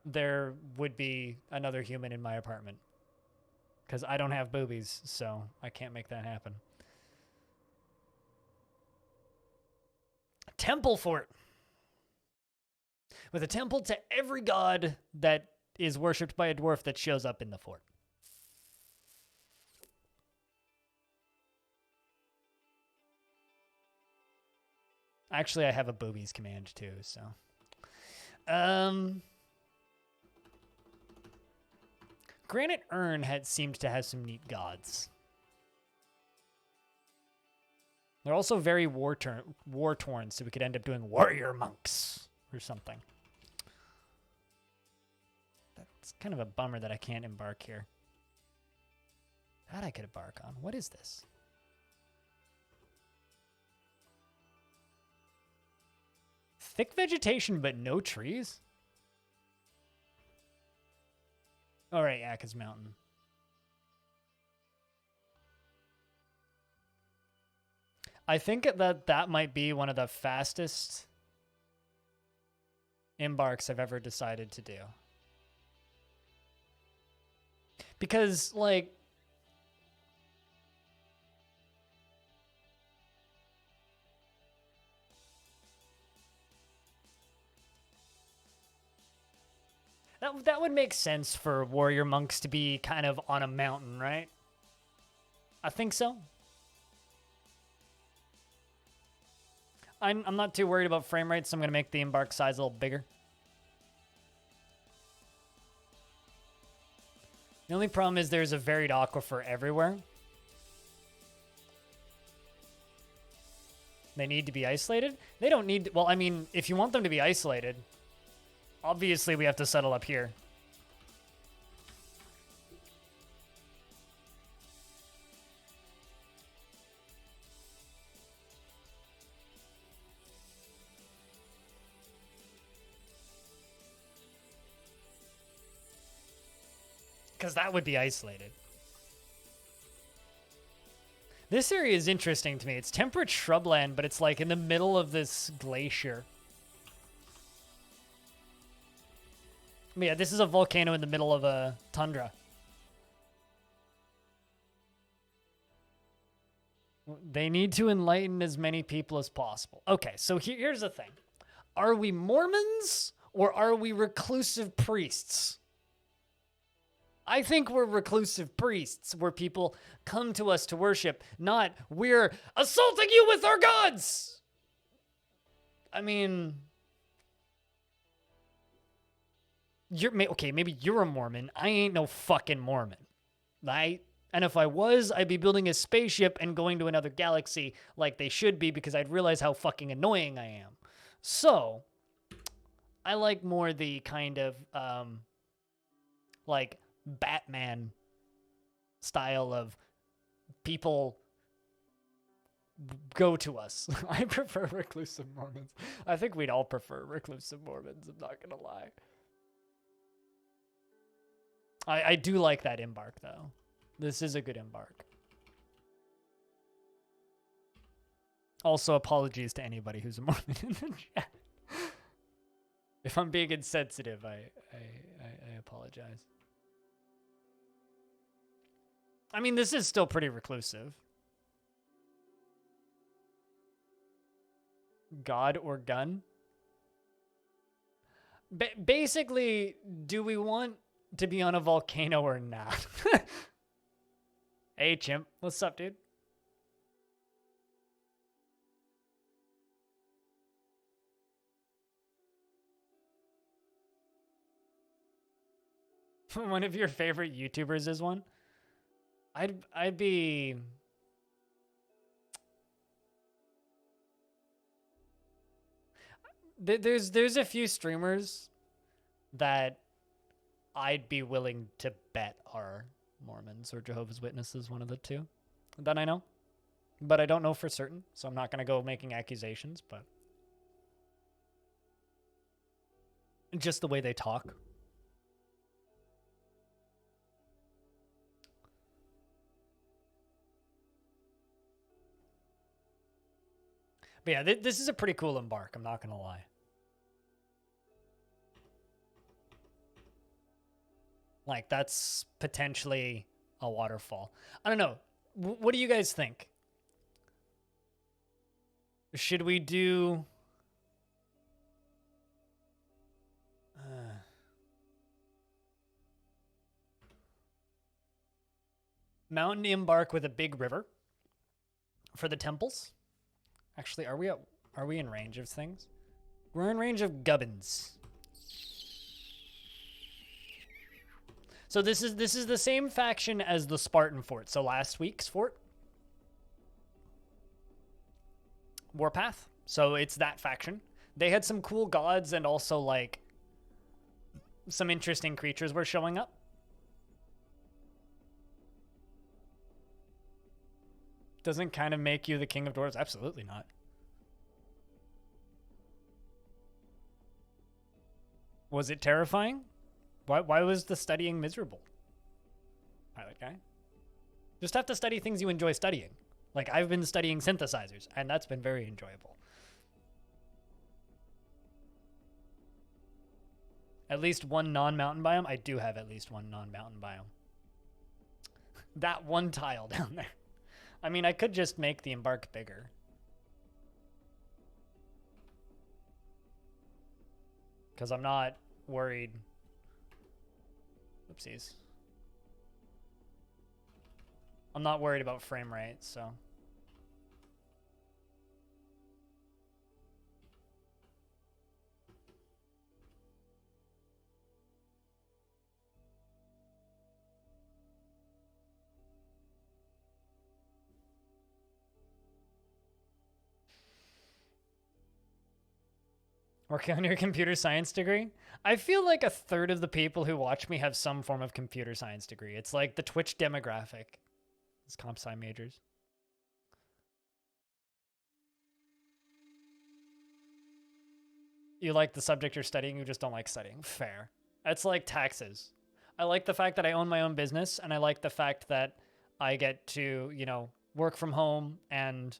there would be another human in my apartment. Because I don't have boobies, so I can't make that happen. Temple fort. With a temple to every god that is worshipped by a dwarf that shows up in the fort. Actually, I have a boobies command too, so. Granite Urn seemed to have some neat gods. They're also very war-torn, so we could end up doing warrior monks or something. That's kind of a bummer that I can't embark here. That I could embark on. What is this? Thick vegetation, but no trees? All right, Aka's Mountain. I think that might be one of the fastest embarks I've ever decided to do. Because, like, that would make sense for warrior monks to be kind of on a mountain, right? I think so. I'm not too worried about frame rates, so I'm going to make the embark size a little bigger. The only problem is there's a varied aquifer everywhere. They need to be isolated? They don't need... Well, I mean, if you want them to be isolated, obviously we have to settle up here. Because that would be isolated. This area is interesting to me. It's temperate shrubland, but it's like in the middle of this glacier. But yeah, this is a volcano in the middle of a tundra. They need to enlighten as many people as possible. Okay, so here's the thing. Are we Mormons or are we reclusive priests? I think we're reclusive priests, where people come to us to worship, not we're assaulting you with our gods! I mean... Okay, maybe you're a Mormon. I ain't no fucking Mormon. Right? And if I was, I'd be building a spaceship and going to another galaxy like they should be, because I'd realize how fucking annoying I am. So, I like more the kind of, like... Batman style of people go to us. I prefer reclusive Mormons. I think we'd all prefer reclusive Mormons, I'm not gonna lie. I do like that embark though. This is a good embark. Also, apologies to anybody who's a Mormon in the chat. If I'm being insensitive, I apologize. I mean, this is still pretty reclusive. God or gun? Basically, do we want to be on a volcano or not? Hey, chimp. What's up, dude? One of your favorite YouTubers is one? I'd be... There's a few streamers that I'd be willing to bet are Mormons or Jehovah's Witnesses, one of the two that I know. But I don't know for certain, so I'm not going to go making accusations, but just the way they talk. But yeah, this is a pretty cool embark, I'm not going to lie. Like, that's potentially a waterfall. I don't know. What do you guys think? Should we do... mountain embark with a big river for the temples? Actually, are we in range of things? We're in range of gubbins. So this is the same faction as the Spartan fort. So last week's fort, Warpath. So it's that faction. They had some cool gods and also like some interesting creatures were showing up. Doesn't kind of make you the king of dwarves? Absolutely not. Was it terrifying? Why was the studying miserable? Pilot guy. Just have to study things you enjoy studying. Like, I've been studying synthesizers, and that's been very enjoyable. At least one non-mountain biome? I do have at least one non-mountain biome. That one tile down there. I mean, I could just make the embark bigger. Because I'm not worried. Oopsies. I'm not worried about frame rate, so. Working on your computer science degree? I feel like a third of the people who watch me have some form of computer science degree. It's like the Twitch demographic. It's comp sci majors. You like the subject you're studying, you just don't like studying. Fair. That's like taxes. I like the fact that I own my own business, and I like the fact that I get to, you know, work from home and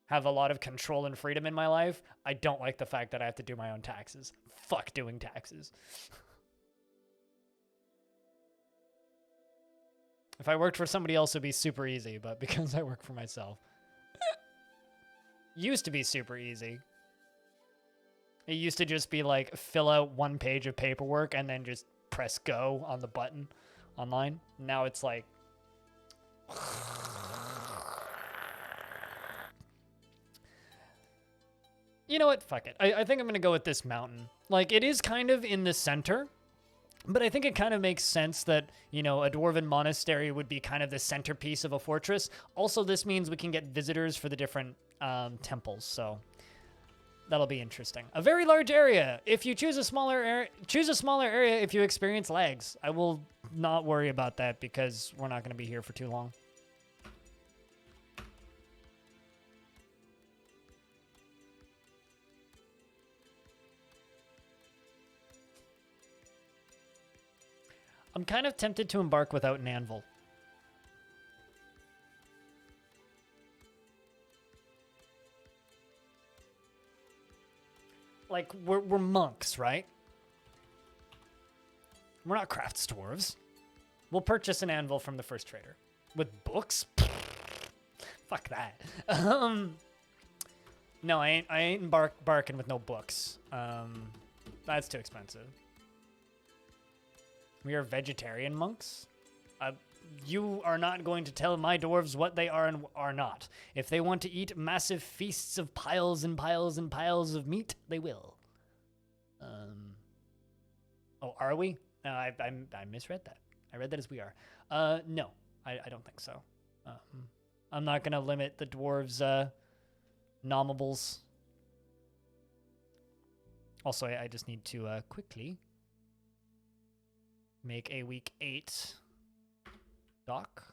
have a lot of control and freedom in my life. I don't like the fact that I have to do my own taxes. Fuck doing taxes. If I worked for somebody else, it'd be super easy, but because I work for myself. Used to be super easy. It used to just be like, fill out one page of paperwork and then just press go on the button online. Now it's like... You know what? Fuck it. I think I'm going to go with this mountain. Like, it is kind of in the center, but I think it kind of makes sense that, you know, a dwarven monastery would be kind of the centerpiece of a fortress. Also, this means we can get visitors for the different temples, so that'll be interesting. A very large area. If you choose a smaller area if you experience lags. I will not worry about that because we're not going to be here for too long. I'm kind of tempted to embark without an anvil. Like, we're monks, right? We're not crafts dwarves. We'll purchase an anvil from the first trader. With books? Fuck that. No, I ain't barking with no books. That's too expensive. We are vegetarian monks. You are not going to tell my dwarves what they are and are not. If they want to eat massive feasts of piles and piles and piles of meat, they will. Oh, are we? No, I misread that. I read that as we are. No, I don't think so. I'm not going to limit the dwarves' nomables. Also, I just need to quickly make a week 8 dock.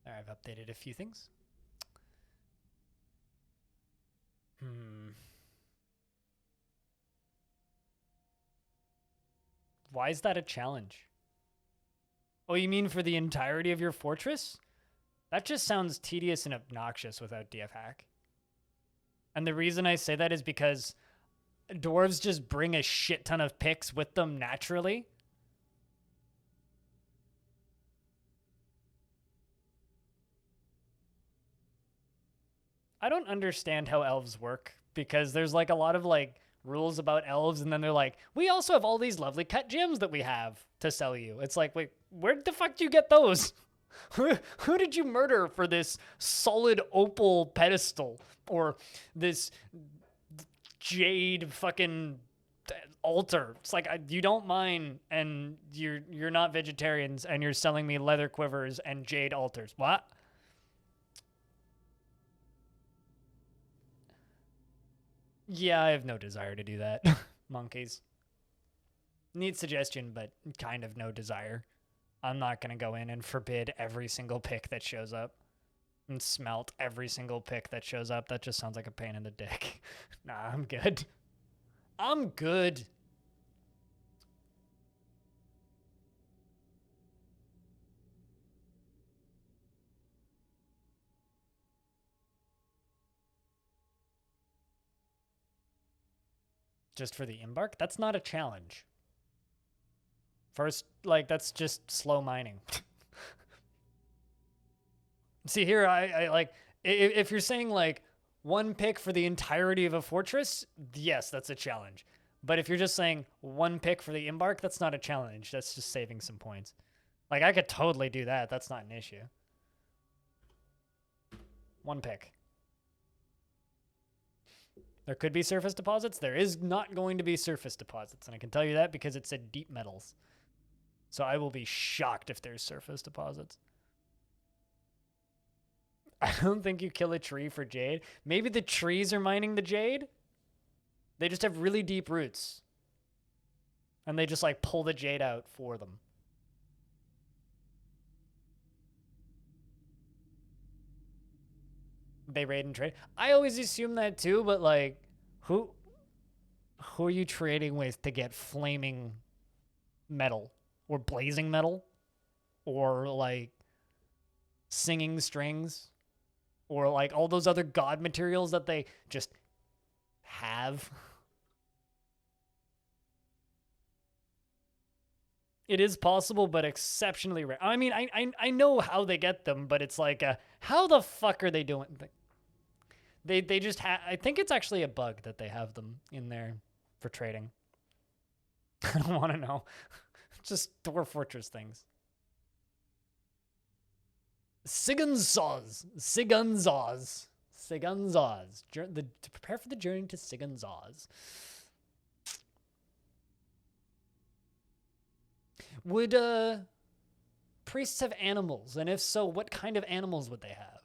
There, I've updated a few things. Why is that a challenge? Oh, you mean for the entirety of your fortress? That just sounds tedious and obnoxious without DF hack. And the reason I say that is because dwarves just bring a shit ton of picks with them naturally. I don't understand how elves work because there's like a lot of like rules about elves, and then they're like, we also have all these lovely cut gems that we have to sell you. It's like, wait, where the fuck do you get those? Who did you murder for this solid opal pedestal or this jade fucking altar? It's like, you don't mind, and you're not vegetarians, and you're selling me leather quivers and jade altars. What? Yeah, I have no desire to do that. Monkeys. Need suggestion, but kind of no desire. I'm not going to go in and forbid every single pick that shows up and smelt every single pick that shows up. That just sounds like a pain in the dick. Nah, I'm good. I'm good. Just for the embark? That's not a challenge. First, like, that's just slow mining. See here, I like, if you're saying like one pick for the entirety of a fortress, yes, that's a challenge. But if you're just saying one pick for the embark, that's not a challenge. That's just saving some points. Like, I could totally do that. That's not an issue. One pick. There could be surface deposits. There is not going to be surface deposits. And I can tell you that because it said deep metals. So I will be shocked if there's surface deposits. I don't think you kill a tree for jade. Maybe the trees are mining the jade. They just have really deep roots. And they just like pull the jade out for them. They raid and trade. I always assume that too, but like, who are you trading with to get flaming metal or blazing metal or like singing strings or like all those other god materials that they just have? It is possible, but exceptionally rare. I mean, I know how they get them, but it's like, how the fuck are they doing? They just have. I think it's actually a bug that they have them in there for trading. I don't want to know. Just Dwarf Fortress things. Sigunzaz. To prepare for the journey to Sigunzaz. Would priests have animals? And if so, what kind of animals would they have?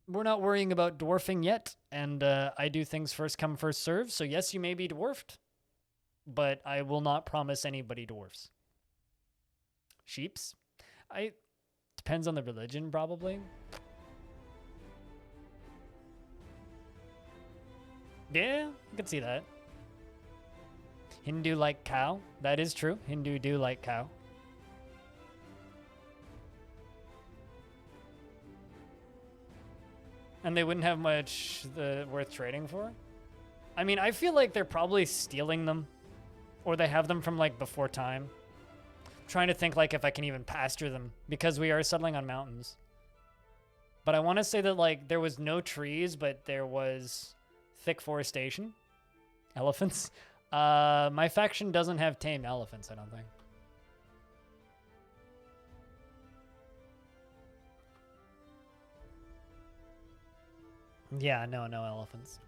We're not worrying about dwarfing yet, and I do things first come, first serve. So yes, you may be dwarfed, but I will not promise anybody dwarfs. Sheeps? Depends on the religion, probably. Yeah, I can see that. Hindu like cow. That is true. Hindu do like cow. And they wouldn't have much worth trading for? I mean, I feel like they're probably stealing them. Or they have them from, like, before time. I'm trying to think, like, if I can even pasture them. Because we are settling on mountains. But I want to say that, like, there was no trees, but there was thick forestation. Elephants. My faction doesn't have tame elephants, I don't think. Yeah, no elephants.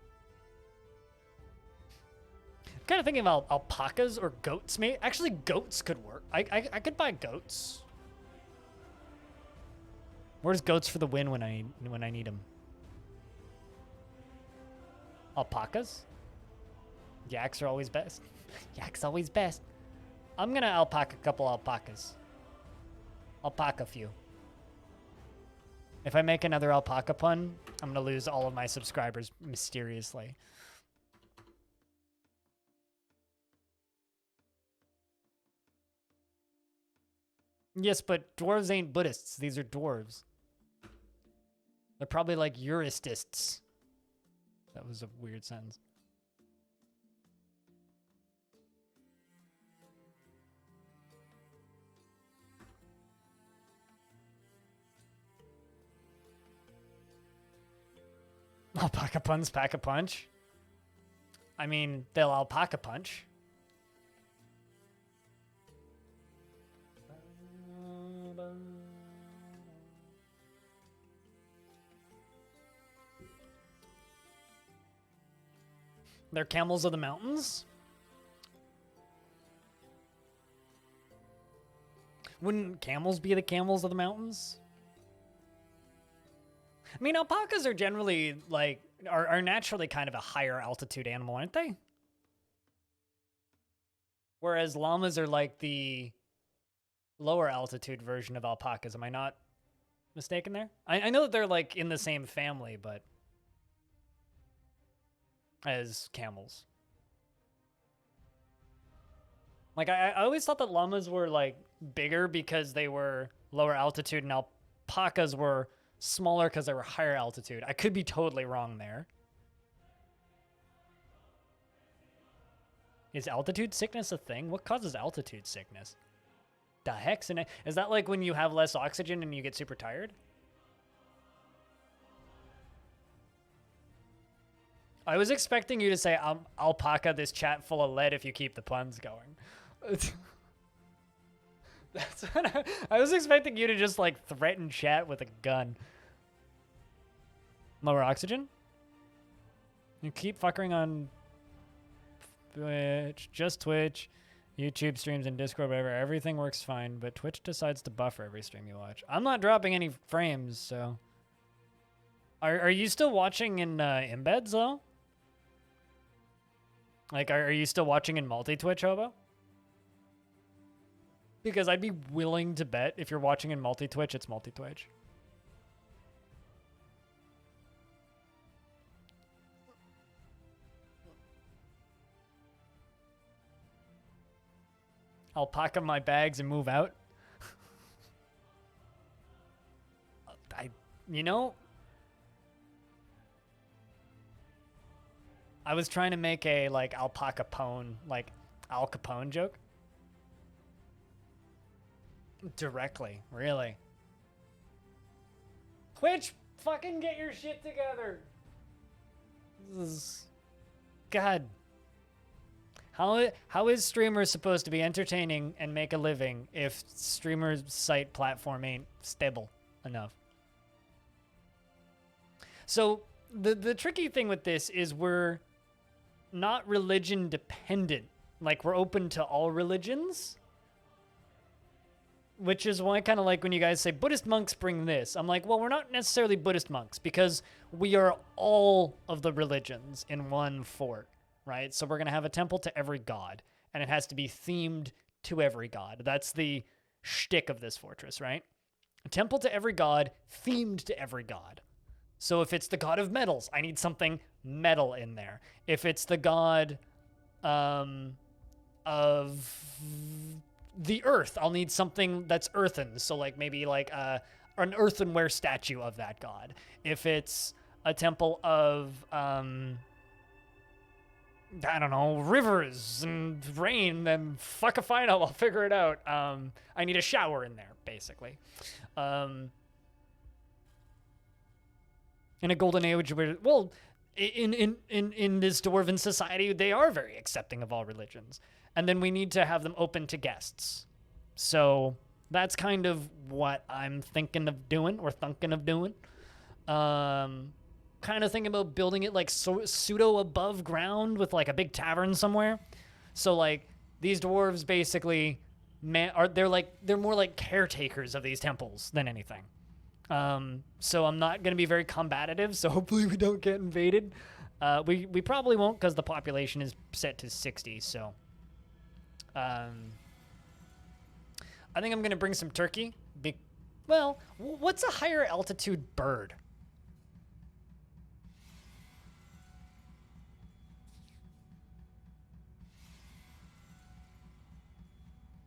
I'm kind of thinking about alpacas or goats. Maybe actually goats could work. I could buy goats. Where's goats for the win when I need them? Alpacas? Yaks are always best. Yaks always best. I'm gonna alpaca a couple alpacas. Alpaca few. If I make another alpaca pun, I'm gonna lose all of my subscribers mysteriously. Yes, but dwarves ain't Buddhists. These are dwarves. They're probably like Euristists. That was a weird sentence. Alpaca puns pack a punch. I mean, they'll alpaca punch. They're camels of the mountains? Wouldn't camels be the camels of the mountains? I mean, alpacas are generally, like, are naturally kind of a higher altitude animal, aren't they? Whereas llamas are like the lower altitude version of alpacas. Am I not mistaken there? I know that they're, like, in the same family, but as camels. Like, I always thought that llamas were, like, bigger because they were lower altitude and alpacas were smaller because they were higher altitude. I could be totally wrong there. Is altitude sickness a thing? What causes altitude sickness? The heck's in it? Is that like when you have less oxygen and you get super tired? I was expecting you to say, alpaca this chat full of lead if you keep the puns going. That's what I was expecting you to just like threaten chat with a gun. Lower oxygen? You keep fuckering on Twitch, just Twitch, YouTube streams and Discord, whatever. Everything works fine, but Twitch decides to buffer every stream you watch. I'm not dropping any frames, so. Are you still watching in embeds though? Like, are you still watching in multi-Twitch, Hobo? Because I'd be willing to bet if you're watching in multi-Twitch, it's multi-Twitch. I'll pack up my bags and move out. You know, I was trying to make a, like, alpaca pone, like, Al Capone joke. Directly, really. Twitch, fucking get your shit together. This is... God. How is streamers supposed to be entertaining and make a living if streamers' site platform ain't stable enough? So the tricky thing with this is we're not religion dependent. Like, we're open to all religions. Which is why I kind of like when you guys say Buddhist monks bring this. I'm like, well, we're not necessarily Buddhist monks because we are all of the religions in one fort, right? So we're going to have a temple to every god, and it has to be themed to every god. That's the shtick of this fortress, right? A temple to every god, themed to every god. So if it's the god of metals, I need something metal in there. If it's the god of the earth, I'll need something that's earthen. So like maybe like an earthenware statue of that god. If it's a temple of I don't know, rivers and rain, then fuck a fine, I'll figure it out. I need a shower in there, basically. In a golden age where, well, in this dwarven society, they are very accepting of all religions. And then we need to have them open to guests. So that's kind of what I'm thinking of doing, or thinking of doing. Kind of thinking about building it like pseudo above ground with like a big tavern somewhere. So like these dwarves basically they're more like caretakers of these temples than anything. So I'm not going to be very combative, so hopefully we don't get invaded. We probably won't because the population is set to 60, so... I think I'm going to bring some turkey. Well, what's a higher altitude bird?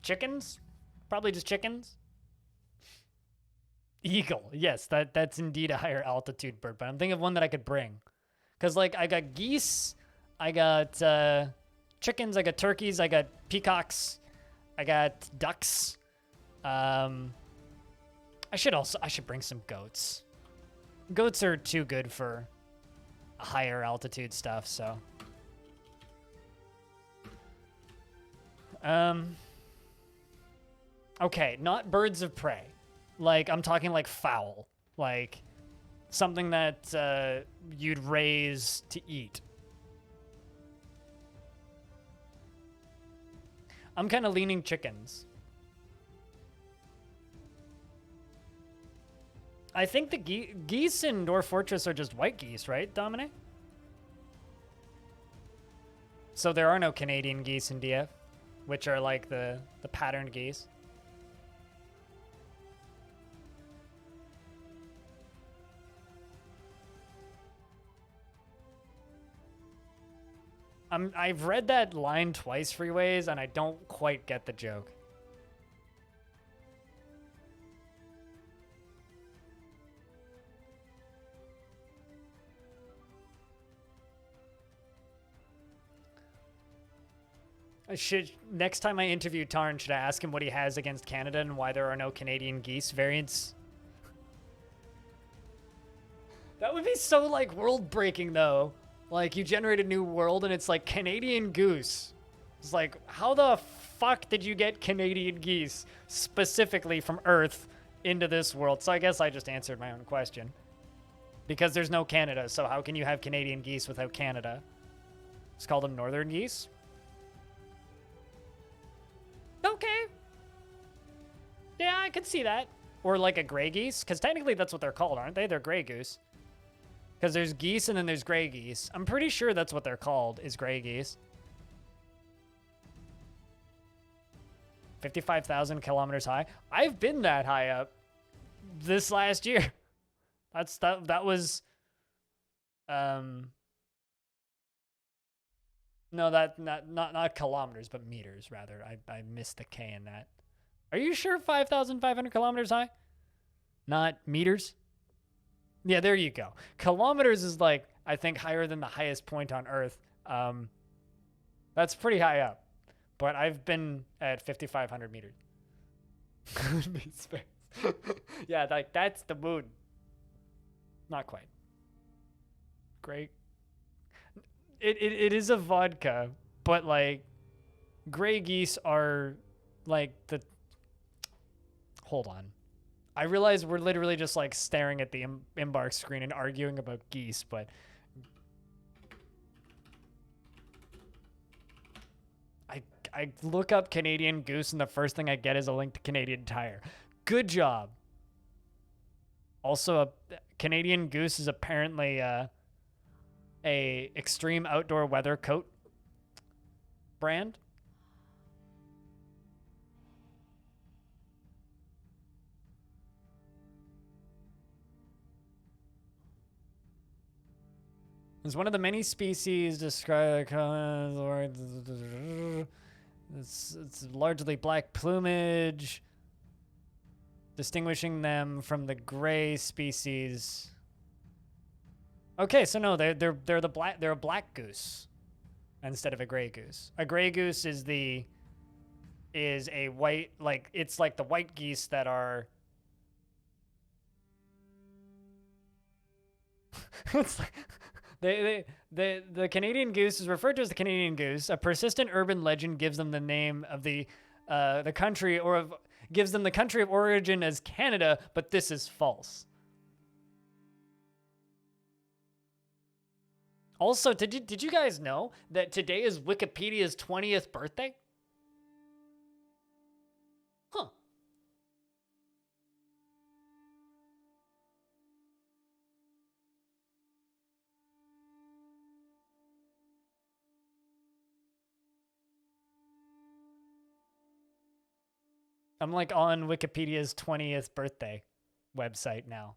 Chickens? Probably just chickens. Eagle. Yes, that's indeed a higher altitude bird, but I'm thinking of one that I could bring. Because, like, I got geese, I got chickens, I got turkeys, I got peacocks, I got ducks. I should bring some goats. Goats are too good for higher altitude stuff, so. Okay, not birds of prey. Like, I'm talking like fowl. Like, something that you'd raise to eat. I'm kind of leaning chickens. I think the geese in Dwarf Fortress are just white geese, right, Dominic? So there are no Canadian geese in DF, which are like the patterned geese. I've read that line twice, Freeways, and I don't quite get the joke. Next time I interview Tarn, should I ask him what he has against Canada and why there are no Canadian geese variants? That would be so, like, world-breaking, though. Like, you generate a new world and it's like Canadian goose. It's like, how the fuck did you get Canadian geese specifically from Earth into this world? So I guess I just answered my own question. Because there's no Canada, so how can you have Canadian geese without Canada? Let's call them northern geese. Okay. Yeah, I could see that. Or like a gray geese, because technically that's what they're called, aren't they? They're gray goose. Because there's geese and then there's gray geese. I'm pretty sure that's what they're called, is gray geese. 55,000 kilometers high. I've been that high up this last year. That was no, not kilometers, but meters rather. I missed the K in that. Are you sure 5,500 kilometers high? Not meters? Yeah, there you go. Kilometers is like, I think, higher than the highest point on Earth. That's pretty high up. But I've been at 5,500 meters. Yeah, like, that's the moon. Not quite. Great. It is a vodka, but, like, gray geese are, like, the... Hold on. I realize we're literally just, like, staring at the embark screen and arguing about geese, but... I look up Canadian goose, and the first thing I get is a link to Canadian Tire. Good job. Also, a Canadian goose is apparently a extreme outdoor weather coat brand. It's one of the many species described. It's largely black plumage, distinguishing them from the gray species. Okay, so no, they're a black goose instead of a gray goose. A gray goose is a white, like, it's like the white geese that are. It's like. The Canadian goose is referred to as the Canadian goose. A persistent urban legend gives them the name of the country, or gives them the country of origin as Canada, but this is false. Also, did you guys know that today is Wikipedia's 20th birthday? Huh. I'm like on Wikipedia's 20th birthday website now.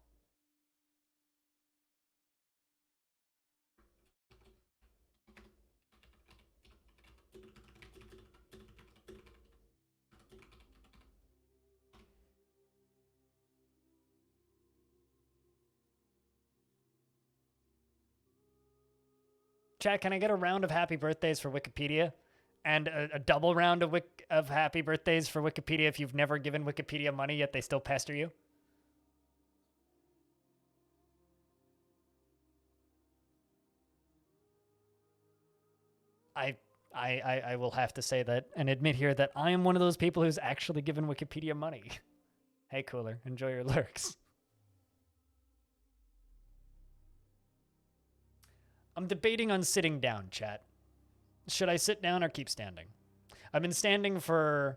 Chat, can I get a round of happy birthdays for Wikipedia? And a double round of happy birthdays for Wikipedia if you've never given Wikipedia money yet they still pester you? I will have to say that and admit here that I am one of those people who's actually given Wikipedia money. Hey, Cooler, enjoy your lurks. I'm debating on sitting down, chat. Should I sit down or keep standing? I've been standing for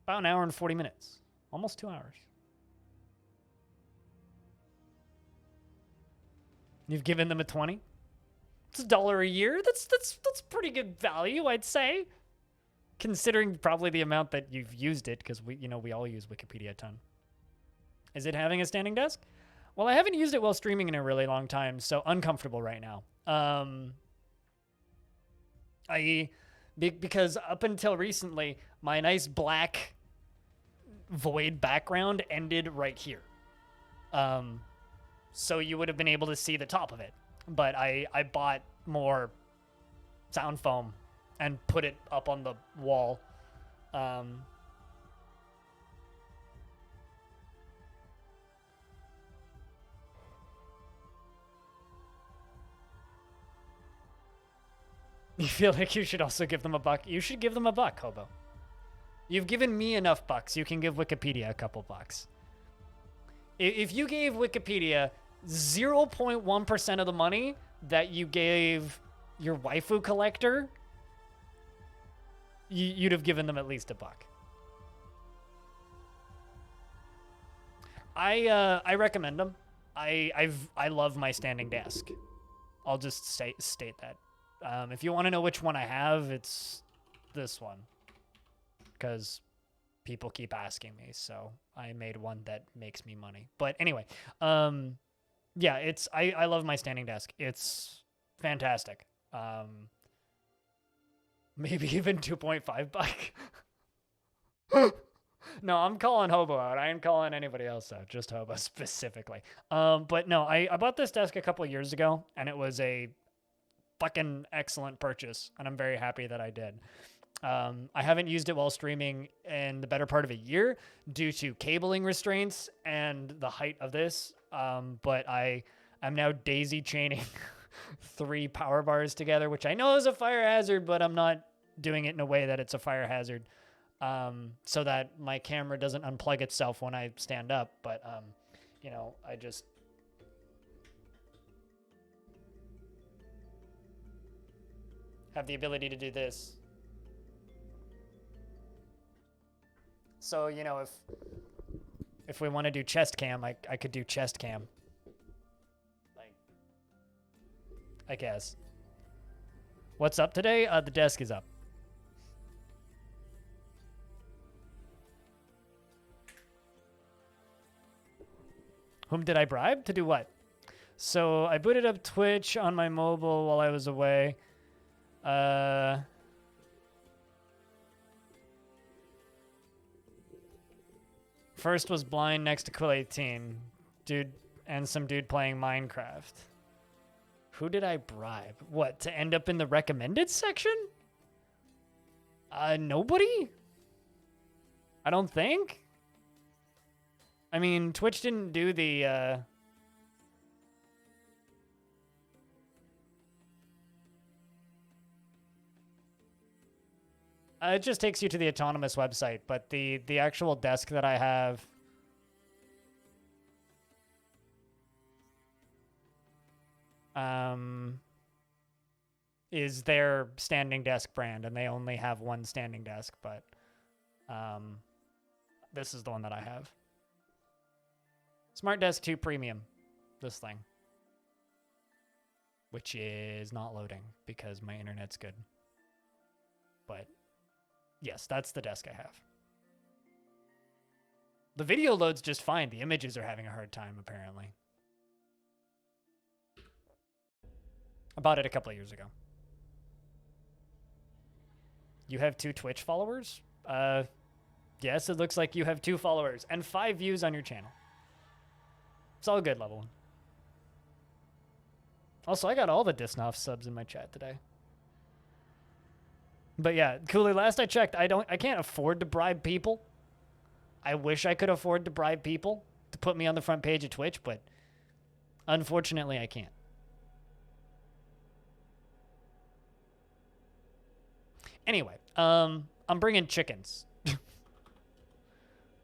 about an hour and 40 minutes. Almost 2 hours. You've given them a 20? It's $1 a year. That's pretty good value, I'd say. Considering probably the amount that you've used it, because we all use Wikipedia a ton. Is it having a standing desk? Well, I haven't used it while streaming in a really long time, so uncomfortable right now. Because up until recently, my nice black void background ended right here. So you would have been able to see the top of it. But I bought more sound foam and put it up on the wall. You feel like you should also give them $1? You should give them $1, Hobo. You've given me enough bucks. You can give Wikipedia a couple bucks. If you gave Wikipedia 0.1% of the money that you gave your waifu collector, you'd have given them at least $1. I recommend them. I love my standing desk. I'll just state that. If you want to know which one I have, it's this one. Because people keep asking me, so I made one that makes me money. But anyway, yeah, I love my standing desk. It's fantastic. Maybe even $2.5. No, I'm calling Hobo out. I ain't calling anybody else out, just Hobo specifically. But no, I bought this desk a couple of years ago, and it was a fucking excellent purchase, and I'm very happy that I did. I haven't used it while streaming in the better part of a year due to cabling restraints and the height of this. But I'm now daisy chaining 3 power bars together, which I know is a fire hazard, but I'm not doing it in a way that it's a fire hazard. So that my camera doesn't unplug itself when I stand up. But, I just... have the ability to do this. So, if we want to do chest cam, I could do chest cam. I guess. What's up today? The desk is up. Whom did I bribe? To do what? So I booted up Twitch on my mobile while I was away. First was blind next to Quill 18. Dude, and some dude playing Minecraft. Who did I bribe? What, to end up in the recommended section? Nobody? I don't think. I mean, Twitch didn't do the, it just takes you to the autonomous website, but the actual desk that I have... is their standing desk brand, and they only have one standing desk, but this is the one that I have. Smart Desk 2 Premium, this thing. Which is not loading because my internet's good. But yes, that's the desk I have. The video loads just fine. The images are having a hard time, apparently. I bought it a couple of years ago. You have 2 Twitch followers? Yes, it looks like you have 2 followers and 5 views on your channel. It's all good, level 1. Also, I got all the Disnoff subs in my chat today. But yeah, Cooley, last I checked, I can't afford to bribe people. I wish I could afford to bribe people to put me on the front page of Twitch, but unfortunately I can't. Anyway, I'm bringing chickens.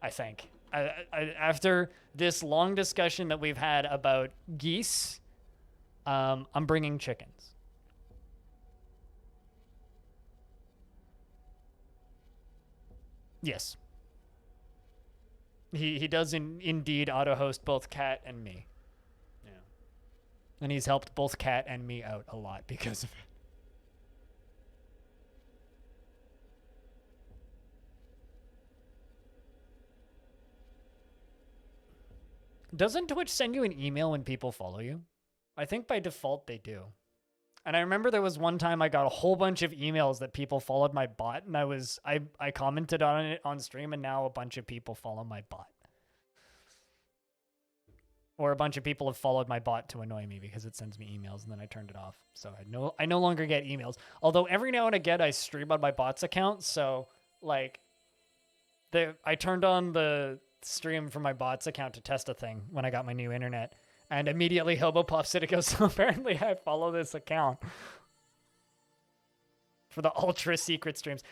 I think. After this long discussion that we've had about geese, I'm bringing chickens. Yes. He does indeed auto-host both Cat and me. Yeah. And he's helped both Cat and me out a lot because of it. Doesn't Twitch send you an email when people follow you? I think by default they do. And I remember there was one time I got a whole bunch of emails that people followed my bot, and I commented on it on stream, and now a bunch of people follow my bot. Or a bunch of people have followed my bot to annoy me because it sends me emails, and then I turned it off. So I no longer get emails. Although every now and again I stream on my bot's account, so like I turned on the stream from my bot's account to test a thing when I got my new internet, and immediately Hobo pops in and goes, so apparently I follow this account for the ultra secret streams.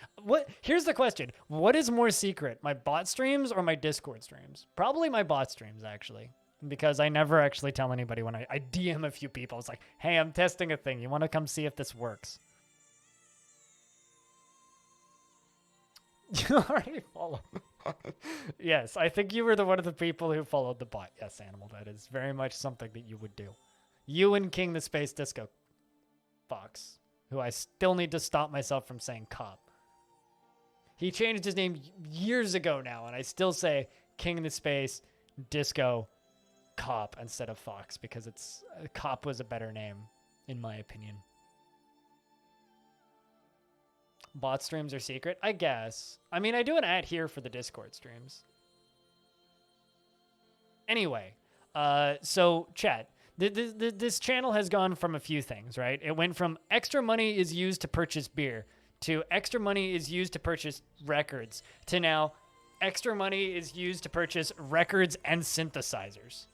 Here's the question. What is more secret, my bot streams or my Discord streams? Probably my bot streams, actually, because I never actually tell anybody when I DM a few people. It's like, hey, I'm testing a thing. You want to come see if this works? You already follow. Yes, I think you were one of the people who followed the bot. Yes, Animal, that is very much something that you would do. You and King the Space Disco Fox, who I still need to stop myself from saying cop. He changed his name years ago now, and I still say King the Space Disco Cop instead of Fox because Cop was a better name, in my opinion. Bot streams are secret? I guess. I mean, I do an ad here for the Discord streams. Anyway, so chat, this channel has gone from a few things, right? It went from extra money is used to purchase beer to extra money is used to purchase records to now extra money is used to purchase records and synthesizers.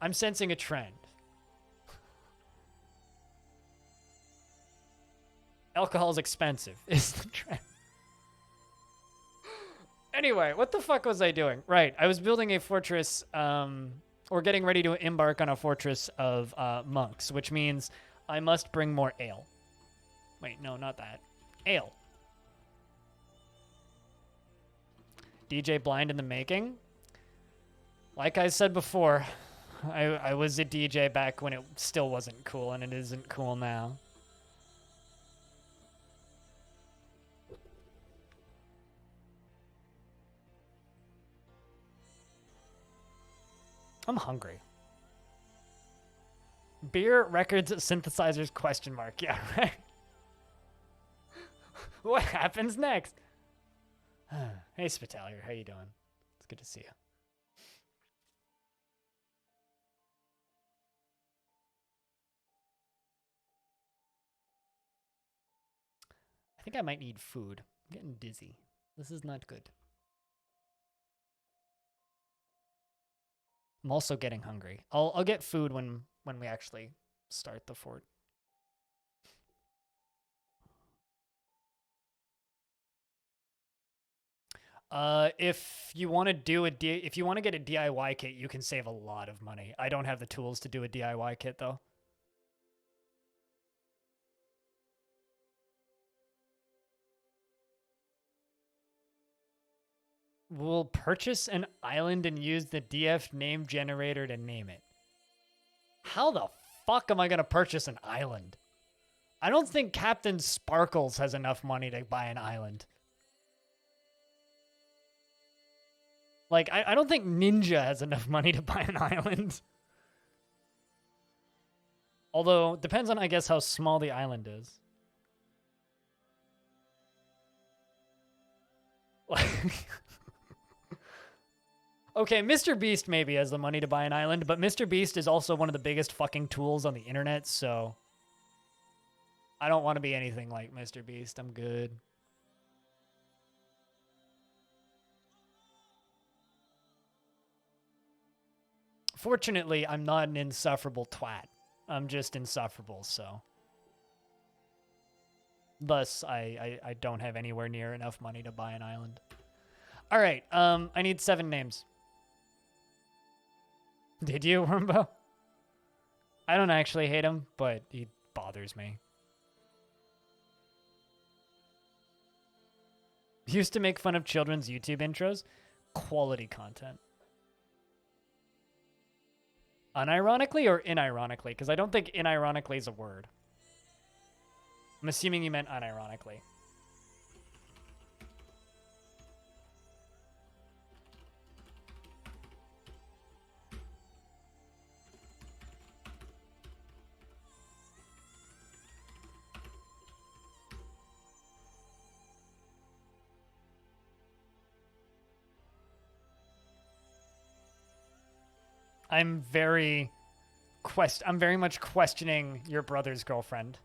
I'm sensing a trend. Alcohol is expensive, is the trend. Anyway, what the fuck was I doing? Right, I was building a fortress, or getting ready to embark on a fortress of monks, which means I must bring more ale. Wait, no, not that. Ale. DJ Blind in the making. Like I said before, I was a DJ back when it still wasn't cool, and it isn't cool now. I'm hungry. Beer, records, synthesizers, question mark. Yeah, right? What happens next? Hey, Spitalier, how you doing? It's good to see you. I think I might need food. I'm getting dizzy. This is not good. I'm also getting hungry. I'll get food when we actually start the fort. If you want to get a DIY kit, you can save a lot of money. I don't have the tools to do a DIY kit though. We'll purchase an island and use the DF name generator to name it. How the fuck am I going to purchase an island? I don't think Captain Sparkles has enough money to buy an island. Like, I don't think Ninja has enough money to buy an island. Although, depends on, I guess, how small the island is. Okay, Mr. Beast maybe has the money to buy an island, but Mr. Beast is also one of the biggest fucking tools on the internet, so I don't want to be anything like Mr. Beast. I'm good. Fortunately, I'm not an insufferable twat. I'm just insufferable, so. Thus, I don't have anywhere near enough money to buy an island. All right, I need 7 names. Did you, Wormbo? I don't actually hate him, but he bothers me. He used to make fun of children's YouTube intros. Quality content. Unironically or inironically? Because I don't think inironically is a word. I'm assuming you meant unironically. I'm very much questioning your brother's girlfriend.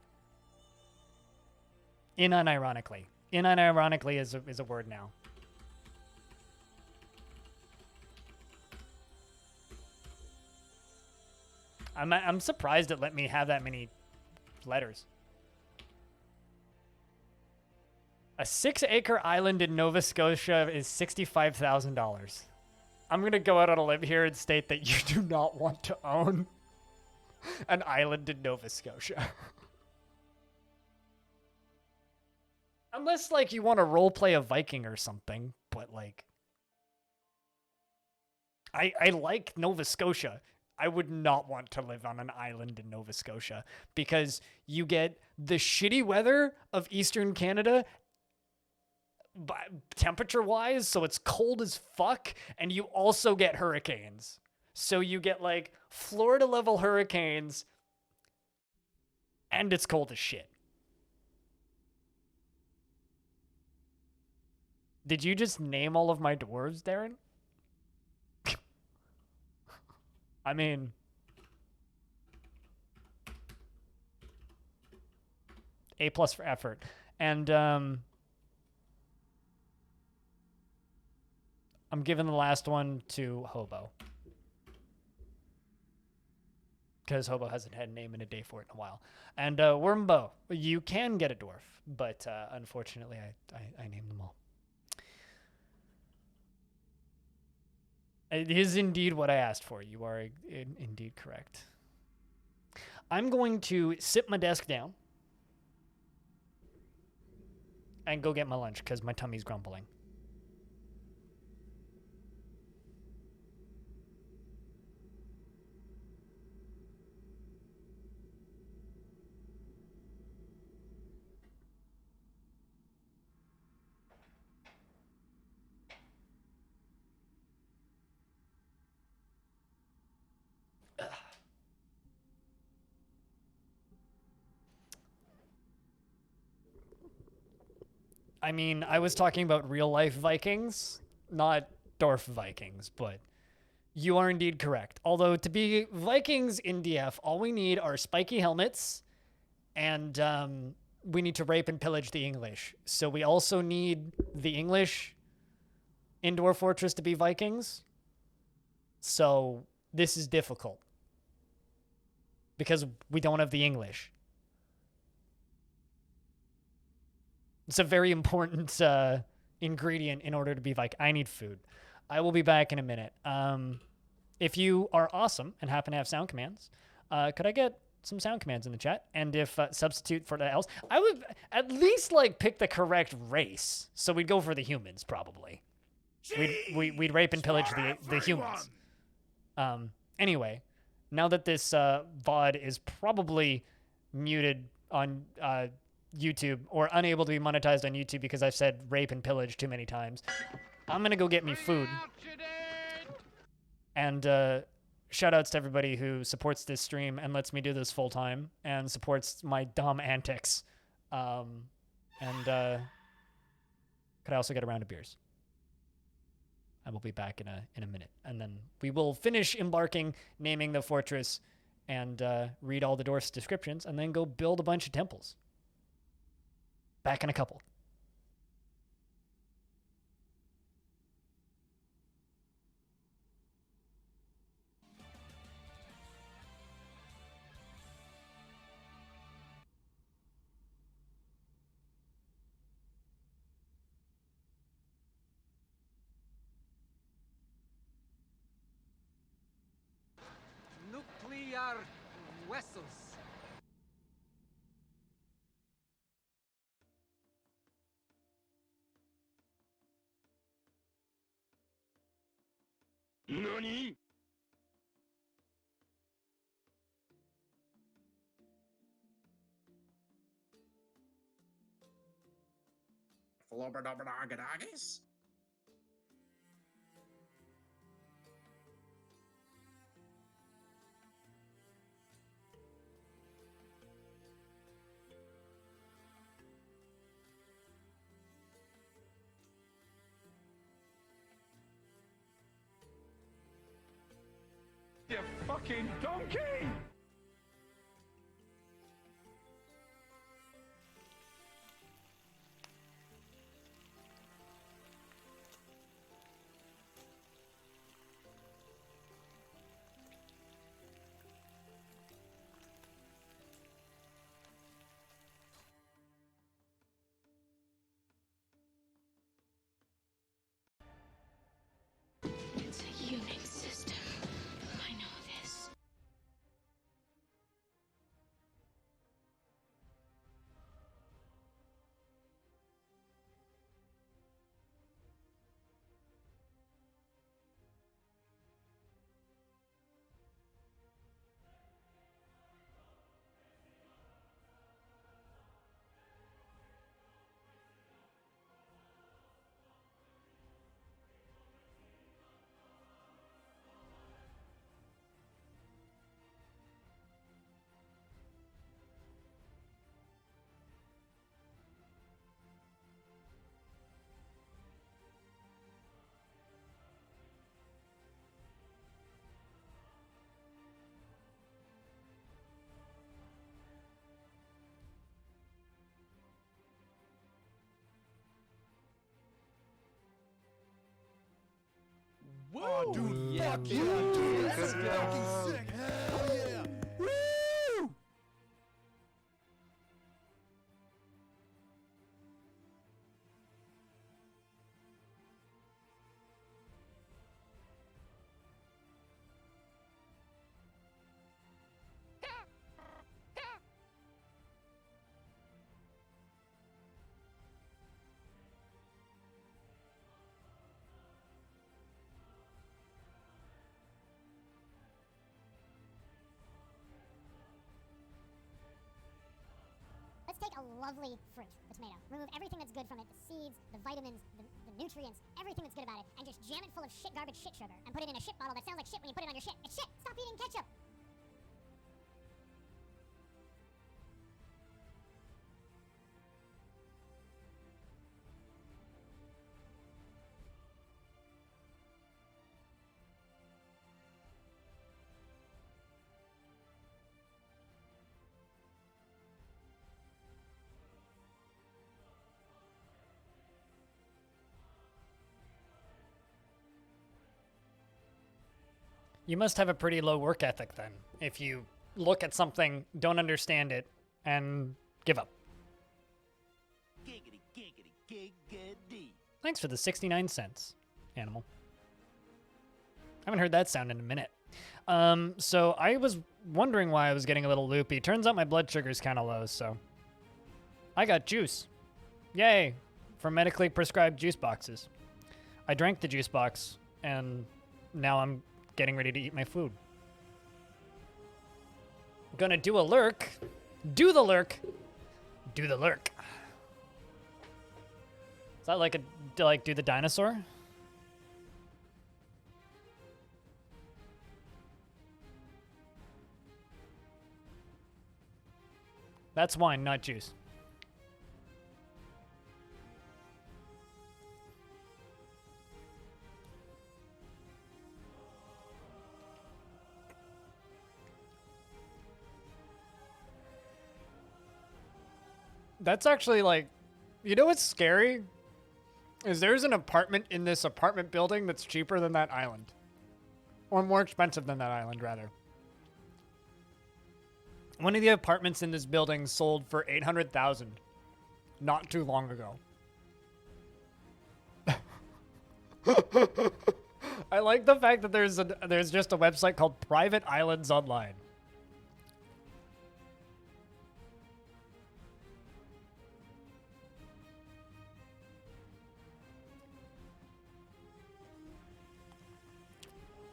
Unironically. Unironically is a word now. I'm surprised it let me have that many letters. A 6-acre island in Nova Scotia is $65,000. I'm going to go out on a limb here and state that you do not want to own an island in Nova Scotia. Unless, like, you want to roleplay a Viking or something, but, like... I like Nova Scotia. I would not want to live on an island in Nova Scotia because you get the shitty weather of Eastern Canada temperature-wise, so it's cold as fuck, and you also get hurricanes. So you get, like, Florida-level hurricanes, and it's cold as shit. Did you just name all of my dwarves, Darren? I mean... A+ for effort. And, I'm giving the last one to Hobo. Because Hobo hasn't had a name and a day for it in a while. And Wormbo, you can get a dwarf, but unfortunately I named them all. It is indeed what I asked for. You are indeed correct. I'm going to sit my desk down and go get my lunch because my tummy's grumbling. I mean, I was talking about real-life Vikings, not Dwarf Vikings, but you are indeed correct. Although, to be Vikings in DF, all we need are spiky helmets, and we need to rape and pillage the English. So we also need the English in Dwarf Fortress to be Vikings. So this is difficult. Because we don't have the English. It's a very important ingredient in order to be Viking. I need food. I will be back in a minute. If you are awesome and happen to have sound commands, could I get some sound commands in the chat? And if substitute for the else, I would at least like pick the correct race. So we'd go for the humans probably. We'd rape and pillage the humans. Anyway, now that this VOD is probably muted on YouTube or unable to be monetized on YouTube because I've said rape and pillage too many times, I'm gonna go get me food. And shout outs to everybody who supports this stream and lets me do this full time and supports my dumb antics. Could I also get a round of beers? I will be back in a minute. And then we will finish embarking, naming the fortress, and read all the dwarfs' descriptions, and then go build a bunch of temples. Back in a couple. Nuclear vessels. NANI?! Flobberdobberdoggadoggies? You fucking donkey! It's a Unix system. I know this. Woo! Oh, dude, Yeah, fuck baby. yeah, dude. Let's That's go. fucking sick. Hell yeah. Woo! Let's take a lovely fruit, the tomato. Remove everything that's good from it, the seeds, the vitamins, the nutrients, everything that's good about it, and just jam it full of shit garbage shit sugar and put it in a shit bottle that sounds like shit when you put it on your shit. It's shit! Stop eating ketchup! You must have a pretty low work ethic then, if you look at something, don't understand it, and give up. Giggity, giggity, giggity. Thanks for the 69 cents, animal. I haven't heard that sound in a minute. So I was wondering why I was getting a little loopy. Turns out my blood sugar's kind of low, so I got juice. Yay, from medically prescribed juice boxes. I drank the juice box, and now I'm getting ready to eat my food. Gonna do a lurk. Do the lurk. Do the lurk. Is that like do the dinosaur? That's wine, not juice. That's actually like, you know what's scary? Is there's an apartment in this apartment building that's cheaper than that island. Or more expensive than that island, rather. One of the apartments in this building sold for $800,000 not too long ago. I like the fact that there's just a website called Private Islands Online.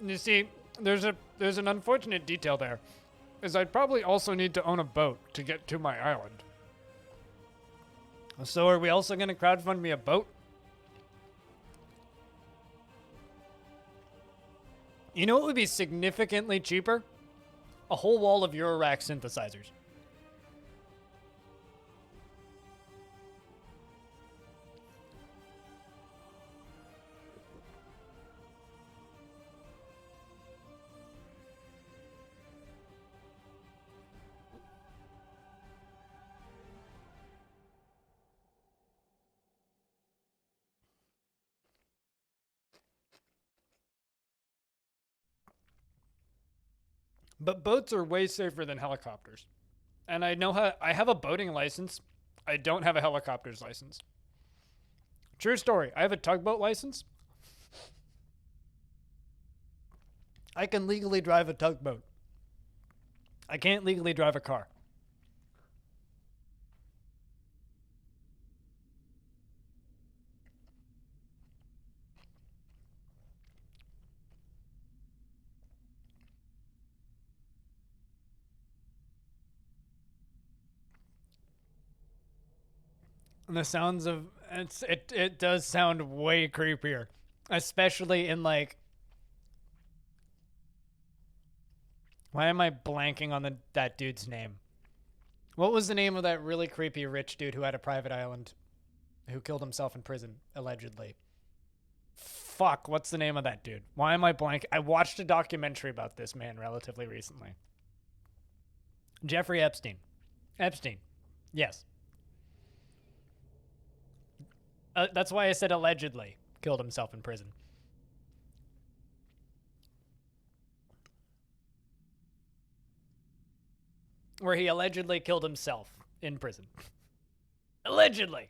You see, there's an unfortunate detail there, is I'd probably also need to own a boat to get to my island. So are we also going to crowdfund me a boat? You know what would be significantly cheaper? A whole wall of Eurorack synthesizers. But boats are way safer than helicopters. And I know how I have a boating license. I don't have a helicopter's license. True story. I have a tugboat license. I can legally drive a tugboat. I can't legally drive a car. And the sounds of it does sound way creepier, especially in like. Why am I blanking on that dude's name? What was the name of that really creepy rich dude who had a private island, who killed himself in prison allegedly? Fuck, what's the name of that dude? Why am I blank? I watched a documentary about this man relatively recently. Jeffrey Epstein. Epstein. Yes. That's why I said allegedly killed himself in prison. Where he allegedly killed himself in prison. Allegedly.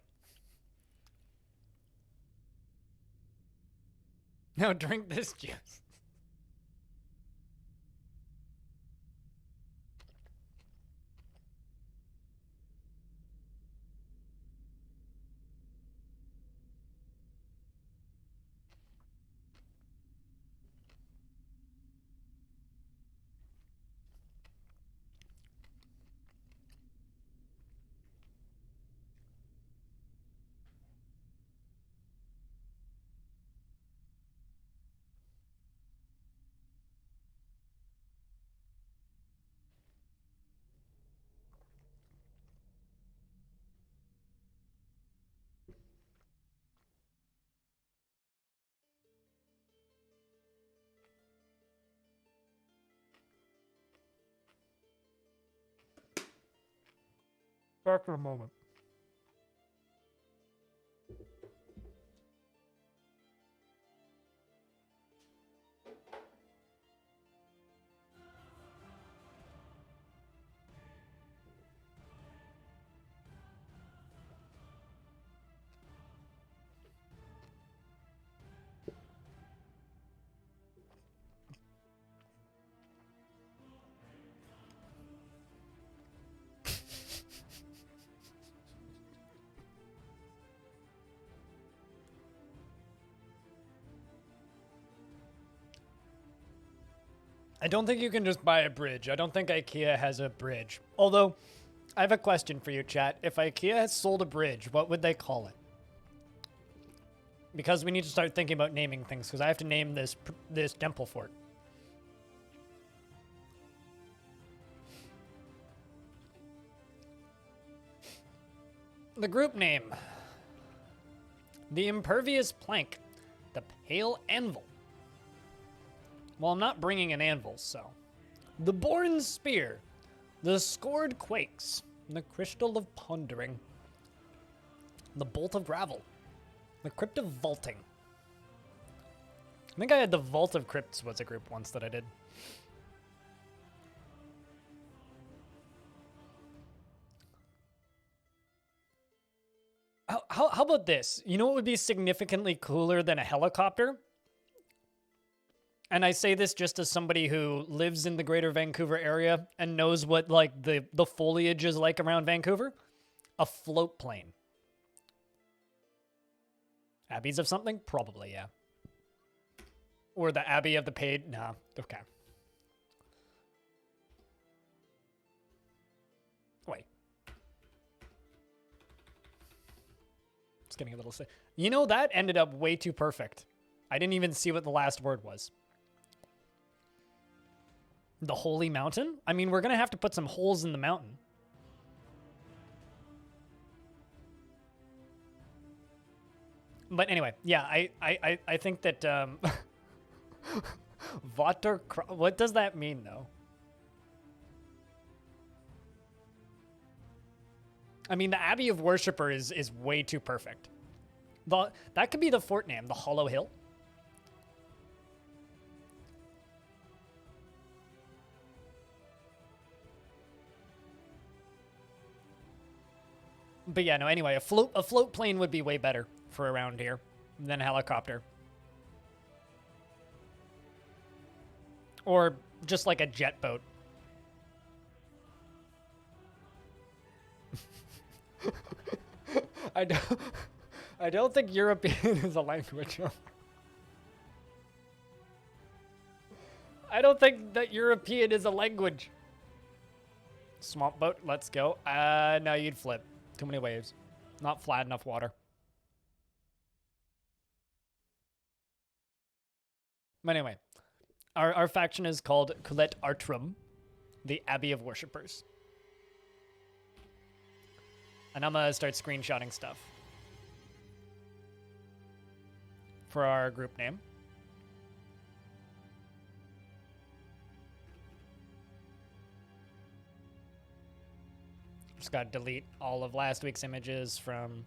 Now drink this juice. Back in a moment. I don't think you can just buy a bridge. I don't think IKEA has a bridge. Although, I have a question for you, chat. If IKEA has sold a bridge, what would they call it? Because we need to start thinking about naming things, because I have to name this temple fort. The group name. The Impervious Plank. The Pale Anvil. Well, I'm not bringing an anvil, so. The Born Spear. The Scored Quakes. The Crystal of Pondering. The Bolt of Gravel. The Crypt of Vaulting. I think I had the Vault of Crypts was a group once that I did. How about this? You know what would be significantly cooler than a helicopter? And I say this just as somebody who lives in the greater Vancouver area and knows what like the foliage is like around Vancouver. A float plane. Abbeys of something? Probably, yeah. Or the Abbey of the Paid? Nah, okay. Wait. It's getting a little sick. You know, that ended up way too perfect. I didn't even see what the last word was. The Holy Mountain? I mean, we're going to have to put some holes in the mountain. But anyway, yeah, I think that Vater, what does that mean though? I mean, the Abbey of Worshipper is way too perfect. That could be the fort name, the Hollow Hill. But yeah, no, anyway, a float plane would be way better for around here than a helicopter. Or just like a jet boat. I don't think European is a language. I don't think that European is a language. Swamp boat, let's go. No, you'd flip. Too many waves. Not flat enough water. But anyway, our faction is called Culet Artrum, the Abbey of Worshippers. And I'm gonna start screenshotting stuff for our group name. Just gotta delete all of last week's images from...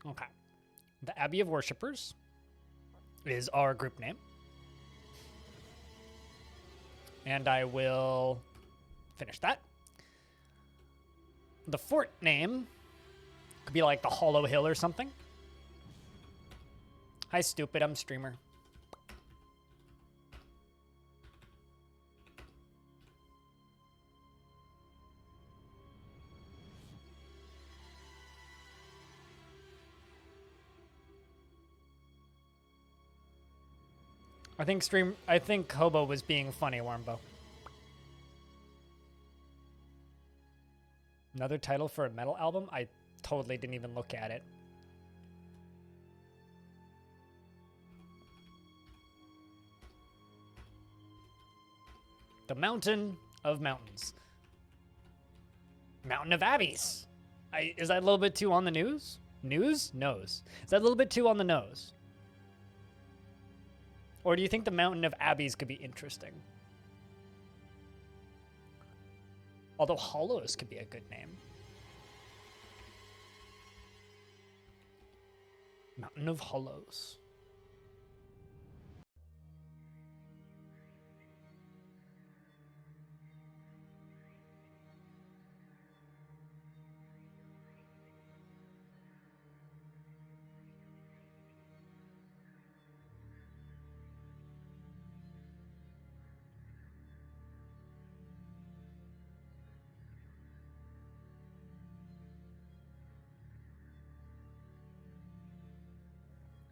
Okay. The Abbey of Worshippers is our group name. And I will finish that. The fort name could be like the Hollow Hill or something. Hi, stupid. I'm streamer. I think Hobo was being funny, Warmbo. Another title for a metal album? I totally didn't even look at it. The Mountain of Mountains. Mountain of Abbeys. Is that a little bit too on the news? News? Nose. Is that a little bit too on the nose? Or do you think the Mountain of Abbeys could be interesting? Although Hollows could be a good name. Mountain of Hollows.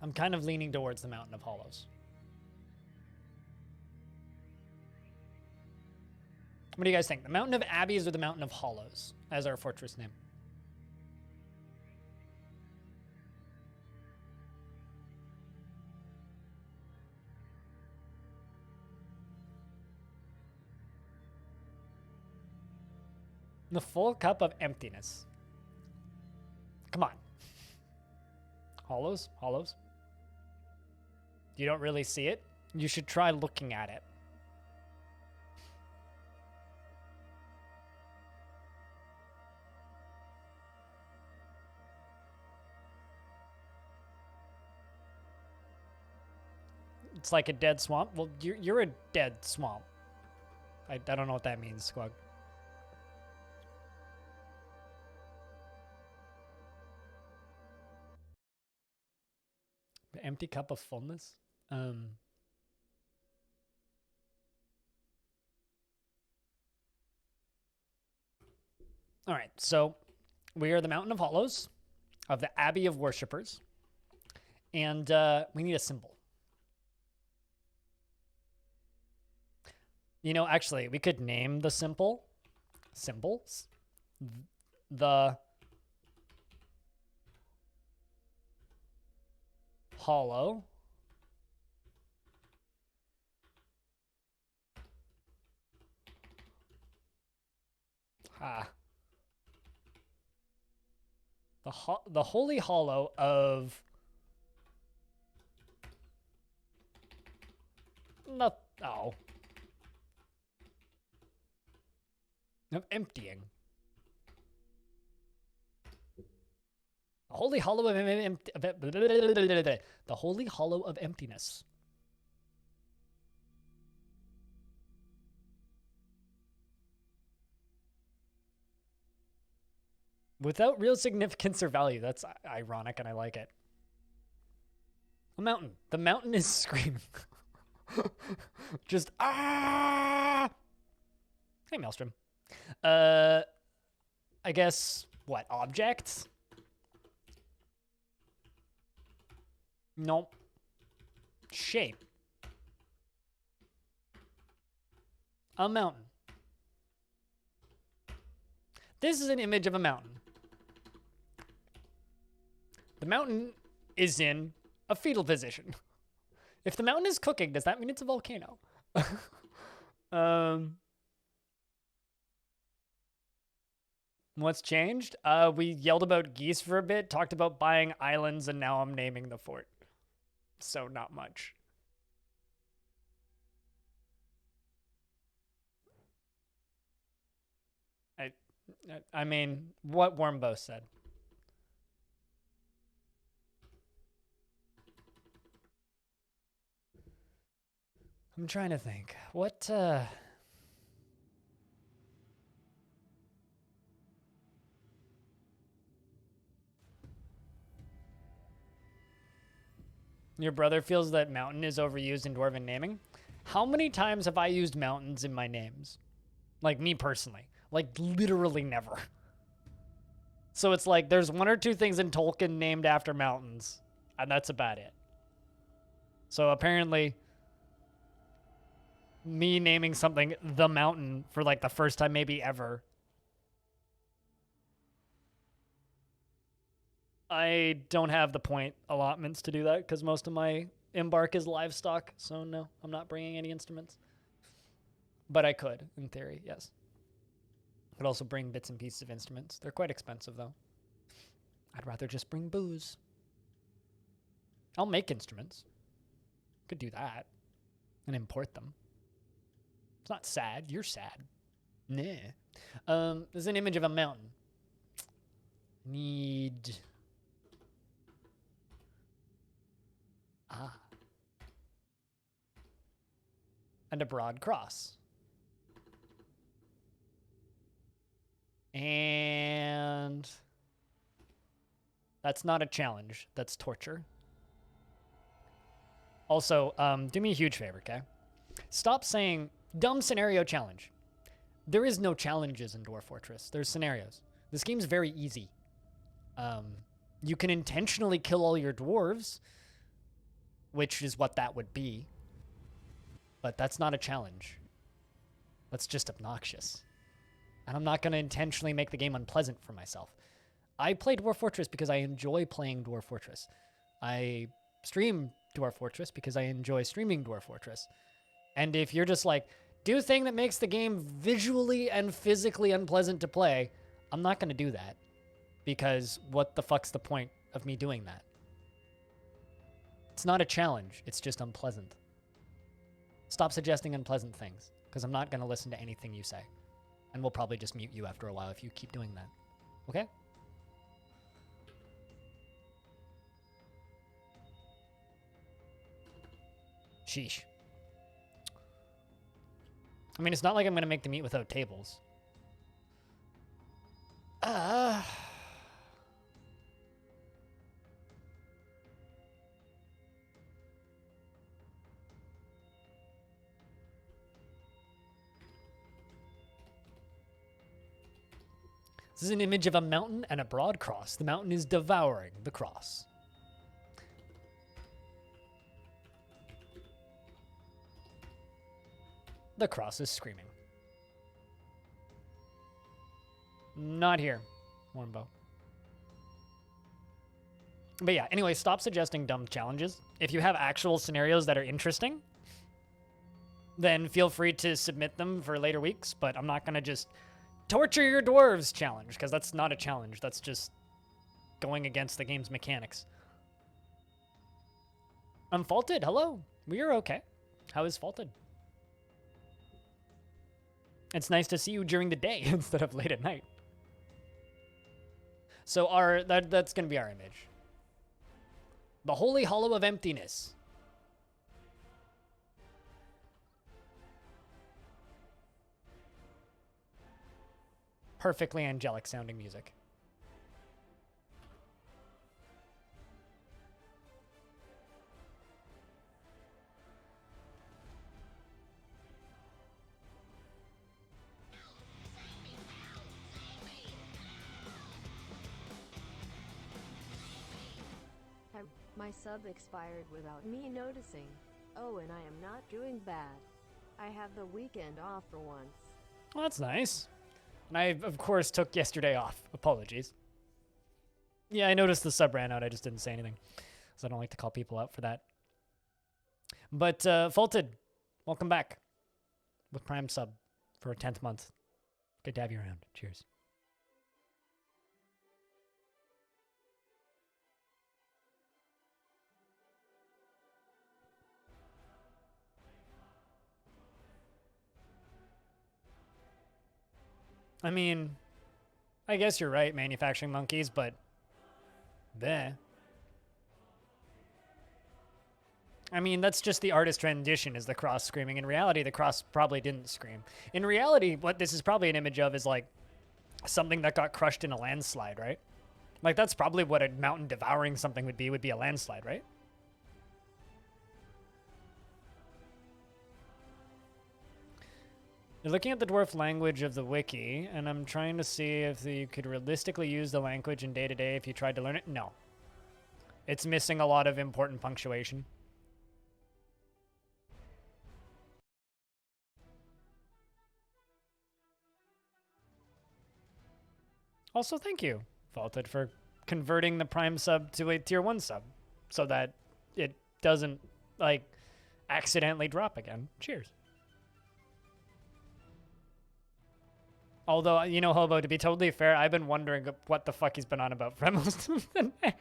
I'm kind of leaning towards the Mountain of Hollows. What do you guys think? The Mountain of Abbeys or the Mountain of Hollows as our fortress name? The full cup of emptiness. Come on. Hollows? Hollows? You don't really see it? You should try looking at it. It's like a dead swamp. Well, you're a dead swamp. I don't know what that means, Squug. The empty cup of fullness? All right, so we are the Mountain of Hollows of the Abbey of Worshippers. And we need a symbol. You know, actually, we could name the symbols. The hollow the holy hollow of of emptying. The holy hollow of the holy hollow of emptiness. Without real significance or value. That's ironic and I like it. A mountain. The mountain is screaming. Just ah. Hey, Maelstrom. I guess what? Objects? Nope. Shape. A mountain. This is an image of a mountain. The mountain is in a fetal position. If the mountain is cooking, does that mean it's a volcano? What's changed? We yelled about geese for a bit, talked about buying islands, and now I'm naming the fort. So not much. I mean, what Wormbo said. I'm trying to think. What, Your brother feels that mountain is overused in Dwarven naming? How many times have I used mountains in my names? Like, me personally. Like, literally never. So it's like, there's one or two things in Tolkien named after mountains. And that's about it. So apparently, me naming something the mountain for like the first time maybe ever. I don't have the point allotments to do that because most of my embark is livestock. So no, I'm not bringing any instruments. But I could, in theory, yes. Could also bring bits and pieces of instruments. They're quite expensive, though. I'd rather just bring booze. I'll make instruments. Could do that. And import them. It's not sad. You're sad. Nah. There's an image of a mountain. Need... And a broad cross. And that's not a challenge. That's torture. Also, do me a huge favor, okay? Stop saying dumb scenario challenge. There is no challenges in Dwarf Fortress. There's scenarios. This game's very easy. You can intentionally kill all your dwarves, which is what that would be. But that's not a challenge. That's just obnoxious. And I'm not going to intentionally make the game unpleasant for myself. I play Dwarf Fortress because I enjoy playing Dwarf Fortress. I stream Dwarf Fortress because I enjoy streaming Dwarf Fortress. And if you're just like, do a thing that makes the game visually and physically unpleasant to play, I'm not going to do that. Because what the fuck's the point of me doing that? It's not a challenge. It's just unpleasant. Stop suggesting unpleasant things, because I'm not going to listen to anything you say. And we'll probably just mute you after a while if you keep doing that. Okay? Sheesh. I mean, it's not like I'm going to make them eat without tables. This is an image of a mountain and a broad cross. The mountain is devouring the cross. The cross is screaming. Not here, Warmbow. But yeah, anyway, stop suggesting dumb challenges. If you have actual scenarios that are interesting, then feel free to submit them for later weeks, but I'm not going to just torture your dwarves challenge, because that's not a challenge. That's just going against the game's mechanics. Unfaulted, hello. We are okay. How is Faulted? It's nice to see you during the day instead of late at night. So that's going to be our image. The Holy Hollow of Emptiness. Perfectly angelic sounding music. My sub expired without me noticing. Oh, and I am not doing bad. I have the weekend off for once. Well, that's nice. And I, of course, took yesterday off. Apologies. Yeah, I noticed the sub ran out. I just didn't say anything. So I don't like to call people out for that. But, Faulted, welcome back. With Prime sub for a 10th month. Good to have you around. Cheers. I mean, I guess you're right, manufacturing monkeys, but bleh. I mean, that's just the artist rendition is the cross screaming. In reality, the cross probably didn't scream. In reality, what this is probably an image of is like something that got crushed in a landslide, right? Like that's probably what a mountain devouring something would be a landslide, right? You're looking at the dwarf language of the wiki, and I'm trying to see if you could realistically use the language in day-to-day if you tried to learn it. No. It's missing a lot of important punctuation. Also, thank you, Faulted, for converting the Prime sub to a Tier 1 sub so that it doesn't, like, accidentally drop again. Cheers. Although, you know, Hobo, to be totally fair, I've been wondering what the fuck he's been on about for most of the day.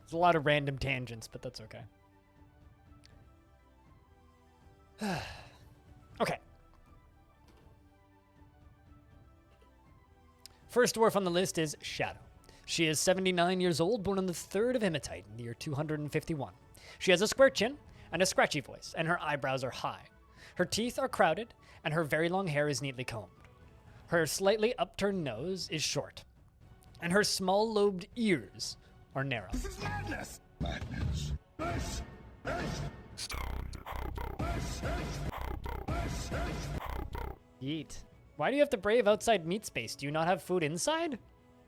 There's a lot of random tangents, but that's okay. Okay. First dwarf on the list is Shadow. She is 79 years old, born on the 3rd of Hematite in the year 251. She has a square chin and a scratchy voice, and her eyebrows are high. Her teeth are crowded, and her very long hair is neatly combed. Her slightly upturned nose is short, and her small-lobed ears are narrow. This is madness! Madness. This is Stone Hobo. This is Hobo. This is Hobo. Yeet. Why do you have to brave outside meat space? Do you not have food inside?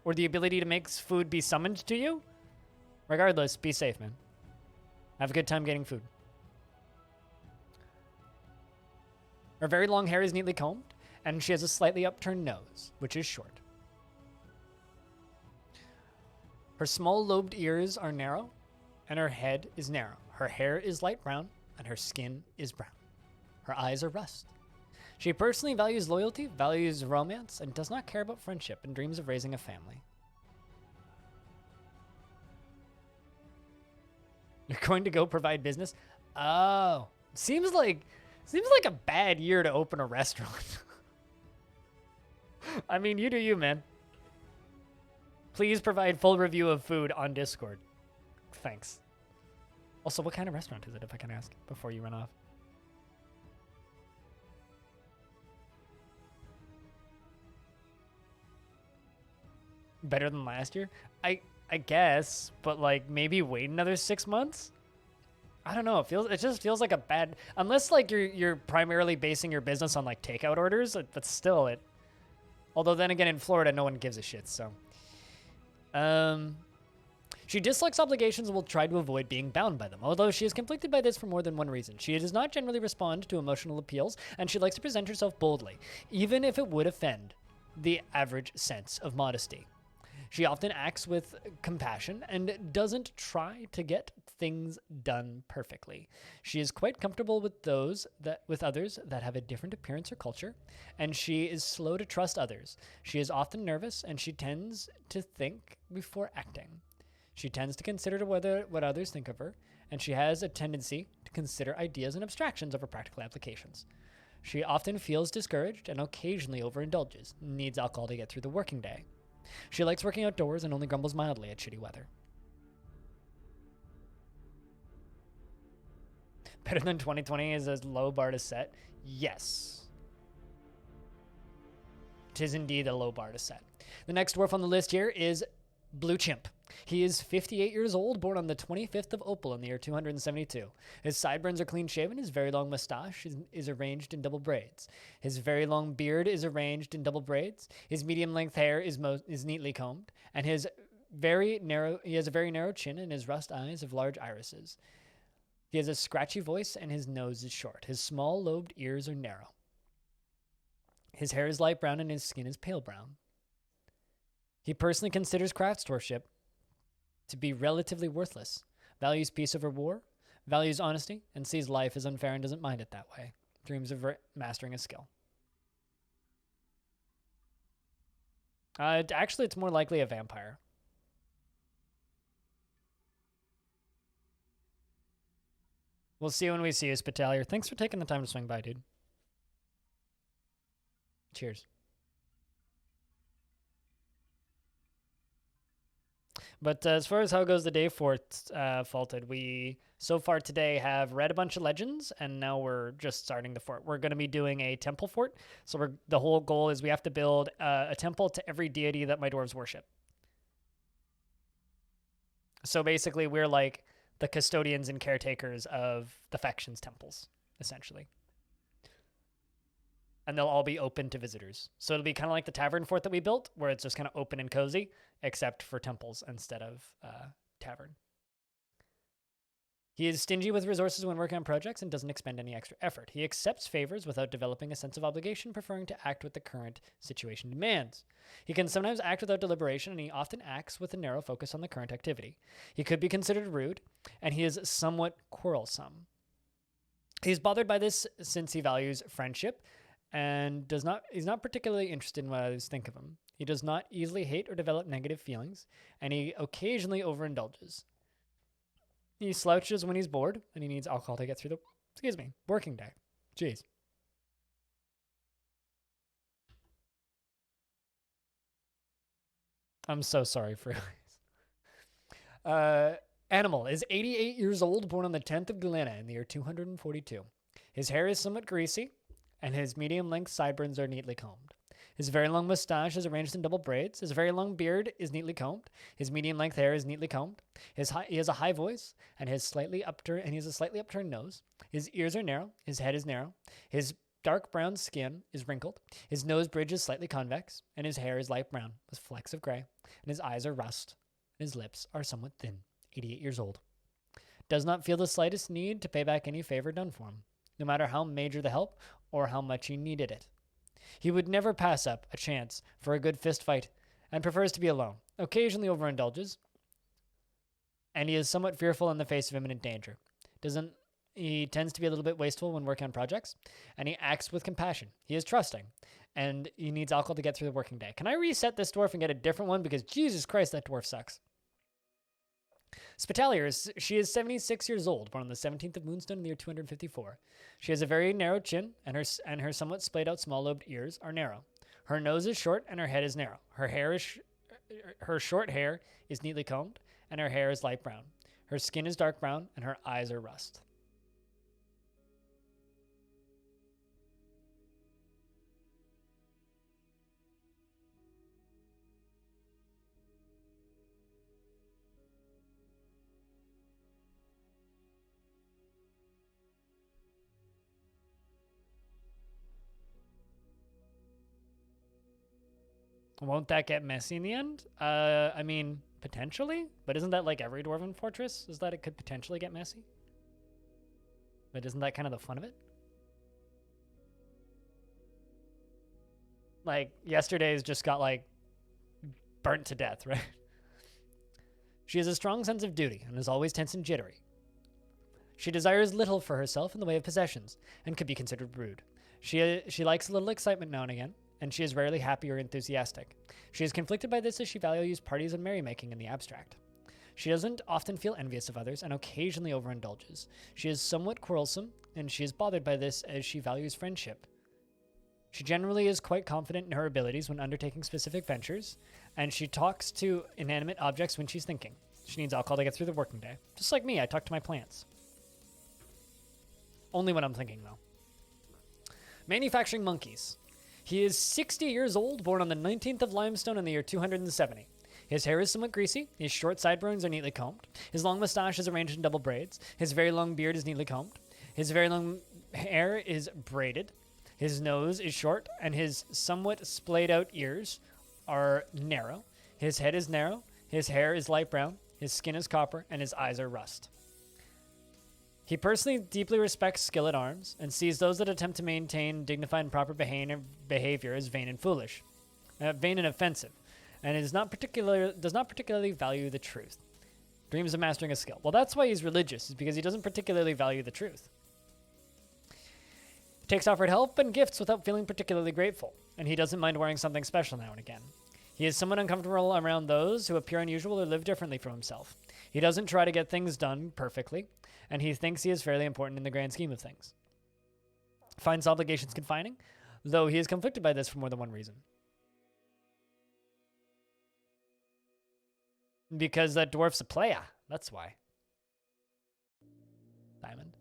Or the ability to make food be summoned to you? Regardless, be safe, man. Have a good time getting food. Her very long hair is neatly combed, and she has a slightly upturned nose, which is short. Her small-lobed ears are narrow, and her head is narrow. Her hair is light brown, and her skin is brown. Her eyes are rust. She personally values loyalty, values romance, and does not care about friendship and dreams of raising a family. You're going to go provide business? Oh, seems like a bad year to open a restaurant. I mean, you do you, man. Please provide full review of food on Discord. Thanks. Also, what kind of restaurant is it, if I can ask, before you run off? Better than last year? I guess, but like maybe wait another 6 months? I don't know. It just feels like a bad, unless like you're primarily basing your business on like takeout orders, but still it. Although then again in Florida no one gives a shit, so. She dislikes obligations and will try to avoid being bound by them, although she is conflicted by this for more than one reason. She does not generally respond to emotional appeals, and she likes to present herself boldly, even if it would offend the average sense of modesty. She often acts with compassion and doesn't try to get things done perfectly. She is quite comfortable with others that have a different appearance or culture, and she is slow to trust others. She is often nervous, and she tends to think before acting. She tends to consider what others think of her, and she has a tendency to consider ideas and abstractions over practical applications. She often feels discouraged and occasionally overindulges, needs alcohol to get through the working day. She likes working outdoors and only grumbles mildly at shitty weather. Better than 2020 is a low bar to set? Yes. Tis indeed a low bar to set. The next dwarf on the list here is Blue Chimp. He is 58 years old, born on the 25th of Opal in the year 272. His sideburns are clean-shaven, his very long mustache is arranged in double braids. His very long beard is arranged in double braids. His medium-length hair is neatly combed, and he has a very narrow chin, and his rust eyes have large irises. He has a scratchy voice, and his nose is short. His small lobed ears are narrow. His hair is light brown, and his skin is pale brown. He personally considers craftsmanship to be relatively worthless, values peace over war, values honesty, and sees life as unfair and doesn't mind it that way. Dreams of mastering a skill. Actually, it's more likely a vampire. We'll see you when we see you, Spitalier. Thanks for taking the time to swing by, dude. Cheers. But as far as how goes the day fort, Faulted, we so far today have read a bunch of legends, and now we're just starting the fort. We're going to be doing a temple fort. So the whole goal is we have to build a temple to every deity that my dwarves worship. So basically, we're like the custodians and caretakers of the factions' temples, essentially. And they'll all be open to visitors. So it'll be kind of like the tavern fort that we built, where it's just kind of open and cozy, except for temples instead of tavern. He is stingy with resources when working on projects and doesn't expend any extra effort. He accepts favors without developing a sense of obligation, preferring to act what the current situation demands. He can sometimes act without deliberation, and he often acts with a narrow focus on the current activity. He could be considered rude, and he is somewhat quarrelsome. He's bothered by this since he values friendship, and he's not particularly interested in what others think of him. He does not easily hate or develop negative feelings, and he occasionally overindulges. He slouches when he's bored, and he needs alcohol to get through the, working day. Jeez. I'm so sorry for Animal is 88 years old, born on the 10th of Galena in the year 242. His hair is somewhat greasy, and his medium-length sideburns are neatly combed. His very long mustache is arranged in double braids. His very long beard is neatly combed. His medium-length hair is neatly combed. He has a high voice, and he has a slightly upturned nose. His ears are narrow. His head is narrow. His dark brown skin is wrinkled. His nose bridge is slightly convex, and his hair is light brown with flecks of gray. And his eyes are rust, and his lips are somewhat thin. 88 years old. Does not feel the slightest need to pay back any favor done for him, no matter how major the help or how much he needed it. He would never pass up a chance for a good fist fight and prefers to be alone, occasionally overindulges, and he is somewhat fearful in the face of imminent danger. He tends to be a little bit wasteful when working on projects, and he acts with compassion. He is trusting, and he needs alcohol to get through the working day. Can I reset this dwarf and get a different one? Because Jesus Christ, that dwarf sucks. Spitalier, she is 76 years old, born on the 17th of Moonstone in the year 254. She has a very narrow chin, and her somewhat splayed out small-lobed ears are narrow. Her nose is short, and her head is narrow. Her short hair is neatly combed, and her hair is light brown. Her skin is dark brown, and her eyes are rust. Won't that get messy in the end? I mean, potentially, but isn't that like every Dwarven fortress? Is that it could potentially get messy? But isn't that kind of the fun of it? Like, yesterday's just got, like, burnt to death, right? She has a strong sense of duty and is always tense and jittery. She desires little for herself in the way of possessions and could be considered rude. She likes a little excitement now and again, and she is rarely happy or enthusiastic. She is conflicted by this as she values parties and merrymaking in the abstract. She doesn't often feel envious of others and occasionally overindulges. She is somewhat quarrelsome, and she is bothered by this as she values friendship. She generally is quite confident in her abilities when undertaking specific ventures, and she talks to inanimate objects when she's thinking. She needs alcohol to get through the working day. Just like me, I talk to my plants. Only when I'm thinking, though. Manufacturing monkeys. He is 60 years old, born on the 19th of Limestone in the year 270. His hair is somewhat greasy. His short sideburns are neatly combed. His long mustache is arranged in double braids. His very long beard is neatly combed. His very long hair is braided. His nose is short, and his somewhat splayed out ears are narrow. His head is narrow. His hair is light brown. His skin is copper, and his eyes are rust. He personally deeply respects skill at arms and sees those that attempt to maintain dignified and proper behavior as vain and foolish, vain and offensive, and does not particularly value the truth. Dreams of mastering a skill. Well, that's why he's religious, is because he doesn't particularly value the truth. He takes offered help and gifts without feeling particularly grateful, and he doesn't mind wearing something special now and again. He is somewhat uncomfortable around those who appear unusual or live differently from himself. He doesn't try to get things done perfectly, and he thinks he is fairly important in the grand scheme of things. Finds obligations confining, though he is conflicted by this for more than one reason. Because that dwarf's a playa, that's why. Diamond.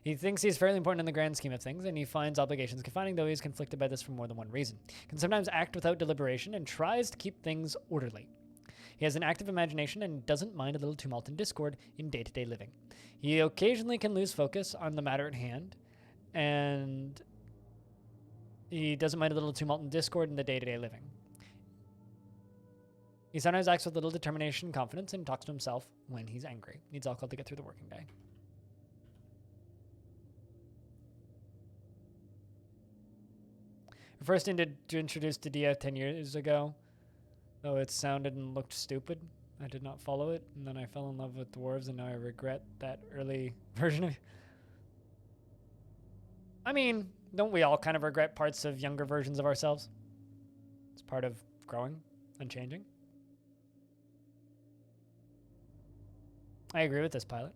He thinks he's fairly important in the grand scheme of things, and he finds obligations confining, though he is conflicted by this for more than one reason. Can sometimes act without deliberation and tries to keep things orderly. He has an active imagination and doesn't mind a little tumult and discord in day-to-day living. He occasionally can lose focus on the matter at hand, and he doesn't mind a little tumult and discord in the day-to-day living. He sometimes acts with little determination and confidence and talks to himself when he's angry. Needs alcohol to get through the working day. First introduced to DF 10 years ago, though it sounded and looked stupid. I did not follow it, and then I fell in love with dwarves, and now I regret that early version of it. I mean, don't we all kind of regret parts of younger versions of ourselves? It's part of growing and changing. I agree with this pilot.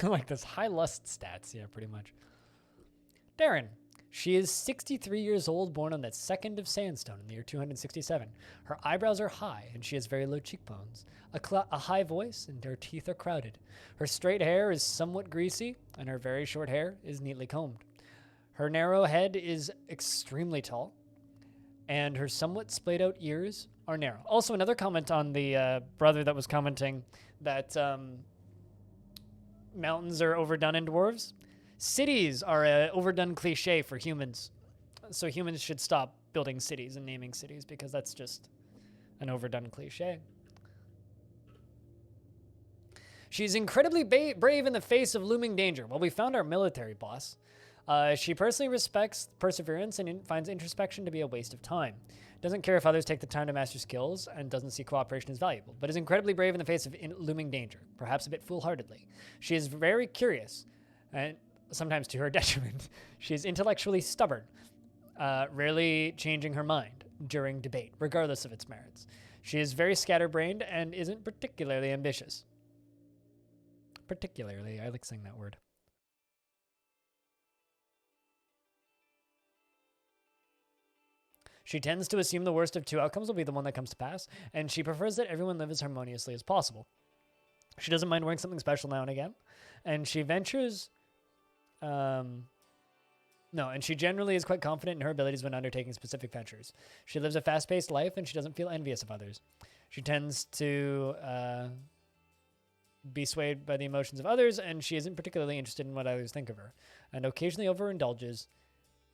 Like this high lust stats, yeah, pretty much. Darren. She is 63 years old, born on the 2nd of Sandstone in the year 267. Her eyebrows are high, and she has very low cheekbones, a high voice, and her teeth are crowded. Her straight hair is somewhat greasy, and her very short hair is neatly combed. Her narrow head is extremely tall, and her somewhat splayed out ears are narrow. Also, another comment on the brother that was commenting that mountains are overdone in dwarves. Cities are an overdone cliche for humans. So humans should stop building cities and naming cities because that's just an overdone cliche. She's incredibly brave in the face of looming danger. Well, we found our military boss. She personally respects perseverance and finds introspection to be a waste of time. Doesn't care if others take the time to master skills and doesn't see cooperation as valuable, but is incredibly brave in the face of looming danger, perhaps a bit foolhardily. She is very curious, and sometimes to her detriment. She is intellectually stubborn, rarely changing her mind during debate, regardless of its merits. She is very scatterbrained and isn't particularly ambitious. Particularly, I like saying that word. She tends to assume the worst of two outcomes will be the one that comes to pass, and she prefers that everyone live as harmoniously as possible. She doesn't mind wearing something special now and again, and she ventures... and she generally is quite confident in her abilities when undertaking specific ventures. She lives a fast-paced life, and she doesn't feel envious of others. She tends to be swayed by the emotions of others, and she isn't particularly interested in what others think of her, and occasionally overindulges,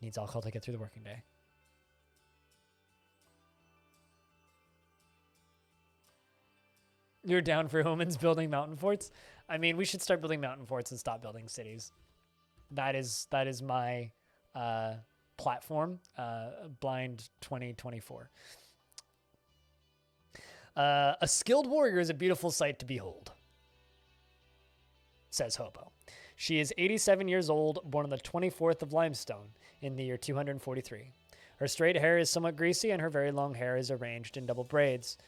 needs alcohol to get through the working day. You're down for humans building mountain forts? I mean, we should start building mountain forts and stop building cities. That is my platform, Blind 2024. A skilled warrior is a beautiful sight to behold, says Hobo. She is 87 years old, born on the 24th of Limestone in the year 243. Her straight hair is somewhat greasy, and her very long hair is arranged in double braids.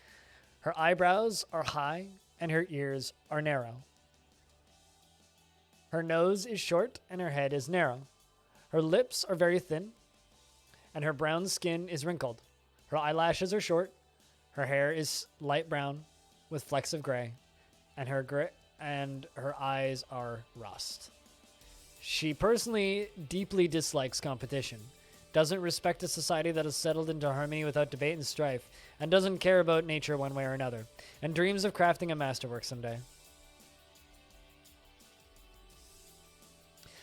Her eyebrows are high, and her ears are narrow. Her nose is short, and her head is narrow. Her lips are very thin, and her brown skin is wrinkled. Her eyelashes are short. Her hair is light brown with flecks of gray, and her eyes are rust. She personally deeply dislikes competition, doesn't respect a society that has settled into harmony without debate and strife, and doesn't care about nature one way or another, and dreams of crafting a masterwork someday.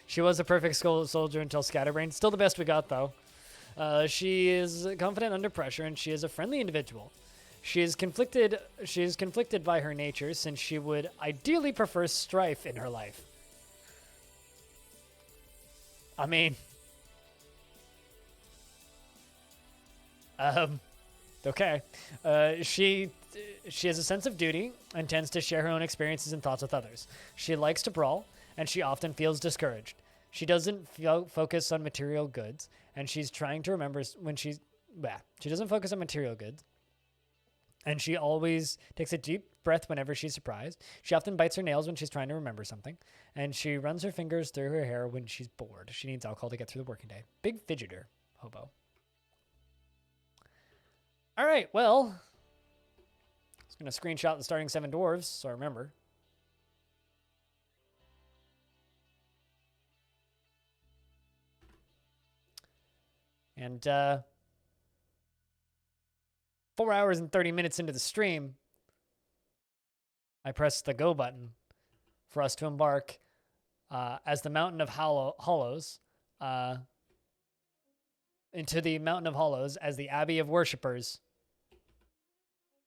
She was a perfect soldier until scatterbrained. Still the best we got, though. She is confident under pressure, and she is a friendly individual. She is conflicted by her nature, since she would ideally prefer strife in her life. I mean... okay. She has a sense of duty and tends to share her own experiences and thoughts with others. She likes to brawl, and she often feels discouraged. She doesn't focus on material goods, and she's trying to remember when she doesn't focus on material goods, and she always takes a deep breath whenever she's surprised. She often bites her nails when she's trying to remember something, and she runs her fingers through her hair when she's bored. She needs alcohol to get through the working day. Big fidgeter, Hobo. All right, well, I was going to screenshot the starting 7 dwarves, so I remember. And 4 hours and 30 minutes into the stream, I pressed the go button for us to embark as the Mountain of Hollows into the Mountain of Hollows as the Abbey of Worshippers,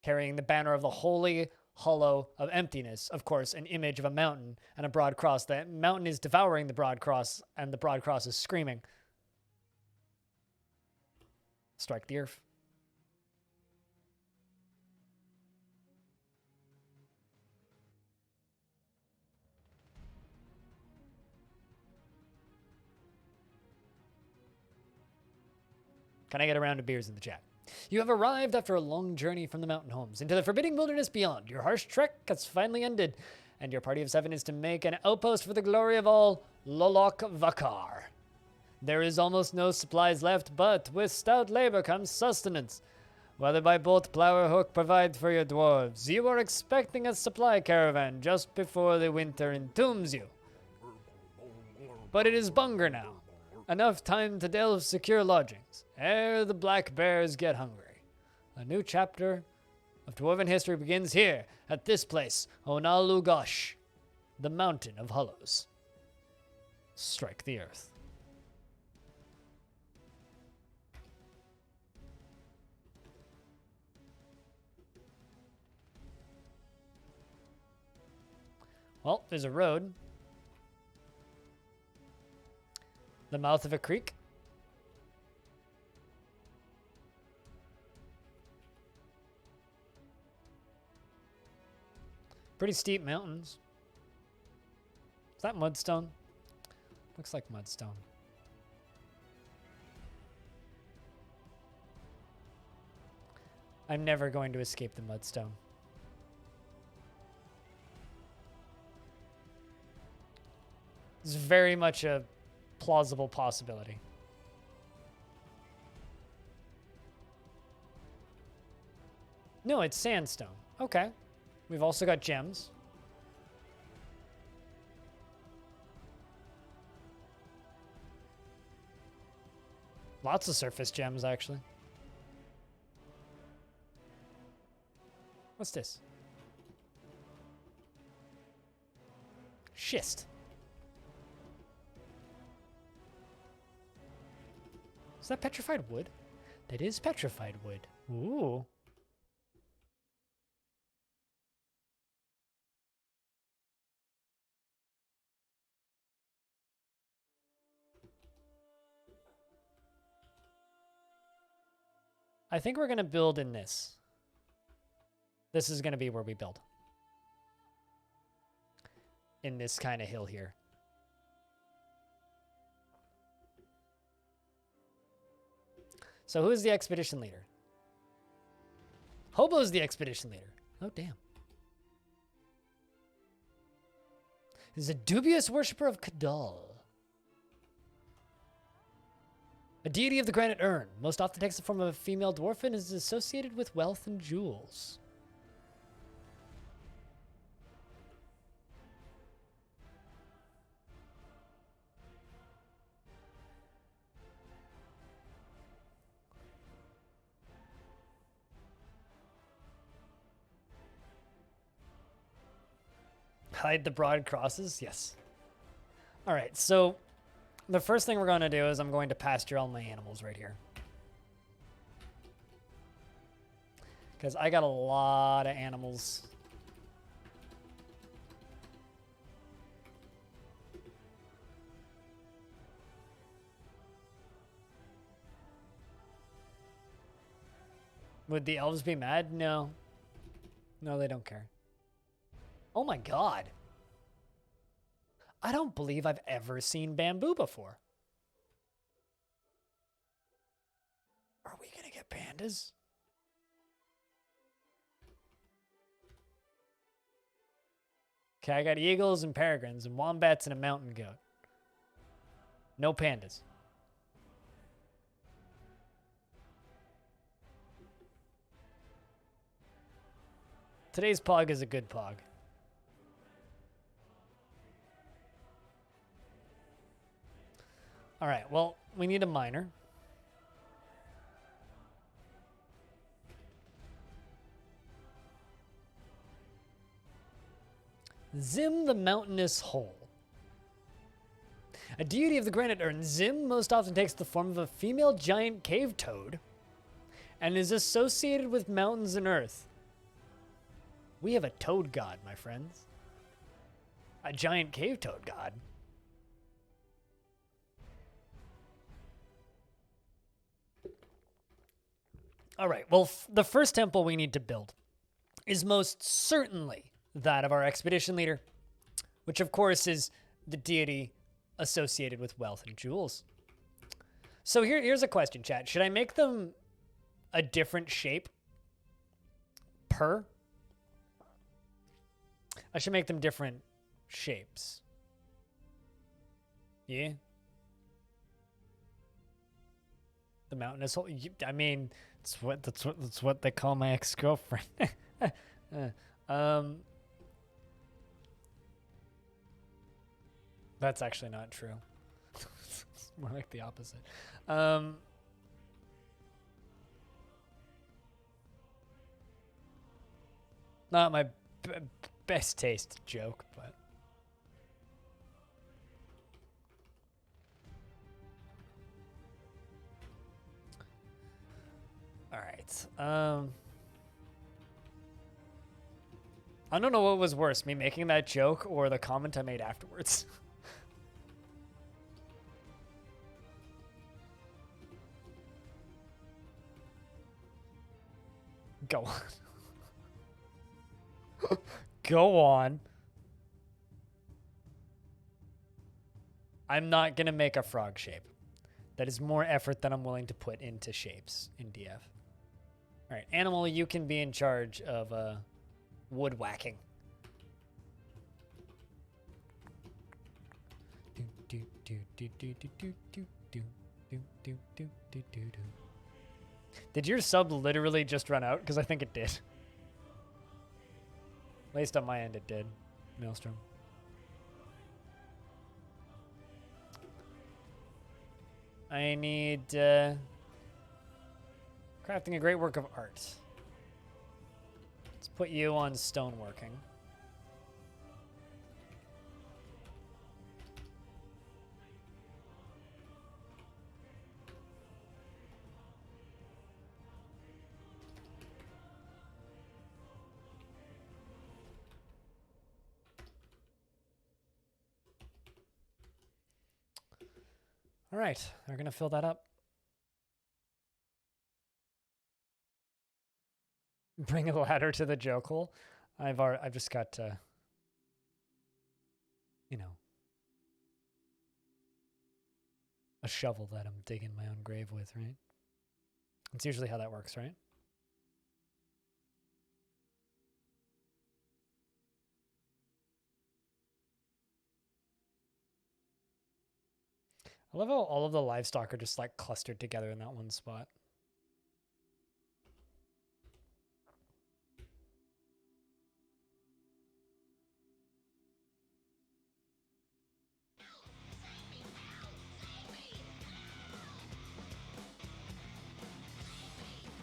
carrying the banner of the Holy Hollow of Emptiness, of course, an image of a mountain and a broad cross. The mountain is devouring the broad cross, and the broad cross is screaming, "Strike the earth." Can I get a round of beers in the chat? You have arrived after a long journey from the mountain homes into the forbidding wilderness beyond. Your harsh trek has finally ended, and your party of 7 is to make an outpost for the glory of all Lolok Vakar. There is almost no supplies left, but with stout labor comes sustenance. Whether by bolt, plow, or hook provide for your dwarves, you are expecting a supply caravan just before the winter entombs you. But it is Bunger now. Enough time to delve secure lodgings, ere the black bears get hungry. A new chapter of dwarven history begins here, at this place, Onalugosh, the Mountain of Hollows. Strike the earth. Well, there's a road. The mouth of a creek. Pretty steep mountains. Is that mudstone? Looks like mudstone. I'm never going to escape the mudstone. It's very much a plausible possibility. No, it's sandstone. Okay. We've also got gems. Lots of surface gems, actually. What's this? Schist. Is that petrified wood? That is petrified wood. Ooh. I think we're going to build in this. This is going to be where we build. In this kind of hill here. So who's the expedition leader? Hobo's the expedition leader. Oh, damn. He's a dubious worshiper of Kadal. A deity of the granite urn. Most often takes the form of a female dwarf and is associated with wealth and jewels. Hide the broad crosses? Yes. All right, so the first thing we're going to do is I'm going to pasture all my animals right here. Because I got a lot of animals. Would the elves be mad? No. No, they don't care. Oh my god. I don't believe I've ever seen bamboo before. Are we gonna get pandas? Okay, I got eagles and peregrines and wombats and a mountain goat. No pandas. Today's pog is a good pog. All right, well, we need a miner. Zim the Mountainous Hole. A deity of the granite urn, Zim most often takes the form of a female giant cave toad and is associated with mountains and earth. We have a toad god, my friends. A giant cave toad god. All right, well, the first temple we need to build is most certainly that of our expedition leader, which of course is the deity associated with wealth and jewels. So here's a question, chat. Should I make them a different shape per? I should make them different shapes. Yeah. The mountainous hole. I mean, that's what they call my ex-girlfriend. That's actually not true. It's more like the opposite. Not my best taste joke, but all right. I don't know what was worse, me making that joke or the comment I made afterwards. Go on. Go on. I'm not going to make a frog shape. That is more effort than I'm willing to put into shapes in DF. All right, Animal, you can be in charge of woodwhacking. Did your sub literally just run out? Because I think it did. At least on my end it did. Maelstrom. I need crafting a great work of art. Let's put you on stoneworking. All right, they're gonna fill that up. Bring a ladder to the joke hole. I've just got to, you know, a shovel that I'm digging my own grave with, right? That's usually how that works, right? I love how all of the livestock are just like clustered together in that one spot.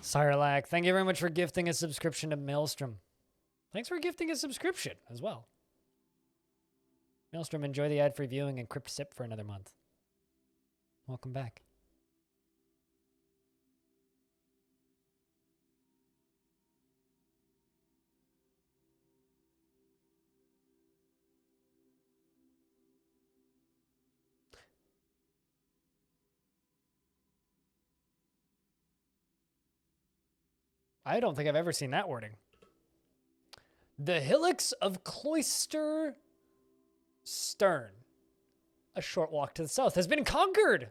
Sirelac, thank you very much for gifting a subscription to Maelstrom. Thanks for gifting a subscription as well. Maelstrom, enjoy the ad-free viewing and Crypt Sip for another month. Welcome back. I don't think I've ever seen that wording. The hillocks of Cloister Stern, a short walk to the south, has been conquered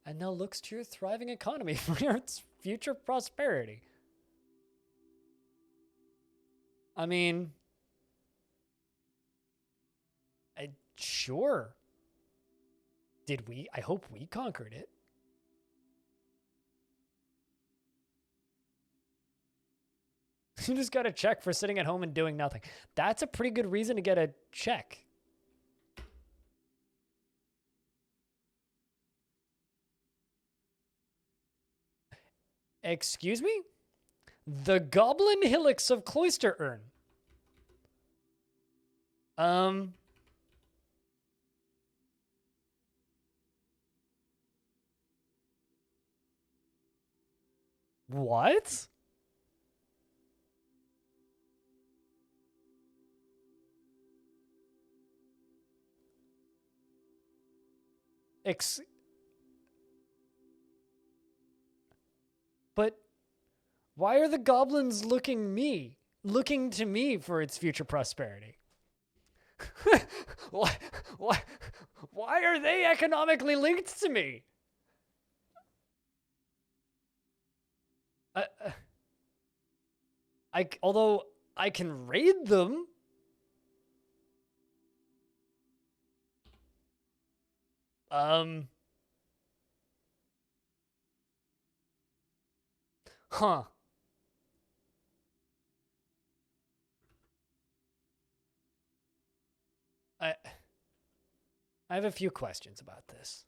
and now looks to your thriving economy for its future prosperity. I mean, sure. Did we? I hope we conquered it. You just got a check for sitting at home and doing nothing. That's a pretty good reason to get a check. Excuse me? The Goblin Hillocks of Cloister Urn. What? But why are the goblins looking to me for its future prosperity? Why are they economically linked to me? Although I can raid them. Huh. I have a few questions about this.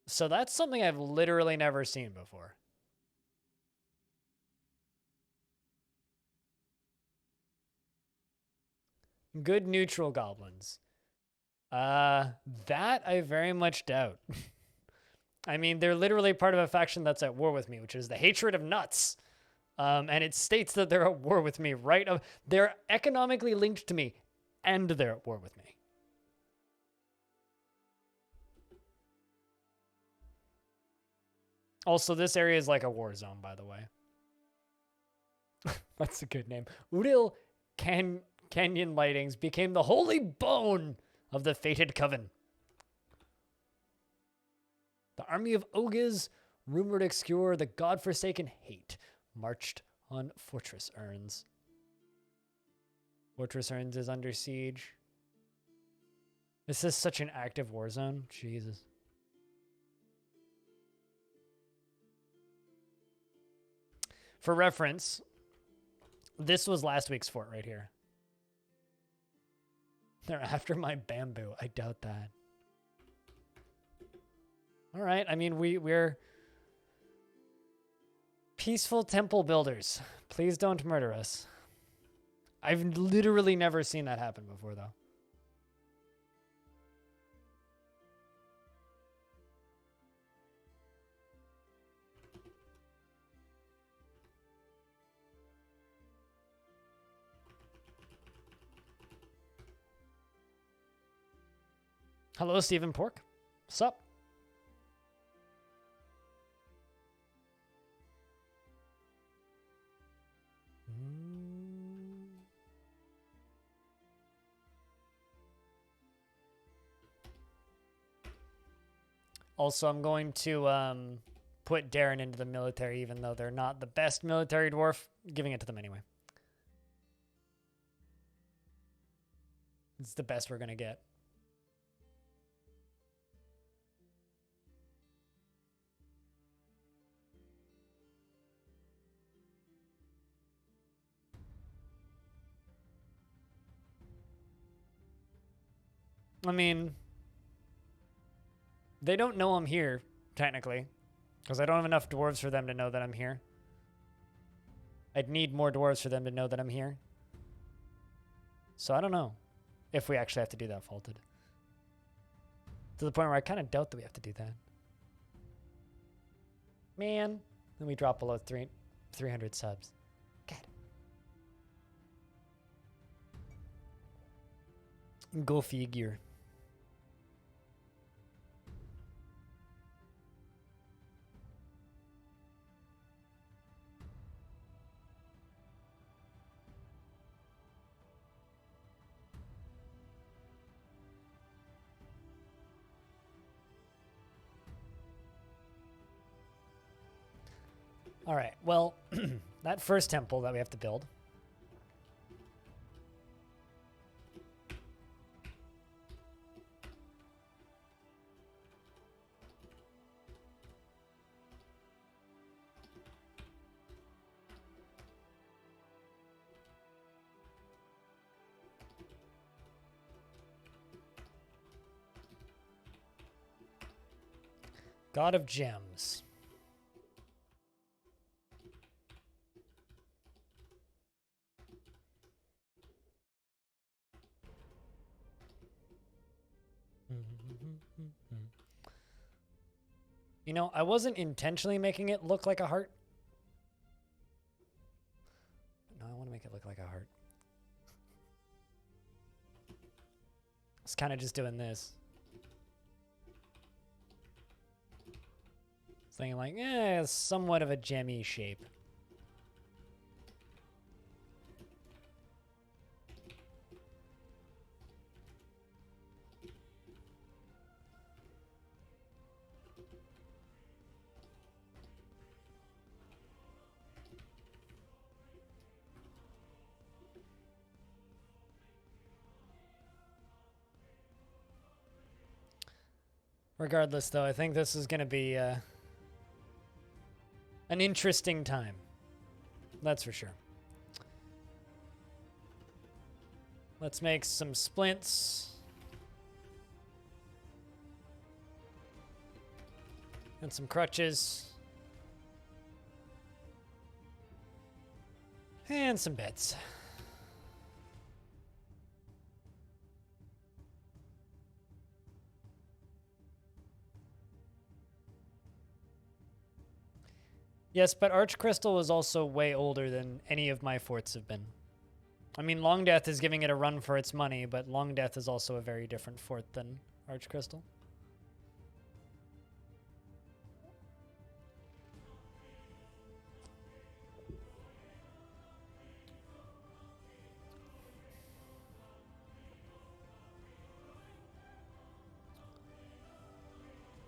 So that's something I've literally never seen before. Good neutral goblins. That I very much doubt. I mean, they're literally part of a faction that's at war with me, which is the hatred of nuts. And it states that they're at war with me, right? They're economically linked to me, and they're at war with me. Also, this area is like a war zone, by the way. That's a good name. Udil Canyon Lightings became the holy bone of the fated coven. The army of Ogres, rumored obscure the godforsaken hate, marched on Fortress Urns. Fortress Urns is under siege. This is such an active war zone. Jesus. For reference, this was last week's fort right here. They're after my bamboo. I doubt that. All right. I mean, we're peaceful temple builders. Please don't murder us. I've literally never seen that happen before, though. Hello, Stephen Pork. Sup? Also, I'm going to put Darren into the military, even though they're not the best military dwarf. Giving it to them anyway. It's the best we're going to get. I mean, they don't know I'm here, technically, because I don't have enough dwarves for them to know that I'm here. I'd need more dwarves for them to know that I'm here. So I don't know if we actually have to do that faulted. To the point where I kind of doubt that we have to do that. Man, then we drop below 300 subs. God. Go figure. All right, well, that first temple that we have to build. God of Gems. You know, I wasn't intentionally making it look like a heart. No, I want to make it look like a heart. It's kind of just doing this. Thinking like, somewhat of a gemmy shape. Regardless, though, I think this is going to be an interesting time. That's for sure. Let's make some splints. And some crutches. And some beds. Yes, but Arch Crystal was also way older than any of my forts have been. I mean, Long Death is giving it a run for its money, but Long Death is also a very different fort than Arch Crystal.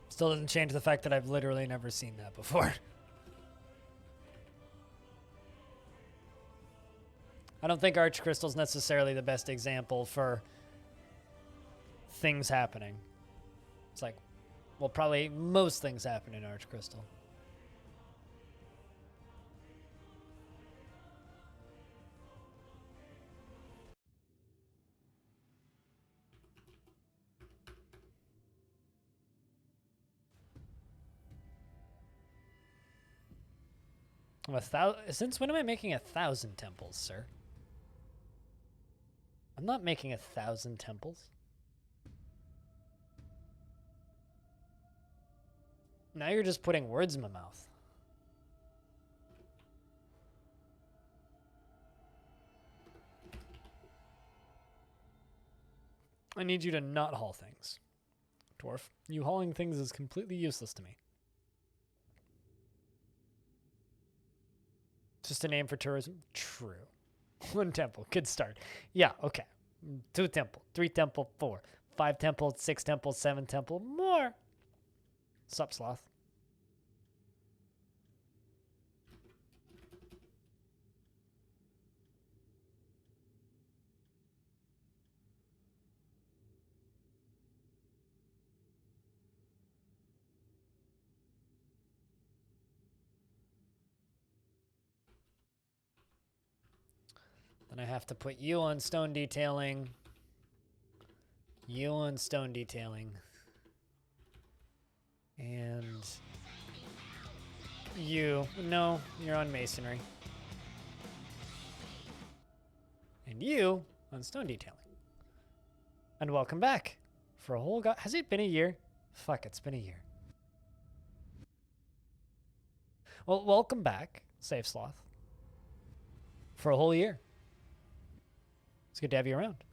Still doesn't change the fact that I've literally never seen that before. I don't think Arch Crystal's necessarily the best example for things happening. It's like, well, probably most things happen in Arch Crystal. Since when am I making 1,000 temples, sir? I'm not making 1,000 temples. Now you're just putting words in my mouth. I need you to not haul things. Dwarf, you hauling things is completely useless to me. Just a name for tourism? True. 1 temple. Good start. Yeah, okay. 2 temple. 3 temple. 4. 5 temple. 6 temple. 7 temple. More. Sup, sloth? Then I have to put you on stone detailing. You on stone detailing. And you. No, you're on masonry. And you on stone detailing. And welcome back. For a whole has it been a year? Fuck, it's been a year. Well, welcome back, Safe Sloth. For a whole year. It's good to have you around.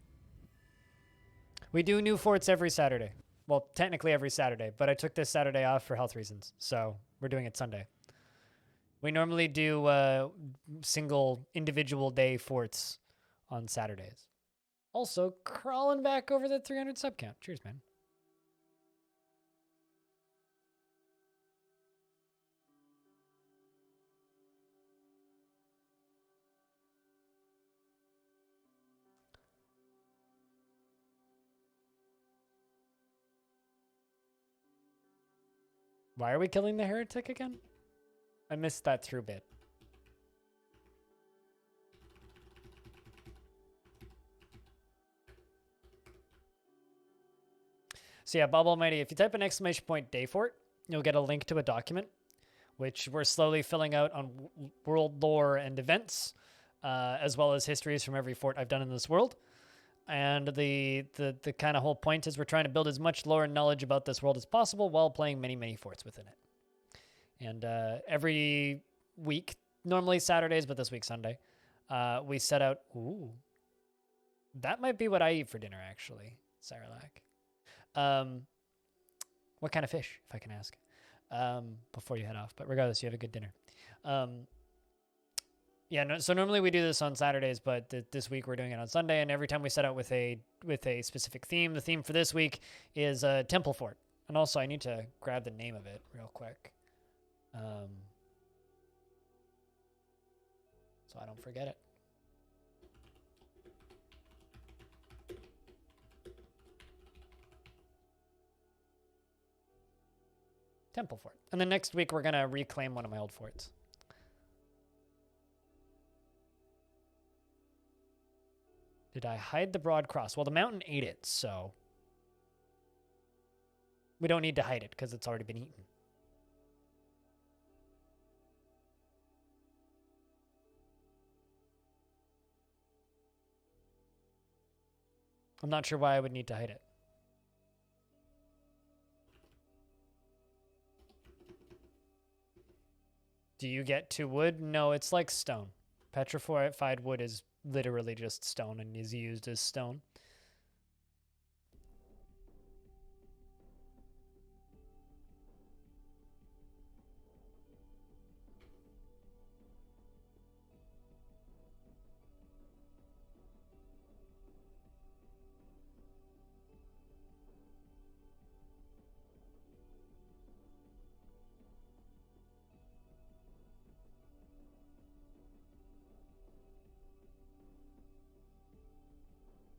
We do new forts every Saturday. Well, technically every Saturday, but I took this Saturday off for health reasons, so we're doing it Sunday. We normally do single individual day forts on Saturdays. Also, crawling back over the 300 sub count. Cheers, man. Why are we killing the heretic again? I missed that through bit. So yeah, Bob Almighty, if you type an exclamation point Dayfort, you'll get a link to a document, which we're slowly filling out on world lore and events, as well as histories from every fort I've done in this world. And the kind of whole point is we're trying to build as much lore and knowledge about this world as possible while playing many, many forts within it. And every week, normally Saturdays, but this week Sunday, we set out... Ooh. That might be what I eat for dinner, actually, Sarlacc. What kind of fish, if I can ask, before you head off. But regardless, you have a good dinner. Yeah, no, so normally we do this on Saturdays, but this week we're doing it on Sunday. And every time we set out with a specific theme, the theme for this week is Temple Fort. And also, I need to grab the name of it real quick, so I don't forget it. Temple Fort. And then next week, we're going to reclaim one of my old forts. Did I hide the broad cross? Well, the mountain ate it, so we don't need to hide it because it's already been eaten. I'm not sure why I would need to hide it. Do you get 2 wood? No, it's like stone. Petrified wood is literally just stone and is used as stone.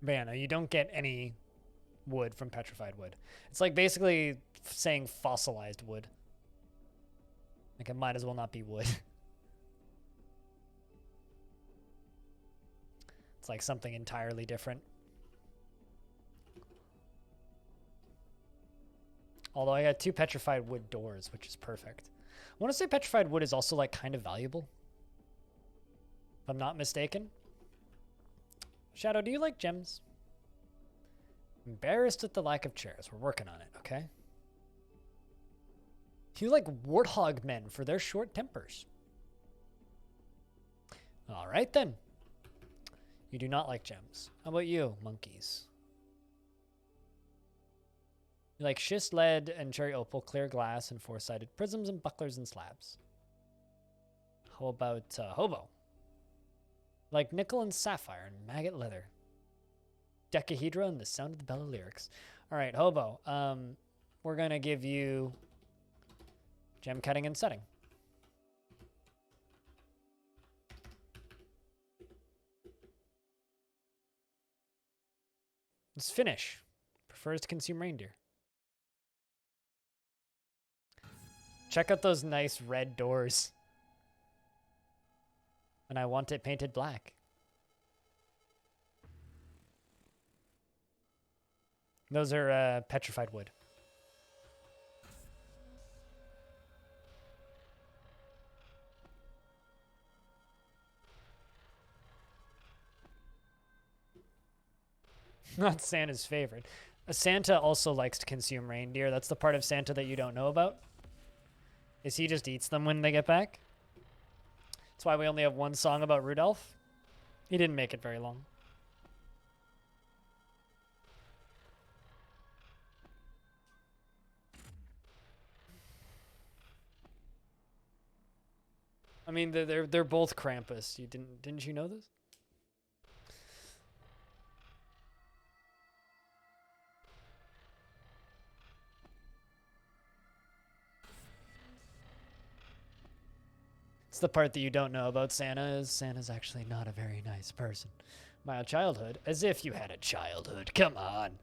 But yeah, no, you don't get any wood from petrified wood. It's like basically saying fossilized wood. Like it might as well not be wood. It's like something entirely different. Although I got 2 petrified wood doors, which is perfect. I want to say petrified wood is also like kind of valuable, if I'm not mistaken. Shadow, do you like gems? Embarrassed at the lack of chairs. We're working on it, okay? You like warthog men for their short tempers. All right, then. You do not like gems. How about you, monkeys? You like schist, lead, and cherry opal, clear glass, and 4-sided prisms, and bucklers and slabs. How about hobo? Like nickel and sapphire, and maggot leather. Decahedra and the sound of the bell lyrics. All right, hobo. We're going to give you gem cutting and setting. Let's finish. Prefers to consume reindeer. Check out those nice red doors. And I want it painted black. Those are petrified wood. Not Santa's favorite. Santa also likes to consume reindeer. That's the part of Santa that you don't know about. Is he just eats them when they get back? That's why we only have one song about Rudolph. He didn't make it very long. I mean, they're both Krampus. Didn't you know this? It's the part that you don't know about Santa is Santa's actually not a very nice person. My childhood? As if you had a childhood. Come on.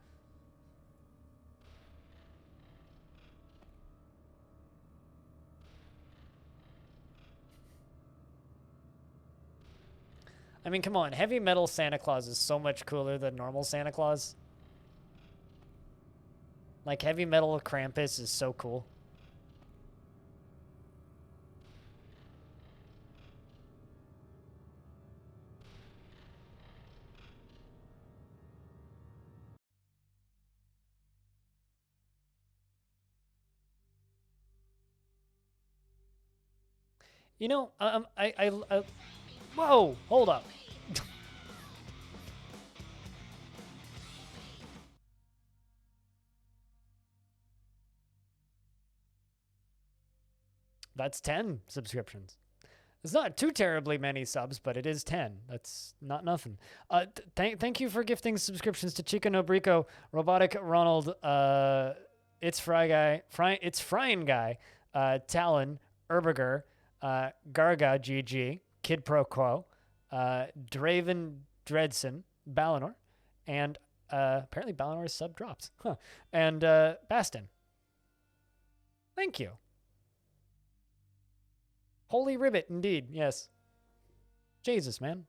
I mean, come on. Heavy metal Santa Claus is so much cooler than normal Santa Claus. Like, heavy metal Krampus is so cool. You know, whoa, hold up. That's 10 subscriptions. It's not too terribly many subs, but it is 10. That's not nothing. Thank you for gifting subscriptions to Chica Nobrico, Robotic Ronald, It's Fry Guy, It's Frying Guy, Talon, Erberger, Garga GG, Kid Pro Quo, Draven Dredson, Balinor, and apparently Balinor's sub dropped. Huh. And Bastin. Thank you. Holy ribbit, indeed, yes. Jesus, man.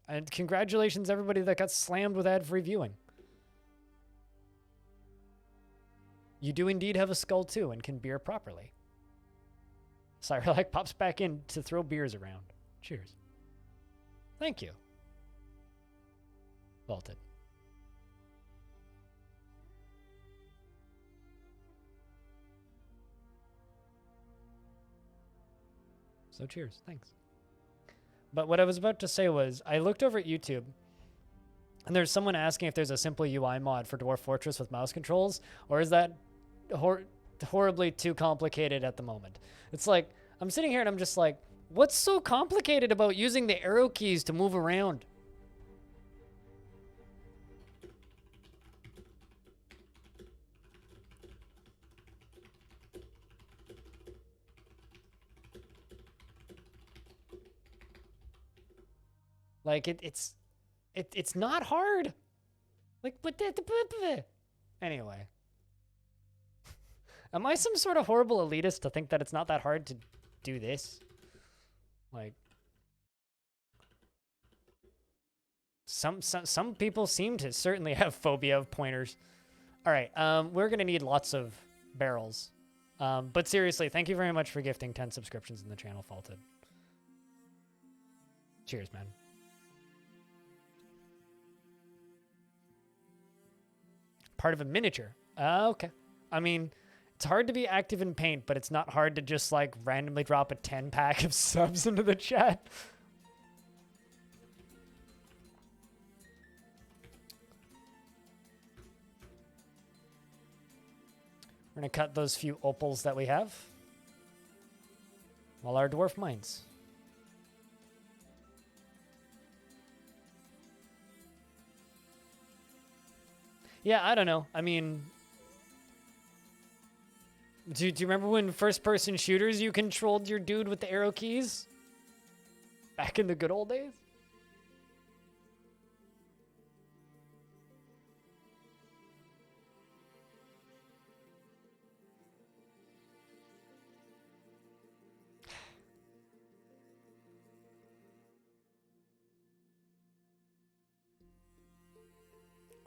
And congratulations, everybody that got slammed with ad-free viewing. You do indeed have a skull, too, and can beer properly. Cyrilic pops back in to throw beers around. Cheers. Thank you. Vaulted. So cheers. Thanks. But what I was about to say was, I looked over at YouTube, and there's someone asking if there's a simple UI mod for Dwarf Fortress with mouse controls, or is that horribly too complicated at the moment? It's like, I'm sitting here and I'm just like, what's so complicated about using the arrow keys to move around? Like it's not hard. Like, but anyway. Am I some sort of horrible elitist to think that it's not that hard to do this? Like, some people seem to certainly have phobia of pointers. All right, we're gonna need lots of barrels. But seriously, thank you very much for gifting 10 subscriptions in the channel, Faulted. Cheers, man. Part of a miniature. Okay. I mean, it's hard to be active in paint, but it's not hard to just like randomly drop a 10 pack of subs into the chat. We're gonna cut those few opals that we have while our dwarf mines. Yeah, I don't know. I mean, do you remember when first-person shooters you controlled your dude with the arrow keys? Back in the good old days?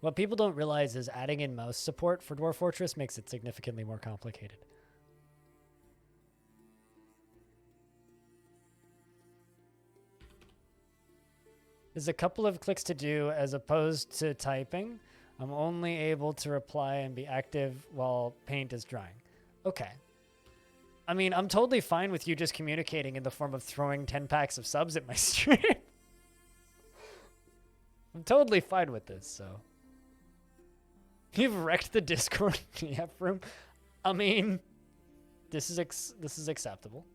What people don't realize is adding in mouse support for Dwarf Fortress makes it significantly more complicated. There's a couple of clicks to do as opposed to typing. I'm only able to reply and be active while paint is drying. Okay. I mean, I'm totally fine with you just communicating in the form of throwing 10 packs of subs at my stream. I'm totally fine with this, so. You've wrecked the Discord DF room. I mean, this is acceptable.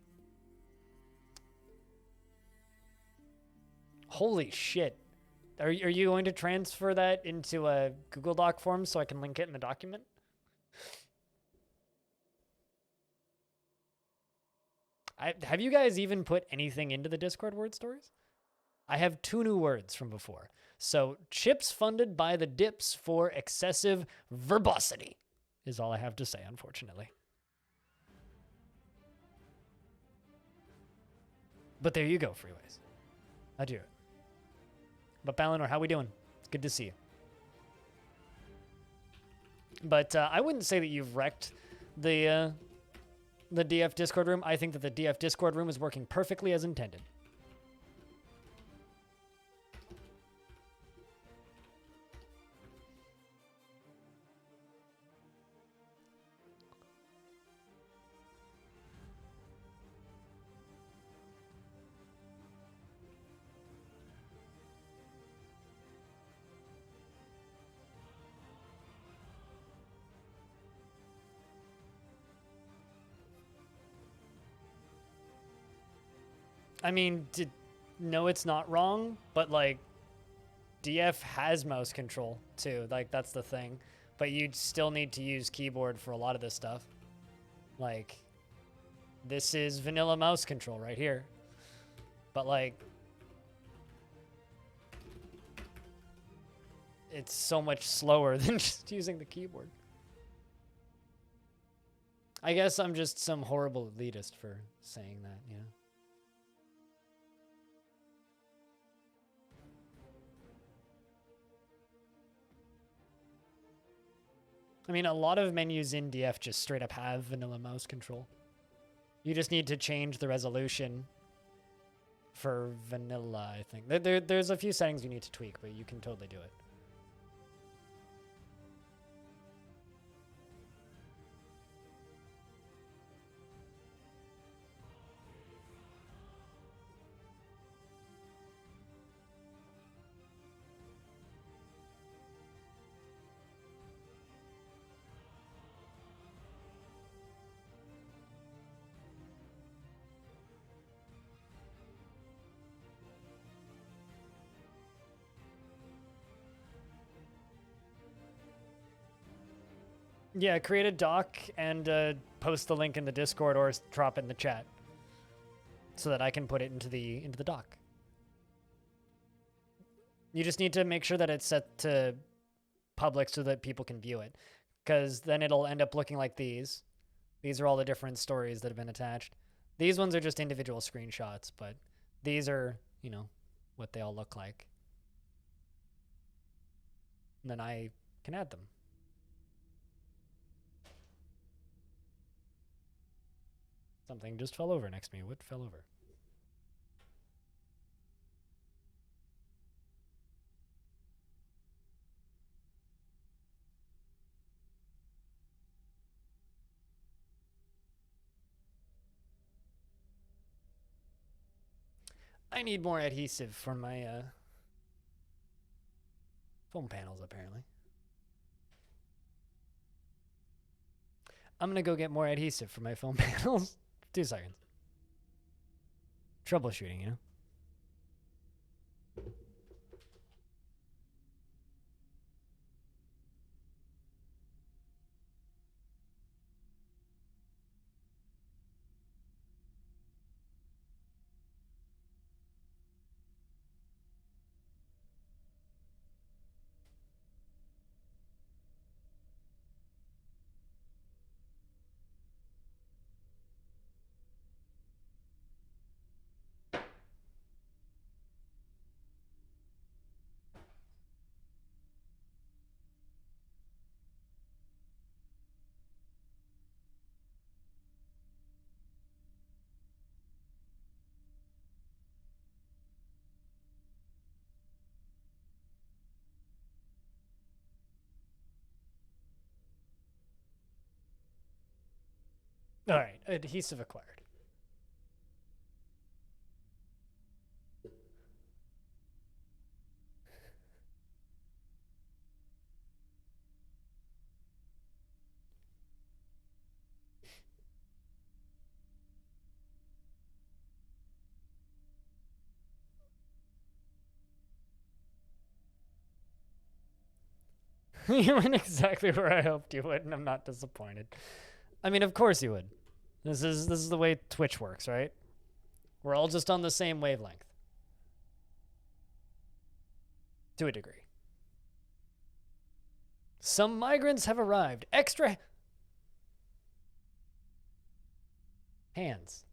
Holy shit. Are you going to transfer that into a Google Doc form so I can link it in the document? Have you guys even put anything into the Discord word stories? I have 2 new words from before. So, chips funded by the dips for excessive verbosity is all I have to say, unfortunately. But there you go, Freeways. Adieu. But Balinor, how we doing? It's good to see you. But I wouldn't say that you've wrecked the DF Discord room. I think that the DF Discord room is working perfectly as intended. I mean, no, it's not wrong, but like, DF has mouse control too. Like, that's the thing. But you'd still need to use keyboard for a lot of this stuff. Like, this is vanilla mouse control right here. But like, it's so much slower than just using the keyboard. I guess I'm just some horrible elitist for saying that, you know? I mean, a lot of menus in DF just straight up have vanilla mouse control. You just need to change the resolution for vanilla, I think. There's a few settings you need to tweak, but you can totally do it. Yeah, create a doc and post the link in the Discord or drop it in the chat so that I can put it into the doc. You just need to make sure that it's set to public so that people can view it, because then it'll end up looking like these. These are all the different stories that have been attached. These ones are just individual screenshots, but these are, you know, what they all look like. And then I can add them. Something just fell over next to me. What fell over? I need more adhesive for my foam panels, apparently. I'm gonna go get more adhesive for my foam panels. 2 seconds. Troubleshooting, you know? All right, adhesive acquired. You went exactly where I hoped you would, and I'm not disappointed. I mean, of course you would. This is the way Twitch works, right? We're all just on the same wavelength. To a degree. Some migrants have arrived. Extra hands.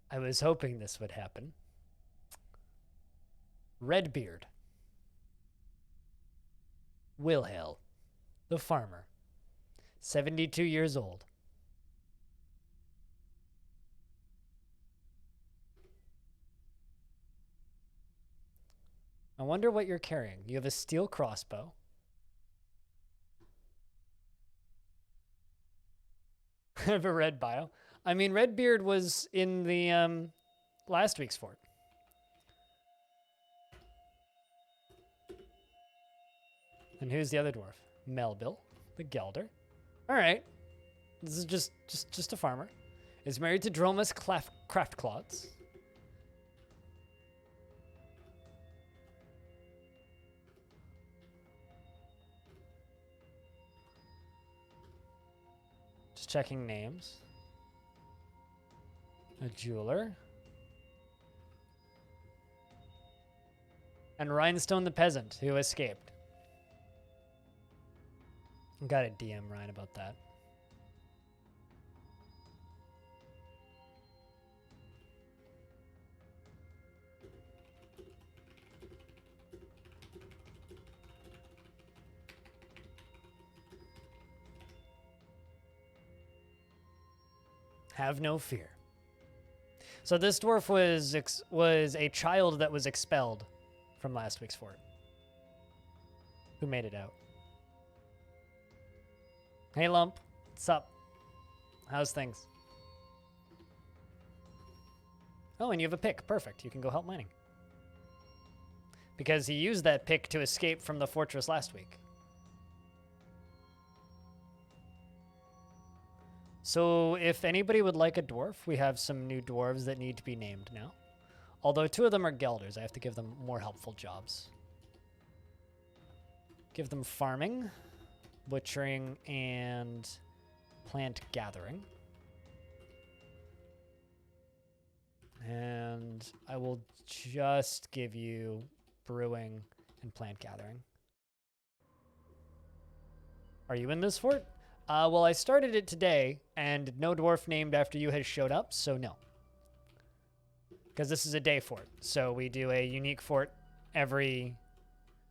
I was hoping this would happen. Redbeard. Wilhel, the farmer. 72 years old. I wonder what you're carrying. You have a steel crossbow. I have a red bio. I mean, Redbeard was in the last week's fort. And who's the other dwarf? Melville, the Gelder. All right. This is just a farmer. Is married to Dromus Craftcloths. Just checking names. A jeweler. And Rhinestone the peasant, who escaped. Got a DM Ryan about that. Have no fear. So this dwarf was a child that was expelled from last week's fort. Who made it out? Hey, Lump. What's up? How's things? Oh, and you have a pick. Perfect. You can go help mining. Because he used that pick to escape from the fortress last week. So if anybody would like a dwarf, we have some new dwarves that need to be named now. Although 2 of them are gelders. I have to give them more helpful jobs. Give them farming. butchering, and plant gathering. And I will just give you brewing and plant gathering. Are you in this fort? Well, I started it today, and no dwarf named after you has showed up, so no. Because this is a day fort, so we do a unique fort every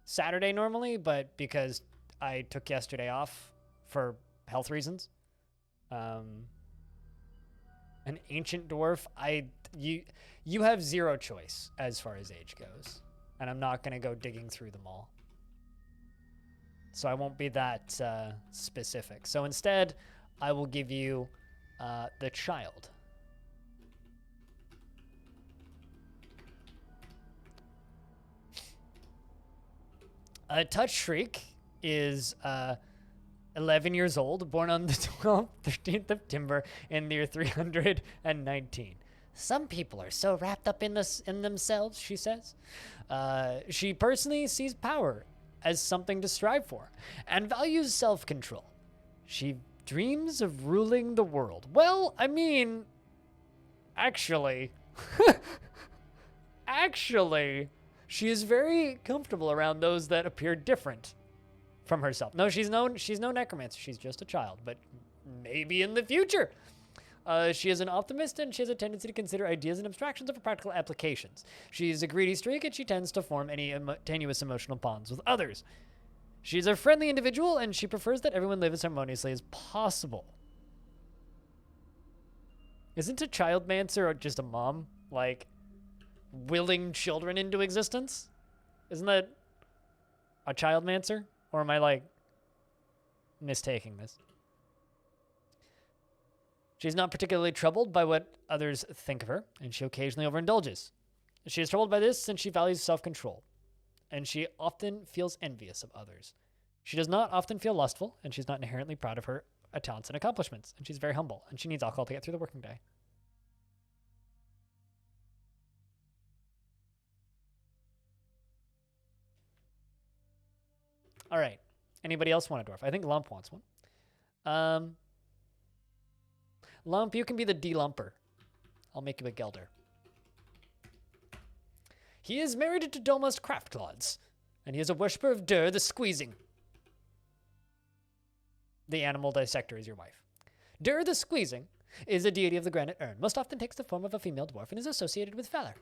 Saturday normally, but because I took yesterday off for health reasons, an ancient dwarf, you have zero choice as far as age goes, and I'm not going to go digging through them all. So I won't be that specific. So instead, I will give you the child. Touch Shriek is 11 years old, born on the 13th of Timber in the year 319. Some people are so wrapped up in themselves, she says. She personally sees power as something to strive for and values self-control. She dreams of ruling the world. Well, I mean, actually, she is very comfortable around those that appear different from herself. No, she's no necromancer. She's just a child, but maybe in the future. She is an optimist, and she has a tendency to consider ideas and abstractions over practical applications. She is a greedy streak, and she tends to form any tenuous emotional bonds with others. She is a friendly individual, and she prefers that everyone live as harmoniously as possible. Isn't a childmancer just a mom, like, willing children into existence? Isn't that a childmancer? Or am I, like, mistaking this? She's not particularly troubled by what others think of her, and she occasionally overindulges. She is troubled by this since she values self-control, and she often feels envious of others. She does not often feel lustful, and she's not inherently proud of her talents and accomplishments, and she's very humble, and she needs alcohol to get through the working day. All right. Anybody else want a dwarf? I think Lump wants one. Lump, you can be the D-Lumper. I'll make you a Gelder. He is married to Doma's Craftclods, and he is a worshipper of Dur the Squeezing. The animal dissector is your wife. Dur the Squeezing is a deity of the granite urn, most often takes the form of a female dwarf and is associated with valor.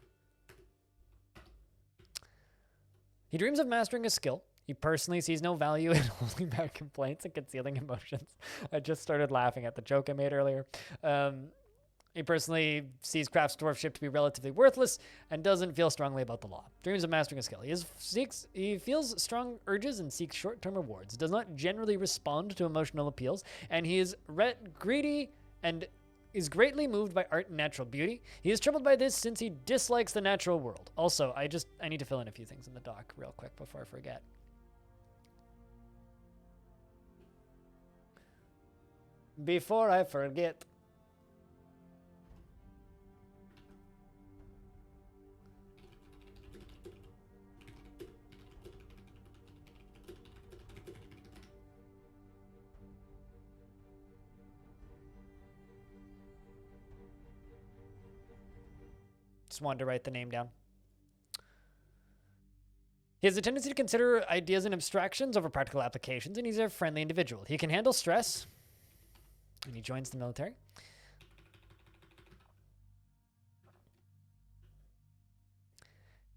He dreams of mastering a skill. He personally sees no value in holding back complaints and concealing emotions. I just started laughing at the joke I made earlier. He personally sees craft's dwarfship to be relatively worthless and doesn't feel strongly about the law. Dreams of mastering a skill. He feels strong urges and seeks short-term rewards. Does not generally respond to emotional appeals, and he is greedy and is greatly moved by art and natural beauty. He is troubled by this since he dislikes the natural world. Also, I need to fill in a few things in the doc real quick before I forget. Before I forget. Just wanted to write the name down. He has a tendency to consider ideas and abstractions over practical applications, and he's a friendly individual. He can handle stress, and he joins the military.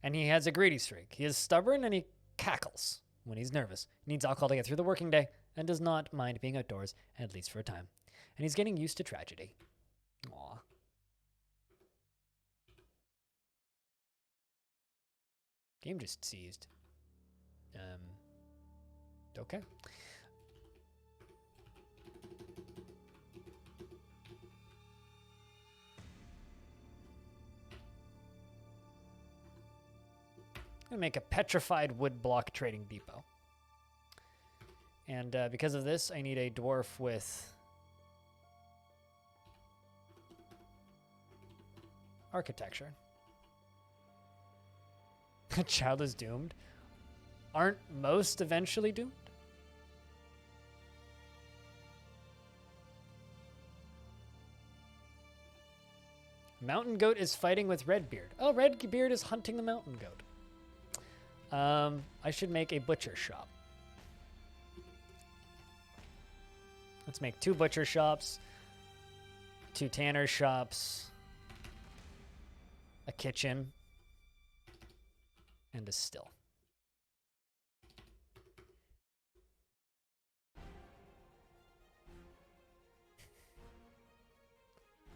And he has a greedy streak. He is stubborn, and he cackles when he's nervous. He needs alcohol to get through the working day, and does not mind being outdoors, at least for a time. And he's getting used to tragedy. Aww. Game just seized. Okay. I'm gonna make a petrified wood block trading depot. And because of this, I need a dwarf with architecture. A child is doomed. Aren't most eventually doomed? Mountain goat is fighting with Redbeard. Oh, Redbeard is hunting the mountain goat. I should make a butcher shop. Let's make 2 butcher shops, 2 tanner shops, a kitchen, and a still.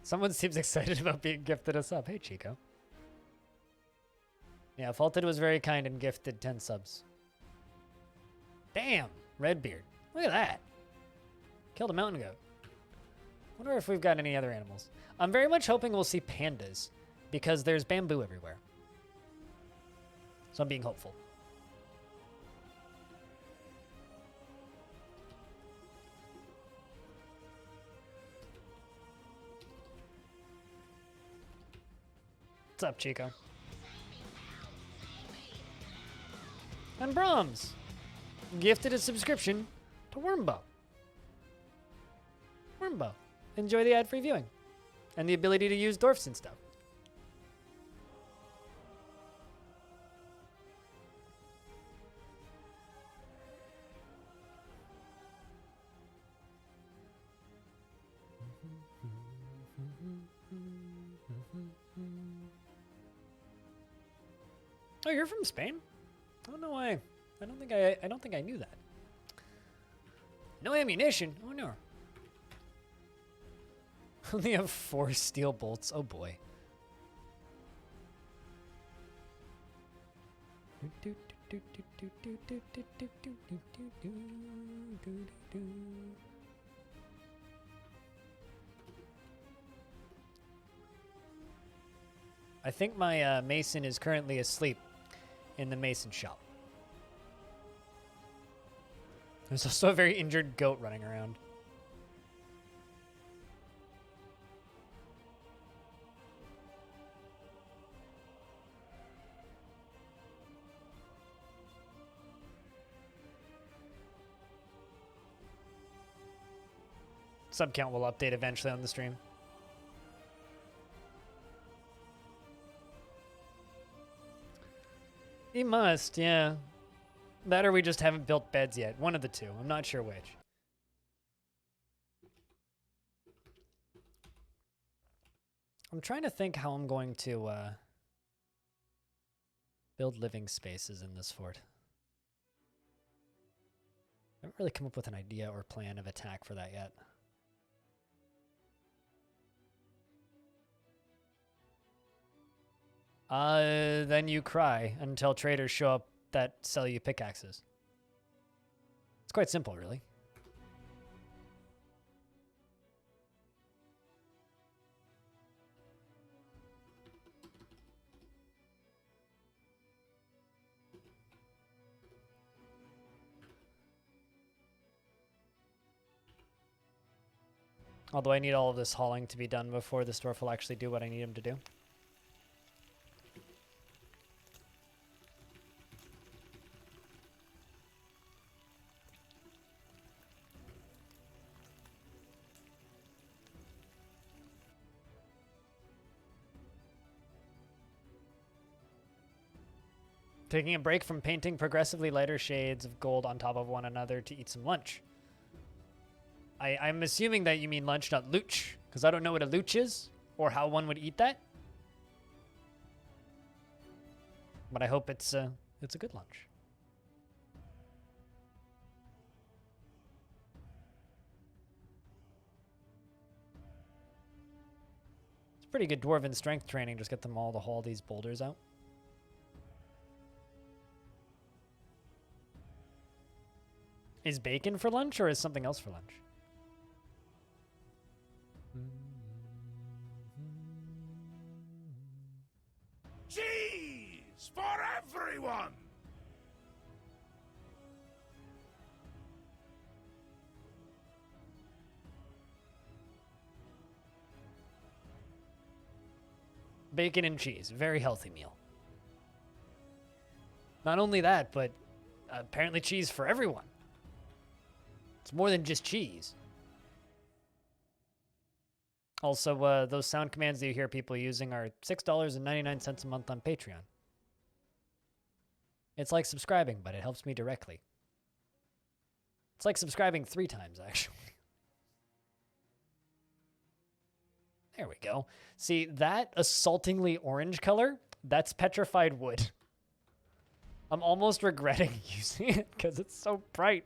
Someone seems excited about being gifted a sub. Hey, Chico. Yeah, Faulted was very kind and gifted 10 subs. Damn, Redbeard. Look at that. Killed a mountain goat. Wonder if we've got any other animals. I'm very much hoping we'll see pandas because there's bamboo everywhere. So I'm being hopeful. What's up, Chico? And Brahms gifted a subscription to Wormbo. Wormbo. Enjoy the ad-free viewing and the ability to use dwarfs and stuff. Oh, you're from Spain? Oh no, I don't think I knew that. No ammunition. Oh no. Only have 4 steel bolts. Oh boy. I think my mason is currently asleep in the mason shop. There's also a very injured goat running around. Sub count will update eventually on the stream. He must, yeah. That or we just haven't built beds yet. One of the two. I'm not sure which. I'm trying to think how I'm going to build living spaces in this fort. I haven't really come up with an idea or plan of attack for that yet. Then you cry until traders show up that sell you pickaxes. It's quite simple, really. Although I need all of this hauling to be done before this dwarf will actually do what I need him to do. Taking a break from painting progressively lighter shades of gold on top of one another to eat some lunch. I'm assuming that you mean lunch, not looch, because I don't know what a looch is or how one would eat that. But I hope it's a good lunch. It's pretty good dwarven strength training. Just get them all to haul these boulders out. Is bacon for lunch or is something else for lunch? Cheese for everyone! Bacon and cheese. Very healthy meal. Not only that, but apparently cheese for everyone. It's more than just cheese. Also, those sound commands that you hear people using are $6.99 a month on Patreon. It's like subscribing, but it helps me directly. It's like subscribing 3 times, actually. There we go. See, that assaultingly orange color, that's petrified wood. I'm almost regretting using it because it's so bright.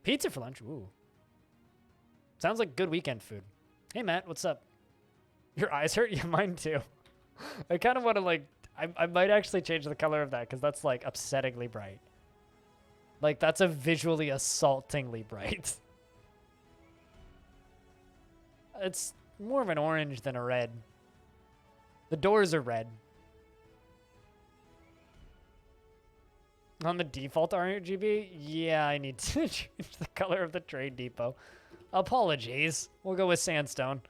Pizza for lunch? Ooh. Sounds like good weekend food. Hey, Matt, what's up? Your eyes hurt? Yeah, mine too. I kind of want to, like, I might actually change the color of that because that's, like, upsettingly bright. Like, that's a visually assaultingly bright. It's more of an orange than a red. The doors are red. On the default RGB? Yeah, I need to change the color of the trade depot. Apologies. We'll go with sandstone.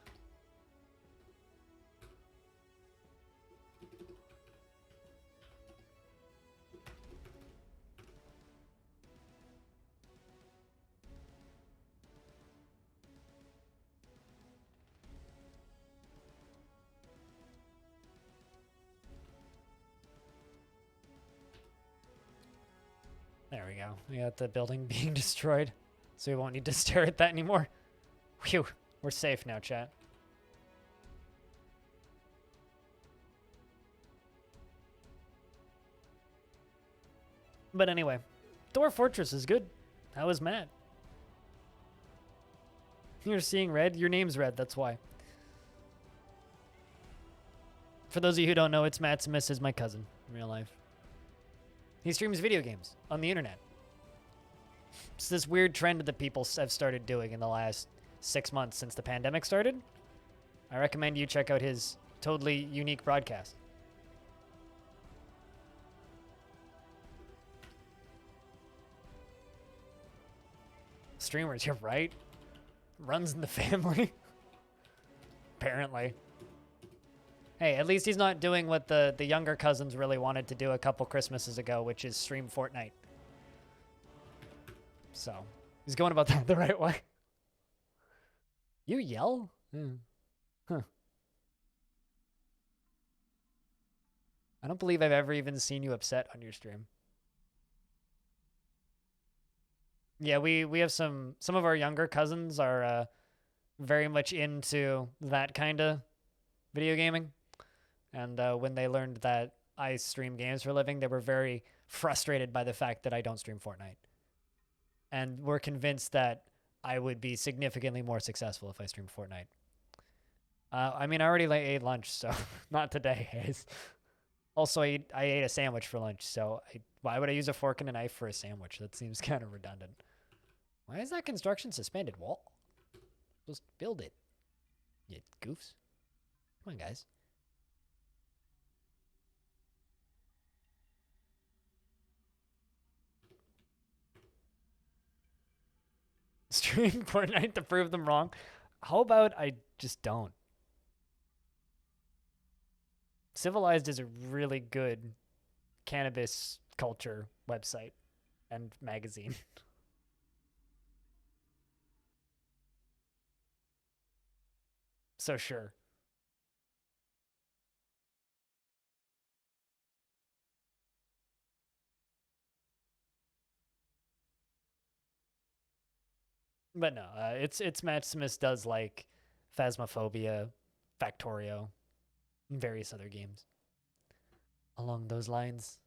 There we go. We got the building being destroyed, so we won't need to stare at that anymore. Phew. We're safe now, chat. But anyway, Dwarf Fortress is good. How is Matt? You're seeing red? Your name's red, that's why. For those of you who don't know, it's Maximus is my cousin in real life. He streams video games on the internet. It's this weird trend that people have started doing in the last 6 months since the pandemic started. I recommend you check out his totally unique broadcast. Streamers, you're right. Runs in the family. Apparently. Hey, at least he's not doing what the younger cousins really wanted to do a couple Christmases ago, which is stream Fortnite. So, he's going about that the right way. You yell? Huh. I don't believe I've ever even seen you upset on your stream. Yeah, we have some of our younger cousins are very much into that kind of video gaming. And when they learned that I stream games for a living, they were very frustrated by the fact that I don't stream Fortnite. And were convinced that I would be significantly more successful if I streamed Fortnite. I mean, I already ate lunch, so not today, Hayes. Also, I ate a sandwich for lunch, so why would I use a fork and a knife for a sandwich? That seems kind of redundant. Why is that construction suspended wall? Just build it, you goofs. Come on, guys. Stream Fortnite to prove them wrong. How about I just don't? Civilized is a really good cannabis culture website and magazine. So sure. But no, it's Matt Smith does like Phasmophobia, Factorio, and various other games along those lines.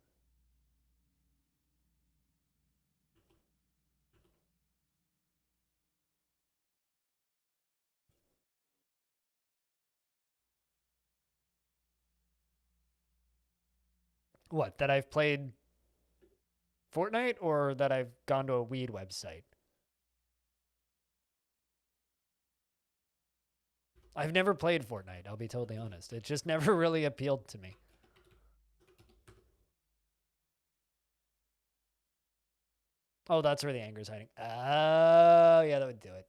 What, that I've played Fortnite or that I've gone to a weed website? I've never played Fortnite, I'll be totally honest. It just never really appealed to me. Oh, that's where the anger's hiding. Oh, yeah, that would do it.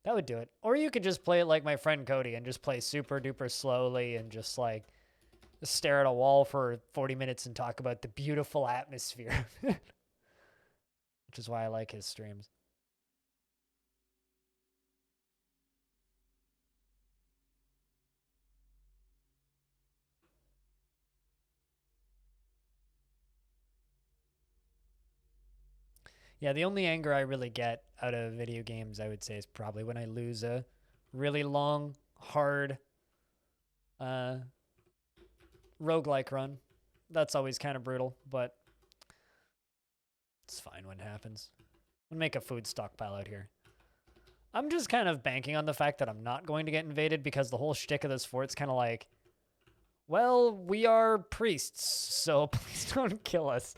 That would do it. Or you could just play it like my friend Cody and just play super duper slowly and just like stare at a wall for 40 minutes and talk about the beautiful atmosphere. Which is why I like his streams. Yeah, the only anger I really get out of video games, I would say, is probably when I lose a really long, hard roguelike run. That's always kind of brutal, but it's fine when it happens. We'll make a food stockpile out here. I'm just kind of banking on the fact that I'm not going to get invaded because the whole shtick of this fort's kind of like, well, we are priests, so please don't kill us.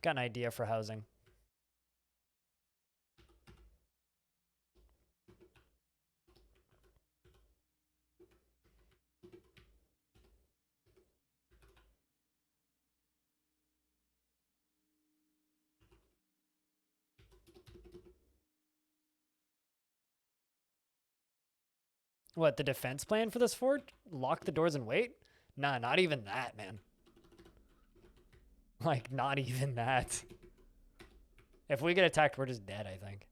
Got an idea for housing. What, the defense plan for this fort? Lock the doors and wait? Nah, not even that, man. Like, not even that. If we get attacked, we're just dead, I think.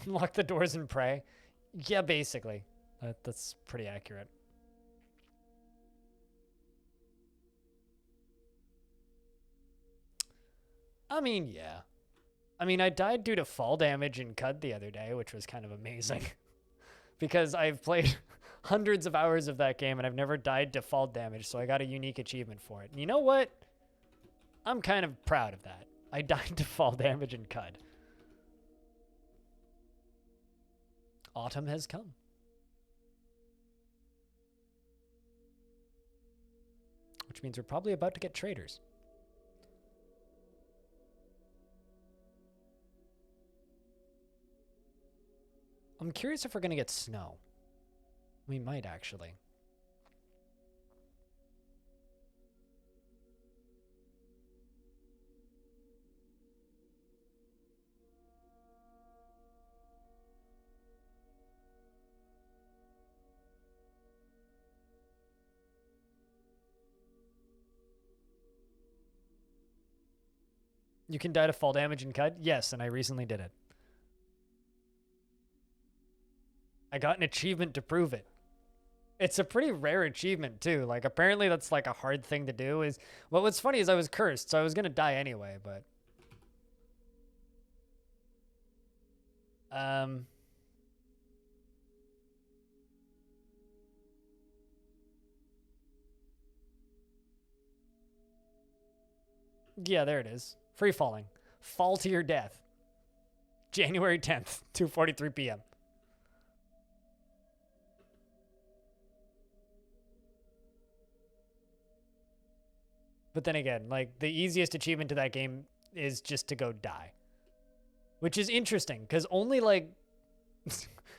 Lock the doors and pray. Yeah, basically. That's pretty accurate. I mean, yeah. I mean, I died due to fall damage in CUD the other day, which was kind of amazing. Because I've played hundreds of hours of that game and I've never died to fall damage, so I got a unique achievement for it. And you know what? I'm kind of proud of that. I died to fall damage in CUD. Autumn has come. Which means we're probably about to get traders. I'm curious if we're going to get snow. We might actually. You can die to fall damage in CUD? Yes, and I recently did it. I got an achievement to prove it. It's a pretty rare achievement too. Like apparently that's like a hard thing to do is well what's funny is I was cursed, so I was gonna die anyway, but yeah, there it is. Free falling. Fall to your death. January 10th, 2:43 p.m. But then again, like the easiest achievement to that game is just to go die. Which is interesting because only like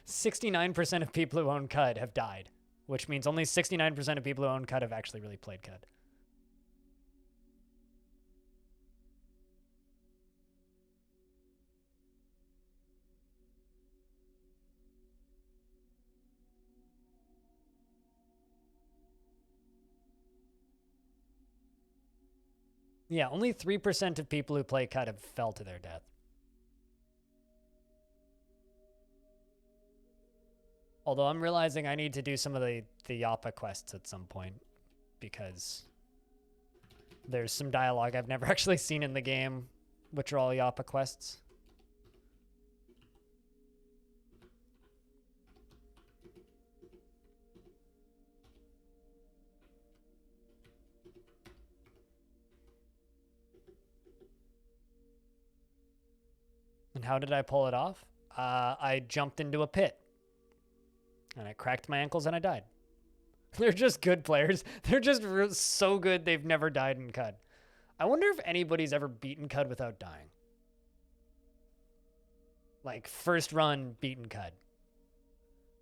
69% of people who own CUD have died, which means only 69% of people who own CUD have actually really played CUD. Yeah, only 3% of people who play CUD have fell to their death. Although I'm realizing I need to do some of the Yappa quests at some point because there's some dialogue I've never actually seen in the game, which are all Yappa quests. And how did I pull it off? I jumped into a pit. And I cracked my ankles and I died. They're just good players. They're just so good they've never died in CUD. I wonder if anybody's ever beaten CUD without dying. Like, first run beaten CUD.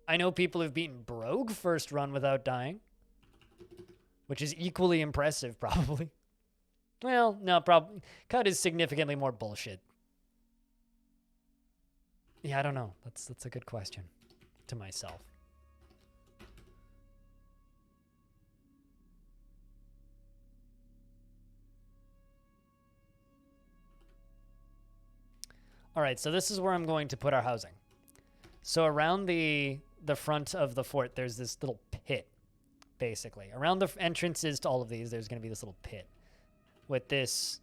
I know people who've beaten Brogue first run without dying. Which is equally impressive, probably. Well, no, probably. Cut is significantly more bullshit. Yeah, I don't know. That's a good question to myself. All right, so this is where I'm going to put our housing. So around the front of the fort, there's this little pit, basically. Around the entrances to all of these, there's going to be this little pit with this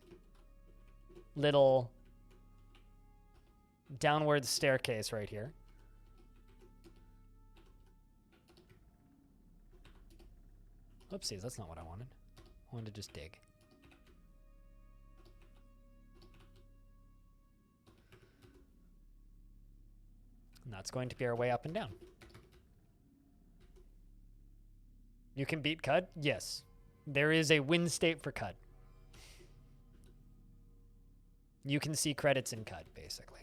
little downward staircase right here. Whoopsies, that's not what I wanted. I wanted to just dig. And that's going to be our way up and down. You can beat Cud? Yes. There is a win state for Cud. You can see credits in Cud, basically.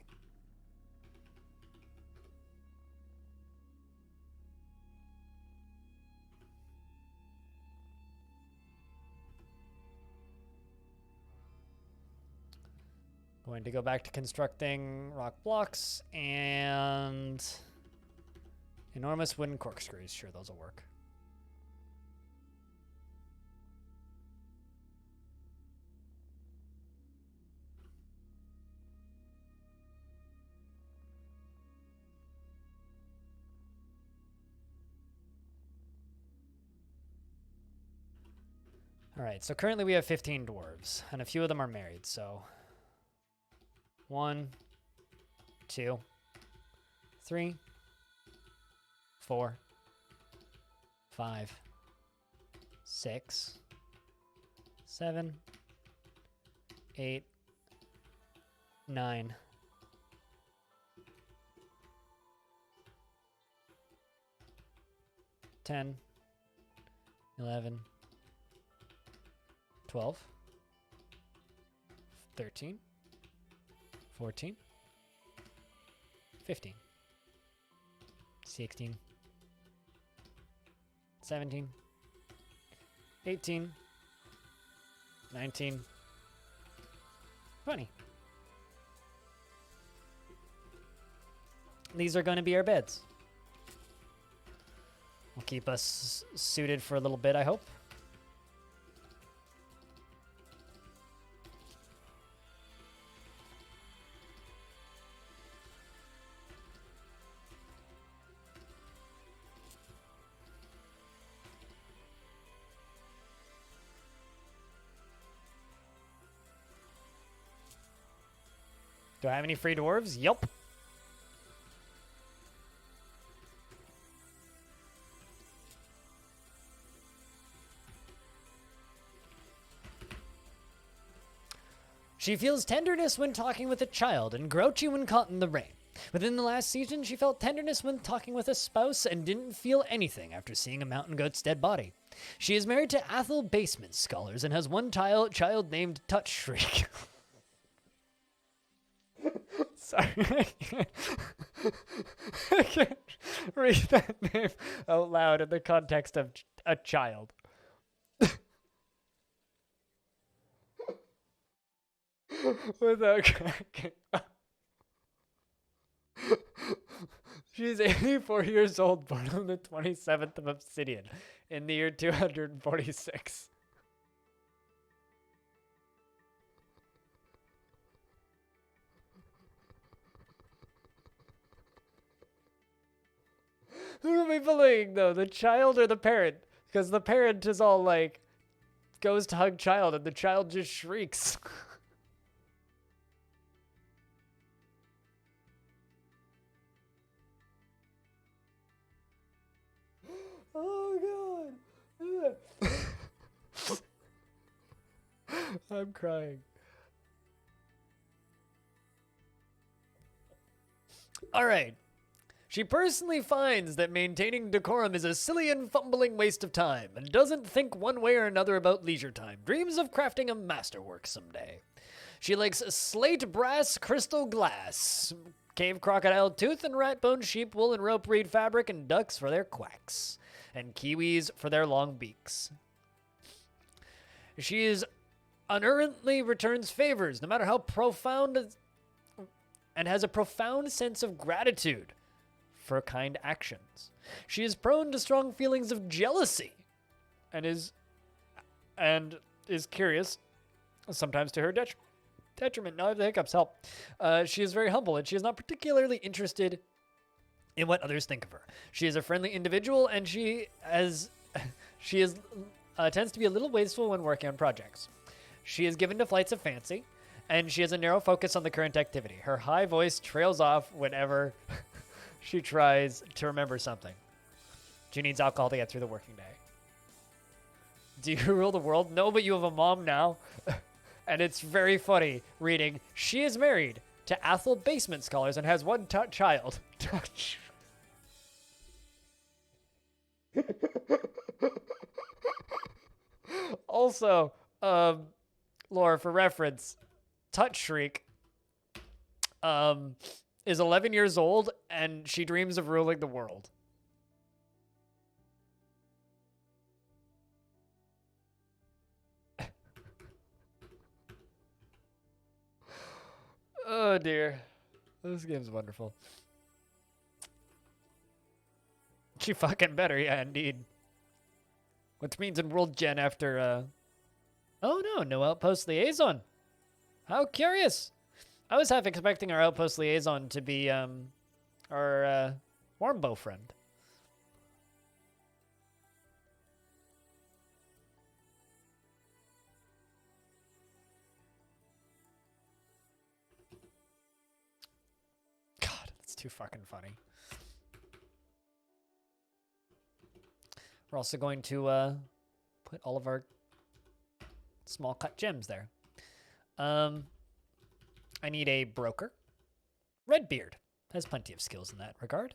Going to go back to constructing rock blocks and enormous wooden corkscrews. Sure, those will work. All right, so currently we have 15 dwarves, and a few of them are married, so 1, 2, 3, 4, 5, 6, 7, 8, 9, 10, 11, 12, 13, 14, 15, 16, 17, 18, 19, 20. These are going to be our beds. Will keep us suited for a little bit, I hope. Do I have any free dwarves? Yep. She feels tenderness when talking with a child and grouchy when caught in the rain. Within the last season, she felt tenderness when talking with a spouse and didn't feel anything after seeing a mountain goat's dead body. She is married to Athel Basement Scholars and has one child named Touch Shriek. Sorry, I can't read that name out loud in the context of a child. Without cracking up. She's 84 years old, born on the 27th of Obsidian in the year 246. Who are we bullying, though? The child or the parent? Because the parent is all like, goes to hug child, and the child just shrieks. Oh, God. I'm crying. All right. She personally finds that maintaining decorum is a silly and fumbling waste of time and doesn't think one way or another about leisure time. Dreams of crafting a masterwork someday. She likes slate, brass, crystal glass, cave crocodile tooth, and rat bone, sheep wool, and rope reed fabric, and ducks for their quacks, and kiwis for their long beaks. She is unerrantly returns favors, no matter how profound, and has a profound sense of gratitude for kind actions. She is prone to strong feelings of jealousy, and is curious, sometimes to her detriment. Now I have the hiccups. Help. She is very humble, and she is not particularly interested in what others think of her. She is a friendly individual, and she tends to be a little wasteful when working on projects. She is given to flights of fancy, and she has a narrow focus on the current activity. Her high voice trails off whenever she tries to remember something. She needs alcohol to get through the working day. Do you rule the world? No, but you have a mom now. And it's very funny reading, she is married to Athel Basement Scholars and has one child. Also, Laura, for reference, Touch Shriek is 11 years old and she dreams of ruling the world. Oh dear. This game's wonderful. She fucking better, yeah, indeed. Which means in World Gen after, oh no, no Outpost Liaison. How curious. I was half expecting our Outpost Liaison to be, our, Warmbow friend. God, that's too fucking funny. We're also going to put all of our small cut gems there. I need a broker. Redbeard has plenty of skills in that regard.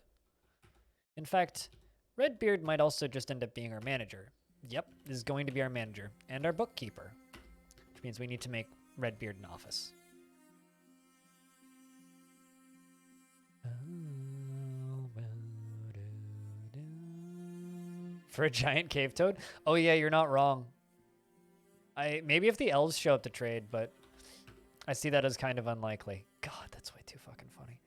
In fact, Redbeard might also just end up being our manager. Yep, is going to be our manager and our bookkeeper, which means we need to make Redbeard an office. For a giant cave toad? Oh yeah, you're not wrong. Maybe if the elves show up to trade, but I see that as kind of unlikely. God, that's way too fucking funny.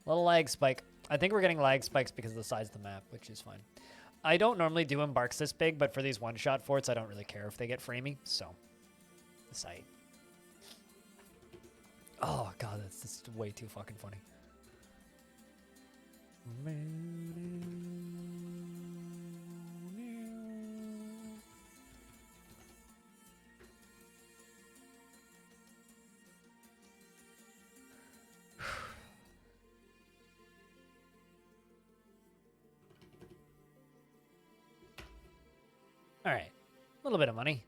Little lag spike. I think we're getting lag spikes because of the size of the map, which is fine. I don't normally do embarks this big, but for these one-shot forts, I don't really care if they get framey, so. Site. Oh god, that's way too fucking funny. All right, a little bit of money.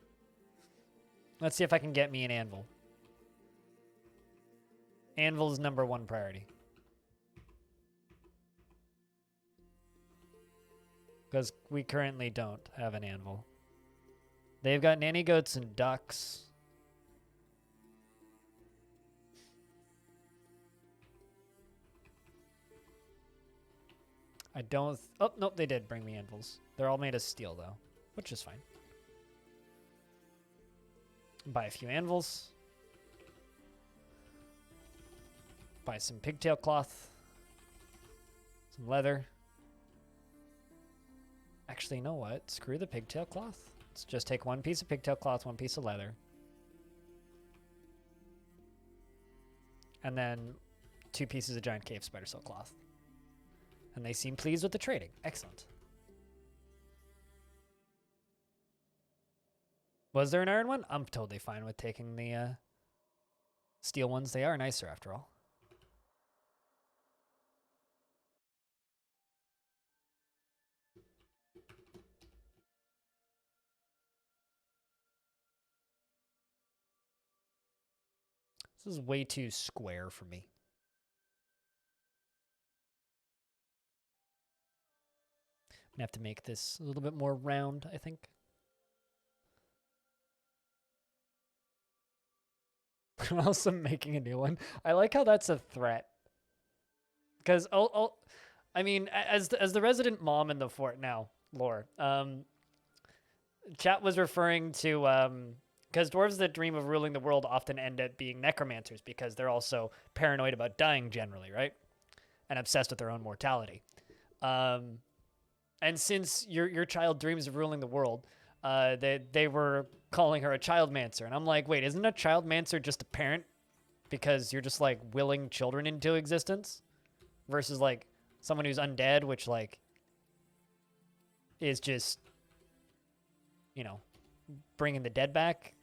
Let's see if I can get me an anvil. Anvil is #1 priority. Because we currently don't have an anvil. They've got nanny goats and ducks. I don't... oh, nope, they did bring me anvils. They're all made of steel, though, which is fine. Buy a few anvils. Buy some pigtail cloth. Some leather. Actually, you know what? Screw the pigtail cloth. Let's just take one piece of pigtail cloth, one piece of leather. And then 2 pieces of giant cave spider silk cloth. And they seem pleased with the trading. Excellent. Was there an iron one? I'm totally fine with taking the steel ones. They are nicer after all. This is way too square for me. I'm gonna have to make this a little bit more round, I think. I'm also making a new one. I like how that's a threat. Because, I mean, as the resident mom in the fort now, Lore, Chat was referring to because dwarves that dream of ruling the world often end up being necromancers because they're also paranoid about dying generally, right? And obsessed with their own mortality. And since your child dreams of ruling the world, they were calling her a childmancer, and I'm like, wait, isn't a childmancer just a parent? Because you're just like willing children into existence, versus like someone who's undead, which like is just, you know, bringing the dead back.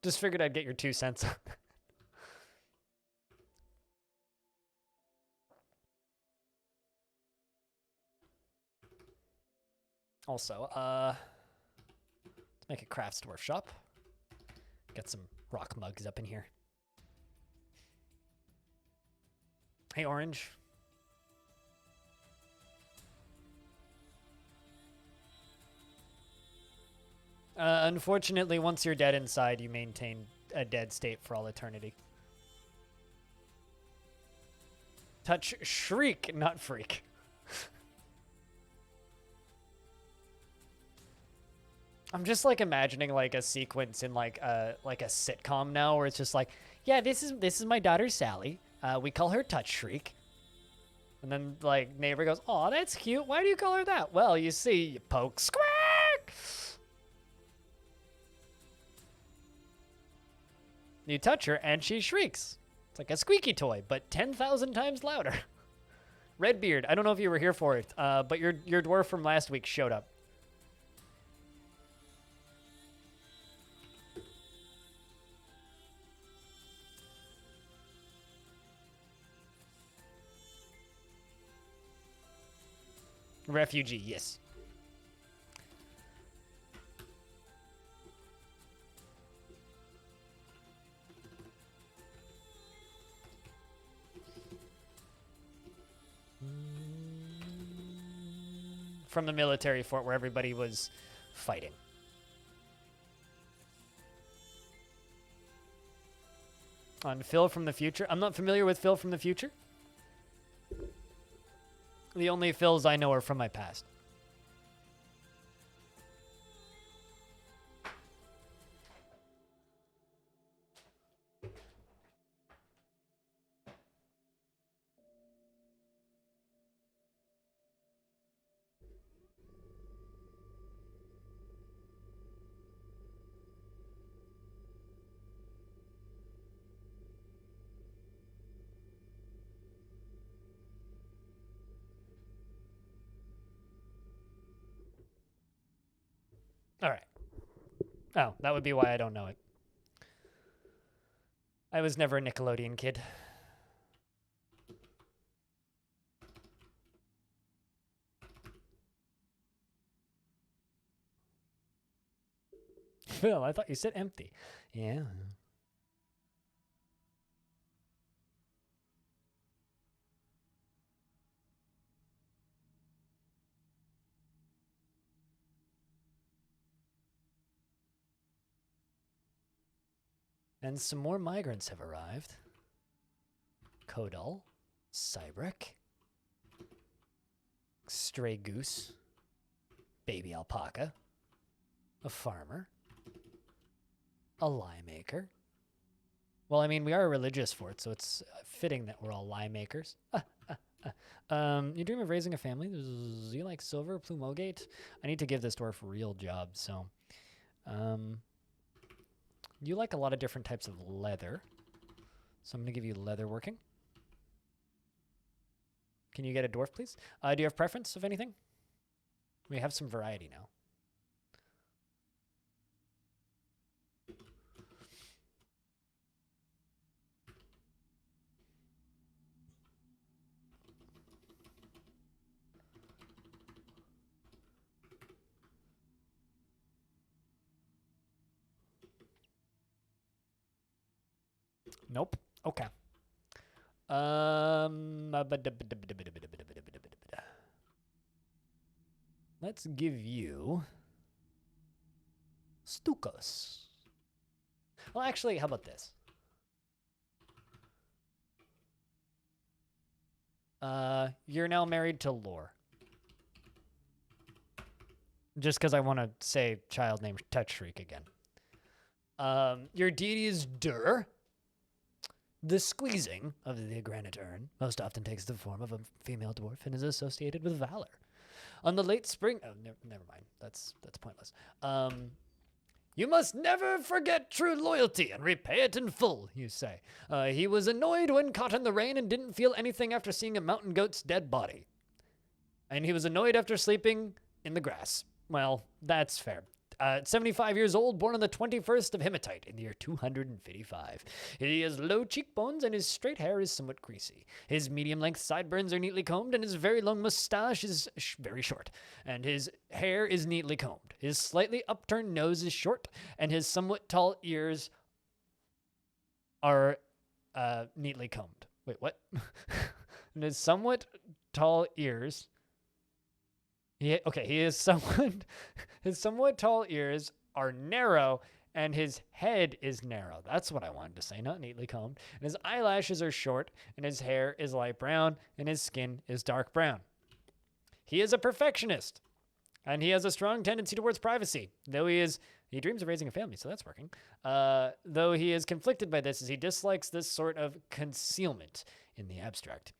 Just figured I'd get your 2 cents. Also, let's make a craft store shop. Get some rock mugs up in here. Hey, Orange. Unfortunately, once you're dead inside, you maintain a dead state for all eternity. Touch shriek, not freak. I'm just like imagining like a sequence in like a sitcom now where it's just like, yeah, this is my daughter Sally. We call her Touch Shriek. And then like neighbor goes, "Oh, that's cute. Why do you call her that?" Well, you see, you poke squawk. You touch her and she shrieks. It's like a squeaky toy, but 10,000 times louder. Redbeard, I don't know if you were here for it, but your dwarf from last week showed up. Refugee, yes. From the military fort where everybody was fighting. On Phil from the future. I'm not familiar with Phil from the future. The only Phils I know are from my past. All right. Oh, that would be why I don't know it. I was never a Nickelodeon kid. Phil, I thought you said empty. Yeah. And some more migrants have arrived. Kodal, Cybrick, Stray Goose, Baby Alpaca, a farmer, a lie maker. Well, I mean, we are a religious fort, so it's fitting that we're all lie makers. You dream of raising a family? Do you like silver, plumogate? I need to give this dwarf a real job, so... you like a lot of different types of leather. So I'm going to give you leather working. Can you get a dwarf, please? Do you have preference of anything? We have some variety now. Nope. Okay. Let's give you Stukos. Well, actually, how about this? You're now married to Lore. Just because I want to say child named Touch Shriek again. Your deity is Dur. The squeezing of the granite urn most often takes the form of a female dwarf and is associated with valor. On the late spring... Oh, never mind. That's pointless. You must never forget true loyalty and repay it in full, you say. He was annoyed when caught in the rain and didn't feel anything after seeing a mountain goat's dead body. And he was annoyed after sleeping in the grass. Well, that's fair. 75 years old, born on the 21st of Hematite in the year 255. He has low cheekbones and his straight hair is somewhat greasy. His medium-length sideburns are neatly combed and his very long mustache is very short. And his hair is neatly combed. His slightly upturned nose is short and his somewhat tall ears are neatly combed. Wait, what? And his somewhat tall ears... His somewhat tall ears are narrow, and his head is narrow. That's what I wanted to say, not neatly combed. And his eyelashes are short, and his hair is light brown, and his skin is dark brown. He is a perfectionist, and he has a strong tendency towards privacy, though he dreams of raising a family, so that's working. Though he is conflicted by this, as he dislikes this sort of concealment in the abstract.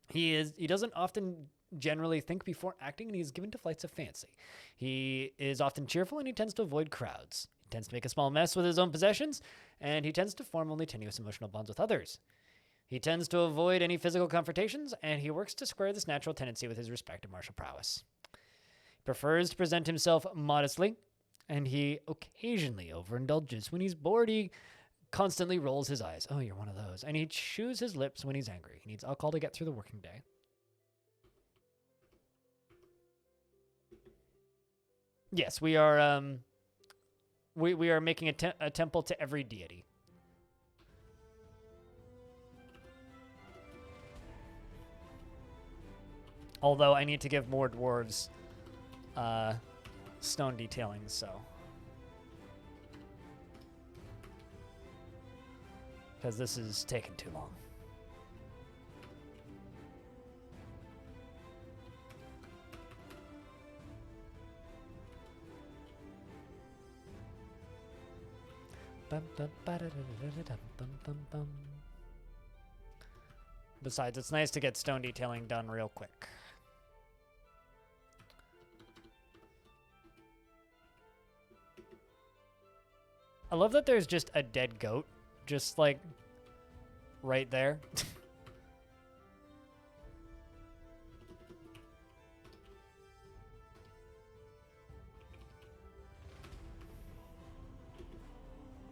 He doesn't often generally think before acting, and he's given to flights of fancy. He is often cheerful, and he tends to avoid crowds. He tends to make a small mess with his own possessions, and he tends to form only tenuous emotional bonds with others. He tends to avoid any physical confrontations, and he works to square this natural tendency with his respect and martial prowess. He prefers to present himself modestly, and he occasionally overindulges. When he's bored, he constantly rolls his eyes. Oh, you're one of those. And he chews his lips when he's angry. He needs alcohol to get through the working day. Yes, we are we are making a temple to every deity. Although I need to give more dwarves stone detailing, so. Because this is taking too long. Besides, it's nice to get stone detailing done real quick. I love that there's just a dead goat, just like right there.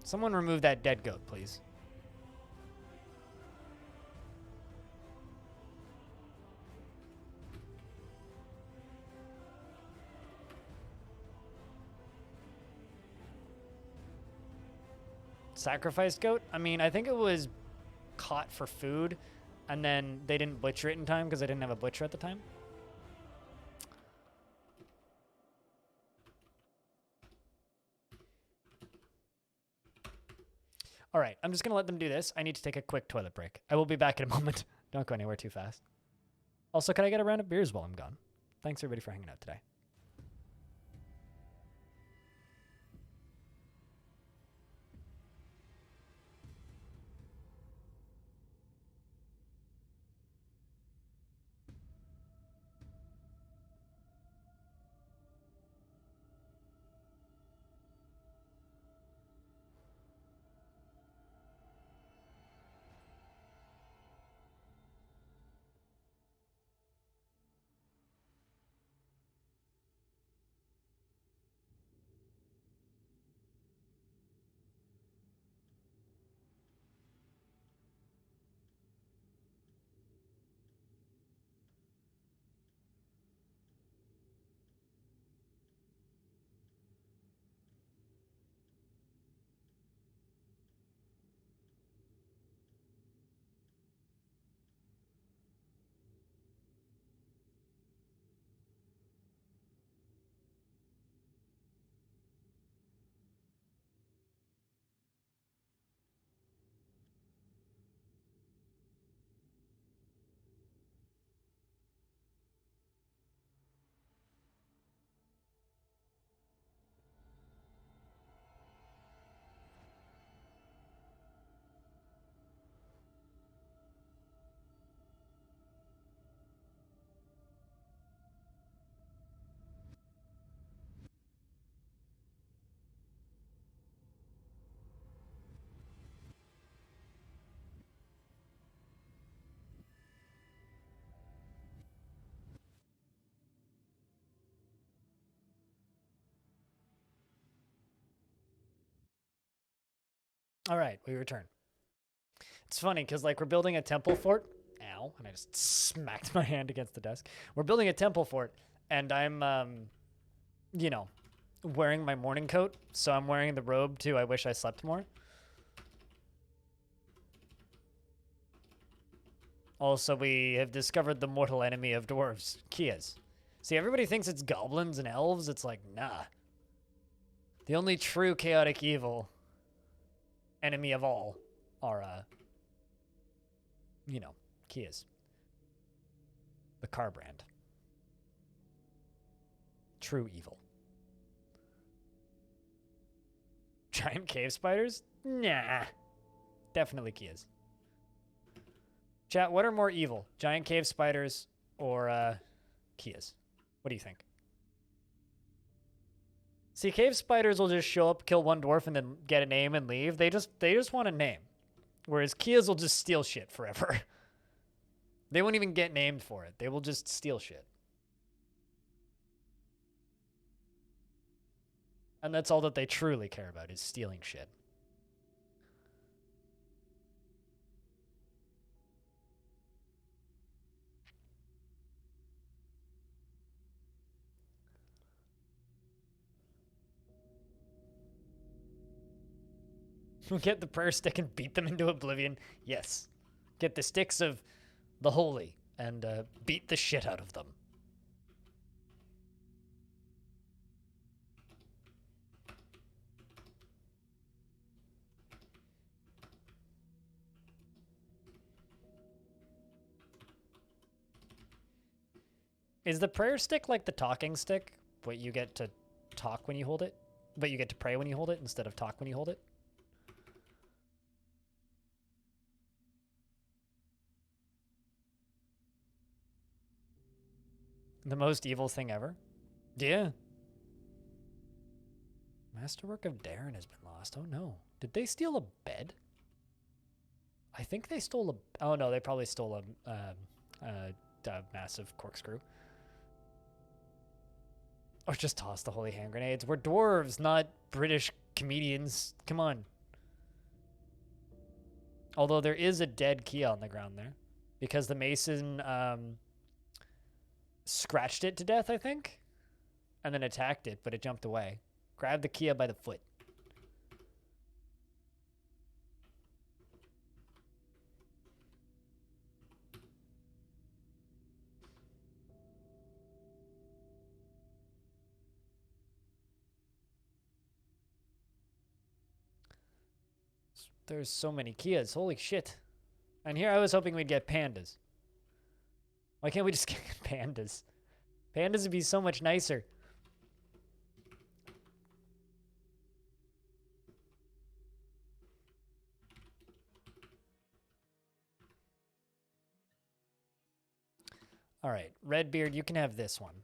Someone remove that dead goat, please. Sacrificed goat? I mean, I think it was caught for food, and then they didn't butcher it in time because they didn't have a butcher at the time. All right, I'm just going to let them do this. I need to take a quick toilet break. I will be back in a moment. Don't go anywhere too fast. Also, can I get a round of beers while I'm gone? Thanks, everybody, for hanging out today. All right, we return. It's funny because like we're building a temple fort. Ow! And I just smacked my hand against the desk. We're building a temple fort, and I'm, you know, wearing my morning coat. So I'm wearing the robe too. I wish I slept more. Also, we have discovered the mortal enemy of dwarves, Kias. See, everybody thinks it's goblins and elves. It's like, nah. The only true chaotic evil enemy of all are, you know, Kias. The car brand. True evil. Giant cave spiders? Nah. Definitely Kias. Chat, what are more evil? Giant cave spiders or Kias? What do you think? See, cave spiders will just show up, kill one dwarf, and then get a name and leave. They just want a name. Whereas Kias will just steal shit forever. They won't even get named for it. They will just steal shit. And that's all that they truly care about is stealing shit. Get the prayer stick and beat them into oblivion. Yes. Get the sticks of the holy and beat the shit out of them. Is the prayer stick like the talking stick? But you get to talk when you hold it? But you get to pray when you hold it instead of talk when you hold it? The most evil thing ever? Yeah. Masterwork of Darren has been lost. Oh no. Did they steal a bed? I think they stole a... Oh no, they probably stole a massive corkscrew. Or just toss the holy hand grenades. We're dwarves, not British comedians. Come on. Although there is a dead Kia on the ground there. Because the mason scratched it to death, I think. And then attacked it, but it jumped away. Grabbed the Kia by the foot. There's so many Kias. Holy shit. And here I was hoping we'd get pandas. Why can't we just get pandas? Pandas would be so much nicer. All right, Redbeard, you can have this one.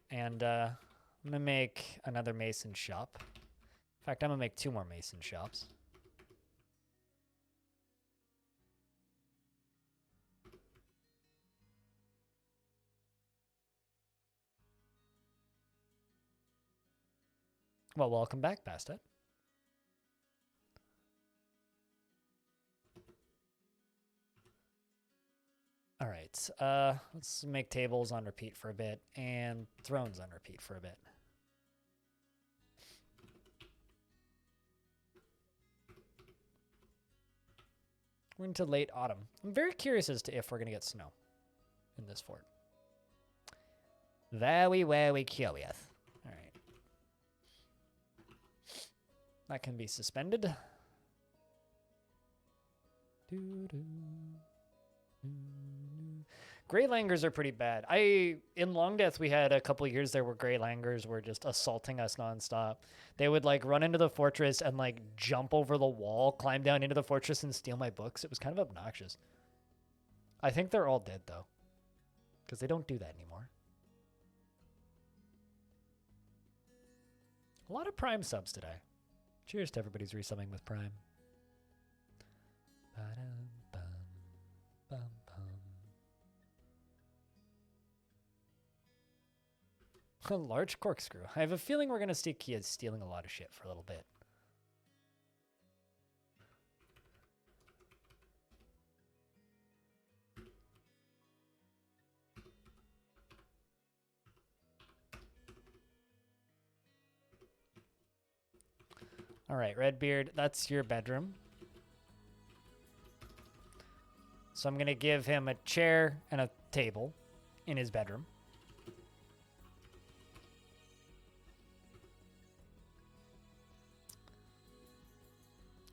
And I'm going to make another mason shop. In fact, I'm going to make 2 more mason shops. Well, welcome back, Bastet. All right, let's make tables on repeat for a bit and thrones on repeat for a bit. We're into late autumn. I'm very curious as to if we're going to get snow in this fort. Very, very curious. All right. That can be suspended. Grey Langurs are pretty bad. In Long Death, we had a couple years there where Grey Langurs were just assaulting us nonstop. They would like run into the fortress and like jump over the wall, climb down into the fortress and steal my books. It was kind of obnoxious. I think they're all dead though, because they don't do that anymore. A lot of Prime subs today. Cheers to everybody's resubbing with Prime. A large corkscrew. I have a feeling we're going to see kids stealing a lot of shit for a little bit. All right, Redbeard, that's your bedroom. So I'm going to give him a chair and a table in his bedroom.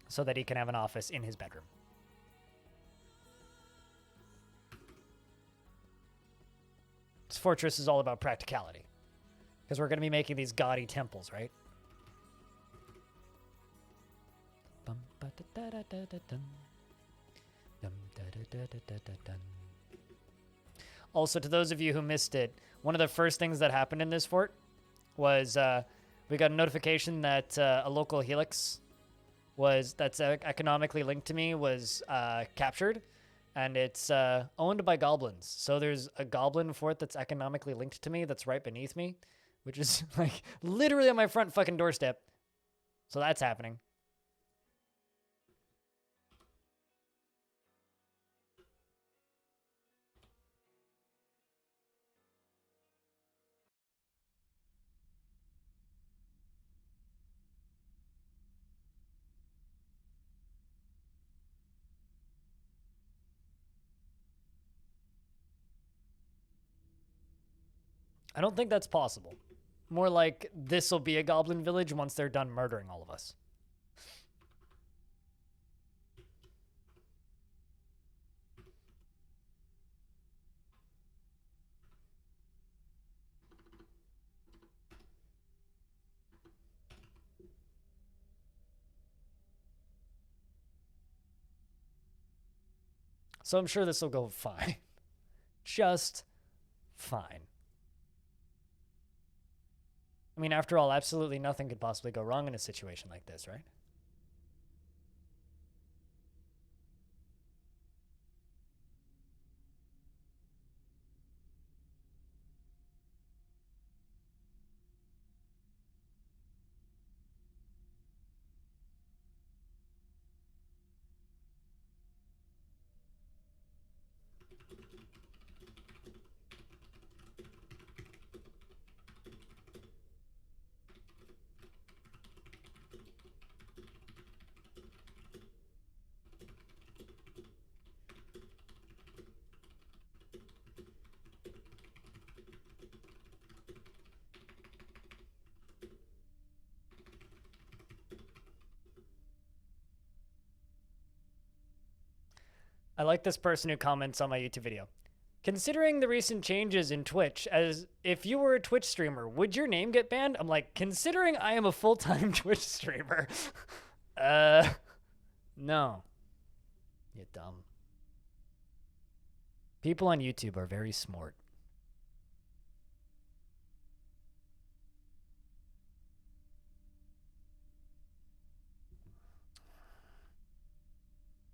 So that he can have an office in his bedroom. This fortress is all about practicality. Because we're going to be making these gaudy temples, right? Also, to those of you who missed it, one of the first things that happened in this fort was we got a notification that a local helix that's economically linked to me was captured, and it's owned by goblins. So there's a goblin fort that's economically linked to me that's right beneath me, which is like literally on my front fucking doorstep. So that's happening. I don't think that's possible. More like this will be a goblin village once they're done murdering all of us. So I'm sure this will go fine. Just fine. I mean, after all, absolutely nothing could possibly go wrong in a situation like this, right? I like this person who comments on my YouTube video. Considering the recent changes in Twitch, as if you were a Twitch streamer, would your name get banned? I'm like, considering I am a full-time Twitch streamer, no. You're dumb. People on YouTube are very smart.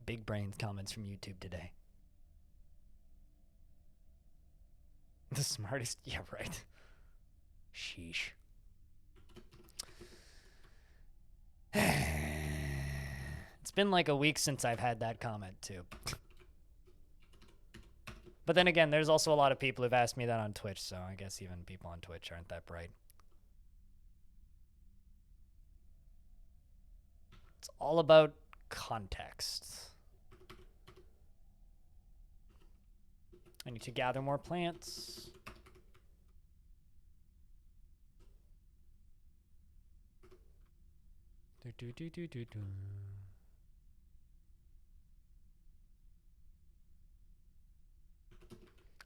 Big brain comments from YouTube today. The smartest? Yeah, right. Sheesh. It's been like a week since I've had that comment, too. But then again, there's also a lot of people who've asked me that on Twitch, so I guess even people on Twitch aren't that bright. It's all about context. I need to gather more plants. I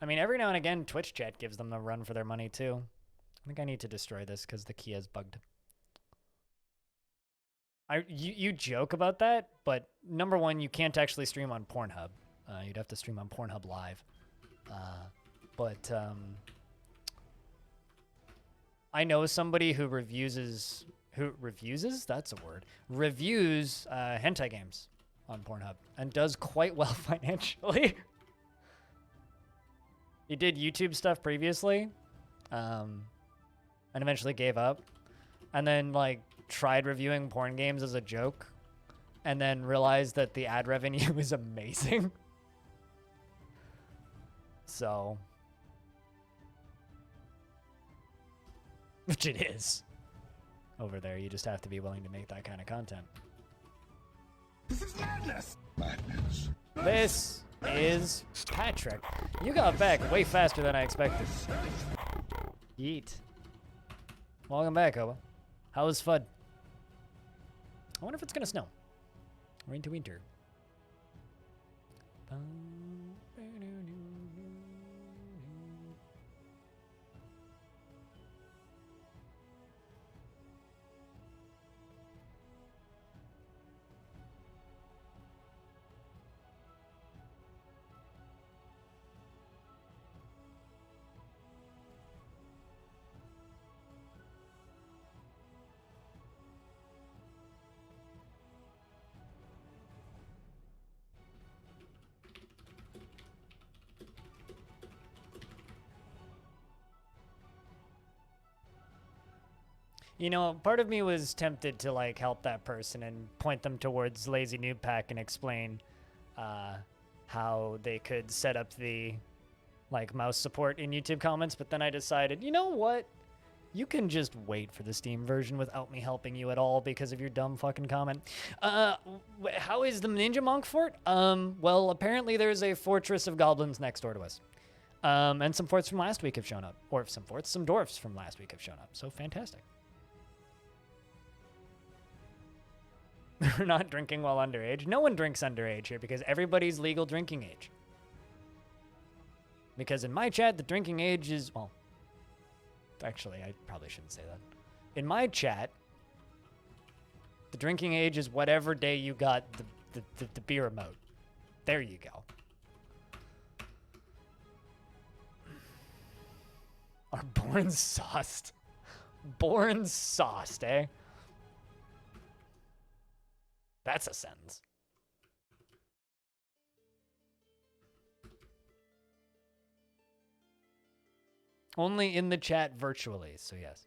mean, every now and again, Twitch chat gives them the run for their money, too. I think I need to destroy this because the key is bugged. You joke about that, but number one, you can't actually stream on Pornhub. You'd have to stream on Pornhub Live. I know somebody who reviews that's a word, reviews hentai games on Pornhub and does quite well financially. He did YouTube stuff previously, and eventually gave up, and then like tried reviewing porn games as a joke, and then realized that the ad revenue was amazing. So, which it is. over there. You just have to be willing to make that kind of content. This is madness. Madness. This is Patrick. You got back way faster than I expected. Yeet. Welcome back, Hobo. How was FUD? I wonder if it's gonna snow. We're into winter. You know, part of me was tempted to like help that person and point them towards Lazy Noob Pack and explain how they could set up the like mouse support in YouTube comments, but then I decided, you know what? You can just wait for the Steam version without me helping you at all because of your dumb fucking comment. How is the Ninja Monk fort? Well, apparently there's a fortress of goblins next door to us. And some forts from last week have shown up. Or some dwarfs from last week have shown up. So fantastic. We're not drinking while underage. No one drinks underage here because everybody's legal drinking age. Because in my chat, the drinking age is, well, actually, I probably shouldn't say that. In my chat, the drinking age is whatever day you got the beer emote. There you go. Are born sauced. Born sauced, eh? That's a sentence. Only in the chat virtually, so yes.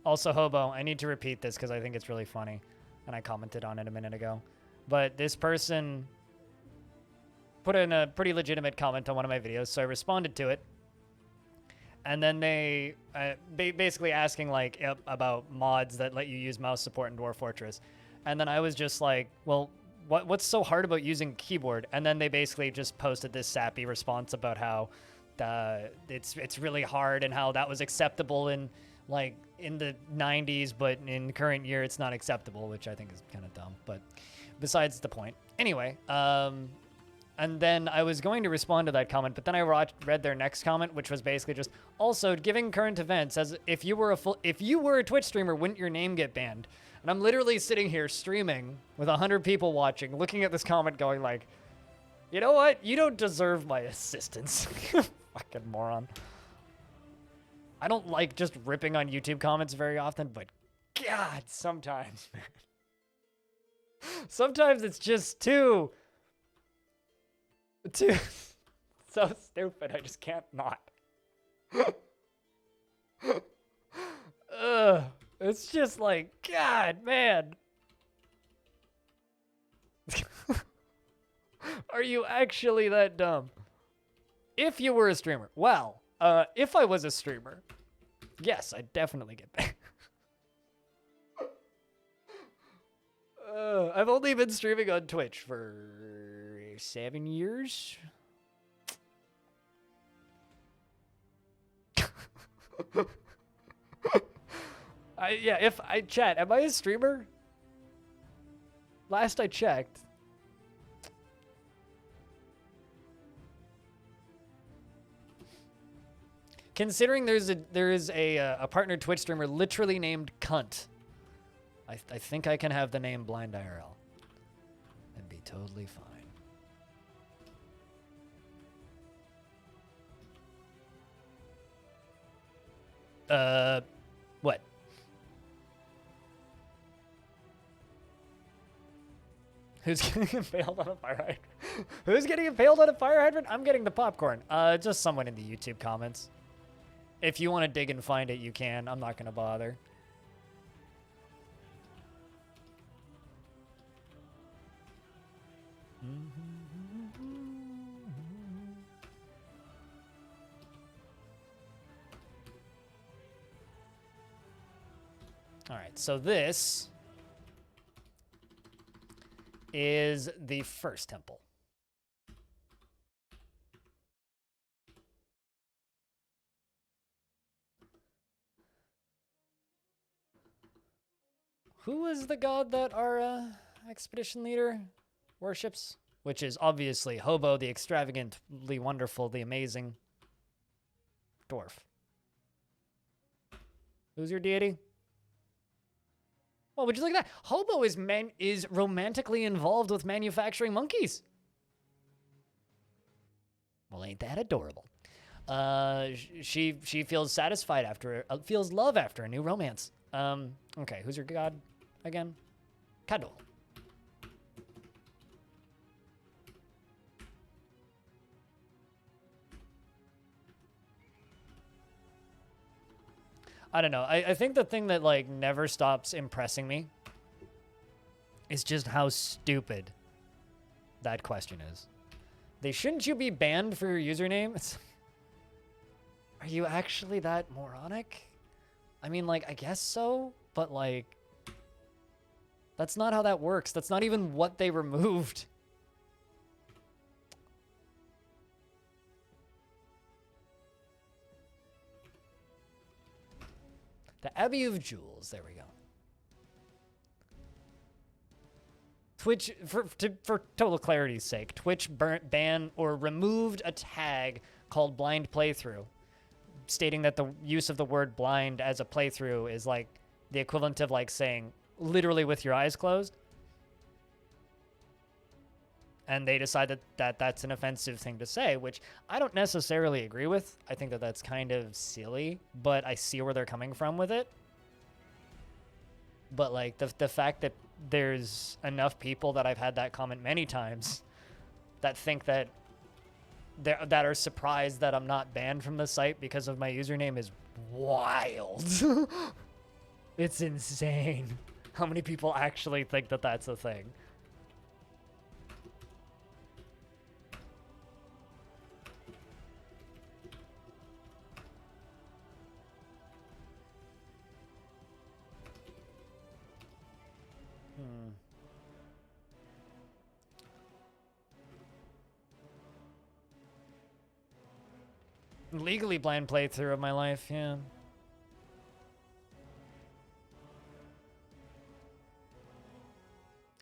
Also, Hobo, I need to repeat this because I think it's really funny, and I commented on it a minute ago. But this person put in a pretty legitimate comment on one of my videos, so I responded to it. And then they basically asking like about mods that let you use mouse support in Dwarf Fortress. And then I was just like, well, what's so hard about using keyboard? And then they basically just posted this sappy response about how it's really hard and how that was acceptable in like in the 90s, but in the current year it's not acceptable, which I think is kind of dumb. But besides the point. Anyway, and then I was going to respond to that comment, but then I read their next comment, which was basically just also giving current events as if you were a Twitch streamer, wouldn't your name get banned? And I'm literally sitting here streaming with 100 people watching, looking at this comment, going like, you know what? You don't deserve my assistance. Fucking moron. I don't like just ripping on YouTube comments very often, but God, sometimes, man. Sometimes it's just too so stupid. I just can't not. It's just like, God, man. Are you actually that dumb? If you were a streamer. Well, if I was a streamer, yes, I'd definitely get back. I've only been streaming on Twitch for 7 years. Chat, am I a streamer? Last I checked. Considering there is a partner Twitch streamer literally named Cunt, I think I can have the name Blind IRL and be totally fine. What? Who's getting impaled on a fire hydrant? Who's getting impaled on a fire hydrant? I'm getting the popcorn. Just someone in the YouTube comments. If you want to dig and find it, you can. I'm not going to bother. All right, so this is the first temple. Who is the god that our expedition leader worships? Which is obviously Hobo, the extravagantly wonderful, the amazing Dwarf. Who's your deity? Well, would you look at that? Hobo is romantically involved with manufacturing monkeys. Well, ain't that adorable? She feels satisfied after feels love after a new romance. Okay, who's your god again? Kadol. I don't know. I think the thing that like never stops impressing me is just how stupid that question is. Shouldn't you be banned for your username? Are you actually that moronic? I mean, like, I guess so, but like, that's not how that works. That's not even what they removed. The Abbey of Jewels. There we go. Twitch, for total clarity's sake, Twitch banned or removed a tag called blind playthrough, stating that the use of the word blind as a playthrough is like the equivalent of like saying literally with your eyes closed. And they decided that that's an offensive thing to say, which I don't necessarily agree with. I think that that's kind of silly, but I see where they're coming from with it. But like the fact that there's enough people that I've had that comment many times that think that that are surprised that I'm not banned from the site because of my username is wild. It's insane how many people actually think that that's a thing. Legally blind playthrough of my life, yeah.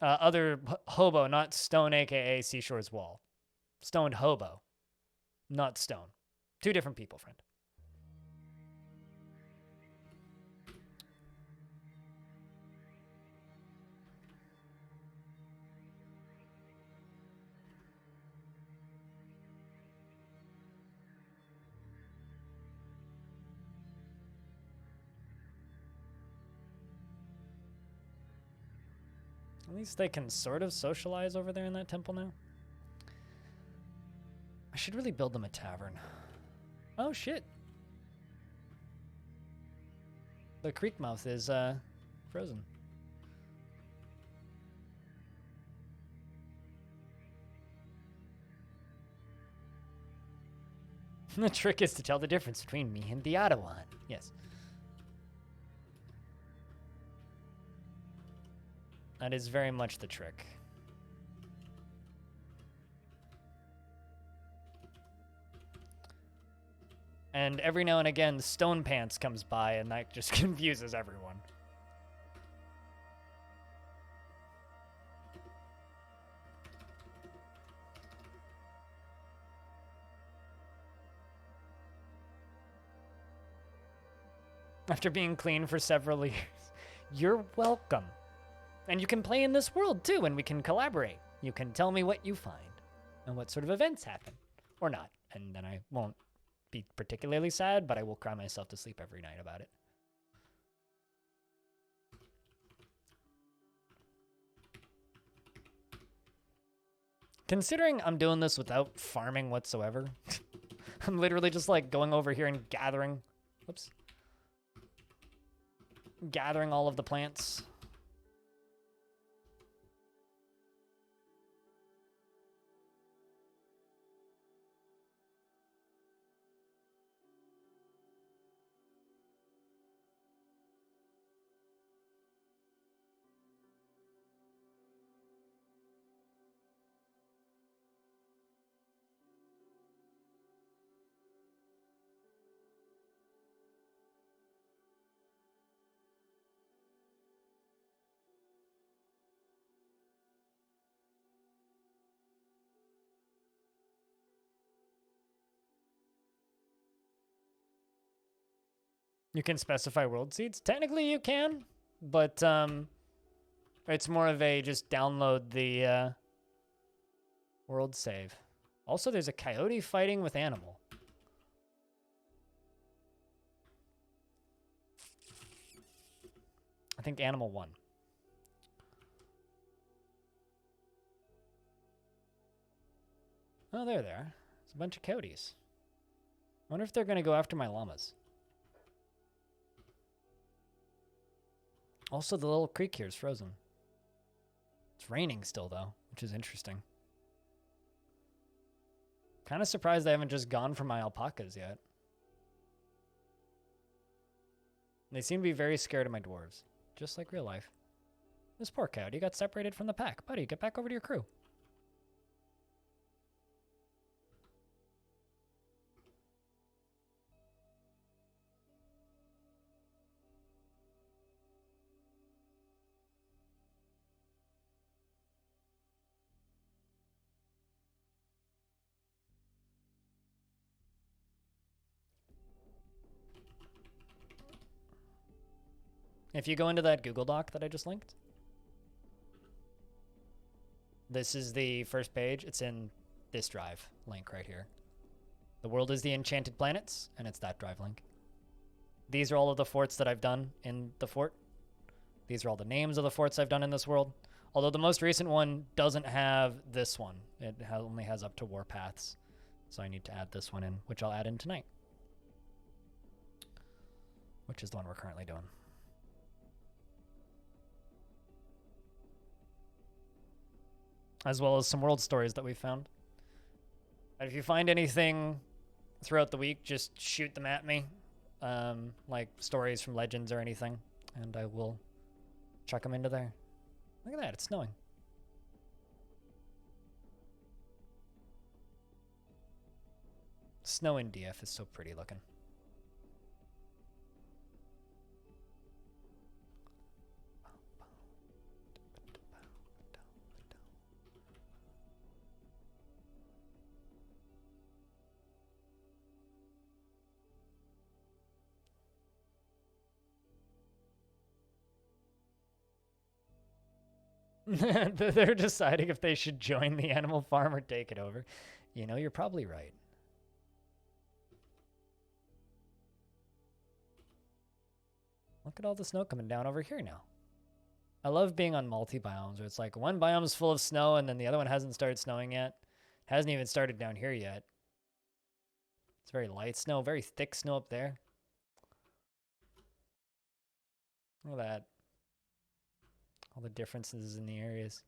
Other hobo, not stone, aka Seashore's wall. Stoned hobo, not stone. Two different people, friend. At least they can sort of socialize over there in that temple now. I should really build them a tavern. Oh, shit. The creek mouth is frozen. The trick is to tell the difference between me and the other one. Yes. That is very much the trick. And every now and again, Stone Pants comes by, and that just confuses everyone. After being clean for several years. You're welcome. And you can play in this world, too, and we can collaborate. You can tell me what you find and what sort of events happen. Or not. And then I won't be particularly sad, but I will cry myself to sleep every night about it. Considering I'm doing this without farming whatsoever, I'm literally just like going over here and gathering, whoops, gathering all of the plants. You can specify world seeds? Technically you can, but it's more of a just download the world save. Also, there's a coyote fighting with animal. I think animal won. Oh, there they are. It's a bunch of coyotes. I wonder if they're going to go after my llamas. Also, the little creek here is frozen. It's raining still, though, which is interesting. Kind of surprised I haven't just gone for my alpacas yet. They seem to be very scared of my dwarves, just like real life. This poor coyote got separated from the pack. Buddy, get back over to your crew. If you go into that Google Doc that I just linked, this is the first page. It's in this drive link right here. The world is the enchanted planets, and it's that drive link. These are all of the forts that I've done in the fort. These are all the names of the forts I've done in this world. Although the most recent one doesn't have this one. It only has up to warpaths. So I need to add this one in, which I'll add in tonight. Which is the one we're currently doing. As well as some world stories that we found. And if you find anything throughout the week, just shoot them at me. Like stories from Legends or anything. And I will chuck them into there. Look at that, it's snowing. Snow in DF is so pretty looking. They're deciding if they should join the animal farm or take it over. You know, you're probably right. Look at all the snow coming down over here now. I love being on multi-biomes where it's like one biome's full of snow and then the other one hasn't started snowing yet. Hasn't even started down here yet. It's very light snow, very thick snow up there. Look at that. All the differences in the areas.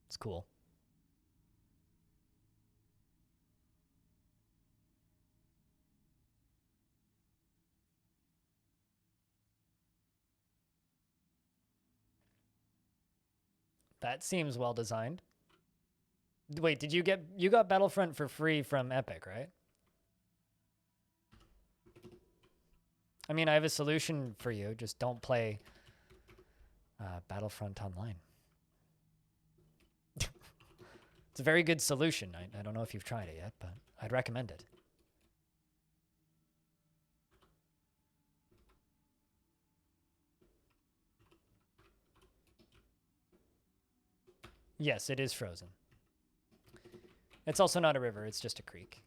It's cool. That seems well designed. Wait, did you got Battlefront for free from Epic, right? I mean, I have a solution for you. Just don't play Battlefront Online. It's a very good solution. I don't know if you've tried it yet, but I'd recommend it. Yes, it is frozen. It's also not a river, it's just a creek.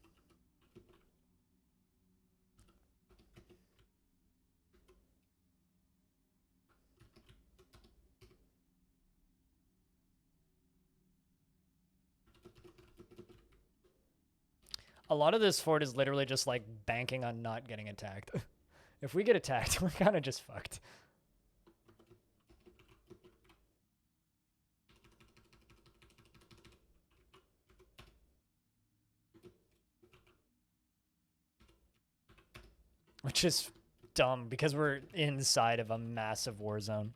A lot of this fort is literally just like banking on not getting attacked. If we get attacked, we're kind of just fucked. Which is dumb because we're inside of a massive war zone.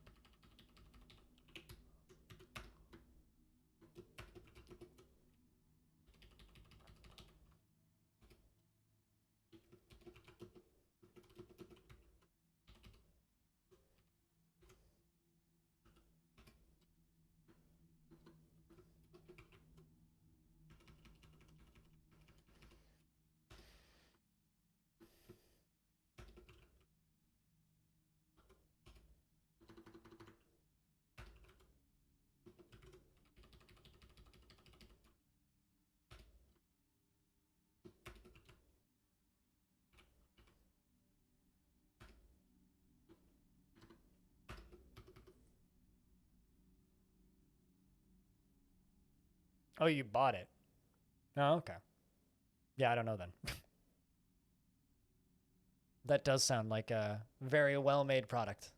Oh, you bought it. Oh, okay. Yeah, I don't know then. That does sound like a very well-made product.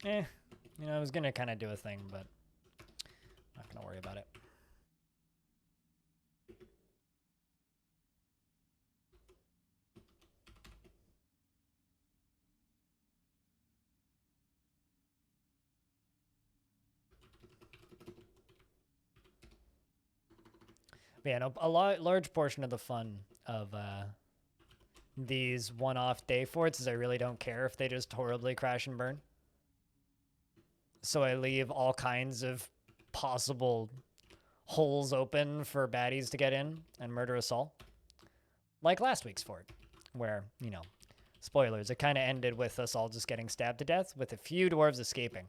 You know, I was gonna kind of do a thing, but not gonna worry about it. But yeah, no, large portion of the fun of these one-off day forts is I really don't care if they just horribly crash and burn. So I leave all kinds of possible holes open for baddies to get in and murder us all. Like last week's fort, where, you know, spoilers, it kind of ended with us all just getting stabbed to death with a few dwarves escaping.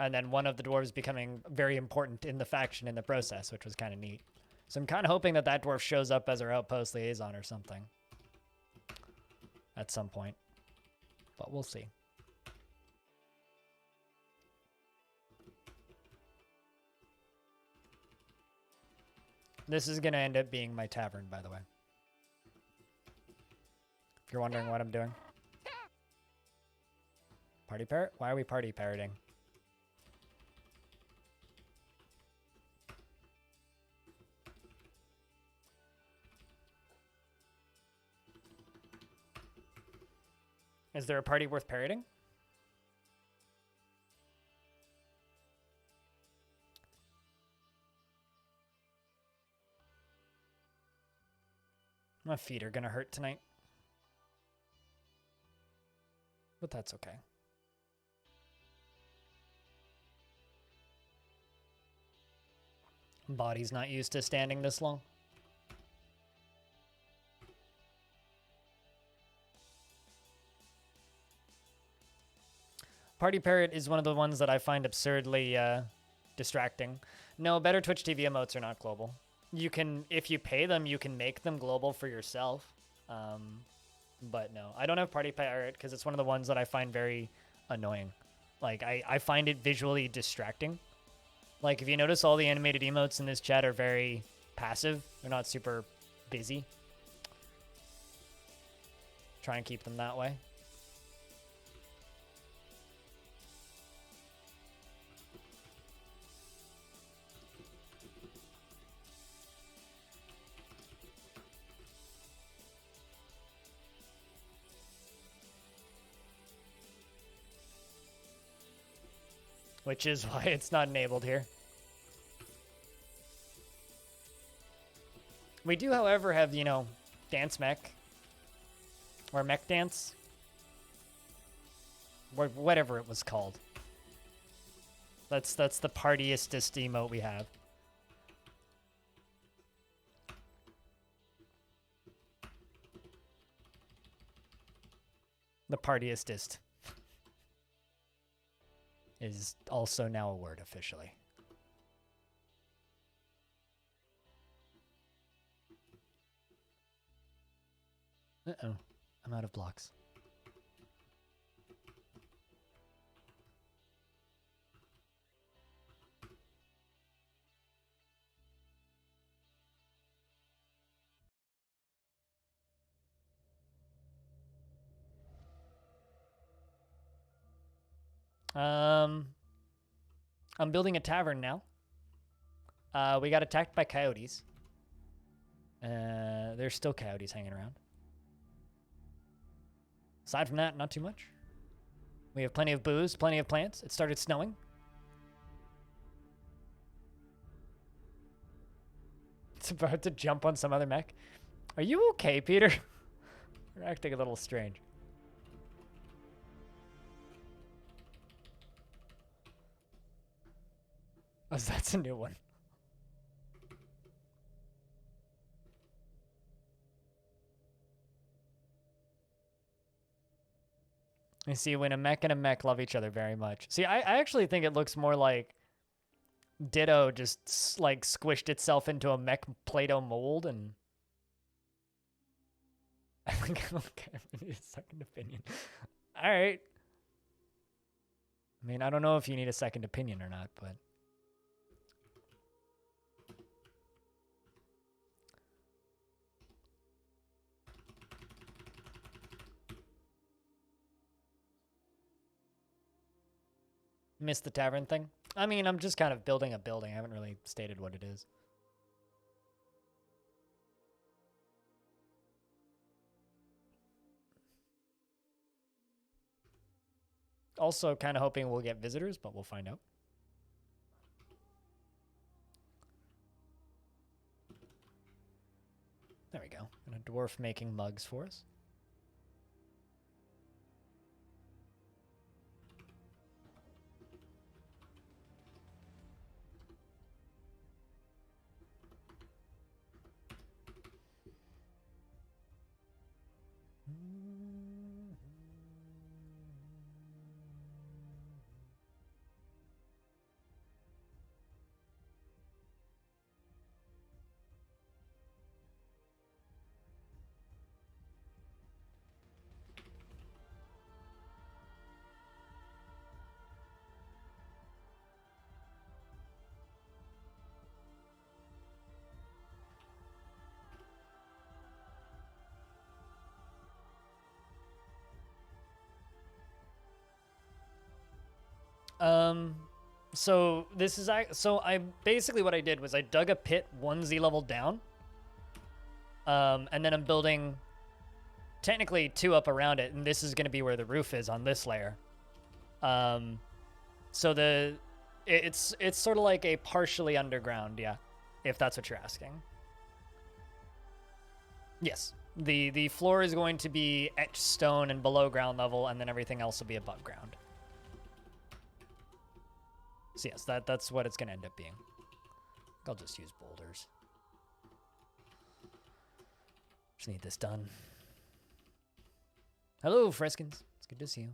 And then one of the dwarves becoming very important in the faction in the process, which was kind of neat. So I'm kind of hoping that that dwarf shows up as our outpost liaison or something at some point. But we'll see. This is going to end up being my tavern, by the way. If you're wondering what I'm doing. Party parrot? Why are we party parroting? Is there a party worth parroting? My feet are gonna hurt tonight. But that's okay. Body's not used to standing this long. Party Parrot is one of the ones that I find absurdly distracting. No, better Twitch TV emotes are not global. You can, if you pay them, you can make them global for yourself. But no, I don't have Party Parrot because it's one of the ones that I find very annoying. Like, I find it visually distracting. Like, if you notice, all the animated emotes in this chat are very passive. They're not super busy. Try and keep them that way. Which is why it's not enabled here. We do, however, have, you know, Dance Mech Or mech dance. Or whatever it was called. That's the partiestest emote we have. The partiestest is also now a word officially. Uh-oh. I'm out of blocks. I'm building a tavern now. We got attacked by coyotes. There's still coyotes hanging around. Aside from that, not too much. We have plenty of booze, plenty of plants. It started snowing. It's about to jump on some other mech. Are you okay, Peter? You're acting a little strange. Oh, that's a new one. You see, when a mech and a mech love each other very much. See, I actually think it looks more like Ditto just like squished itself into a mech Play-Doh mold and... I think I'm okay. I need a second opinion. All right. I mean, I don't know if you need a second opinion or not, but... Missed the tavern thing? I mean, I'm just kind of building a building. I haven't really stated what it is. Also kind of hoping we'll get visitors, but we'll find out. There we go. And a dwarf making mugs for us. So this is, so I basically what I did was I dug a pit 1 Z level down. And then I'm building technically 2 up around it, and this is going to be where the roof is on this layer. So it's sort of like a partially underground, yeah, if that's what you're asking. Yes. The floor is going to be etched stone and below ground level, and then everything else will be above ground. So yes, that's what it's going to end up being. I'll just use boulders. Just need this done. Hello, Freskins. It's good to see you.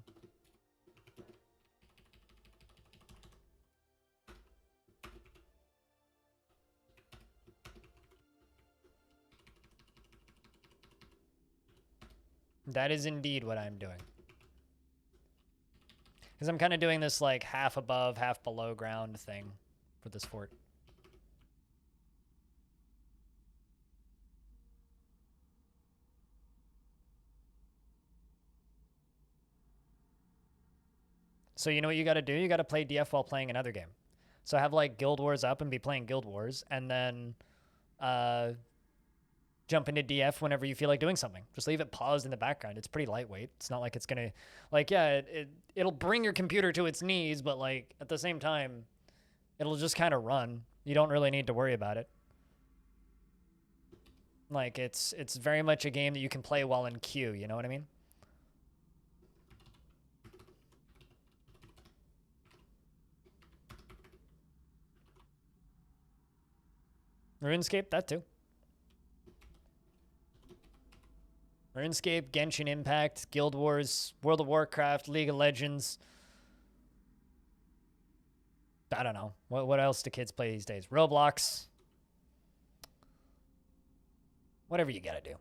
That is indeed what I'm doing. Because I'm kind of doing this like half above, half below ground thing for this fort. So you know what you got to do? You got to play DF while playing another game. So have like Guild Wars up and be playing Guild Wars, and then jump into DF whenever you feel like doing something. Just leave it paused in the background. It's pretty lightweight. It's not like it's gonna, like, yeah, it'll bring your computer to its knees, but like at the same time, it'll just kind of run. You don't really need to worry about it. Like, it's very much a game that you can play while in queue, you know what I mean? RuneScape, that too. RuneScape, Genshin Impact, Guild Wars, World of Warcraft, League of Legends. I don't know. What else do kids play these days? Roblox. Whatever you gotta do.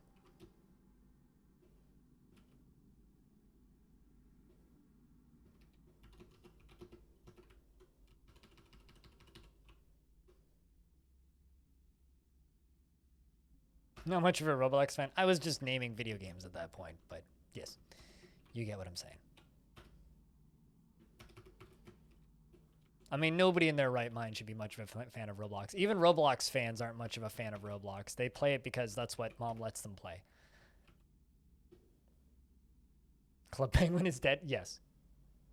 Not much of a Roblox fan. I was just naming video games at that point, but yes, you get what I'm saying. I mean, nobody in their right mind should be much of a fan of Roblox. Even Roblox fans aren't much of a fan of Roblox. They play it because that's what mom lets them play. Club Penguin is dead? Yes.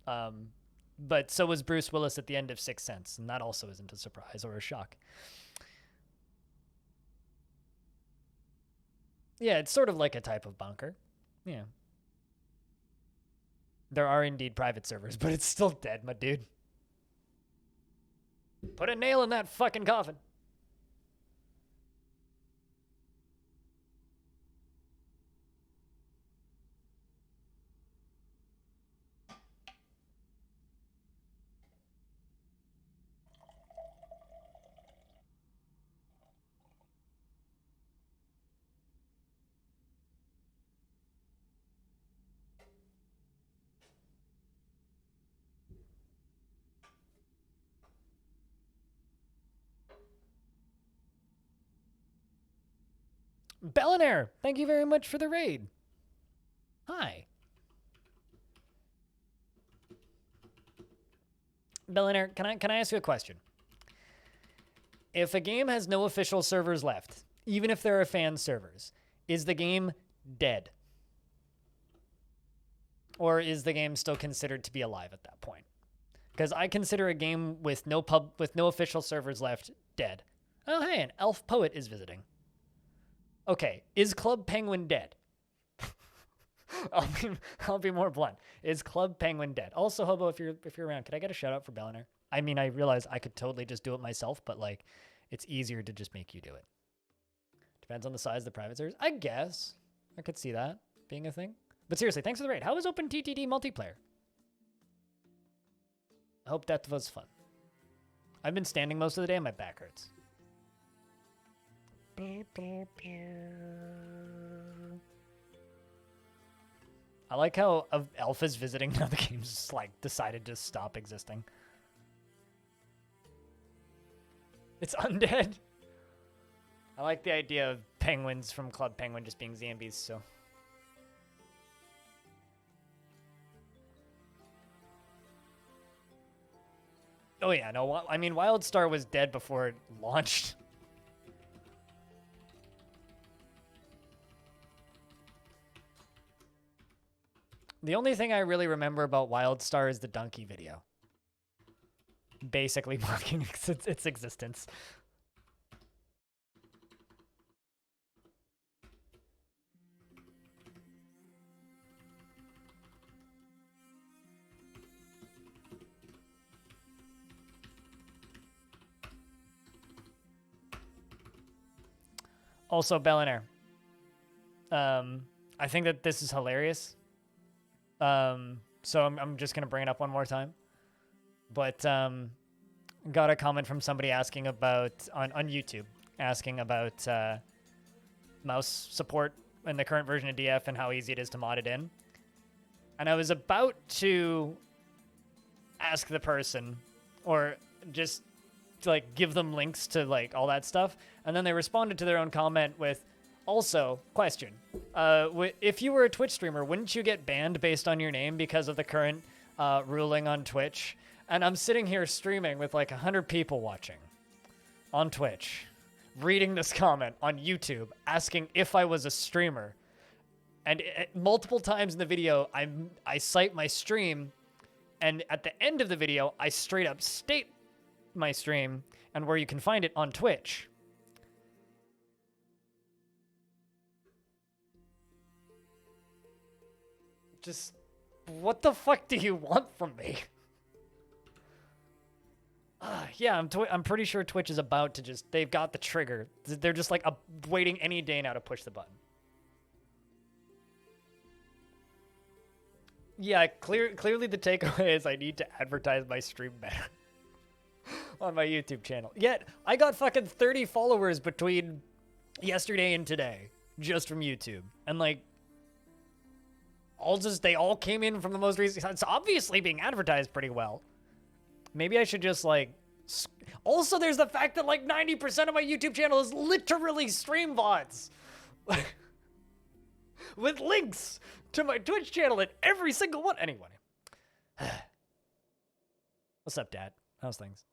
But so was Bruce Willis at the end of Sixth Sense, and that also isn't a surprise or a shock. Yeah, it's sort of like a type of bunker. Yeah. There are indeed private servers, but it's still dead, my dude. Put a nail in that fucking coffin. Bellinair, thank you very much for the raid. Hi. Bellinair, can I ask you a question? If a game has no official servers left, even if there are fan servers, is the game dead? Or is the game still considered to be alive at that point? Because I consider a game with no official servers left dead. Oh, hey, an elf poet is visiting. Okay, is Club Penguin dead? I'll be more blunt. Is Club Penguin dead? Also, Hobo, if you're around, could I get a shout out for Belliner? I mean, I realize I could totally just do it myself, but like, it's easier to just make you do it. Depends on the size of the private servers. I guess I could see that being a thing. But seriously, thanks for the raid. How was OpenTTD multiplayer? I hope that was fun. I've been standing most of the day and my back hurts. I like how Alpha's visiting now the game's just like decided to stop existing. It's undead. I like the idea of penguins from Club Penguin just being zombies, so. Oh yeah, no, I mean, WildStar was dead before it launched. The only thing I really remember about WildStar is the donkey video. Basically mocking its existence. Also, Bellinair. I think that this is hilarious. So I'm just going to bring it up one more time. But got a comment from somebody asking about, on YouTube, asking about mouse support in the current version of DF and how easy it is to mod it in. And I was about to ask the person, or just like give them links to like all that stuff, and then they responded to their own comment with, also, question, if you were a Twitch streamer, wouldn't you get banned based on your name because of the current ruling on Twitch? And I'm sitting here streaming with like 100 people watching on Twitch, reading this comment on YouTube, asking if I was a streamer. And multiple times in the video, I cite my stream, and at the end of the video, I straight up state my stream and where you can find it on Twitch. Just, what the fuck do you want from me? Yeah, I'm pretty sure Twitch is about to just, they've got the trigger. They're just like waiting any day now to push the button. Yeah, clearly the takeaway is I need to advertise my stream better on my YouTube channel. Yet, I got fucking 30 followers between yesterday and today just from YouTube. And like, they all came in from the most recent. It's obviously being advertised pretty well. Maybe I should just like. Also, there's the fact that like 90% of my YouTube channel is literally stream VODs with links to my Twitch channel and every single one. Anyway, what's up, Dad? How's things?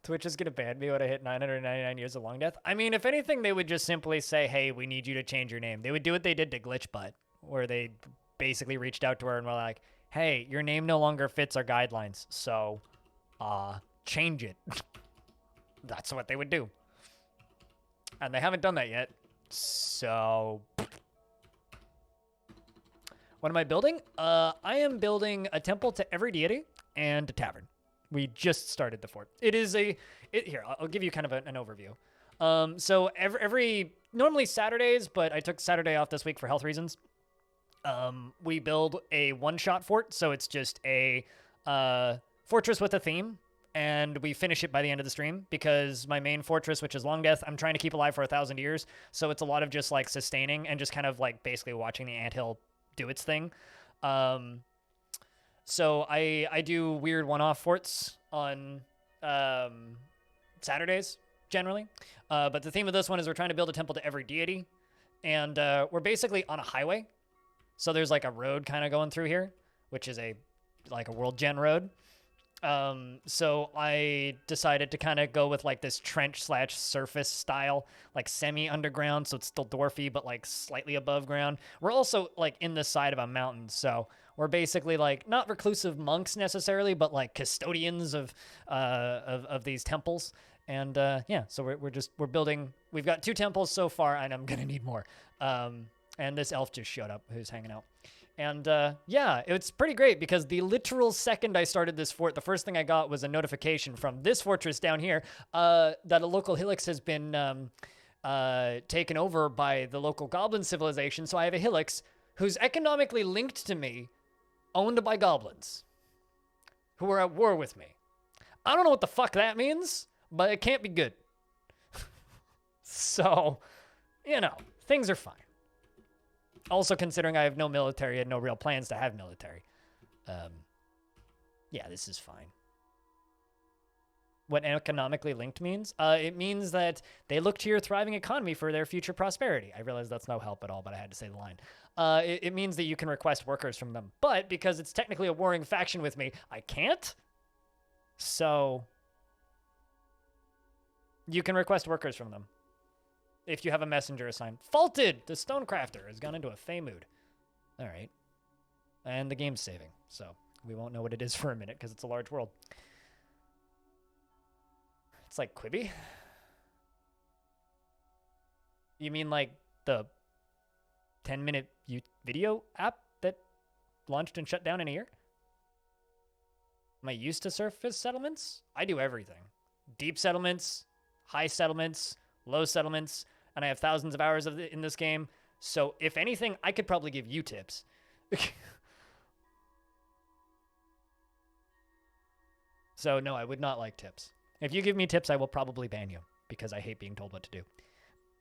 Twitch is gonna ban me when I hit 999 years of long death. I mean, if anything, they would just simply say, "Hey, we need you to change your name." They would do what they did to Glitchbutt, where they basically reached out to her and were like, "Hey, your name no longer fits our guidelines, so, change it." That's what they would do. And they haven't done that yet. So, what am I building? I am building a temple to every deity and a tavern. We just started the fort. It is here, I'll give you kind of an overview. So normally Saturdays, but I took Saturday off this week for health reasons. We build a one-shot fort, so it's just a fortress with a theme, and we finish it by the end of the stream, because my main fortress, which is Long Death, I'm trying to keep alive for 1,000 years, so it's a lot of just, like, sustaining and just kind of, like, basically watching the anthill do its thing. So I do weird one-off forts on Saturdays, generally, but the theme of this one is we're trying to build a temple to every deity, and we're basically on a highway. So there's like a road kind of going through here, which is like a world gen road. So I decided to kind of go with like this trench/surface style, like semi-underground. So it's still dwarfy, but like slightly above ground. We're also like in the side of a mountain. So we're basically like not reclusive monks necessarily, but like custodians of these temples. And yeah, so we're building. We've got 2 temples so far, and I'm gonna need more. And this elf just showed up who's hanging out. And yeah, it's pretty great because the literal second I started this fort, the first thing I got was a notification from this fortress down here that a local Helix has been taken over by the local goblin civilization. So I have a Helix who's economically linked to me, owned by goblins who are at war with me. I don't know what the fuck that means, but it can't be good. So, you know, things are fine. Also, considering I have no military and no real plans to have military. Yeah, this is fine. What economically linked means? It means that they look to your thriving economy for their future prosperity. I realize that's no help at all, but I had to say the line. It means that you can request workers from them. But because it's technically a warring faction with me, I can't. So, you can request workers from them if you have a messenger assigned. Faulted! The Stonecrafter has gone into a Fey mood. All right. And the game's saving, so we won't know what it is for a minute because it's a large world. It's like Quibi? You mean like the 10-minute video app that launched and shut down in a year? Am I used to surface settlements? I do everything. Deep settlements, high settlements, low settlements, and I have thousands of hours in this game. So if anything, I could probably give you tips. So no, I would not like tips. If you give me tips, I will probably ban you because I hate being told what to do.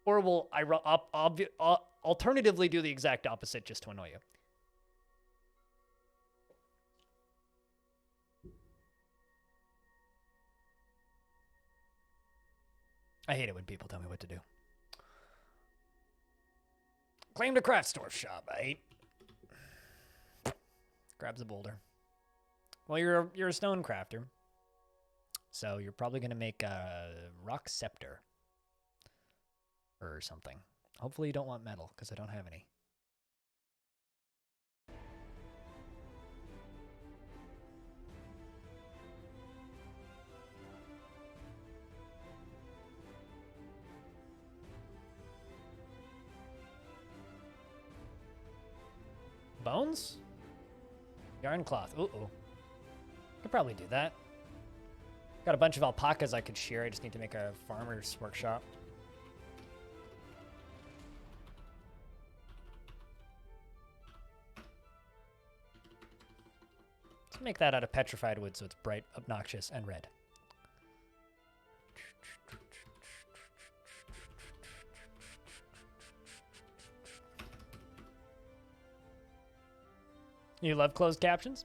Or will I alternatively do the exact opposite just to annoy you. I hate it when people tell me what to do. Claim to craft store shop, right? Grabs a boulder. Well, you're a stone crafter. So you're probably going to make a rock scepter. Or something. Hopefully you don't want metal, because I don't have any. bones? Yarn cloth. Ooh. Could probably do that. Got a bunch of alpacas I could shear. I just need to make a farmer's workshop. Let's make that out of petrified wood so it's bright, obnoxious, and red. You love closed captions?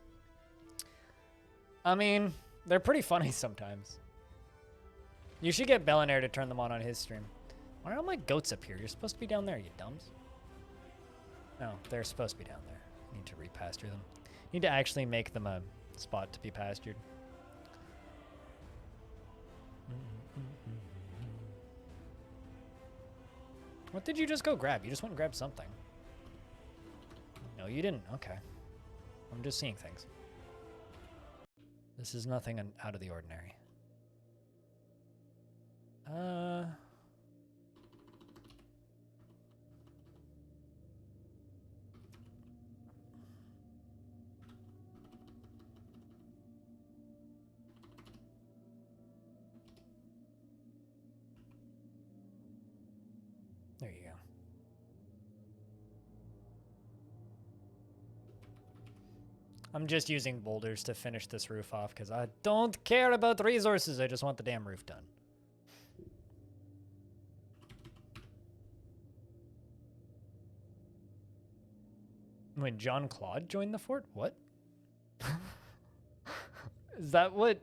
I mean, they're pretty funny sometimes. You should get Bellinair to turn them on his stream. Why are all my goats up here? You're supposed to be down there, you dumbs. No, they're supposed to be down there. I need to repasture them. Need to actually make them a spot to be pastured. What did you just go grab? You just went and grabbed something. No, you didn't. Okay. I'm just seeing things. This is nothing out of the ordinary. There you go. I'm just using boulders to finish this roof off because I don't care about the resources. I just want the damn roof done. When John Claude joined the fort? What? Is that what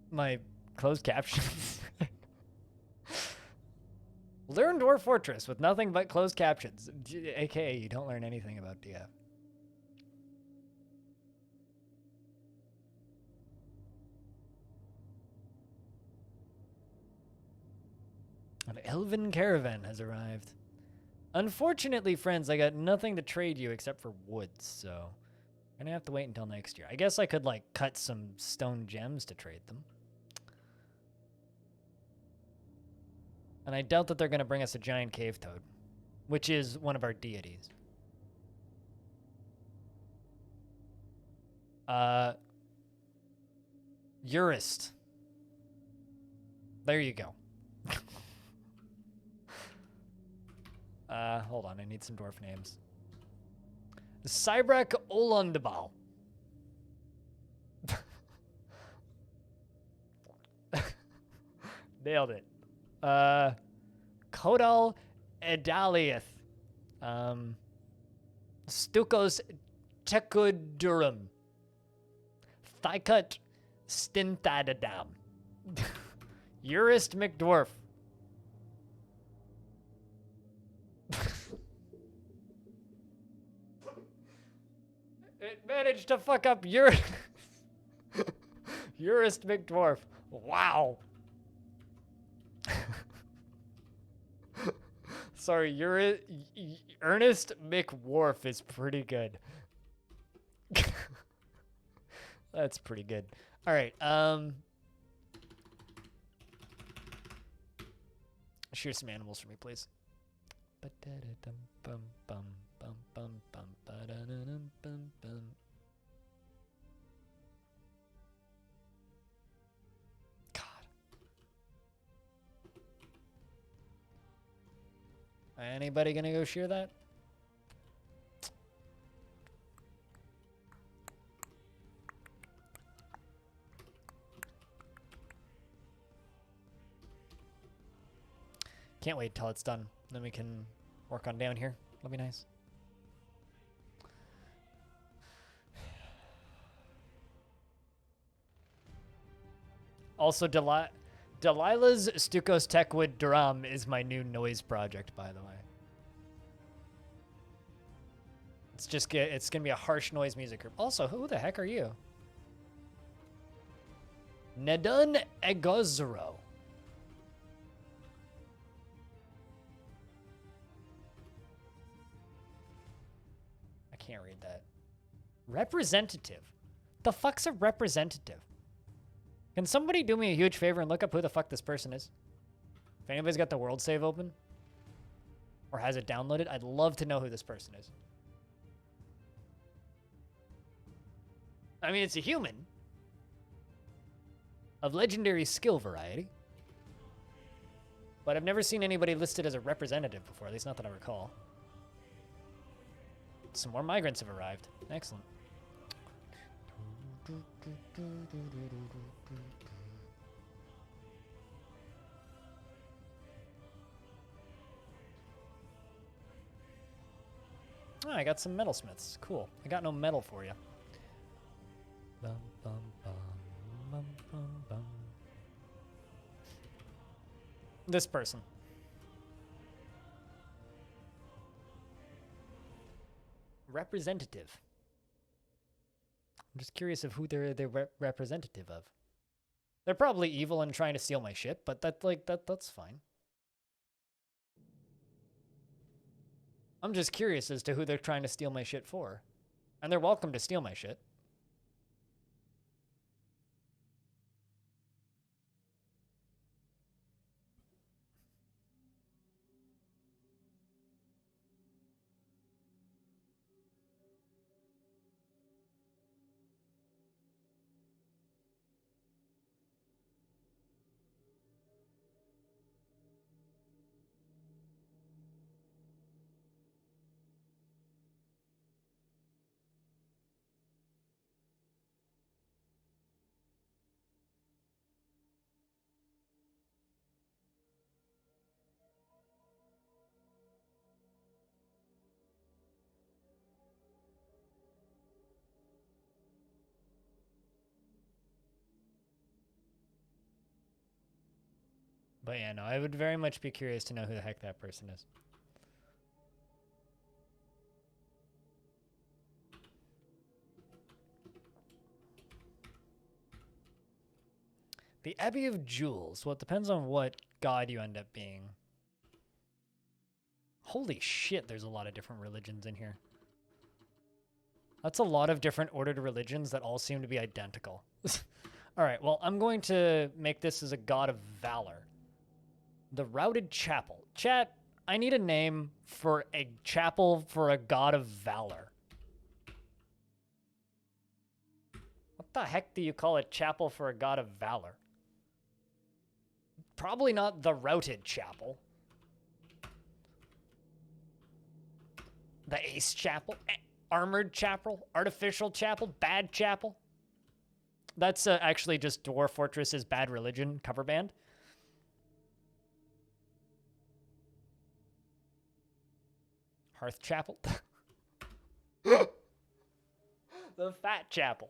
my closed captions? Learn Dwarf Fortress with nothing but closed captions. AKA, you don't learn anything about DF. An elven caravan has arrived. Unfortunately, friends, I got nothing to trade you except for wood, so I'm gonna have to wait until next year. I guess I could, like, cut some stone gems to trade them. And I doubt that they're going to bring us a giant cave toad, which is one of our deities. Urist. There you go. Hold on, I need some dwarf names. Cybrek Olundabal. Nailed it. Kodal Edaliath. Stukos Tekudurum. Thykut Stintadadam. Urist McDwarf. It managed to fuck up Urist McDwarf. Wow. Sorry, Ernest McWarf is pretty good. That's pretty good. All right. Shear some animals for me, please. Anybody gonna go shear that? Can't wait till it's done. Then we can work on down here. That'll be nice. Also, Delilah's Stukos Techwood drum is my new noise project, by the way. It's gonna be a harsh noise music group. Also, who the heck are you? Nedun Egozero. I can't read that. Representative. The fuck's a representative? Can somebody do me a huge favor and look up who the fuck this person is? If anybody's got the world save open. or has it downloaded, I'd love to know who this person is. I mean, it's a human of legendary skill variety, but I've never seen anybody listed as a representative before, at least not that I recall. Some more migrants have arrived. Excellent. Oh, I got some metalsmiths. Cool. I got no metal for you. Bum, bum, bum, bum, bum, bum. This person. Representative. I'm just curious of who they're representative of. They're probably evil and trying to steal my shit, but that's fine. I'm just curious as to who they're trying to steal my shit for. And they're welcome to steal my shit. But yeah, no, I would very much be curious to know who the heck that person is. The Abbey of Jewels. Well, it depends on what god you end up being. Holy shit, there's a lot of different religions in here. That's a lot of different ordered religions that all seem to be identical. All right, well, I'm going to make this as a god of valor. The Routed Chapel. Chat, I need a name for a chapel for a god of valor. What the heck do you call a chapel for a god of valor? Probably not the Routed Chapel. The Ace Chapel. Armored Chapel. Artificial Chapel. Bad Chapel. That's actually just Dwarf Fortress's Bad Religion cover band. Hearth Chapel. The Fat Chapel.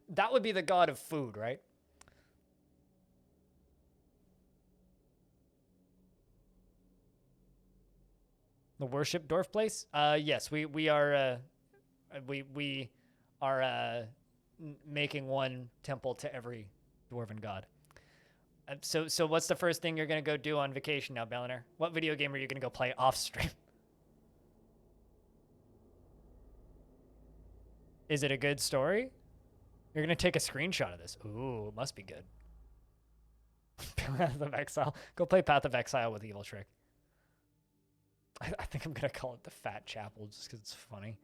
That would be the god of food, right? The Worship Dwarf place? Yes, we are making one temple to every dwarven god. So what's the first thing you're gonna go do on vacation now, Belliner? What video game are you gonna go play off stream? Is it a good story? You're gonna take a screenshot of this. Ooh, it must be good. Path of Exile. Go play Path of Exile with Evil Trick. I think I'm gonna call it the Fat Chapel just because it's funny.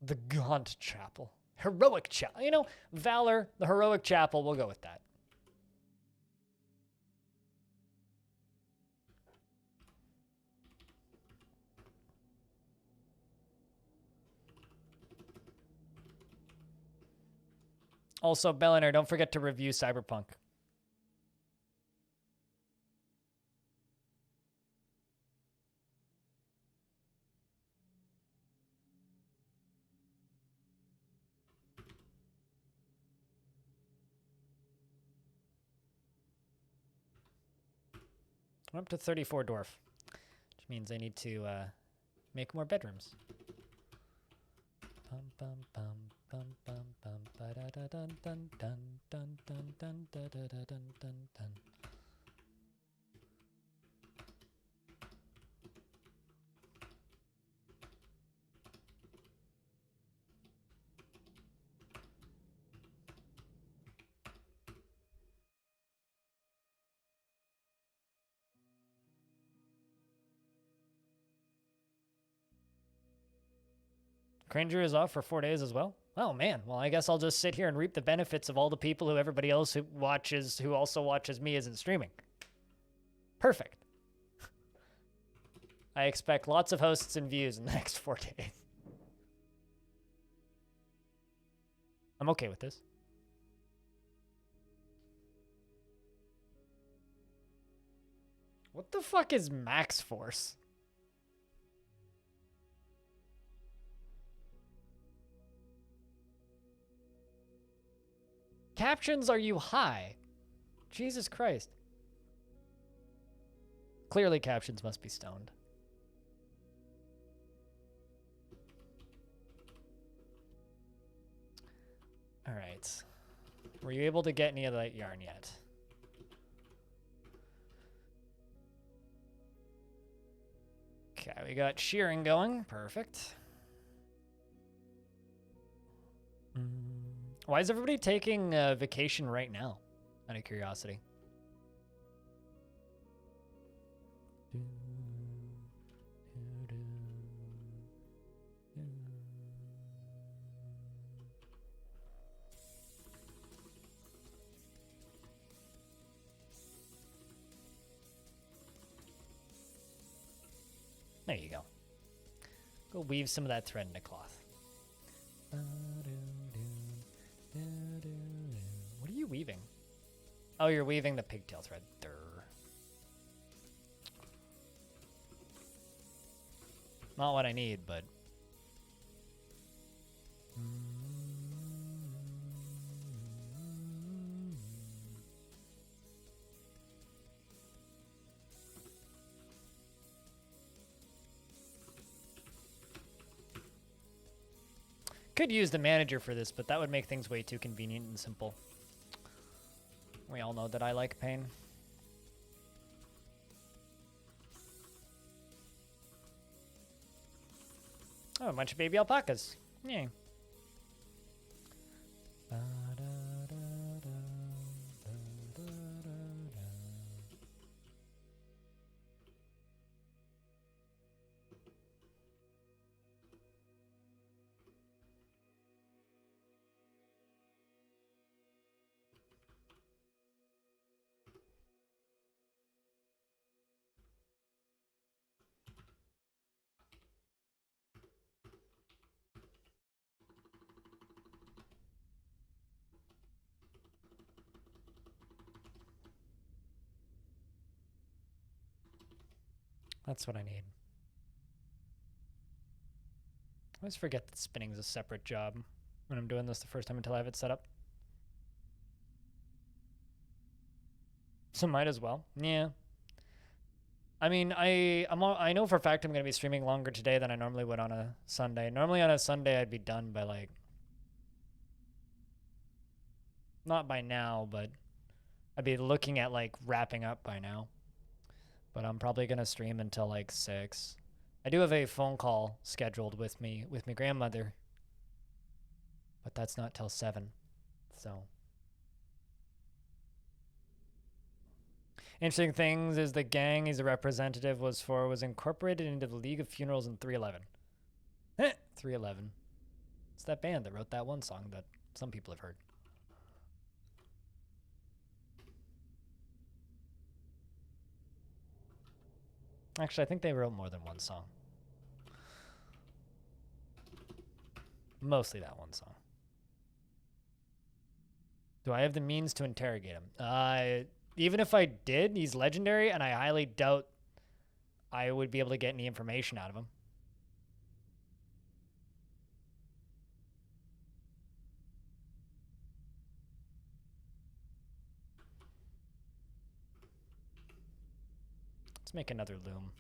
The Gaunt Chapel. Heroic Chapel. You know, Valor, the Heroic Chapel, we'll go with that. Also, Belliner, don't forget to review Cyberpunk. I'm up to 34 dwarf, which means I need to make more bedrooms. Bum, bum, bum, bum, bum, bum, ba da da dun dun dun dun dun dun da da da dun dun dun. Cringer is off for 4 days as well. Oh man, well I guess I'll just sit here and reap the benefits of all the people who everybody else who also watches me isn't streaming. Perfect. I expect lots of hosts and views in the next 4 days. I'm okay with this. What the fuck is max force? Captions, are you high? Jesus Christ. Clearly captions must be stoned. All right. Were you able to get any of that yarn yet? Okay, we got shearing going. Perfect. Why is everybody taking vacation right now? Out of curiosity. There you go. Go weave some of that thread into cloth. What are you weaving? Oh, you're weaving the pigtail thread. Durr. Not what I need, but... Could use the manager for this, but that would make things way too convenient and simple. We all know that I like pain. Oh, a bunch of baby alpacas. Yay. That's what I need. I always forget that spinning is a separate job when I'm doing this the first time until I have it set up. So might as well. Yeah. I mean, I know for a fact I'm going to be streaming longer today than I normally would on a Sunday. Normally on a Sunday I'd be done by like... Not by now, but I'd be looking at like wrapping up by now. But I'm probably going to stream until like 6. I do have a phone call scheduled with my grandmother. But that's not till 7. So. Interesting things is the gang he's a representative was incorporated into the League of Funerals in 311. 311. It's that band that wrote that one song that some people have heard. Actually, I think they wrote more than one song. Mostly that one song. Do I have the means to interrogate him? Even if I did, he's legendary, and I highly doubt I would be able to get any information out of him. Let's make another loom.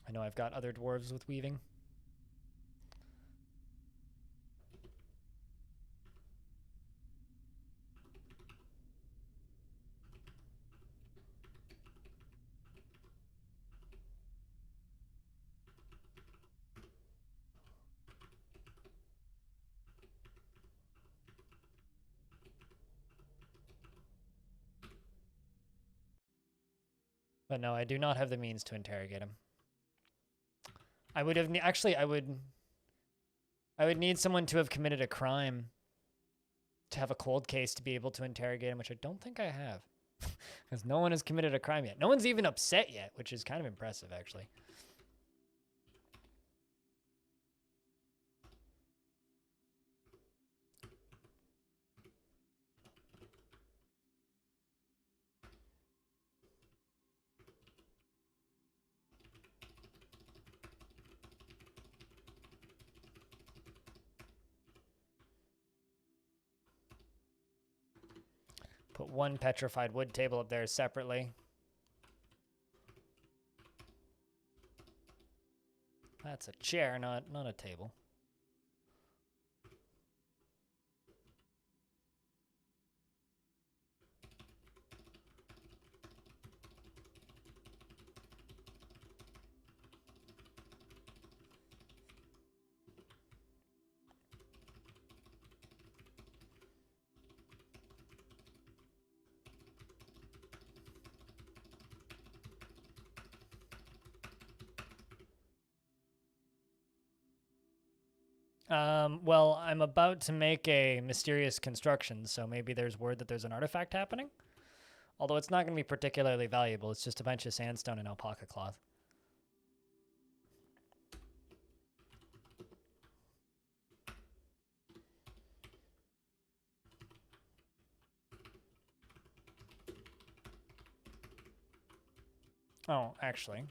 I know I've got other dwarves with weaving. But no, I do not have the means to interrogate him. I would have actually I would need someone to have committed a crime to have a cold case to be able to interrogate him, which I don't think I have. Because no one has committed a crime yet. No one's even upset yet, which is kind of impressive, actually. Put one petrified wood table up there separately. That's a chair, not a table. Well, I'm about to make a mysterious construction, so maybe there's word that there's an artifact happening. Although it's not going to be particularly valuable. It's just a bunch of sandstone and alpaca cloth. Oh, actually,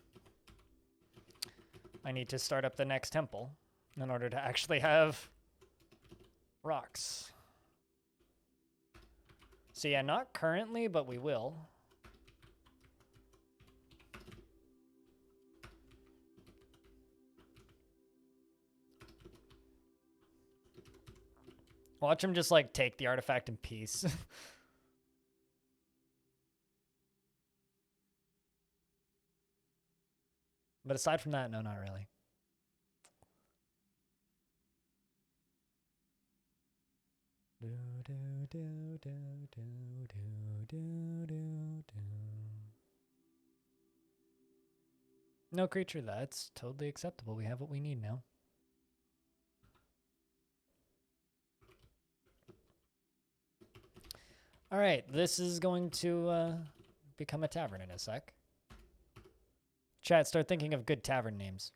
I need to start up the next temple in order to actually have rocks. So yeah, not currently, but we will. Watch him just like take the artifact in peace. But aside from that, no, not really. No creature, that's totally acceptable. We have what we need now. All right, this is going to become a tavern in a sec. Chat, start thinking of good tavern names.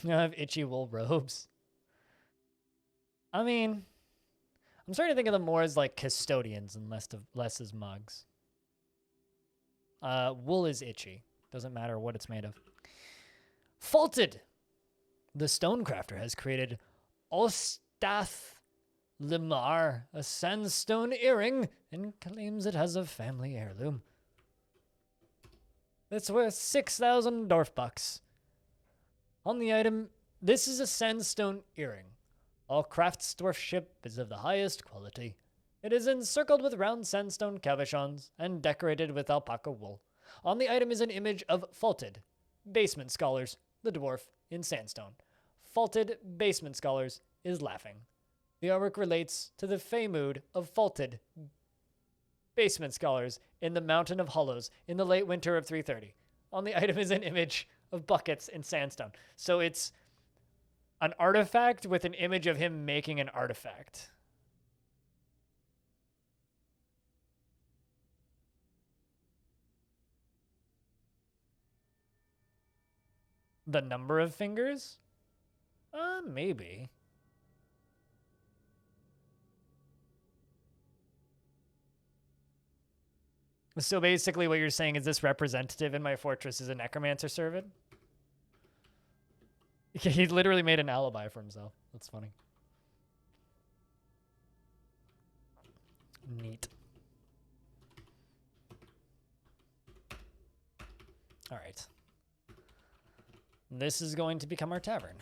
I have itchy wool robes. I mean, I'm starting to think of them more as like custodians and less as mugs. Wool is itchy. Doesn't matter what it's made of. Faulted! The Stonecrafter has created Ostath Limar, a sandstone earring, and claims it has a family heirloom. It's worth 6,000 Dwarf bucks. On the item, this is a sandstone earring. All craftsdwarfship is of the highest quality. It is encircled with round sandstone cabochons and decorated with alpaca wool. On the item is an image of Faulted, basement scholars, the dwarf in sandstone. Faulted basement scholars is laughing. The artwork relates to the fey mood of Faulted basement scholars in the Mountain of Hollows in the late winter of 330. On the item is an image of buckets in sandstone. So it's an artifact with an image of him making an artifact. The number of fingers? Maybe. So basically what you're saying is this representative in my fortress is a necromancer servant? He literally made an alibi for himself. That's funny. Neat. All right. This is going to become our tavern.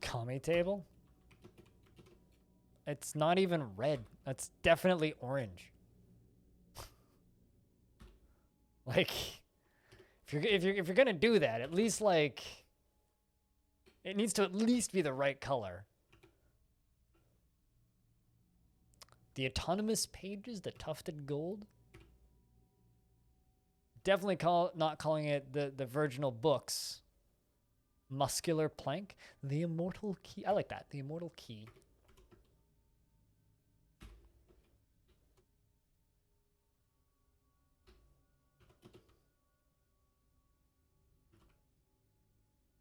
Kami table? It's not even red. That's definitely orange. Like, if you're gonna do that, at least like, it needs to at least be the right color. The autonomous pages, the tufted gold. Definitely not calling it the virginal books. Muscular plank. The immortal key. I like that. The immortal key.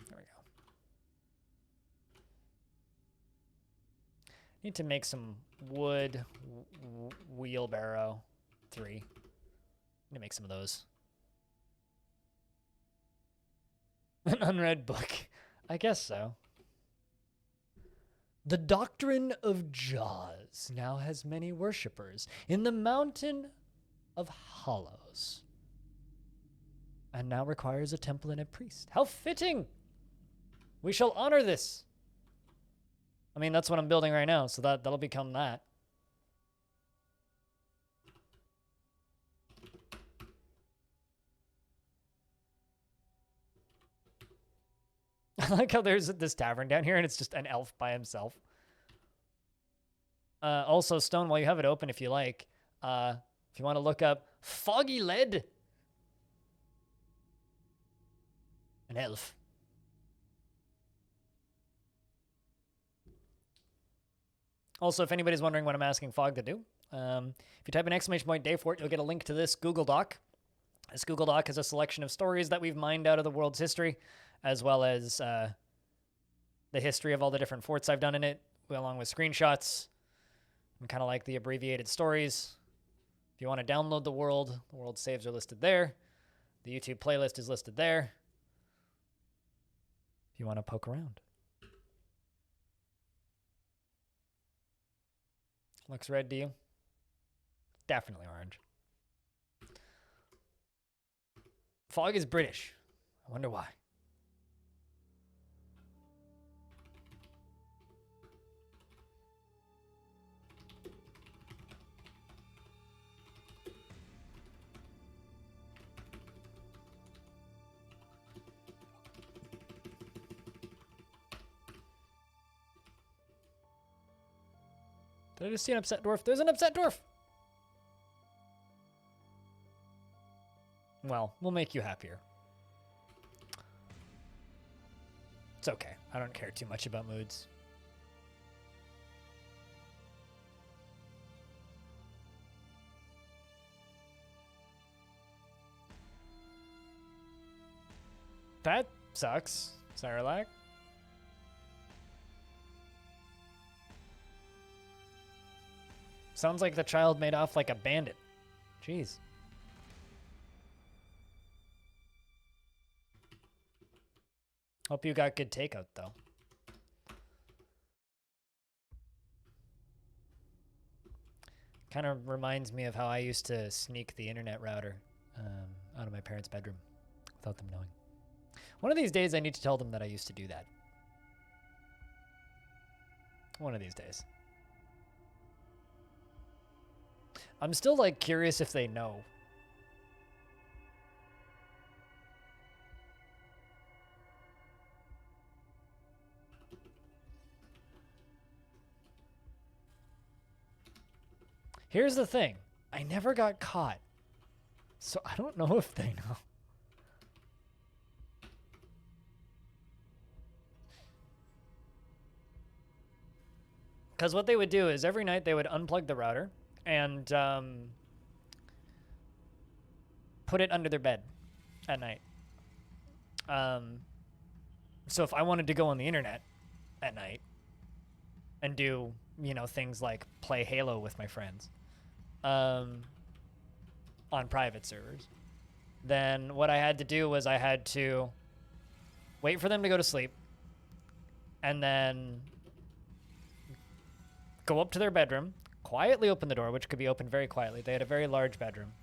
There we go. Need to make some wood wheelbarrow 3. Need to make some of those. An unread book. I guess so. The doctrine of Jaws now has many worshippers in the mountain of hollows. And now requires a temple and a priest. How fitting! We shall honor this. I mean, that's what I'm building right now, so that'll become that. I like how there's this tavern down here and it's just an elf by himself. Also, Stone, while you have it open, if you like, if you want to look up Foggy Lead. An elf. Also, if anybody's wondering what I'm asking Fog to do, if you type an exclamation point Dayfort, you'll get a link to this Google Doc. This Google Doc is a selection of stories that we've mined out of the world's history, as well as the history of all the different forts I've done in it, along with screenshots and kind of like the abbreviated stories. If you want to download the world saves are listed there. The YouTube playlist is listed there. If you want to poke around. Looks red to you? Definitely orange. Fog is British. I wonder why. Did I just see an upset dwarf? There's an upset dwarf! Well, we'll make you happier. It's okay. I don't care too much about moods. That sucks, Sarlacc. Sounds like the child made off like a bandit. Jeez. Hope you got good takeout, though. Kind of reminds me of how I used to sneak the internet router out of my parents' bedroom without them knowing. One of these days, I need to tell them that I used to do that. One of these days. I'm still, like, curious if they know. Here's the thing. I never got caught. So I don't know if they know. Because what they would do is every night they would unplug the router and put it under their bed at night. So if I wanted to go on the internet at night and do, you know, things like play Halo with my friends on private servers, then what I had to do was I had to wait for them to go to sleep and then go up to their bedroom, quietly open the door, which could be opened very quietly. They had a very large bedroom.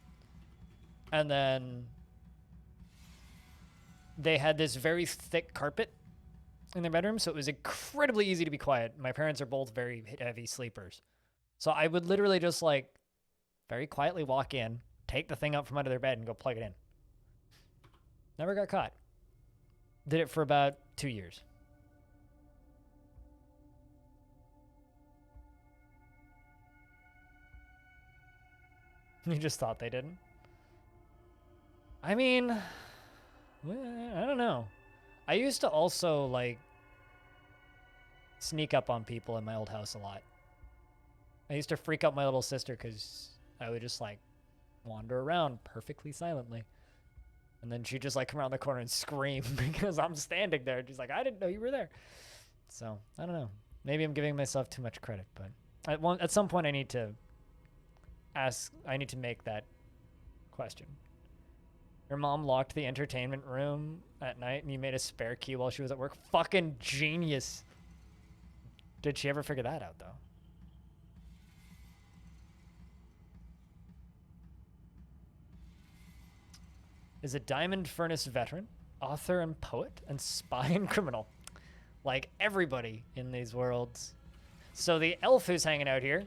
And then they had this very thick carpet in their bedroom, so it was incredibly easy to be quiet. My parents are both very heavy sleepers. So I would literally just, like, very quietly walk in, take the thing out from under their bed, and go plug it in. Never got caught. Did it for about 2 years. You just thought they didn't? I mean, I don't know. I used to also, like, sneak up on people in my old house a lot. I used to freak out my little sister because I would just, like, wander around perfectly silently. And then she'd just, like, come around the corner and scream because I'm standing there. She's like, I didn't know you were there. So, I don't know. Maybe I'm giving myself too much credit, but at some point I need to make that question. Your mom locked the entertainment room at night and you made a spare key while she was at work? Fucking genius. Did she ever figure that out, though? Is a Diamond Furnace veteran, author and poet, and spy and criminal. Like everybody in these worlds. So the elf who's hanging out here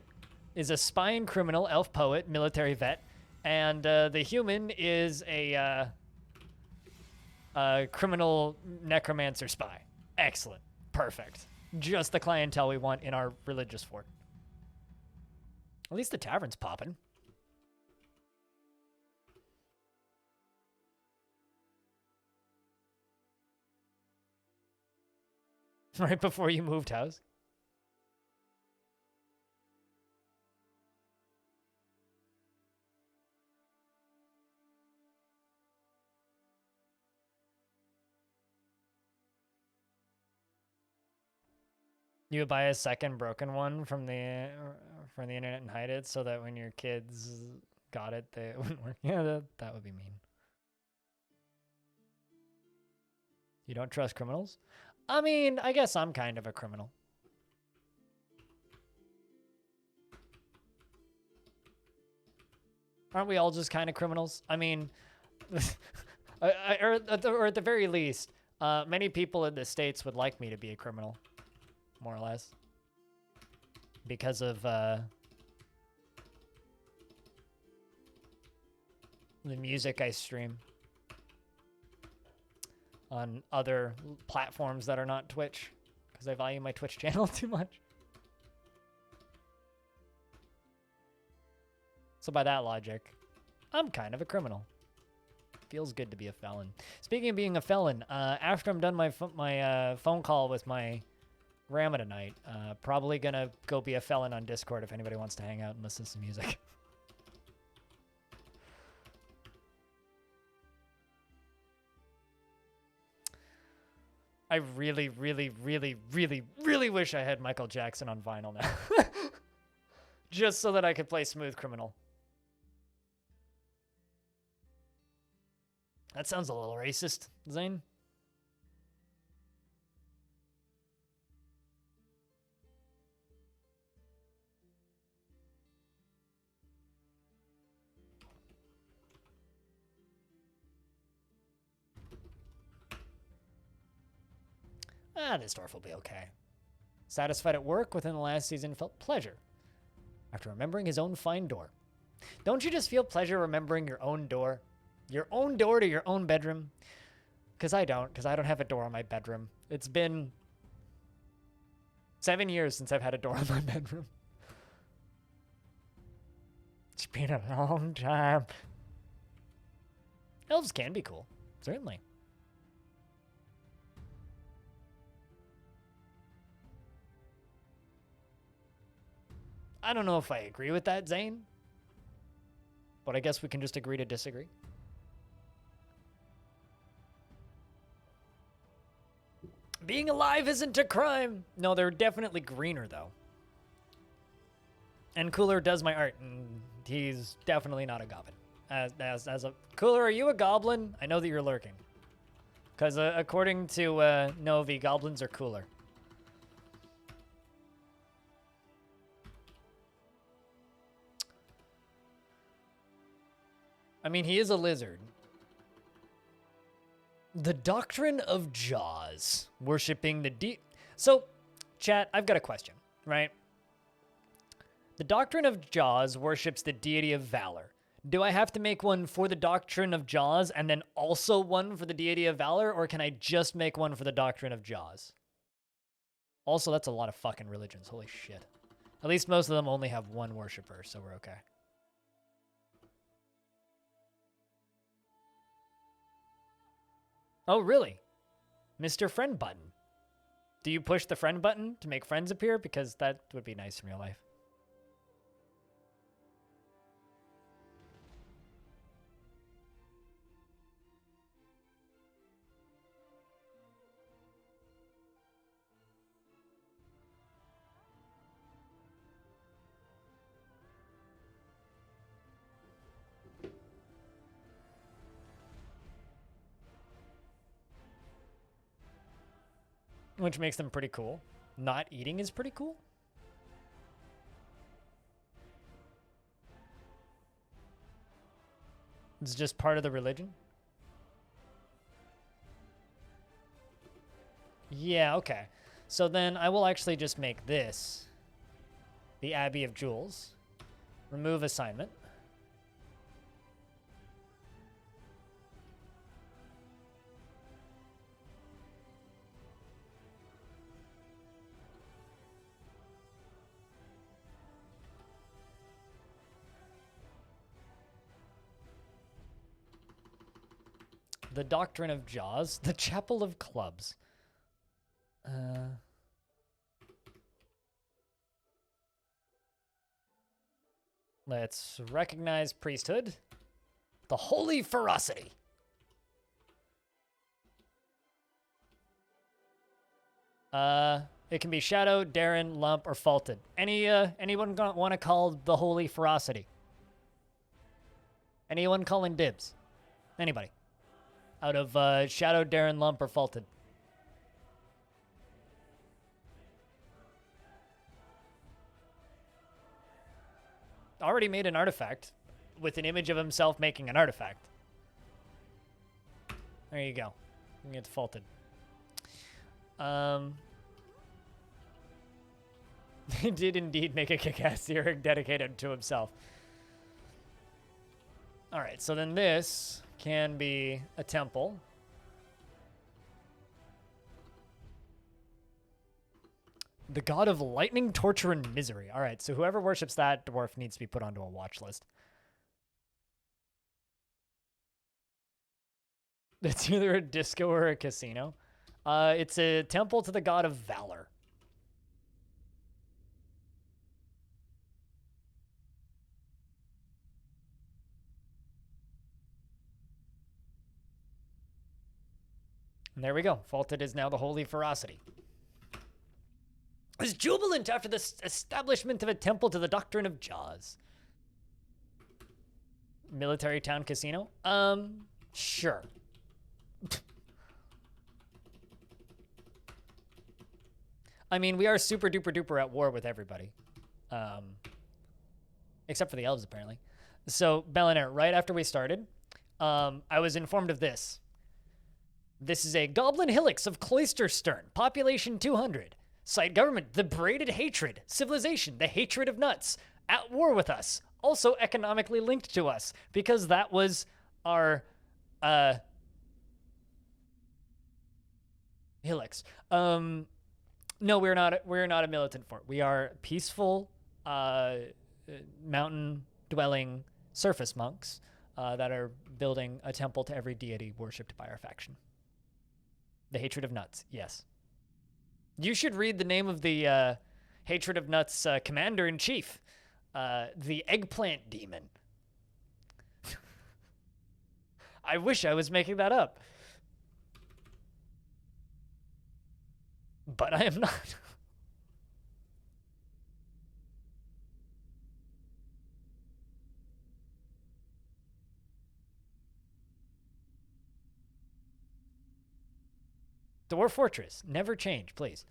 is a spy and criminal, elf poet, military vet, and the human is a criminal necromancer spy. Excellent. Perfect. Just the clientele we want in our religious fort. At least the tavern's popping. Right before you moved house. You would buy a second broken one from the internet and hide it so that when your kids got it, they wouldn't work. Yeah, that would be mean. You don't trust criminals? I mean, I guess I'm kind of a criminal. Aren't we all just kind of criminals? I mean, or at the very least, many people in the States would like me to be a criminal, more or less, because of the music I stream on other platforms that are not Twitch, because I value my Twitch channel too much. So by that logic, I'm kind of a criminal. Feels good to be a felon. Speaking of being a felon, after I'm done my phone call with my grandma tonight, probably gonna go be a felon on Discord if anybody wants to hang out and listen to some music. I really, really, really, really, really wish I had Michael Jackson on vinyl now. Just so that I could play Smooth Criminal. That sounds a little racist, Zane. This Dwarf will be okay. Satisfied at work within the last season, felt pleasure after remembering his own fine door. Don't you just feel pleasure remembering your own door? Your own door to your own bedroom? Because I don't have a door on my bedroom. It's been 7 years since I've had a door on my bedroom. It's been a long time. Elves can be cool, certainly. I don't know if I agree with that, Zane. But I guess we can just agree to disagree. Being alive isn't a crime. No, they're definitely greener, though. And Cooler does my art, and he's definitely not a goblin. As a Cooler, are you a goblin? I know that you're lurking. Because according to Novi, goblins are cooler. I mean, he is a lizard. The doctrine of Jaws, worshipping the So, chat, I've got a question, right? The doctrine of Jaws worships the deity of valor. Do I have to make one for the doctrine of Jaws and then also one for the deity of valor, or can I just make one for the doctrine of Jaws? Also, that's a lot of fucking religions. Holy shit. At least most of them only have one worshiper, so we're okay. Oh, really? Mr. Friend button. Do you push the friend button to make friends appear? Because that would be nice in real life. Which makes them pretty cool. Not eating is pretty cool. It's just part of the religion. Yeah, okay. So then I will actually just make this the Abbey of Jewels. Remove assignment. The Doctrine of Jaws. The Chapel of Clubs. Let's recognize priesthood. The Holy Ferocity. It can be Shadow, Darren, Lump, or Faulted. Anyone want to call the Holy Ferocity? Anyone calling dibs? Anybody? Out of Shadow, Darren, Lump, or Faulted. Already made an artifact with an image of himself making an artifact. There you go. You get Faulted. He did indeed make a kick-ass Zerg dedicated to himself. All right, so then this can be a temple. The god of lightning, torture, and misery. All right, so whoever worships that dwarf needs to be put onto a watch list. It's either a disco or a casino. It's a temple to the god of valor. And there we go. Faulted is now the Holy Ferocity. Is jubilant after the establishment of a temple to the doctrine of Jaws. Military town casino? Sure. I mean, we are super duper duper at war with everybody. Except for the elves, apparently. So, Bellinair, right after we started, I was informed of this. This is a goblin hillocks of Cloisterstern, population 200. Site government, the braided hatred. Civilization, the hatred of nuts. At war with us. Also economically linked to us. Because that was our, hillocks. No, we're not a militant fort. We are peaceful, mountain-dwelling surface monks that are building a temple to every deity worshipped by our faction. The hatred of nuts, yes. You should read the name of the Hatred of Nuts commander-in-chief. The Eggplant Demon. I wish I was making that up. But I am not. Dwarf Fortress. Never change, please.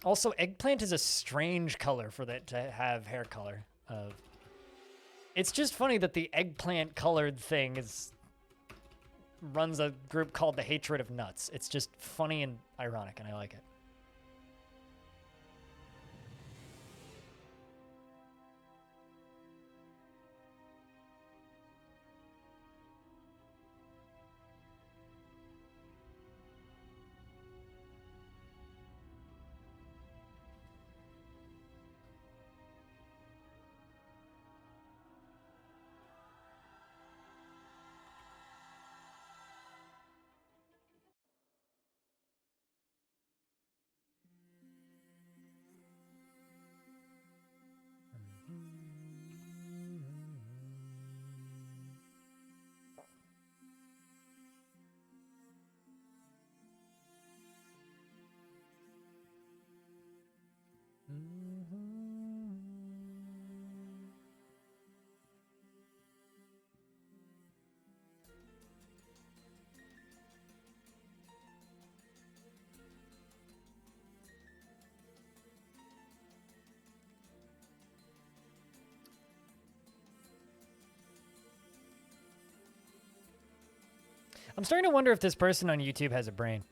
Also, eggplant is a strange color for that to have hair color of. It's just funny that the eggplant colored thing runs a group called the Hatred of Nuts. It's just funny and ironic, and I like it. I'm starting to wonder if this person on YouTube has a brain.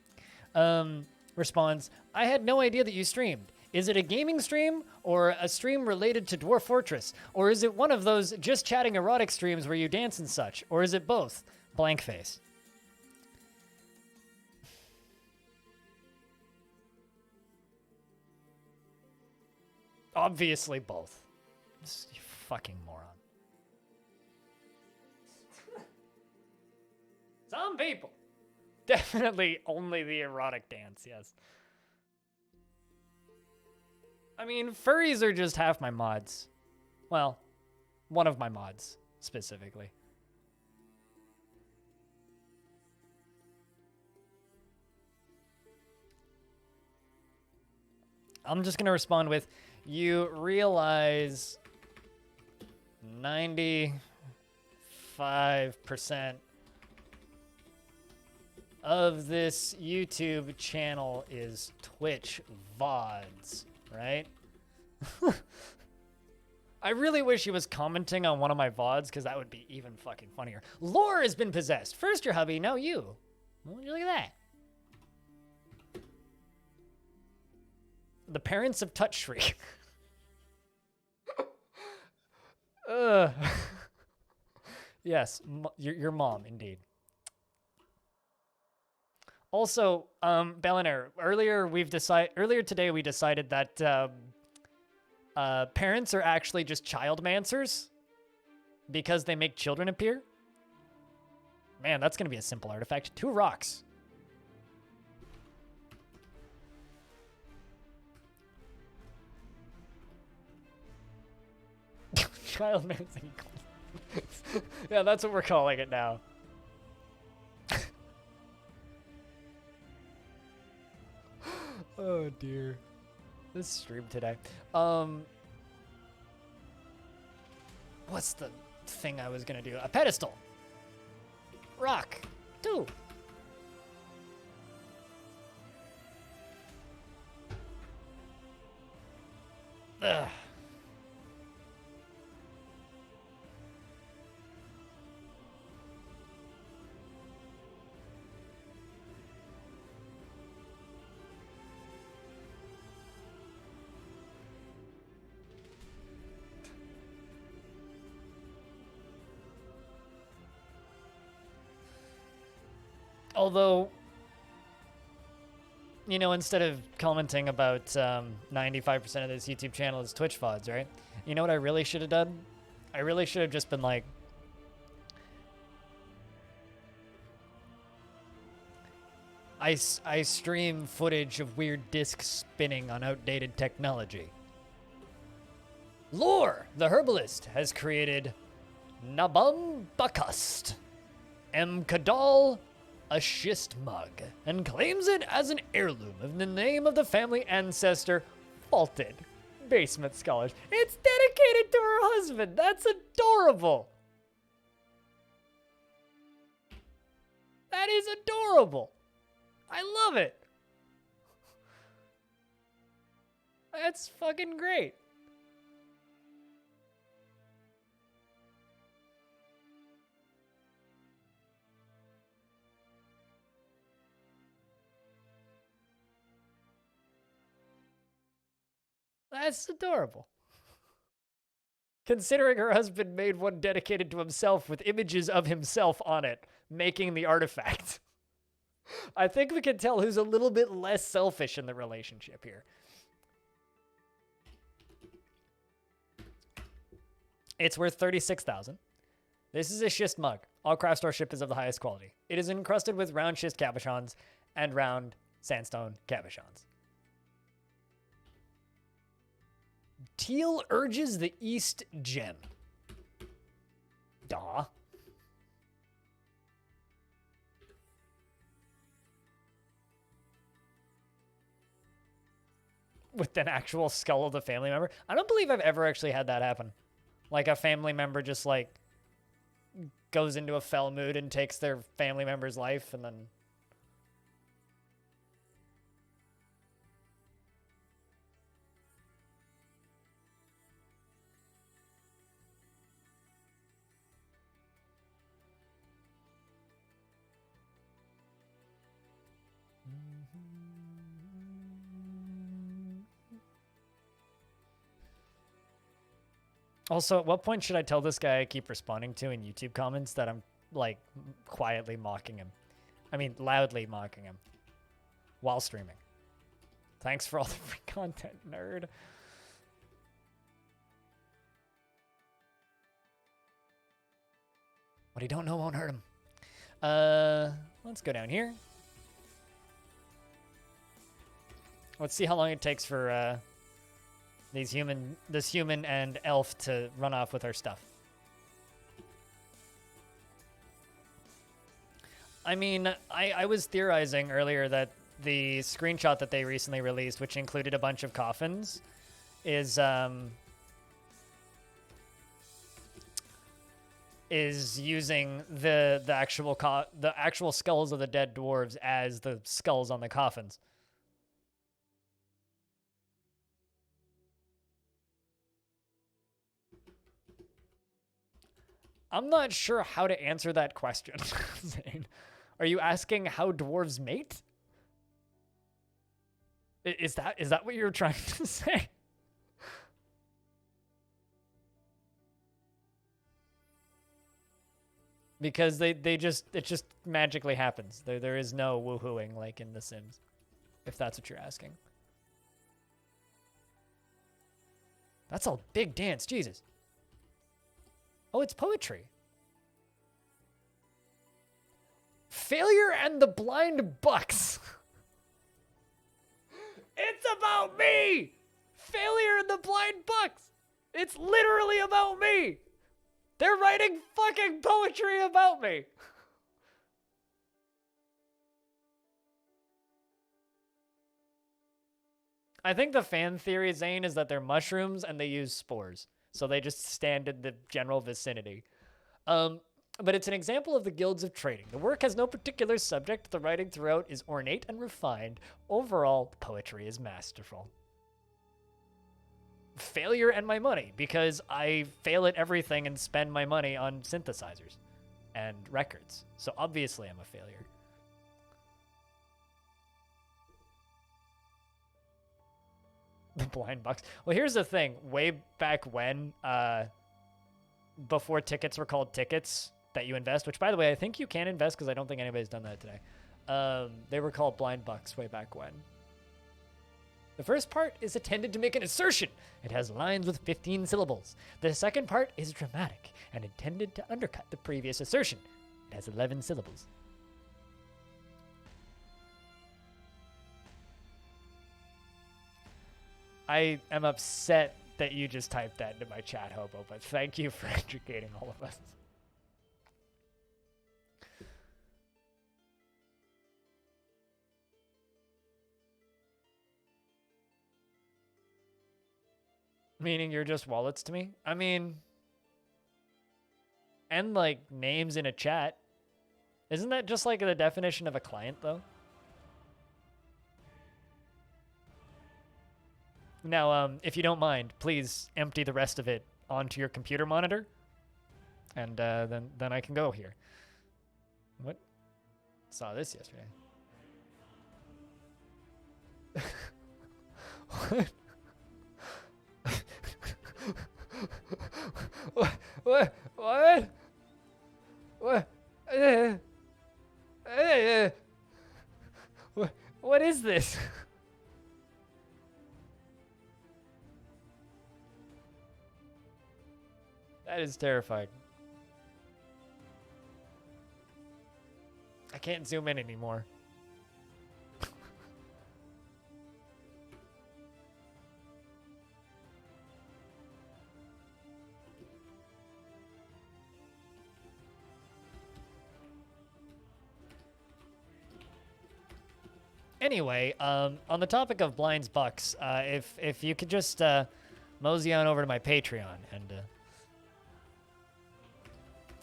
Responds, I had no idea that you streamed. Is it a gaming stream or a stream related to Dwarf Fortress? Or is it one of those just chatting erotic streams where you dance and such? Or is it both? Blank face. Obviously both. You fucking moron. Some people. Definitely only the erotic dance, yes. I mean, furries are just half my mods. Well, one of my mods, specifically. I'm just going to respond with, you realize 95% of this YouTube channel is Twitch VODs, right? I really wish he was commenting on one of my VODs, because that would be even fucking funnier. Lore has been possessed. First your hubby, now you. Well, look at that. The parents of Touch Shriek. Yes, your mom, indeed. Also, Bellinair, earlier today we decided that parents are actually just childmancers because they make children appear. Man, that's gonna be a simple artifact. 2 rocks. Childmancing. Yeah, that's what we're calling it now. Oh dear. This stream today. What's the thing I was gonna do? A pedestal. Rock. 2. Ugh. Although, you know, instead of commenting about 95% of this YouTube channel is Twitch VODs, right? You know what I really should have done? I really should have just been like, I stream footage of weird discs spinning on outdated technology. Lore, the herbalist, has created Nabum Bakust, M. Kadal, a schist mug, and claims it as an heirloom in the name of the family ancestor, Faulted. Basement scholars. It's dedicated to her husband. That's adorable. That is adorable. I love it. That's fucking great. That's adorable. Considering her husband made one dedicated to himself with images of himself on it, making the artifact. I think we can tell who's a little bit less selfish in the relationship here. It's worth $36,000. This is a schist mug. All craft store ship is of the highest quality. It is encrusted with round schist cabochons and round sandstone cabochons. Teal urges the East Gem. Duh. With an actual skull of the family member. I don't believe I've ever actually had that happen. Like a family member just like goes into a fell mood and takes their family member's life and then... Also, at what point should I tell this guy I keep responding to in YouTube comments that I'm, like, quietly mocking him? I mean, loudly mocking him. While streaming. Thanks for all the free content, nerd. What he don't know won't hurt him. Let's go down here. Let's see how long it takes for this human and elf to run off with our stuff. I mean, I was theorizing earlier that the screenshot that they recently released, which included a bunch of coffins, is using the actual skulls of the dead dwarves as the skulls on the coffins. I'm not sure how to answer that question. Zane. Are you asking how dwarves mate? Is that what you're trying to say? Because it just magically happens. There is no woohooing like in The Sims, if that's what you're asking. That's a big dance, Jesus. Oh, it's poetry. Failure and the Blind Bucks. It's about me! Failure and the Blind Bucks. It's literally about me. They're writing fucking poetry about me. I think the fan theory, Zane, is that they're mushrooms and they use spores. So they just stand in the general vicinity. But it's an example of the guilds of trading. The work has no particular subject. The writing throughout is ornate and refined. Overall, poetry is masterful. Failure and my money, because I fail at everything and spend my money on synthesizers and records. So obviously I'm a failure. The Blind Bucks. Well, here's the thing. Way back when, before tickets were called tickets that you invest, which, by the way, I think you can invest because I don't think anybody's done that today. They were called Blind Bucks way back when. The first part is intended to make an assertion. It has lines with 15 syllables. The second part is dramatic and intended to undercut the previous assertion. It has 11 syllables. I am upset that you just typed that into my chat, Hobo, but thank you for educating all of us. Meaning you're just wallets to me? I mean, and like names in a chat. Isn't that just like the definition of a client, though? Now, if you don't mind, please empty the rest of it onto your computer monitor, and then I can go here. What? Saw this yesterday. What? What? What? What? What is this? That is terrifying. I can't zoom in anymore. Anyway, on the topic of Blind's Bucks, if you could just mosey on over to my Patreon and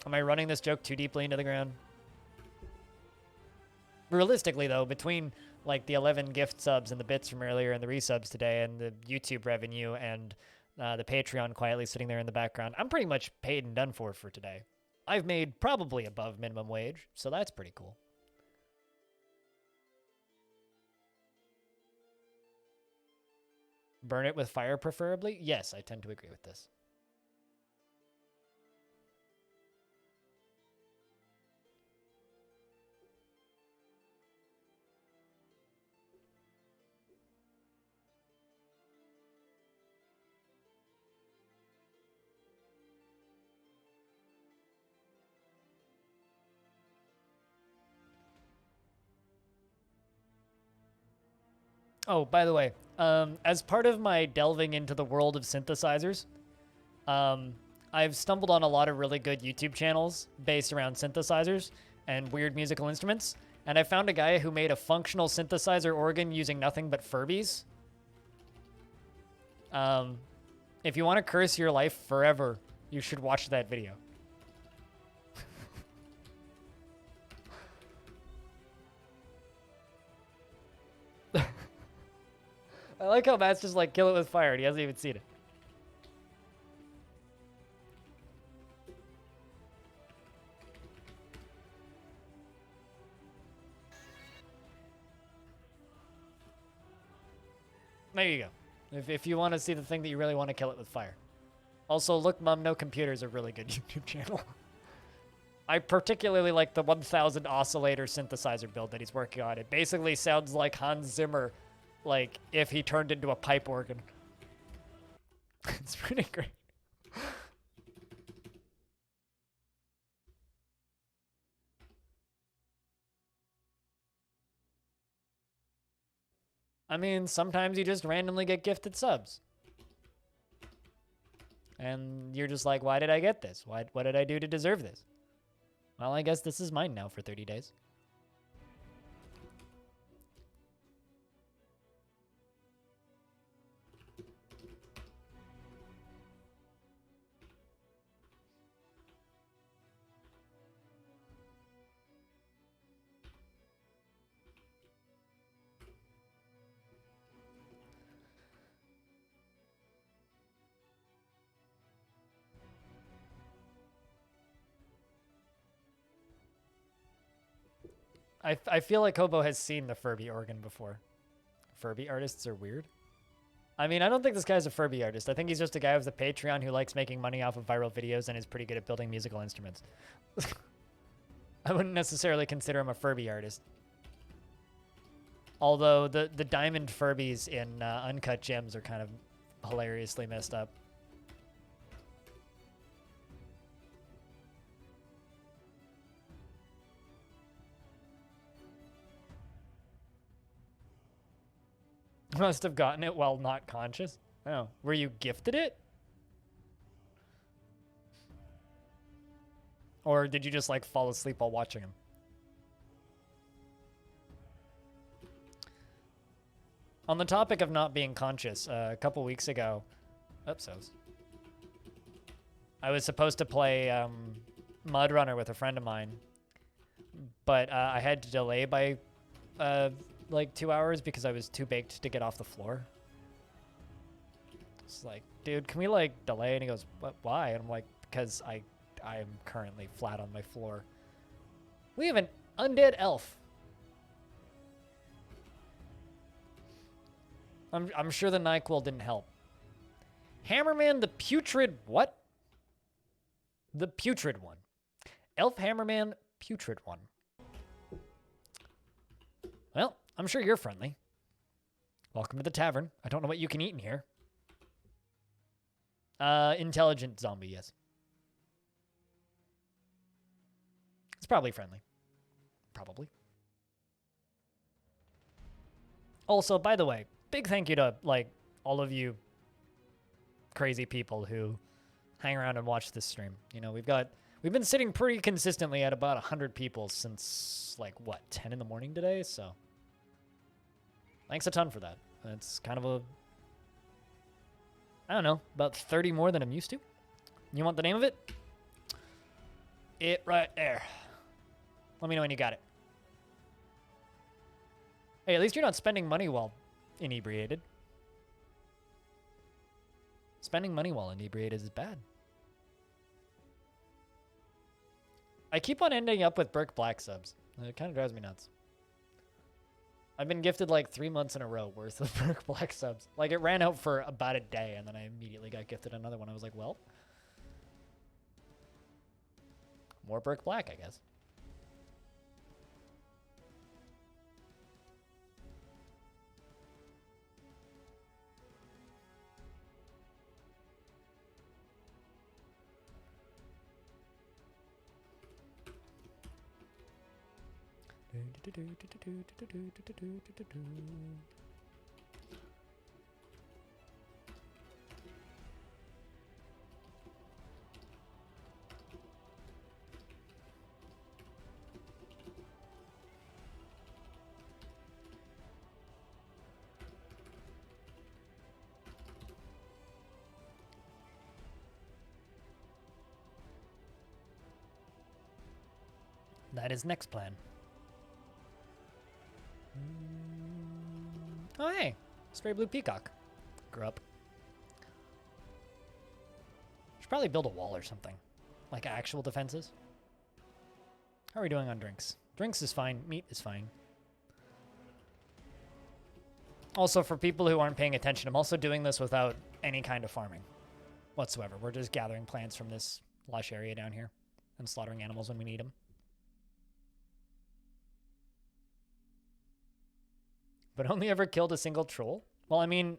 am I running this joke too deeply into the ground? Realistically, though, between like the 11 gift subs and the bits from earlier and the resubs today and the YouTube revenue and the Patreon quietly sitting there in the background, I'm pretty much paid and done for today. I've made probably above minimum wage, so that's pretty cool. Burn it with fire, preferably? Yes, I tend to agree with this. Oh, by the way, as part of my delving into the world of synthesizers, I've stumbled on a lot of really good YouTube channels based around synthesizers and weird musical instruments, and I found a guy who made a functional synthesizer organ using nothing but Furbies. If you want to curse your life forever, you should watch that video. I like how Matt's just like, kill it with fire, and he hasn't even seen it. There you go. If you want to see the thing that you really want to kill it with fire. Also, Look Mum No Computer is a really good YouTube channel. I particularly like the 1000 oscillator synthesizer build that he's working on. It basically sounds like Hans Zimmer, like if he turned into a pipe organ. It's pretty great. I mean, sometimes you just randomly get gifted subs. And you're just like, why did I get this? What did I do to deserve this? Well, I guess this is mine now for 30 days. I feel like Hobo has seen the Furby organ before. Furby artists are weird. I mean, I don't think this guy's a Furby artist. I think he's just a guy with a Patreon who likes making money off of viral videos and is pretty good at building musical instruments. I wouldn't necessarily consider him a Furby artist. Although the diamond Furbies in Uncut Gems are kind of hilariously messed up. Must have gotten it while not conscious. Oh, were you gifted it? Or did you just like fall asleep while watching him? On the topic of not being conscious, a couple weeks ago, I was supposed to play Mud Runner with a friend of mine, but I had to delay by like 2 hours because I was too baked to get off the floor. It's like, dude, can we like delay? And he goes, what, why? And I'm like, because I'm currently flat on my floor. We have an undead elf. I'm sure the NyQuil didn't help. Hammerman the putrid what? The putrid one. Elf Hammerman putrid one. Well, I'm sure you're friendly. Welcome to the tavern. I don't know what you can eat in here. Intelligent zombie, yes. It's probably friendly. Probably. Also, by the way, big thank you to, like, all of you crazy people who hang around and watch this stream. You know, we've been sitting pretty consistently at about 100 people since, like, what, 10 in the morning today? So, thanks a ton for that. It's kind of a, I don't know, about 30 more than I'm used to. You want the name of it? It right there. Let me know when you got it. Hey, at least you're not spending money while inebriated. Spending money while inebriated is bad. I keep on ending up with Burke Black subs. It kind of drives me nuts. I've been gifted like 3 months in a row worth of Burke Black subs. Like, it ran out for about a day, and then I immediately got gifted another one. I was like, well, more Burke Black, I guess. That is next plan. Oh, hey. Stray blue peacock. Grew up. Should probably build a wall or something. Like actual defenses. How are we doing on drinks? Drinks is fine. Meat is fine. Also, for people who aren't paying attention, I'm also doing this without any kind of farming whatsoever. We're just gathering plants from this lush area down here and slaughtering animals when we need them. But only ever killed a single troll? Well, I mean,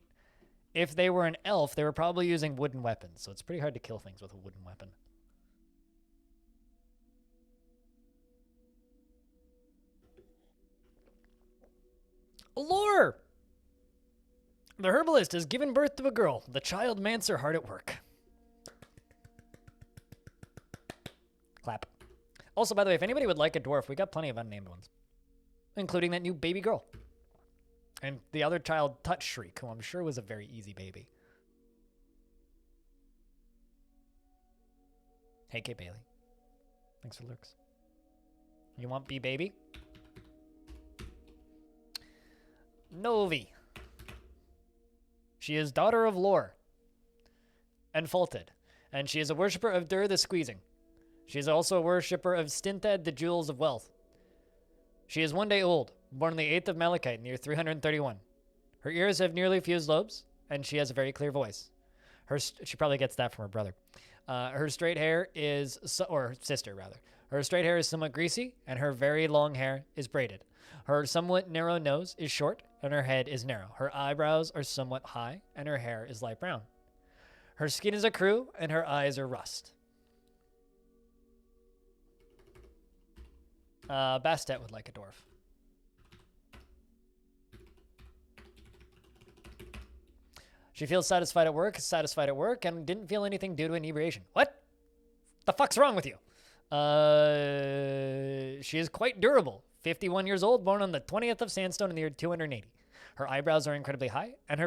if they were an elf, they were probably using wooden weapons, so it's pretty hard to kill things with a wooden weapon. Lore! The herbalist has given birth to a girl. The child mancer hard at work. Clap. Also, by the way, if anybody would like a dwarf, we got plenty of unnamed ones. Including that new baby girl. And the other child, Touch Shriek, who I'm sure was a very easy baby. Hey, Kate Bailey. Thanks for lurks. You want B baby? Novi. She is daughter of Lore and Faulted, and she is a worshipper of Dur the Squeezing. She is also a worshipper of Stinthed the Jewels of Wealth. She is 1 day old, born on the 8th of Malachite in the year 331. Her ears have nearly fused lobes, and she has a very clear voice. She probably gets that from her brother. Her straight hair is, or sister rather. Her straight hair is somewhat greasy, and her very long hair is braided. Her somewhat narrow nose is short, and her head is narrow. Her eyebrows are somewhat high, and her hair is light brown. Her skin is a crew, and her eyes are rust. Bastet would like a dwarf. She feels satisfied at work, and didn't feel anything due to inebriation. What? The fuck's wrong with you? She is quite durable. 51 years old, born on the 20th of Sandstone in the year 280. Her eyebrows are incredibly high, and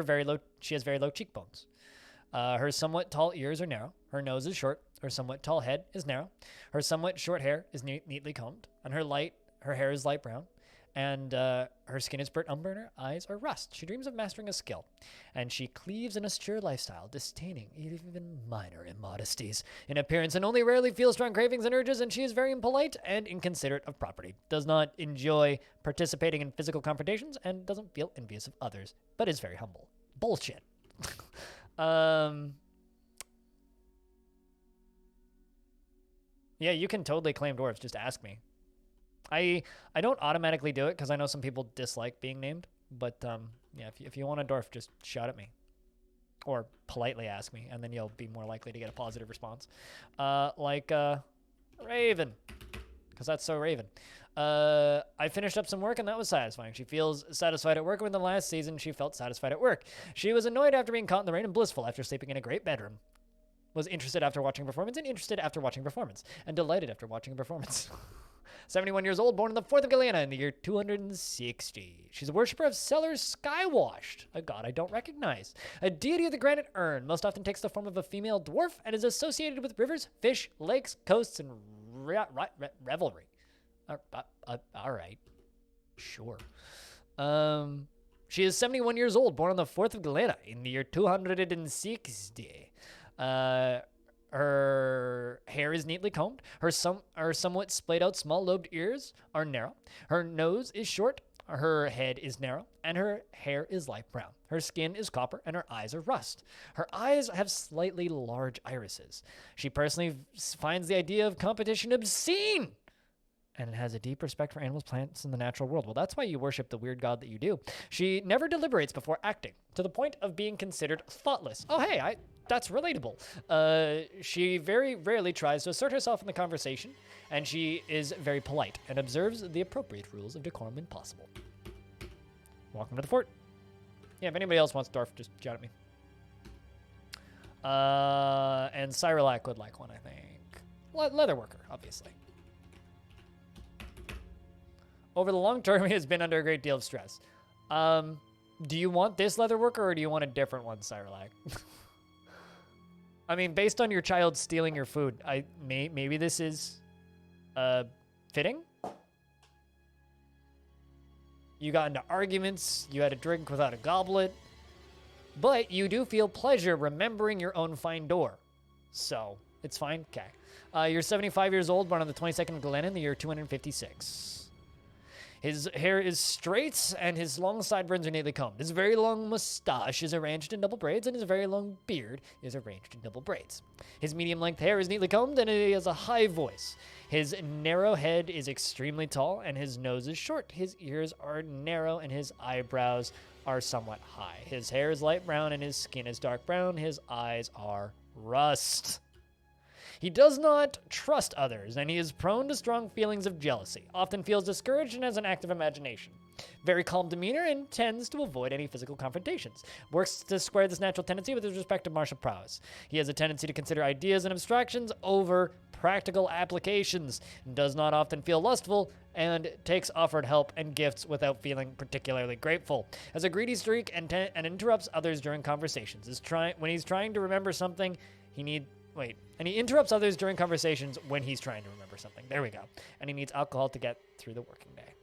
she has very low cheekbones. Her somewhat tall ears are narrow. Her nose is short. Her somewhat tall head is narrow. Her somewhat short hair is neatly combed, and her hair is light brown. And her skin is burnt umber, and her eyes are rust. She dreams of mastering a skill, and she cleaves an austere lifestyle, disdaining even minor immodesties in appearance, and only rarely feels strong cravings and urges, and she is very impolite and inconsiderate of property, does not enjoy participating in physical confrontations, and doesn't feel envious of others, but is very humble. Bullshit. Yeah, you can totally claim dwarves, just ask me. I don't automatically do it because I know some people dislike being named, but yeah, if you want a dwarf, just shout at me or politely ask me, and then you'll be more likely to get a positive response. Like Raven, because that's so Raven. I finished up some work, and that was satisfying. She feels satisfied at work. When the last season, she felt satisfied at work. She was annoyed after being caught in the rain and blissful after sleeping in a great bedroom. Was interested after watching a performance, and interested after watching a performance, and delighted after watching a performance. 71 years old, born on the 4th of Galena in the year 260. She's a worshiper of Sellers Skywashed, a god I don't recognize. A deity of the granite urn, most often takes the form of a female dwarf and is associated with rivers, fish, lakes, coasts, and revelry. All right. Sure. She is 71 years old, born on the 4th of Galena in the year 260. Her hair is neatly combed. Her somewhat splayed out small lobed ears are narrow. Her nose is short. Her head is narrow, and her hair is light brown. Her skin is copper, and her eyes are rust. Her eyes have slightly large irises. She personally finds the idea of competition obscene and has a deep respect for animals, plants, and the natural world. Well, that's why you worship the weird god that you do. She never deliberates before acting, to the point of being considered thoughtless. Oh, hey, that's relatable. She very rarely tries to assert herself in the conversation, and she is very polite and observes the appropriate rules of decorum when possible. Welcome to the fort. Yeah, if anybody else wants dwarf, just shout at me. And Cyrolac would like one, I think. Leatherworker, obviously. Over the long term, he has been under a great deal of stress. Do you want this leatherworker, or do you want a different one, Cyrolac? I mean, based on your child stealing your food, maybe this is fitting. you got into arguments, you had a drink without a goblet, but you do feel pleasure remembering your own fine door. So, it's fine. Okay. You're 75 years old, born on the 22nd of Glen in the year 256. His hair is straight, and his long sideburns are neatly combed. His very long mustache is arranged in double braids, and his very long beard is arranged in double braids. His medium-length hair is neatly combed, and he has a high voice. His narrow head is extremely tall, and his nose is short. His ears are narrow, and his eyebrows are somewhat high. His hair is light brown, and his skin is dark brown. His eyes are rust. He does not trust others, and he is prone to strong feelings of jealousy, often feels discouraged and has an active imagination. Very calm demeanor and tends to avoid any physical confrontations. Works to square this natural tendency with his respect of martial prowess. He has a tendency to consider ideas and abstractions over practical applications, does not often feel lustful, and takes offered help and gifts without feeling particularly grateful. Has a greedy streak and interrupts others during conversations. When he's trying to remember something, and he interrupts others during conversations when he's trying to remember something. There we go. And he needs alcohol to get through the working day.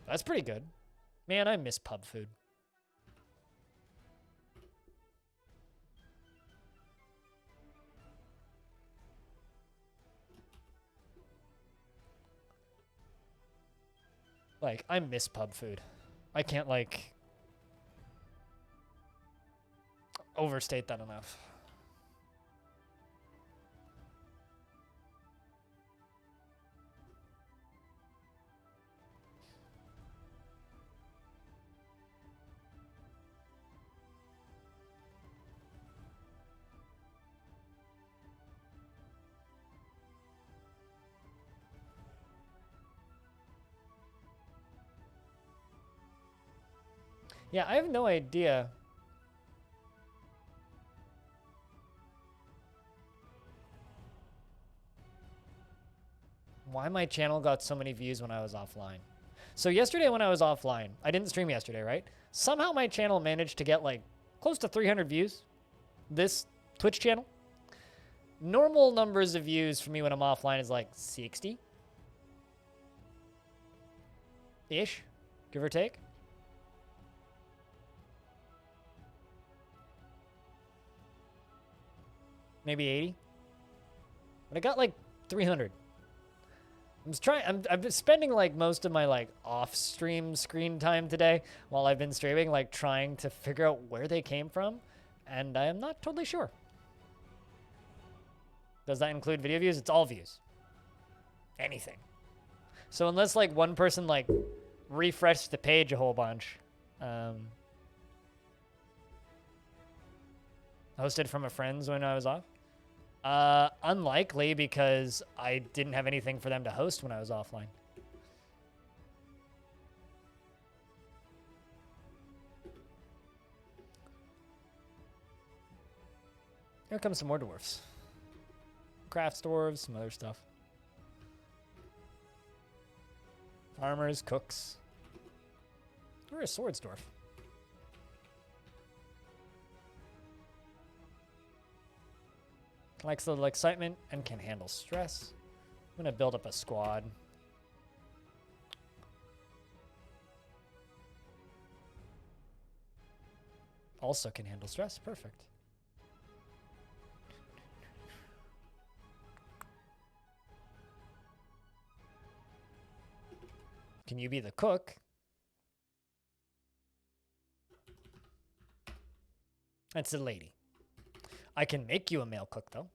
That's pretty good. Man, I miss pub food. Like, I miss pub food. I can't, like, overstate that enough. Yeah, I have no idea why my channel got so many views when I was offline. So yesterday when I was offline, I didn't stream yesterday, right? Somehow my channel managed to get like close to 300 views. This Twitch channel. Normal numbers of views for me when I'm offline is like 60. Ish, give or take. Maybe 80. But I got like 300. I've been spending like most of my like off-stream screen time today while I've been streaming, like trying to figure out where they came from, and I am not totally sure. Does that include video views? It's all views. Anything. So unless like one person like refreshed the page a whole bunch, hosted from a friend's when I was off. Unlikely, because I didn't have anything for them to host when I was offline. Here comes some more dwarfs. Crafts dwarves, some other stuff. Farmers, cooks. We're a swords dwarf. Likes a little excitement and can handle stress. I'm gonna build up a squad. Also can handle stress. Perfect. Can you be the cook? That's a lady. I can make you a male cook, though.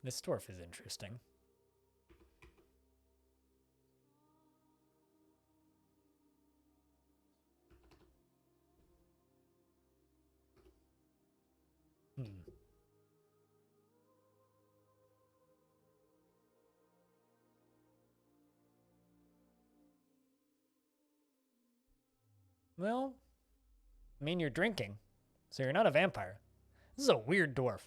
This dwarf is interesting. Well, I mean, you're drinking, so you're not a vampire. This is a weird dwarf.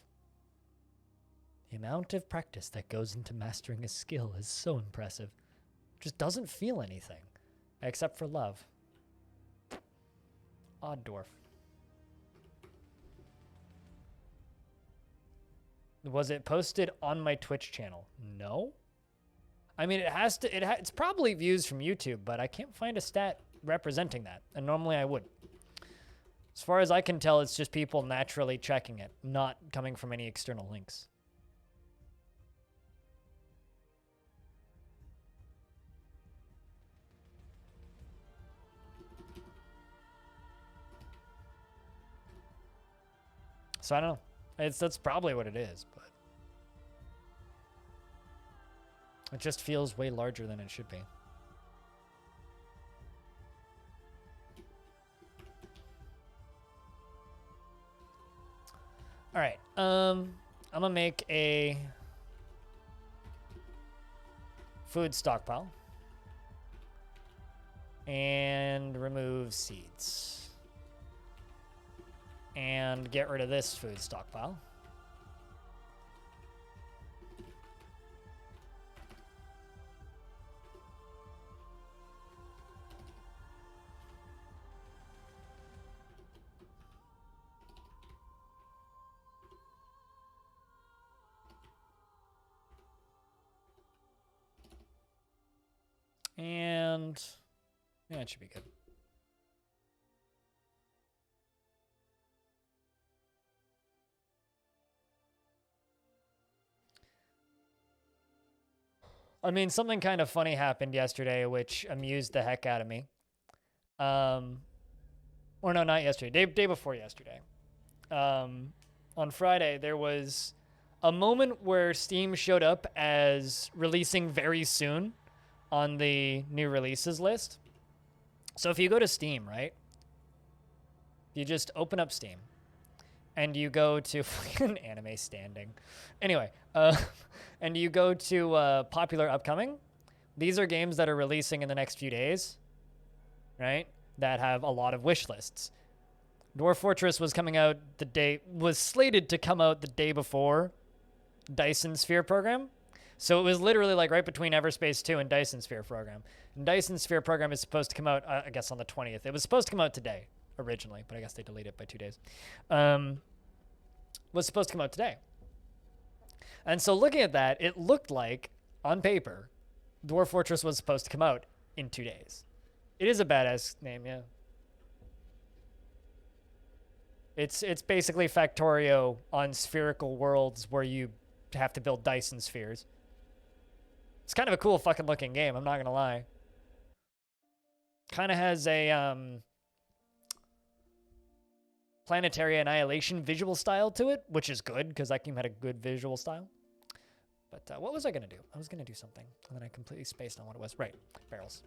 The amount of practice that goes into mastering a skill is so impressive. Just doesn't feel anything, except for love. Odd Dwarf. Was it posted on my Twitch channel? No. I mean, it has to. It's probably views from YouTube, but I can't find a stat representing that, and normally I would. As far as I can tell, it's just people naturally checking it, not coming from any external links. So I don't know. That's probably what it is, but it just feels way larger than it should be. All right. I'm gonna make a food stockpile and remove seeds. And get rid of this food stockpile. And yeah, it should be good. I mean, something kind of funny happened yesterday, which amused the heck out of me. Or no, not yesterday. Day before yesterday. On Friday, there was a moment where Steam showed up as releasing very soon on the new releases list. So if you go to Steam, right? You just open up Steam. And you go to fucking anime standing. Anyway, and you go to popular upcoming. These are games that are releasing in the next few days, right? That have a lot of wish lists. Dwarf Fortress was slated to come out the day before Dyson Sphere Program. So it was literally like right between Everspace 2 and Dyson Sphere Program. And Dyson Sphere Program is supposed to come out, I guess, on the 20th. It was supposed to come out today originally, but I guess they delayed it by 2 days. Was supposed to come out today. And so looking at that, it looked like, on paper, Dwarf Fortress was supposed to come out in 2 days. It is a badass name, yeah. It's basically Factorio on spherical worlds where you have to build Dyson spheres. It's kind of a cool fucking looking game, I'm not gonna lie. Kind of has a Planetary Annihilation visual style to it, which is good because that game had a good visual style. But what was I gonna do? I was gonna do something, and then I completely spaced on what it was. Right, barrels.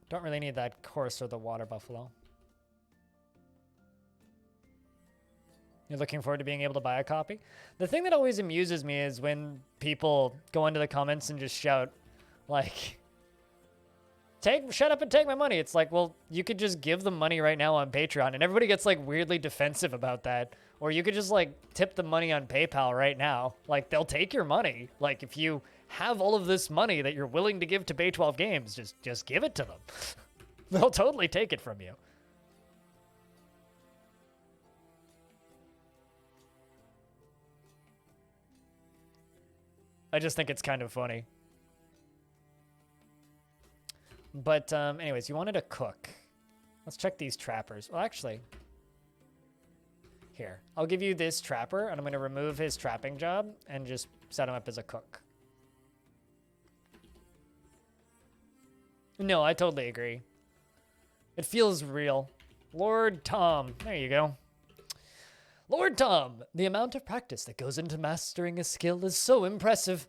Don't really need that course or the water buffalo. You're looking forward to being able to buy a copy? The thing that always amuses me is when people go into the comments and just shout, like, shut up and take my money. It's like, well, you could just give them money right now on Patreon, and everybody gets, like, weirdly defensive about that. Or you could just, like, tip the money on PayPal right now. Like, they'll take your money. Like, if you have all of this money that you're willing to give to Bay 12 Games, just give it to them. They'll totally take it from you. I just think it's kind of funny. But anyways, you wanted to cook. Let's check these trappers. Well, actually, here. I'll give you this trapper, and I'm going to remove his trapping job and just set him up as a cook. No, I totally agree. It feels real. Lord Tom. There you go. Lord Tom. The amount of practice that goes into mastering a skill is so impressive.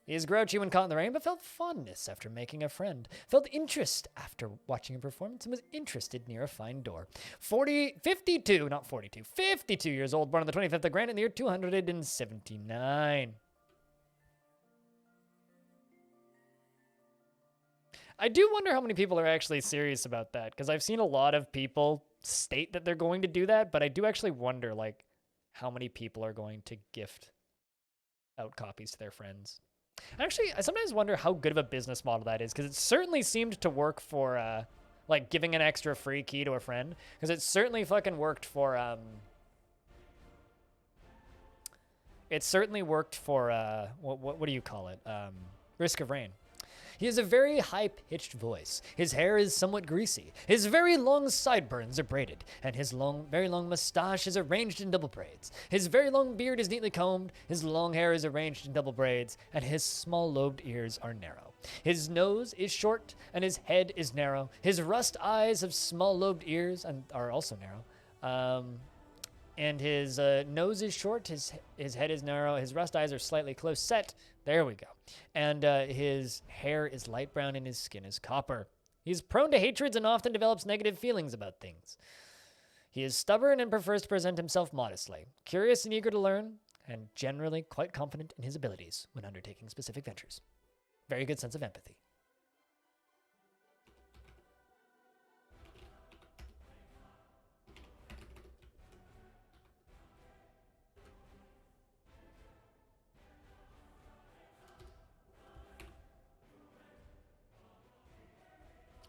He is grouchy when caught in the rain, but felt fondness after making a friend, felt interest after watching a performance, and was interested near a fine door. 52 years old, born on the 25th of Grant in the year 279. I do wonder how many people are actually serious about that, because I've seen a lot of people state that they're going to do that, but I do actually wonder, like, how many people are going to gift out copies to their friends. Actually, I sometimes wonder how good of a business model that is, because it certainly seemed to work for, like, giving an extra free key to a friend, because it certainly fucking worked for, it certainly worked for, what do you call it? Risk of Rain. He has a very high-pitched voice. His hair is somewhat greasy. His very long sideburns are braided, and his very long mustache is arranged in double braids. His very long beard is neatly combed, his long hair is arranged in double braids, and his small-lobed ears are narrow. His nose is short, and his head is narrow. His rust eyes have small-lobed ears and are also narrow. And his nose is short, his head is narrow, his rust eyes are slightly close set. There we go. And his hair is light brown and his skin is copper. He's prone to hatreds and often develops negative feelings about things. He is stubborn and prefers to present himself modestly, curious and eager to learn, and generally quite confident in his abilities when undertaking specific ventures. Very good sense of empathy.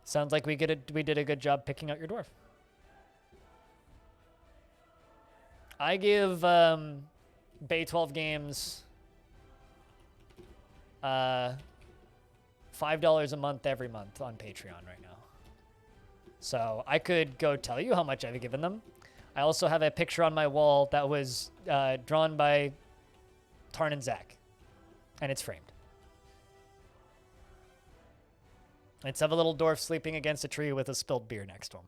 Sounds like we did a good job picking out your dwarf. I give Bay 12 Games $5 a month every month on Patreon right now. So I could go tell you how much I've given them. I also have a picture on my wall that was drawn by Tarn and Zach, and it's framed. It's of a little dwarf sleeping against a tree with a spilled beer next to him.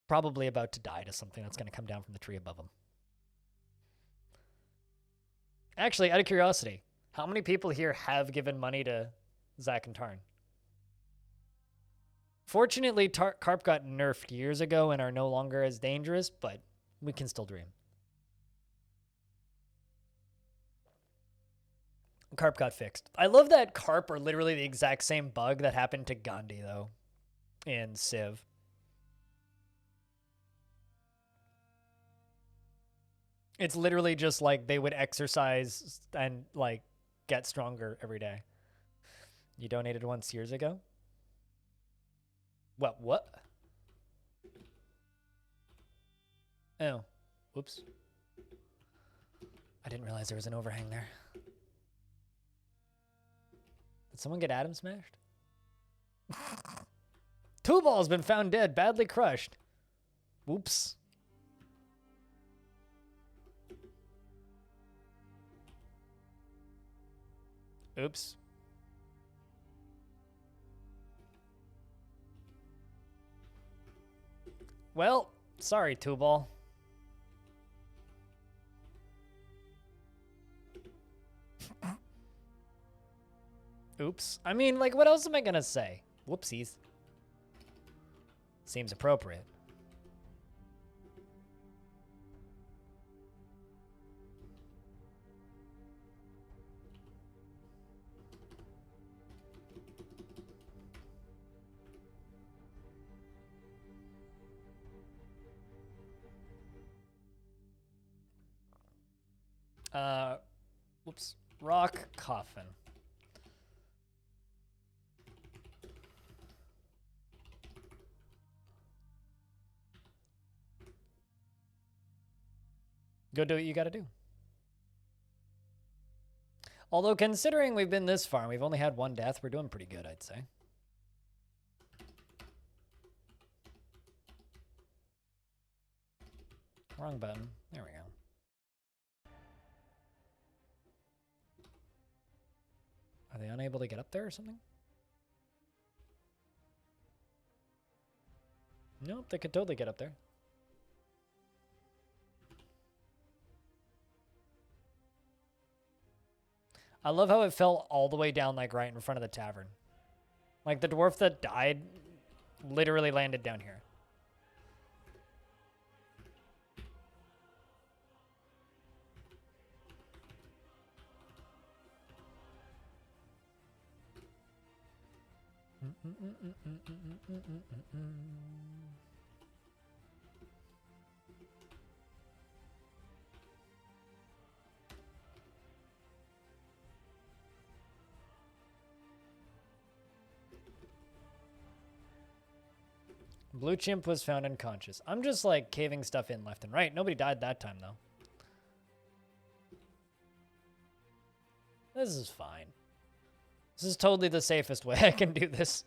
Probably about to die to something that's going to come down from the tree above him. Actually, out of curiosity, how many people here have given money to Zach and Tarn? Fortunately, Carp got nerfed years ago and are no longer as dangerous, but we can still dream. Carp got fixed. I love that Carp are literally the exact same bug that happened to Gandhi, though, in Civ. It's literally just like they would exercise and, like, get stronger every day. You donated once years ago? What? Oh. Whoops. I didn't realize there was an overhang there. Did someone get Adam smashed? Two Ball's been found dead, badly crushed. Whoops. Oops. Well, sorry, Two Ball. Oops. I mean, like, what else am I gonna say? Whoopsies. Seems appropriate. Whoops. Rock coffin. Go do what you gotta do. Although, considering we've been this far and we've only had one death, we're doing pretty good, I'd say. Wrong button. There we go. Are they unable to get up there or something? Nope, they could totally get up there. I love how it fell all the way down, like, right in front of the tavern. Like, the dwarf that died literally landed down here. Blue chimp was found unconscious. I'm just like caving stuff in left and right. Nobody died that time though. This is fine. This is totally the safest way I can do this.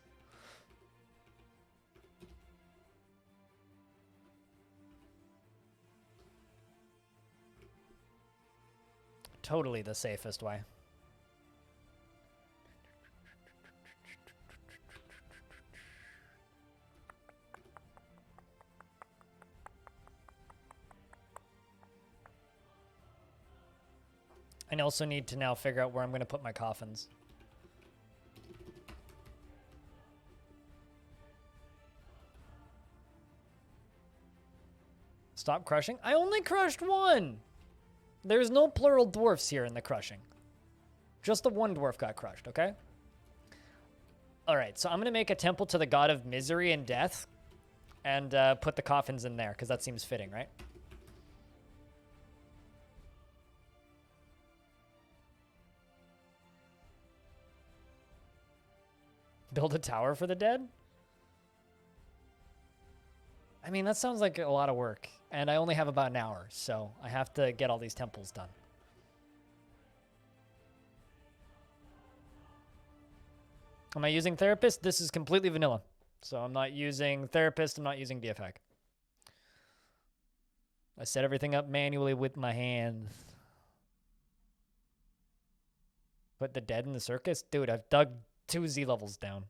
Totally the safest way. I also need to now figure out where I'm going to put my coffins. Stop crushing? I only crushed one! There's no plural dwarfs here in the crushing. Just the one dwarf got crushed, okay? Alright, so I'm going to make a temple to the god of misery and death and put the coffins in there, because that seems fitting, right? Build a tower for the dead? I mean, that sounds like a lot of work. And I only have about an hour, so I have to get all these temples done. Am I using Therapist? This is completely vanilla. So I'm not using Therapist, I'm not using DFhack. I set everything up manually with my hands. Put the dead in the circus? Dude, I've dug 2 Z levels down.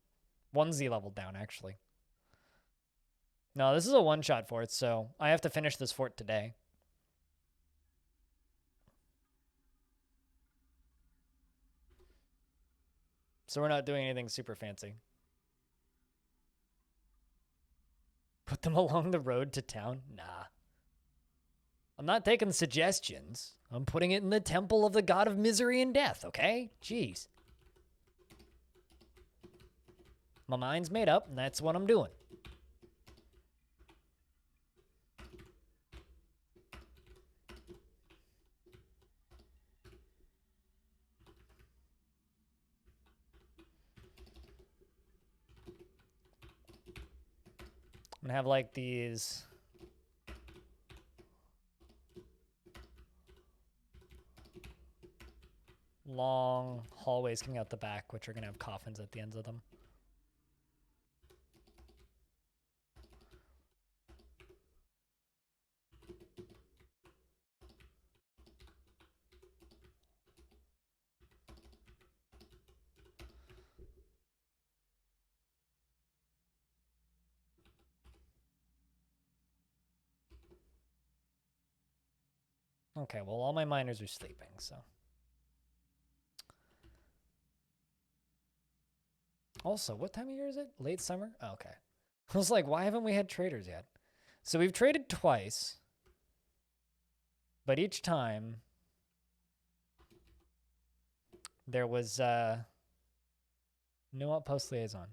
1 Z level down, actually. No, this is a one-shot fort, so I have to finish this fort today. So we're not doing anything super fancy. Put them along the road to town? Nah. I'm not taking suggestions. I'm putting it in the temple of the god of misery and death, okay? Jeez. My mind's made up, and that's what I'm doing. I'm gonna have like these long hallways coming out the back, which are gonna have coffins at the ends of them. Okay, well, all my miners are sleeping, so. Also, what time of year is it? Late summer? Oh, okay. I was like, why haven't we had traders yet? So we've traded twice, but each time there was no outpost liaison.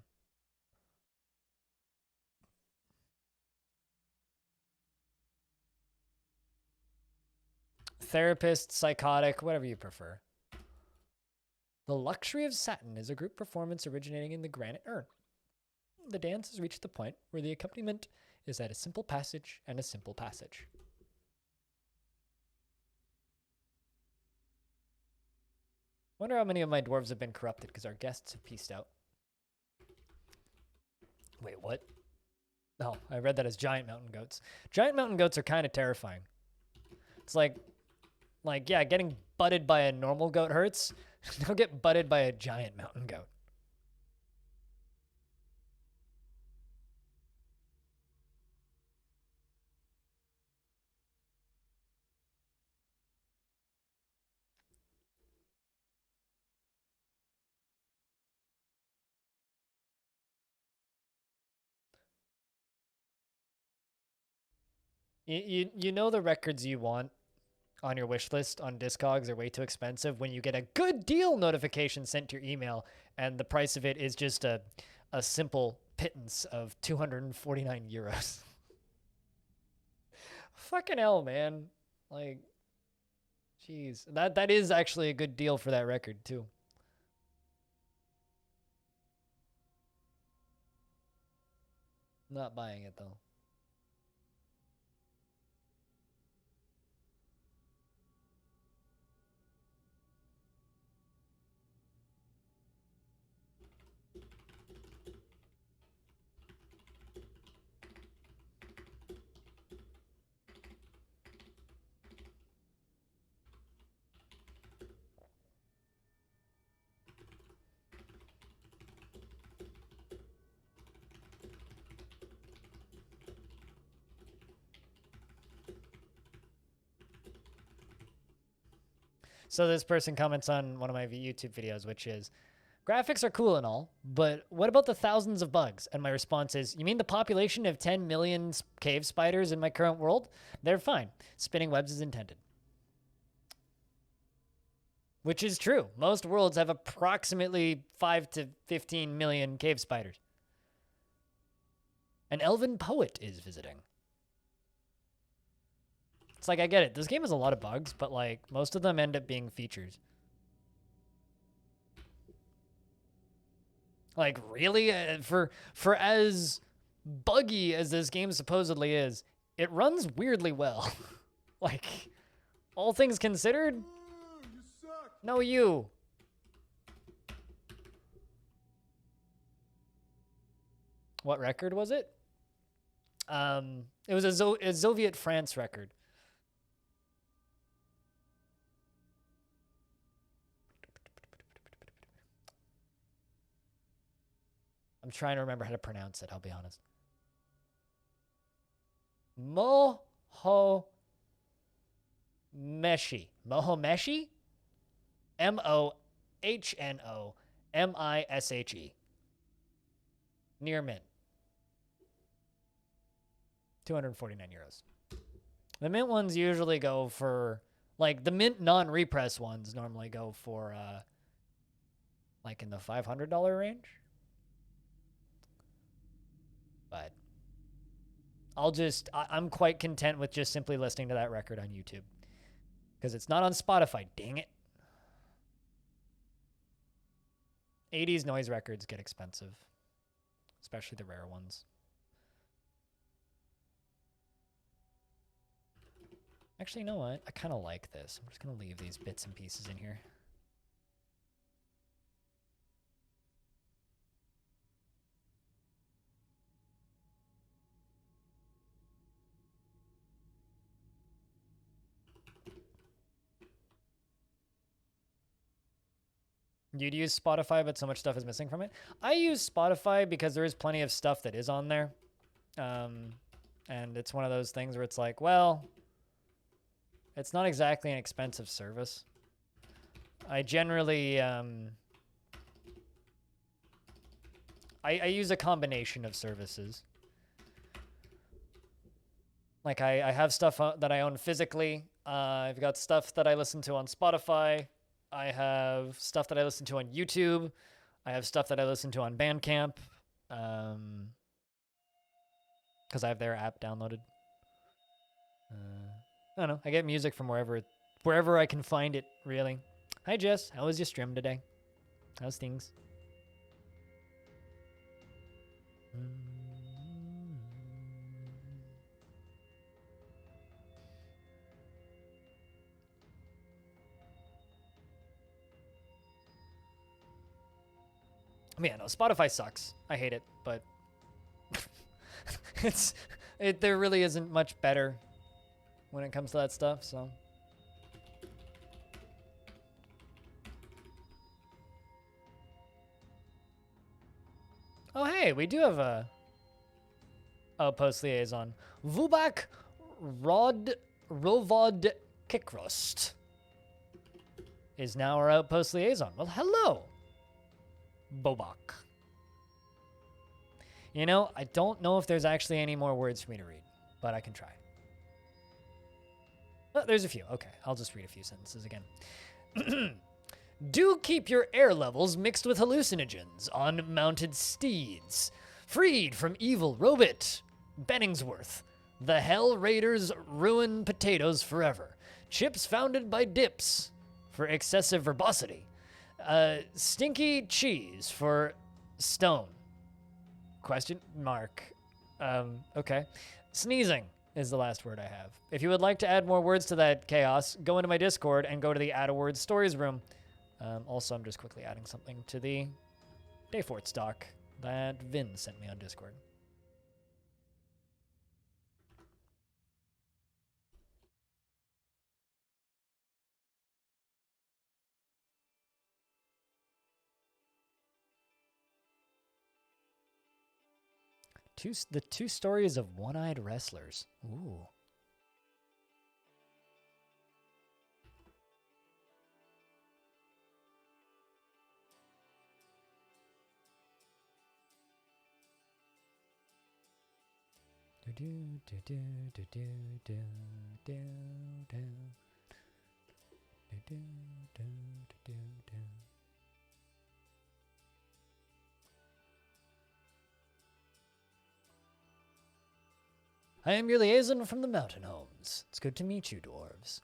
Therapist, psychotic, whatever you prefer. The Luxury of Satin is a group performance originating in the Granite Urn. The dance has reached the point where the accompaniment is at a simple passage and a simple passage. Wonder how many of my dwarves have been corrupted because our guests have pieced out. Wait, what? Oh, I read that as giant mountain goats. Giant mountain goats are kind of terrifying. It's like, yeah, getting butted by a normal goat hurts. Don't get butted by a giant mountain goat. You know the records you want on your wish list on Discogs are way too expensive when you get a good deal notification sent to your email and the price of it is just a simple pittance of 249 euros. Fucking hell, man. Like, jeez. That is actually a good deal for that record, too. Not buying it, though. So this person comments on one of my YouTube videos, which is, graphics are cool and all, but what about the thousands of bugs? And my response is, you mean the population of 10 million cave spiders in my current world? They're fine. Spinning webs is intended. Which is true. Most worlds have approximately 5 to 15 million cave spiders. An elven poet is visiting. It's like, I get it. This game has a lot of bugs, but like most of them end up being features. Like, really? For as buggy as this game supposedly is, it runs weirdly well. Like, all things considered? You suck. No, you. What record was it? It was a Soviet France record. I'm trying to remember how to pronounce it, I'll be honest. Mohomeshi. Mohomeshi? Mohnomishe. Near mint. 249 euros. The mint ones usually go for, like, the mint non-repress ones normally go for, like, in the $500 range. But I'm quite content with just simply listening to that record on YouTube. Because it's not on Spotify, dang it. 80s noise records get expensive. Especially the rare ones. Actually, you know what? I kind of like this. I'm just going to leave these bits and pieces in here. You'd use Spotify, but so much stuff is missing from it. I use Spotify because there is plenty of stuff that is on there. And it's one of those things where it's like, well, it's not exactly an expensive service. I generally, I use a combination of services. Like I have stuff that I own physically. I've got stuff that I listen to on Spotify. I have stuff that I listen to on YouTube. I have stuff that I listen to on Bandcamp. Because I have their app downloaded. I don't know. I get music from wherever I can find it, really. Hi, Jess. How was your stream today? How's things? Man, no, Spotify sucks. I hate it, but there really isn't much better when it comes to that stuff, so. Oh, hey, we do have a post liaison. Vubak Rovod Kikrost is now our outpost liaison. Well, hello, Bobak. You know, I don't know if there's actually any more words for me to read, but I can try. Oh, there's a few. Okay, I'll just read a few sentences again. Do keep your air levels mixed with hallucinogens on mounted steeds. Freed from evil Robit Benningsworth. The Hell Raiders ruin potatoes forever. Chips founded by dips for excessive verbosity. Stinky cheese for stone. Question mark. Okay. Sneezing is the last word I have. If you would like to add more words to that chaos, go into my Discord and go to the Add a Word Stories room. Also, I'm just quickly adding something to the Dayforts doc that Vin sent me on Discord. The two stories of one-eyed wrestlers. Ooh. I am your liaison from the Mountain Homes. It's good to meet you, dwarves.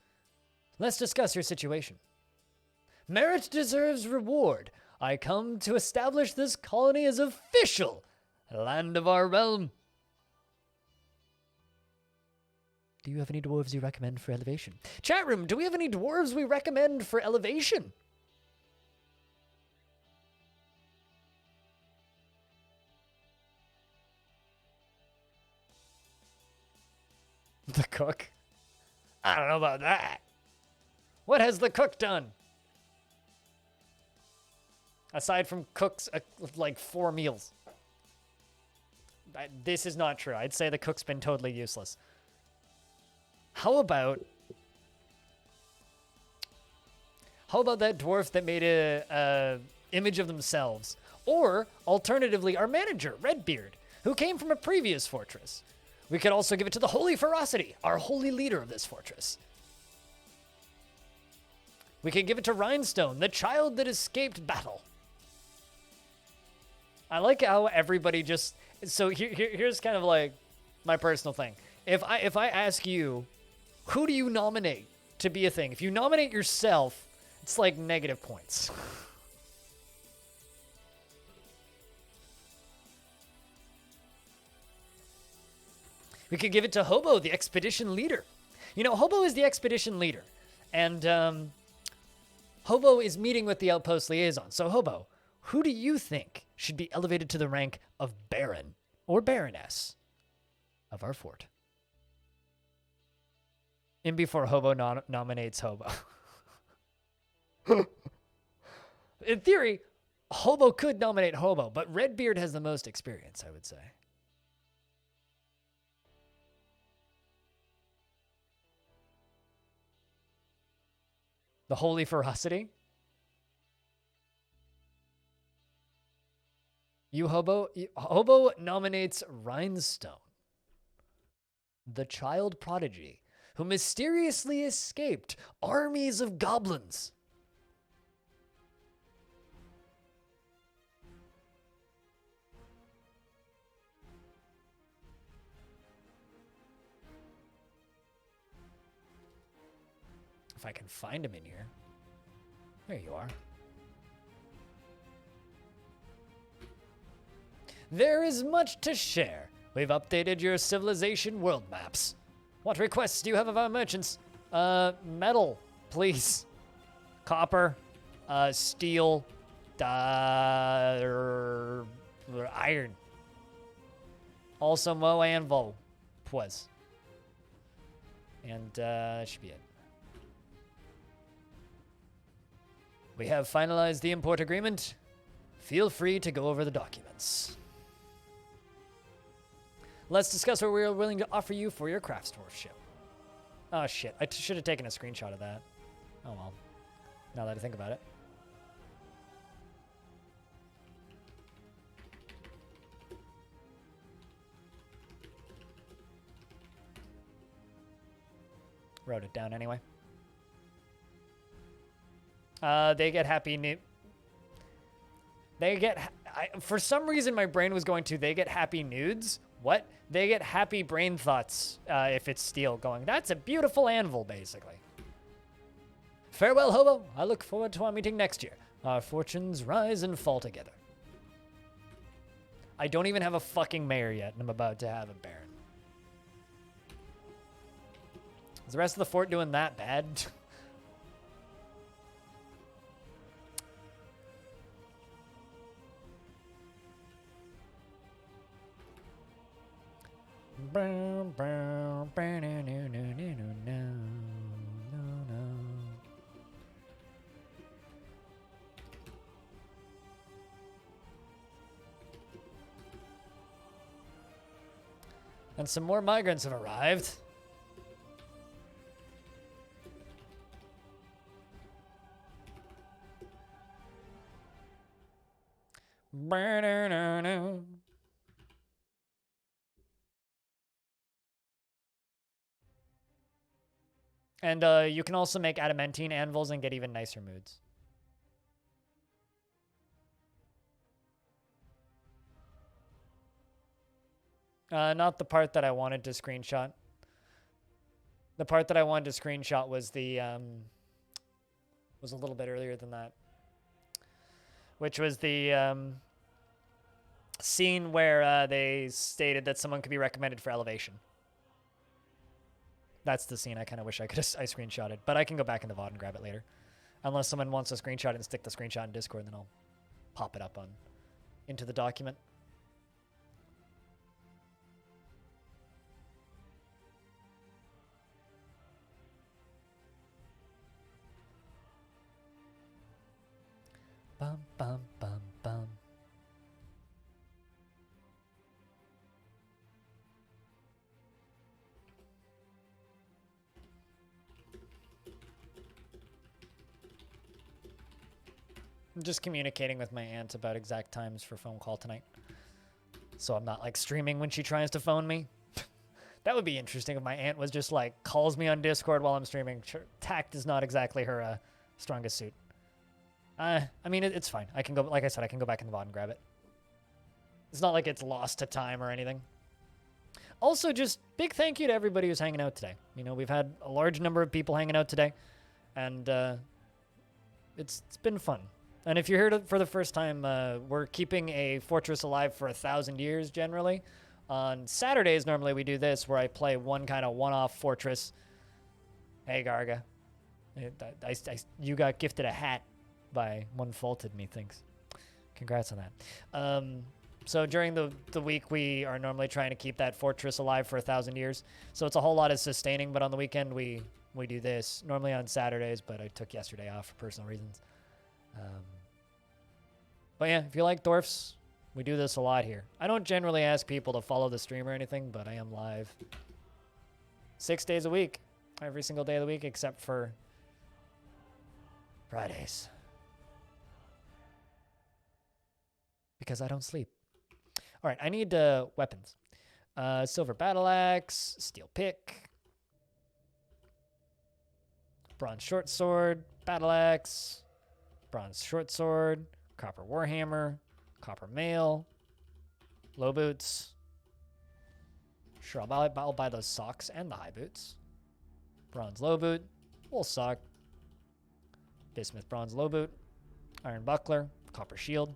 Let's discuss your situation. Merit deserves reward. I come to establish this colony as official land of our realm. Do you have any dwarves you recommend for elevation? Chat room, do we have any dwarves we recommend for elevation? The cook? I don't know about that. What has the cook done? Aside from cooks, like 4 meals. This is not true. I'd say the cook's been totally useless. How about that dwarf that made a image of themselves? Or, alternatively, our manager, Redbeard, who came from a previous fortress. We could also give it to the Holy Ferocity, our holy leader of this fortress. We could give it to Rhinestone, the child that escaped battle. I like how everybody just... So here's kind of like my personal thing. If I ask you, who do you nominate to be a thing? If you nominate yourself, it's like negative points. We could give it to Hobo, the expedition leader. You know, Hobo is the expedition leader. And Hobo is meeting with the outpost liaison. So Hobo, who do you think should be elevated to the rank of Baron or Baroness of our fort? In before Hobo nominates Hobo. In theory, Hobo could nominate Hobo, but Redbeard has the most experience, I would say. The Holy Ferocity? Hobo nominates Rhinestone, the child prodigy who mysteriously escaped armies of goblins. If I can find him in here. There you are. There is much to share. We've updated your civilization world maps. What requests do you have of our merchants? Metal, please. Copper, steel, iron. Also mo anvil, pues. And that should be it. We have finalized the import agreement. Feel free to go over the documents. Let's discuss what we are willing to offer you for your Craftsdwarf ship. Oh shit, I should have taken a screenshot of that. Oh well, now that I think about it. Wrote it down anyway. They get happy new. They get. For some reason, my brain was going to. They get happy nudes. What? They get happy brain thoughts if it's steel going. That's a beautiful anvil, basically. Farewell, hobo. I look forward to our meeting next year. Our fortunes rise and fall together. I don't even have a fucking mayor yet, and I'm about to have a baron. Is the rest of the fort doing that bad? And some more migrants have arrived. And you can also make adamantine anvils and get even nicer moods. Not the part that I wanted to screenshot. The part that I wanted to screenshot was the was a little bit earlier than that, which was the scene where they stated that someone could be recommended for elevation. That's the scene I kind of wish I could I screenshotted, but I can go back in the VOD and grab it later, unless someone wants to screenshot it and stick the screenshot in Discord, and then I'll pop it up on into the document. Bum, bum, bum, bum. I'm just communicating with my aunt about exact times for phone call tonight. So I'm not like streaming when she tries to phone me. That would be interesting if my aunt was just like calls me on Discord while I'm streaming. Tact is not exactly her strongest suit. I mean, it's fine. I can go, like I said, I can go back in the VOD and grab it. It's not like it's lost to time or anything. Also, just big thank you to everybody who's hanging out today. You know, we've had a large number of people hanging out today, and it's been fun. And if you're here for the first time, we're keeping a fortress alive for 1,000 years generally. On Saturdays, normally we do this, where I play one kind of one-off fortress. Hey, Garga. You got gifted a hat by One Faulted, methinks. Congrats on that. So during the week, we are normally trying to keep that fortress alive for 1,000 years. So it's a whole lot of sustaining, but on the weekend, we do this. Normally on Saturdays, but I took yesterday off for personal reasons. But yeah, if you like Dwarfs, we do this a lot here. I don't generally ask people to follow the stream or anything, but I am live 6 days a week, every single day of the week, except for Fridays. Because I don't sleep. All right, I need weapons. Silver battle axe, steel pick, bronze short sword, battle axe, bronze short sword, copper warhammer, copper mail, low boots. Sure, I'll buy those socks and the high boots. Bronze low boot, wool sock, bismuth bronze low boot, iron buckler, copper shield,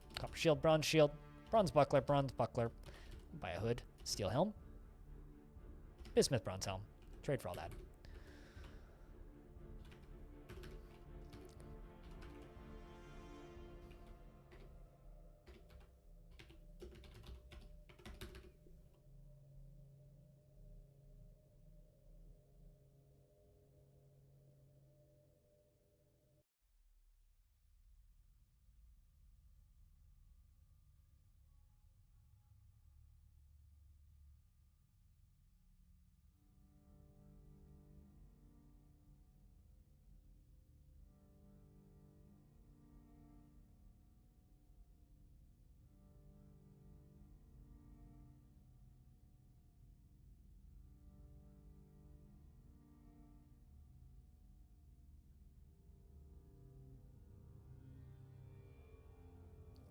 bronze buckler, buy a hood, steel helm, bismuth bronze helm. Trade for all that.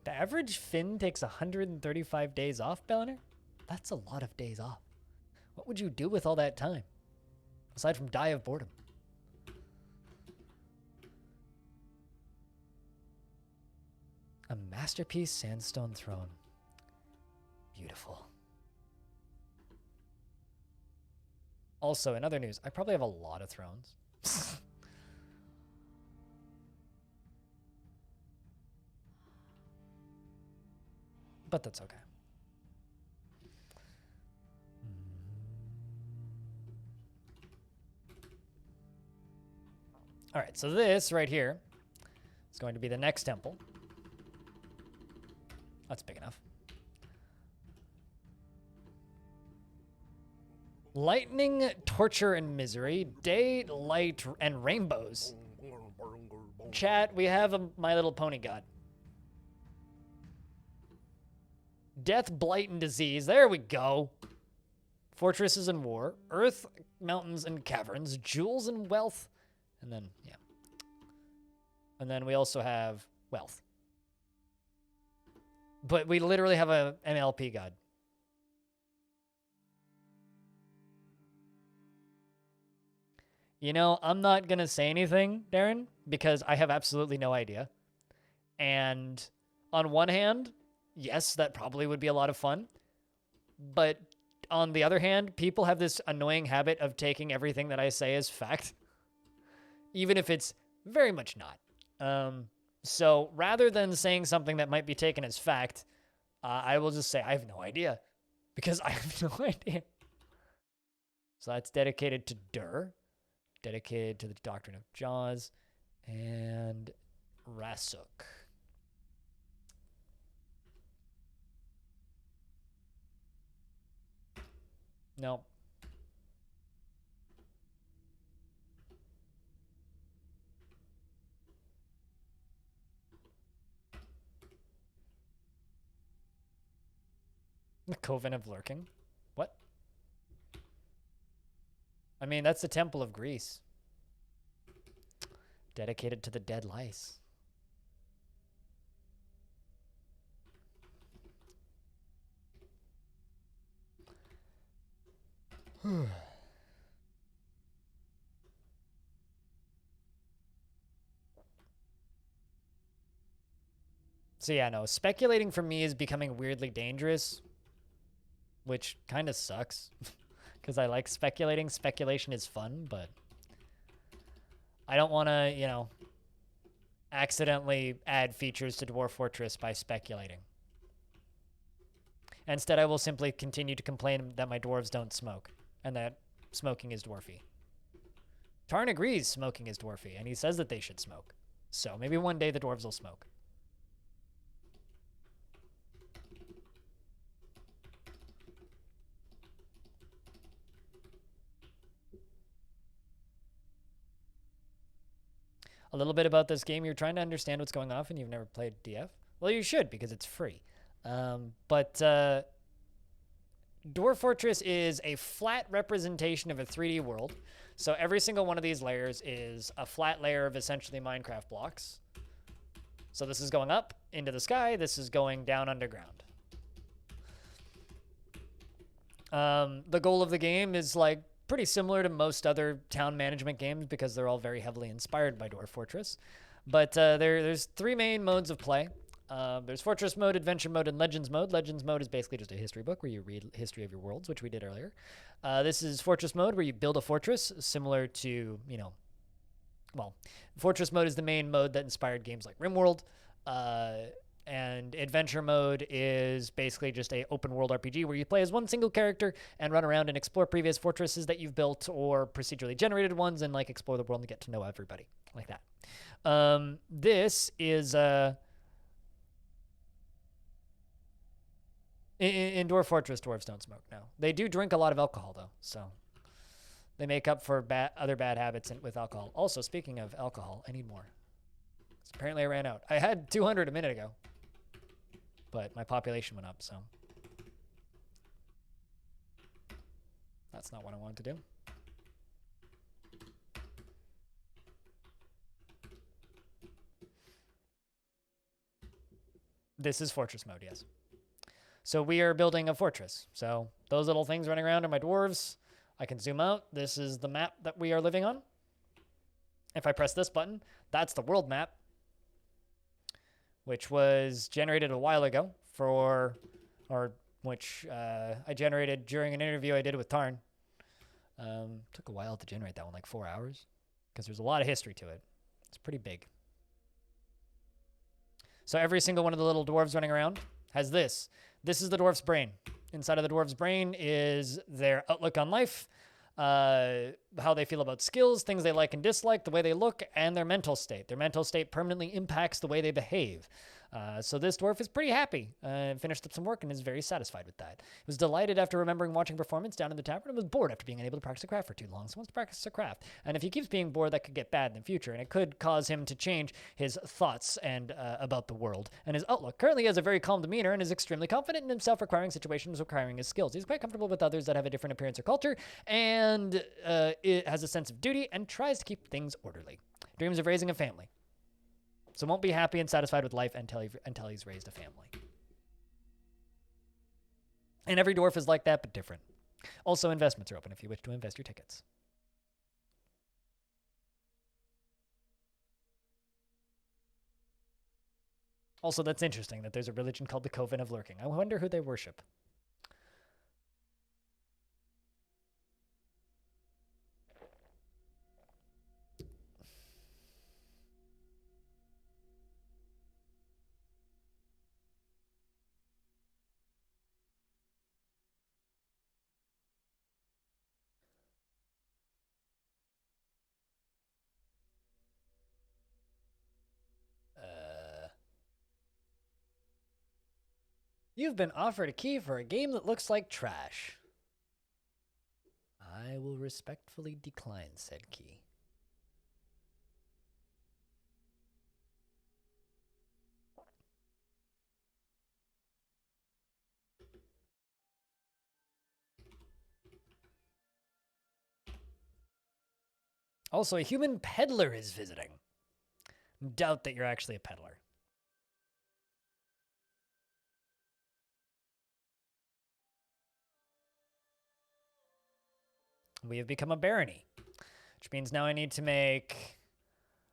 The average Finn takes 135 days off, Belliner? That's a lot of days off. What would you do with all that time? Aside from die of boredom. A masterpiece sandstone throne. Beautiful. Also, in other news, I probably have a lot of thrones. But that's okay. All right, so this right here is going to be the next temple. That's big enough. Lightning, torture, and misery. Day, light, and rainbows. Chat, we have a My Little Pony god. Death, blight, and disease. There we go. Fortresses and war. Earth, mountains, and caverns. Jewels and wealth. And then, yeah. And then we also have wealth. But we literally have a MLP god. You know, I'm not going to say anything, Darren, because I have absolutely no idea. And on one hand, yes, that probably would be a lot of fun. But on the other hand, people have this annoying habit of taking everything that I say as fact, even if it's very much not. So rather than saying something that might be taken as fact, I will just say I have no idea, because I have no idea. So that's dedicated to Dur, dedicated to the Doctrine of Jaws, and Rasuk. No. The Coven of Lurking? What? I mean, that's the Temple of Greece. Dedicated to the dead lice. So yeah, no, speculating for me is becoming weirdly dangerous, which kind of sucks because I like speculating. Speculation is fun, but I don't want to, you know, accidentally add features to Dwarf Fortress by speculating. Instead, I will simply continue to complain that my dwarves don't smoke and that smoking is dwarfy. Tarn agrees smoking is dwarfy, and he says that they should smoke. So maybe one day the dwarves will smoke. A little bit about this game. You're trying to understand what's going on and you've never played DF? Well, you should, because it's free. But Dwarf Fortress is a flat representation of a 3D world. So every single one of these layers is a flat layer of essentially Minecraft blocks. So this is going up into the sky. This is going down underground. The goal of the game is like pretty similar to most other town management games because they're all very heavily inspired by Dwarf Fortress. But there's three main modes of play. There's Fortress mode, Adventure mode, and Legends mode. Legends mode is basically just a history book where you read history of your worlds, which we did earlier. This is Fortress mode where you build a fortress similar to, you know, well, Fortress mode is the main mode that inspired games like RimWorld. And Adventure mode is basically just a open world RPG where you play as one single character and run around and explore previous fortresses that you've built or procedurally generated ones and like explore the world and get to know everybody like that. This is in Dwarf Fortress, dwarves don't smoke. No, they do drink a lot of alcohol though, so they make up for other bad habits with alcohol. Also, speaking of alcohol, I need more. Apparently I ran out. I had 200 a minute ago, but my population went up, so that's not what I wanted to do. This is fortress mode, yes. So we are building a fortress. So those little things running around are my dwarves. I can zoom out. This is the map that we are living on. If I press this button, that's the world map, which was generated a while ago which I generated during an interview I did with Tarn. Took a while to generate that one, like 4 hours, because there's a lot of history to it. It's pretty big. So every single one of the little dwarves running around has this. This is the dwarf's brain. Inside of the dwarf's brain is their outlook on life, how they feel about skills, things they like and dislike, the way they look, and their mental state. Their mental state permanently impacts the way they behave. So this dwarf is pretty happy, finished up some work and is very satisfied with that. He was delighted after remembering watching performance down in the tavern and was bored after being unable to practice a craft for too long, so wants to practice a craft. And if he keeps being bored, that could get bad in the future, and it could cause him to change his thoughts and about the world and his outlook. Currently, he has a very calm demeanor and is extremely confident in himself, requiring situations requiring his skills. He's quite comfortable with others that have a different appearance or culture, and it has a sense of duty and tries to keep things orderly. Dreams of raising a family. So won't be happy and satisfied with life until he's raised a family. And every dwarf is like that, but different. Also, investments are open if you wish to invest your tickets. Also, that's interesting that there's a religion called the Coven of Lurking. I wonder who they worship. You've been offered a key for a game that looks like trash. I will respectfully decline said key. Also, a human peddler is visiting. Doubt that you're actually a peddler. We have become a barony, which means now I need to make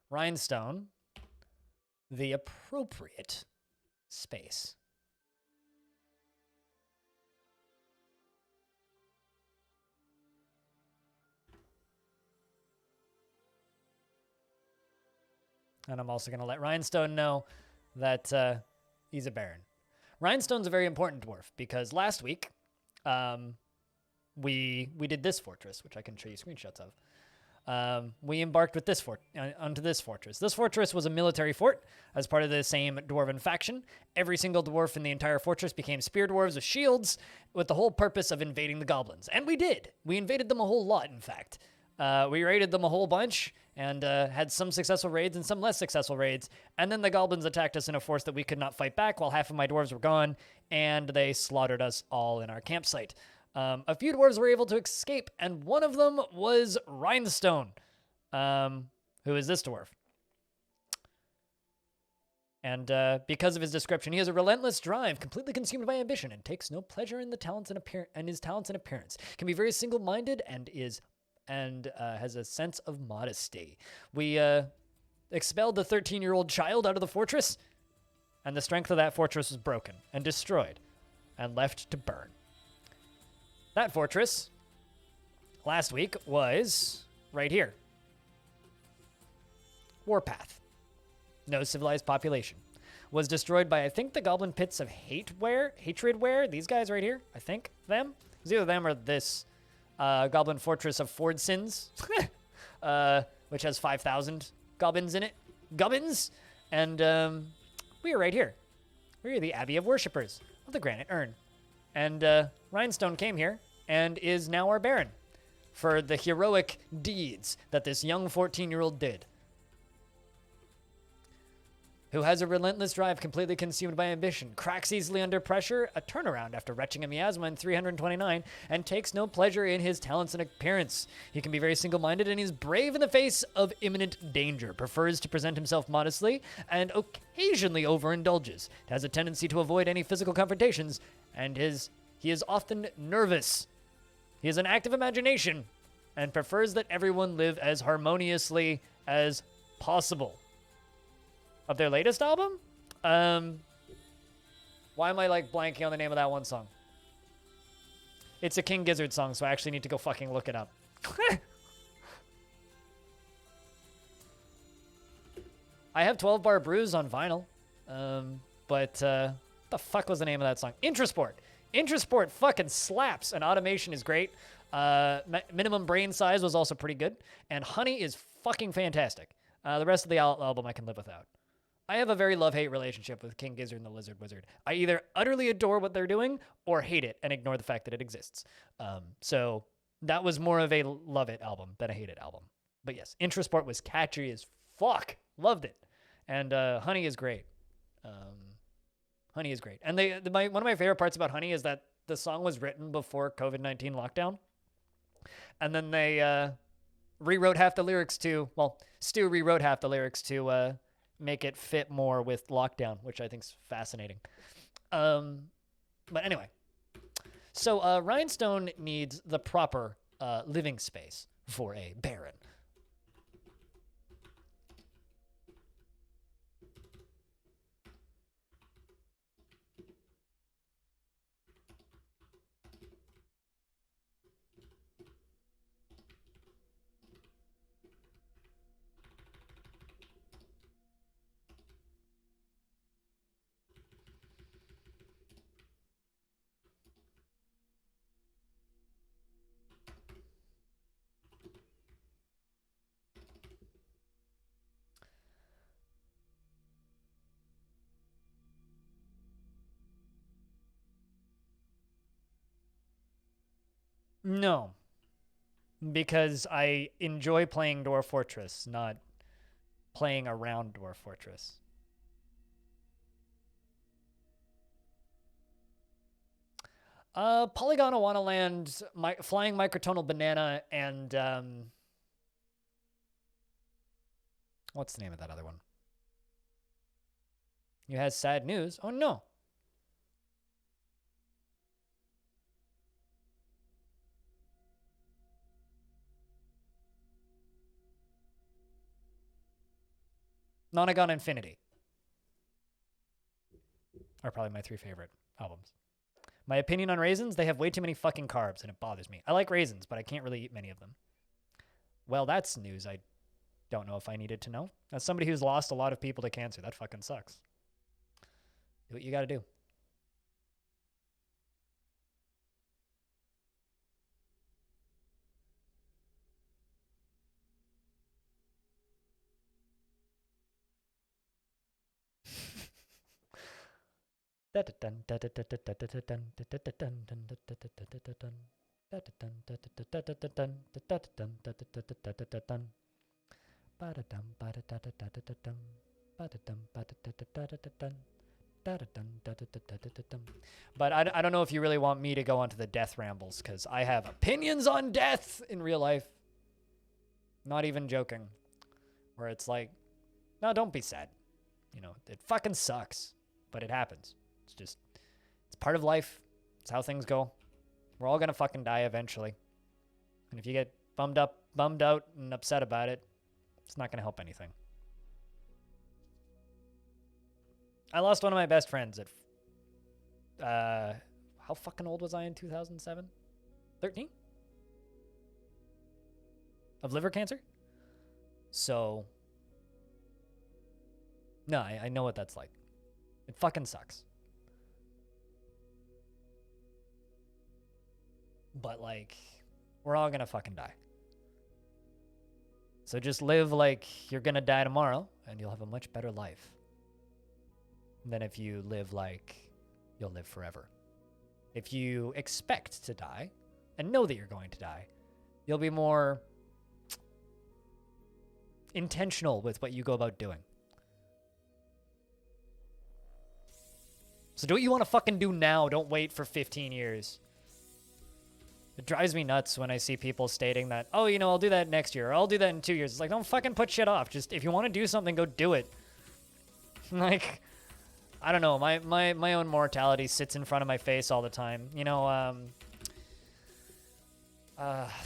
rhinestone the appropriate space. And I'm also going to let Rhinestone know that he's a baron. Rhinestone's a very important dwarf because last week we did this fortress, which I can show you screenshots of. We embarked with this onto this fortress. This fortress was a military fort as part of the same dwarven faction. Every single dwarf in the entire fortress became spear dwarves with shields with the whole purpose of invading the goblins. And we did. We invaded them a whole lot, in fact. We raided them a whole bunch and had some successful raids and some less successful raids. And then the goblins attacked us in a force that we could not fight back while half of my dwarves were gone, and they slaughtered us all in our campsite. A few dwarves were able to escape, and one of them was Rhinestone, who is this dwarf. And because of his description, he has a relentless drive, completely consumed by ambition, and takes no pleasure in the talents and his talents and appearance. Can be very single-minded and has a sense of modesty. We expelled the 13-year-old child out of the fortress, and the strength of that fortress was broken and destroyed and left to burn. That fortress, last week, was right here. Warpath. No civilized population. Was destroyed by, I think, the Goblin Pits of Hatredware. These guys right here, I think. Them. It's either them or this Goblin Fortress of Fordsins, which has 5,000 goblins in it. Gubbins! And we are right here. We are the Abbey of Worshippers of the Granite Urn. And Rhinestone came here and is now our baron for the heroic deeds that this young 14-year-old did. who has a relentless drive completely consumed by ambition, cracks easily under pressure, a turnaround after retching a miasma in 329, and takes no pleasure in his talents and appearance. He can be very single-minded, and he's brave in the face of imminent danger, prefers to present himself modestly, and occasionally overindulges, has a tendency to avoid any physical confrontations, and he is often nervous. He has an active imagination, and prefers that everyone live as harmoniously as possible. Of their latest album? Why am I like blanking on the name of that one song? It's a King Gizzard song, so I actually need to go fucking look it up. I have 12 Bar Brews on vinyl. But what the fuck was the name of that song? Intrasport. Intrasport fucking slaps, and Automation is great. Minimum Brain Size was also pretty good. And Honey is fucking fantastic. The rest of the album I can live without. I have a very love-hate relationship with King Gizzard and the Lizard Wizard. I either utterly adore what they're doing or hate it and ignore the fact that it exists. So that was more of a love-it album than a hate-it album. But yes, Intrasport was catchy as fuck. Loved it. And Honey is great. Honey is great. And one of my favorite parts about Honey is that the song was written before COVID-19 lockdown. And then they rewrote half the lyrics to, well, Stu rewrote half the lyrics to make it fit more with lockdown, which I think is fascinating. But anyway, so Rhinestone needs the proper living space for a Baron. No, because I enjoy playing Dwarf Fortress, not playing around Dwarf Fortress. Polygon Awana Land, Flying Microtonal Banana, and what's the name of that other one? You had Sad News. Oh no. Nonagon Infinity are probably my 3 favorite albums. My opinion on raisins, they have way too many fucking carbs, and it bothers me. I like raisins, but I can't really eat many of them. Well, that's news I don't know if I needed to know. As somebody who's lost a lot of people to cancer, that fucking sucks. Do what you gotta do. But I don't know if you really want me to go onto the death rambles, because I have opinions on death in real life. Not even joking. Where it's like, no, don't be sad. You know, it fucking sucks, but it happens. It's just, it's part of life. It's how things go. We're all gonna fucking die eventually. And if you get bummed out and upset about it, it's not gonna help anything. I lost one of my best friends at, how fucking old was I in 2007? 13? Of liver cancer? So, no, I know what that's like. It fucking sucks. But, like, we're all gonna fucking die. So just live like you're gonna die tomorrow, and you'll have a much better life than if you live like you'll live forever. If you expect to die and know that you're going to die, you'll be more intentional with what you go about doing. So do what you want to fucking do now. Don't wait for 15 years. It drives me nuts when I see people stating that, oh, you know, I'll do that next year, or I'll do that in 2 years. It's like, don't fucking put shit off. Just, if you want to do something, go do it. Like, I don't know. My own mortality sits in front of my face all the time. You know,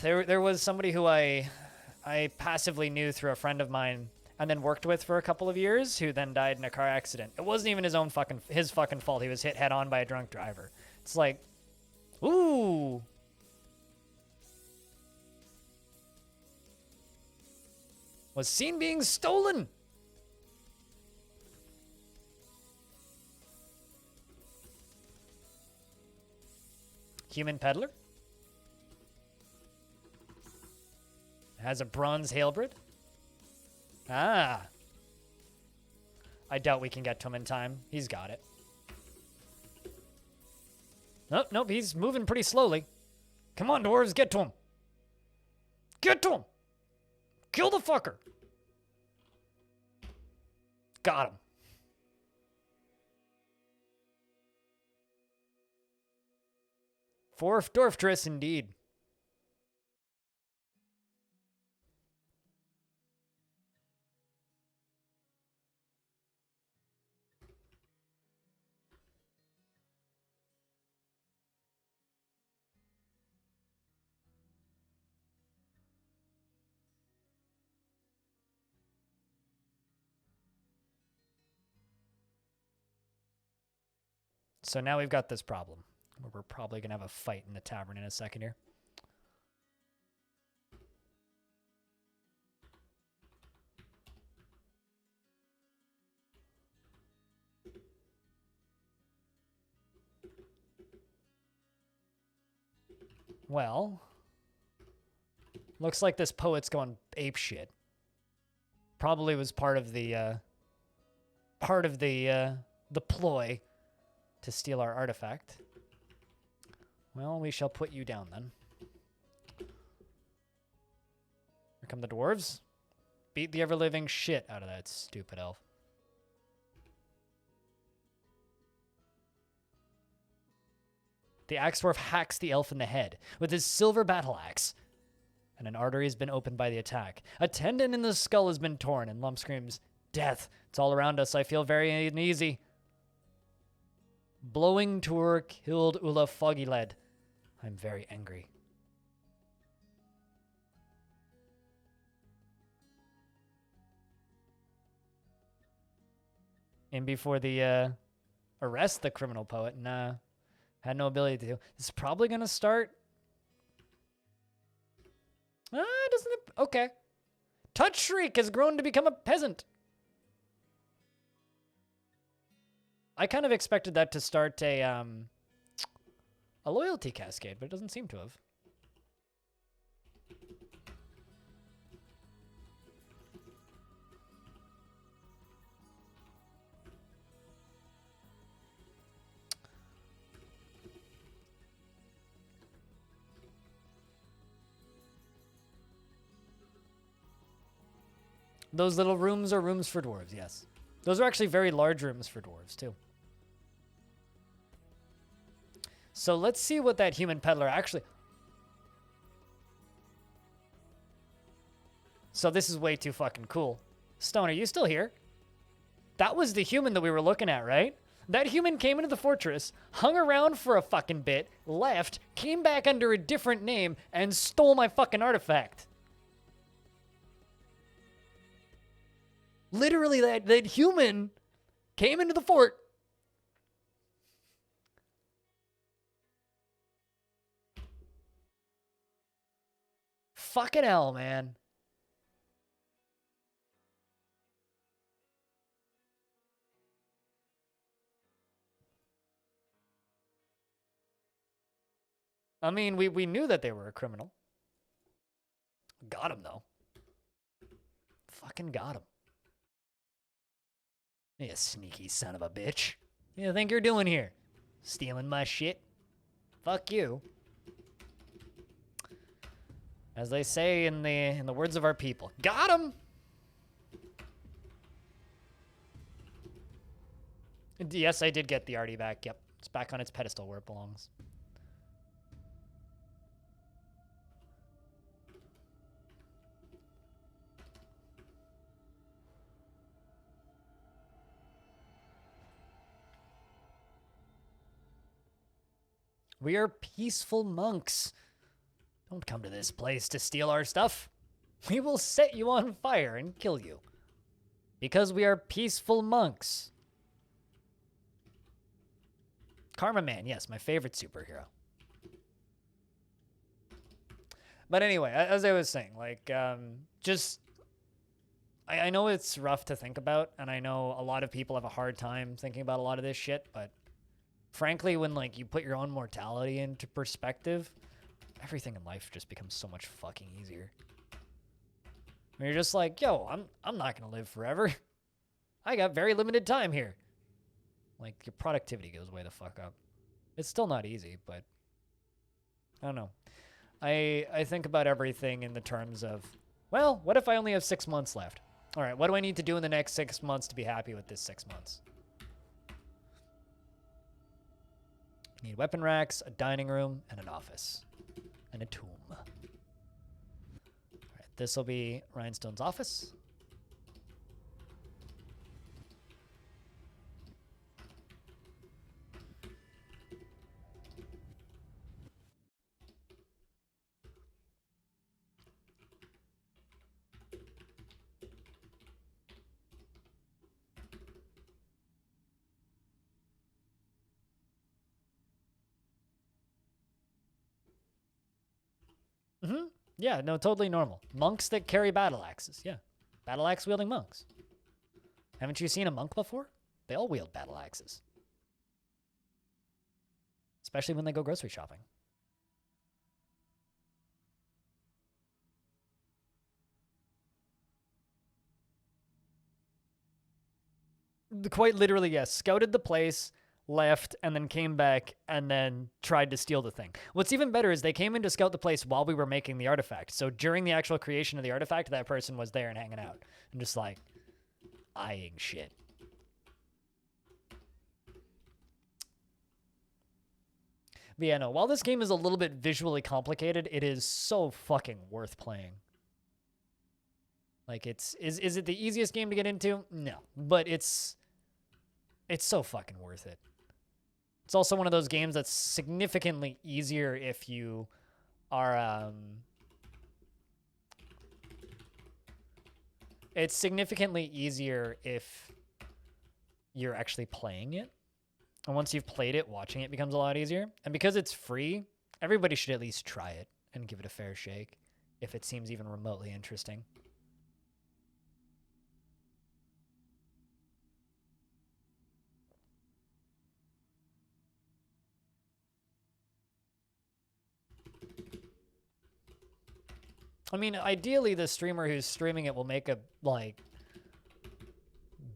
there was somebody who I passively knew through a friend of mine and then worked with for a couple of years who then died in a car accident. It wasn't even his fucking fault. He was hit head on by a drunk driver. It's like, ooh. Was seen being stolen. Human peddler. Has a bronze halberd. Ah. I doubt we can get to him in time. He's got it. Nope, nope, he's moving pretty slowly. Come on, dwarves, get to him. Get to him. Kill the fucker. Got him. Fourth Dwarf indeed. So now we've got this problem. We're probably going to have a fight in the tavern in a second here. Well, looks like this poet's going apeshit. Probably was part of the ploy to steal our artifact. Well, we shall put you down then. Here come the dwarves. Beat the ever-living shit out of that stupid elf. The axe dwarf hacks the elf in the head with his silver battle axe, and an artery has been opened by the attack. A tendon in the skull has been torn, and Lump screams, "Death! It's all around us. I feel very uneasy." Blowing Tour killed Ulla Foggyled. I'm very angry. In before the arrest the criminal poet, nah. Had no ability to. It's probably gonna start. Doesn't it? Okay. Touch Shriek has grown to become a peasant. I kind of expected that to start a loyalty cascade, but it doesn't seem to have. Those little rooms are rooms for dwarves, yes. Those are actually very large rooms for dwarves, too. So let's see what that human peddler actually... So this is way too fucking cool. Stone, are you still here? That was the human that we were looking at, right? That human came into the fortress, hung around for a fucking bit, left, came back under a different name, and stole my fucking artifact. Literally, that human came into the fort. Fucking hell, man. I mean, we knew that they were a criminal. Got him, though. Fucking got him. You sneaky son of a bitch. What do you think you're doing here? Stealing my shit? Fuck you. As they say in the words of our people. Got him! Yes, I did get the arty back. Yep. It's back on its pedestal where it belongs. We are peaceful monks. Don't come to this place to steal our stuff. We will set you on fire and kill you. Because we are peaceful monks. Karma Man, yes, my favorite superhero. But anyway, as I was saying, like, I know it's rough to think about, and I know a lot of people have a hard time thinking about a lot of this shit, but frankly, when, like, you put your own mortality into perspective, everything in life just becomes so much fucking easier. When you're just like, yo, I'm not gonna live forever. I got very limited time here. Like, your productivity goes way the fuck up. It's still not easy, but I don't know. I think about everything in the terms of, well, what if I only have 6 months left? All right, what do I need to do in the next 6 months to be happy with this 6 months? You need weapon racks, a dining room, and an office. And a tomb. All right, this will be Rhinestone's office. Mm-hmm. Yeah, no, totally normal. Monks that carry battle axes. Yeah. Battle axe wielding monks. Haven't you seen a monk before? They all wield battle axes. Especially when they go grocery shopping. Quite literally, yes. Scouted the place, left, and then came back and then tried to steal the thing. What's even better is they came in to scout the place while we were making the artifact. So during the actual creation of the artifact, that person was there and hanging out. And just like, eyeing shit. But yeah, no, while this game is a little bit visually complicated, it is so fucking worth playing. Like, is it the easiest game to get into? No. But it's so fucking worth it. It's also one of those games that's significantly easier if you are, it's significantly easier if you're actually playing it. And once you've played it, watching it becomes a lot easier. And because it's free, everybody should at least try it and give it a fair shake if it seems even remotely interesting. I mean, ideally, the streamer who's streaming it will make a, like,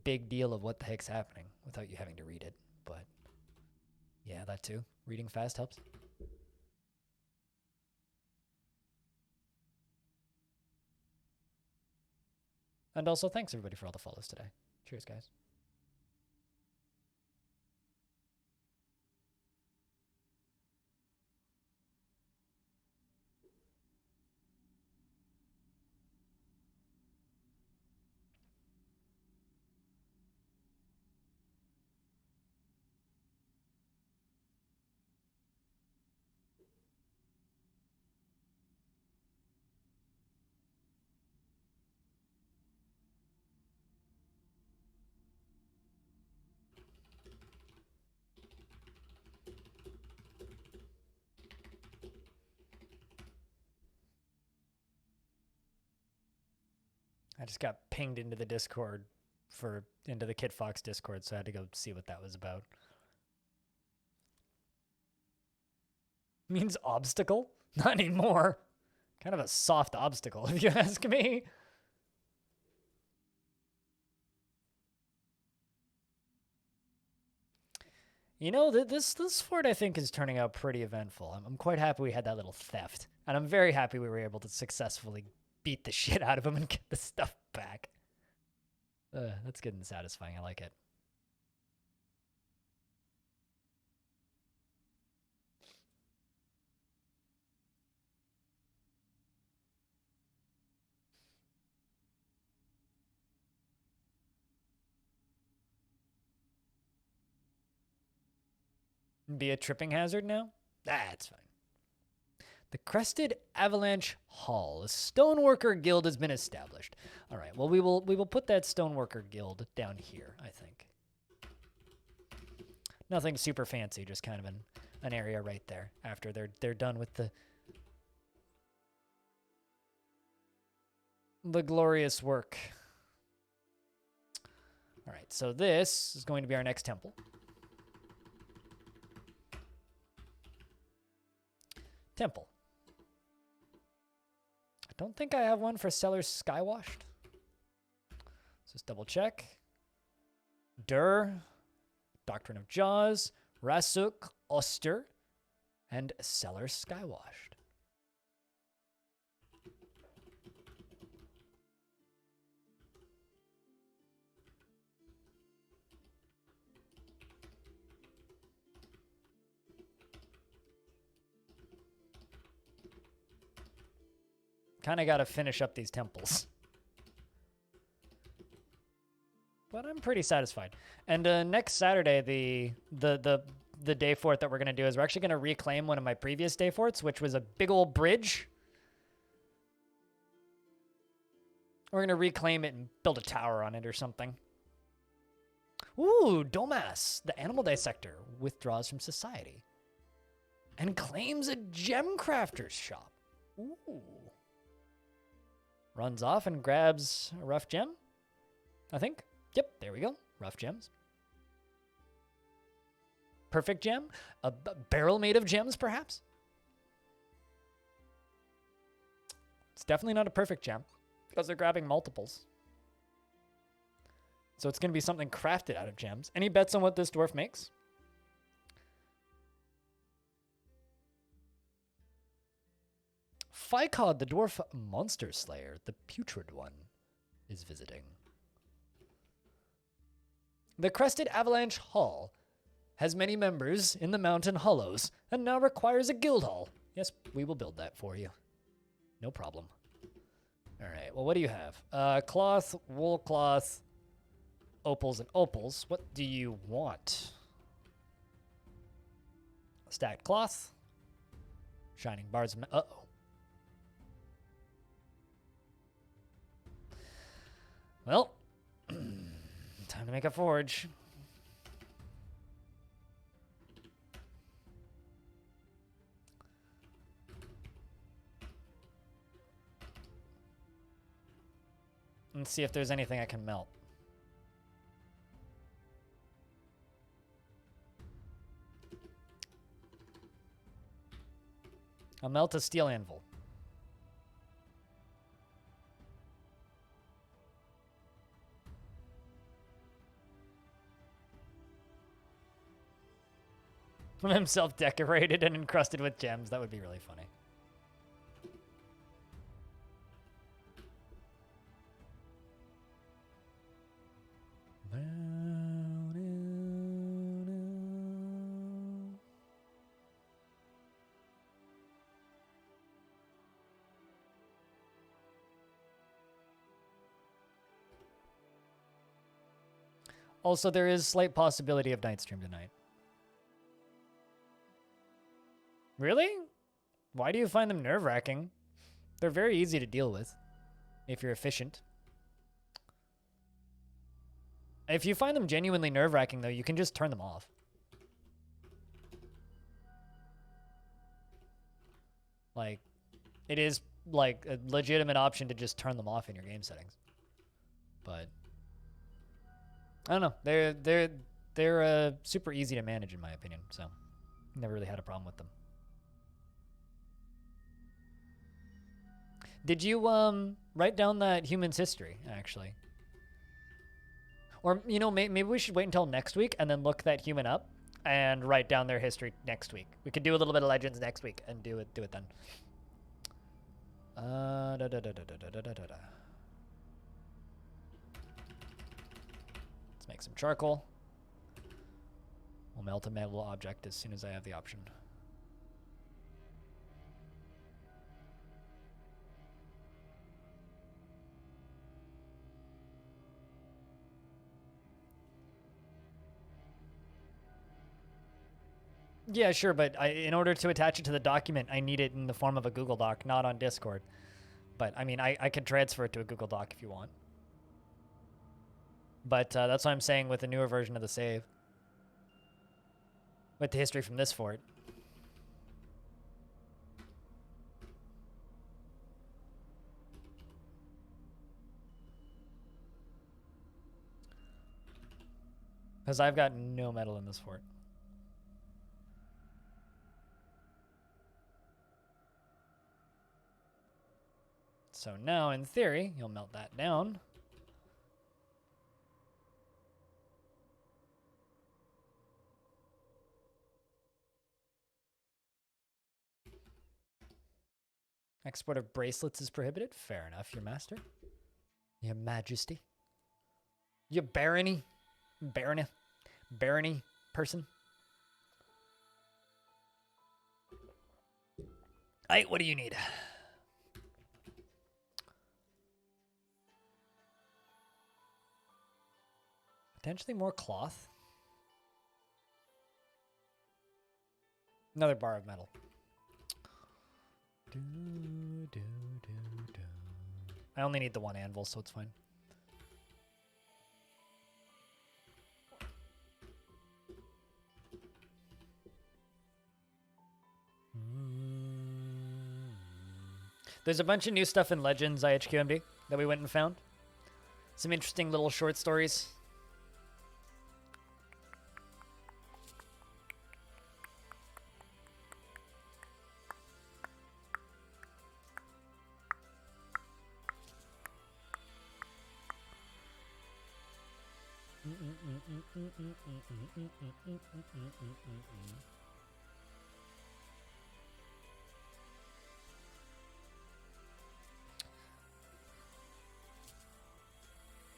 big deal of what the heck's happening without you having to read it. But, yeah, that too. Reading fast helps. And also, thanks everybody for all the follows today. Cheers, guys. I just got pinged into the Discord into the Kit Fox Discord, so I had to go see what that was about. Means obstacle? Not anymore. Kind of a soft obstacle, if you ask me. You know, this fort, I think, is turning out pretty eventful. I'm quite happy we had that little theft. And I'm very happy we were able to successfully beat the shit out of him and get the stuff back. That's good and satisfying. I like it. Be a tripping hazard now? That's fine. The Crested Avalanche Hall. A stoneworker guild has been established. All right. Well, we will put that stoneworker guild down here, I think. Nothing super fancy, just kind of an area right there after they're done with the glorious work. All right. So this is going to be our next temple. Temple. I don't think I have one for Sellers Skywashed. Let's just double check. Doctrine of Jaws, Rasuk, Oster, and Sellers Skywashed. Kind of got to finish up these temples. But I'm pretty satisfied. And next Saturday, the day fort that we're going to do is we're actually going to reclaim one of my previous day forts, which was a big old bridge. We're going to reclaim it and build a tower on it or something. Ooh, Domas, the animal dissector, withdraws from society and claims a gem crafter's shop. Ooh. Runs off and grabs a rough gem, I think. Yep, there we go. Rough gems. Perfect gem. A barrel made of gems, perhaps? It's definitely not a perfect gem because they're grabbing multiples. So it's going to be something crafted out of gems. Any bets on what this dwarf makes? Ficod, the dwarf monster slayer, the putrid one, is visiting. The Crested Avalanche Hall has many members in the mountain hollows and now requires a guild hall. Yes, we will build that for you. No problem. All right, well, what do you have? Cloth, wool cloth, opals, and opals. What do you want? Stacked cloth, shining bars of... Uh-oh. Well, time to make a forge. Let's see if there's anything I can melt. I'll melt a steel anvil. Himself decorated and encrusted with gems. That would be really funny. Also, there is slight possibility of night stream tonight. Really? Why do you find them nerve-wracking? They're very easy to deal with, if you're efficient. If you find them genuinely nerve-wracking, though, you can just turn them off. Like, it is, like, a legitimate option to just turn them off in your game settings. But, I don't know. They're super easy to manage, in my opinion, so never really had a problem with them. Did you write down that human's history, actually? Or, you know, maybe we should wait until next week and then look that human up and write down their history next week. We could do a little bit of Legends next week and do it then. Let's make some charcoal. We'll melt a metal object as soon as I have the option. Yeah, sure, but in order to attach it to the document, I need it in the form of a Google Doc, not on Discord. But, I mean, I could transfer it to a Google Doc if you want. But that's what I'm saying with the newer version of the save. With the history from this fort. Because I've got no metal in this fort. So now, in theory, you'll melt that down. Export of bracelets is prohibited. Fair enough, your master. Your majesty. Your barony. Barony person. Hey, what do you need? Potentially more cloth. Another bar of metal. I only need the one anvil, so it's fine. There's a bunch of new stuff in Legends IHQMD that we went and found. Some interesting little short stories.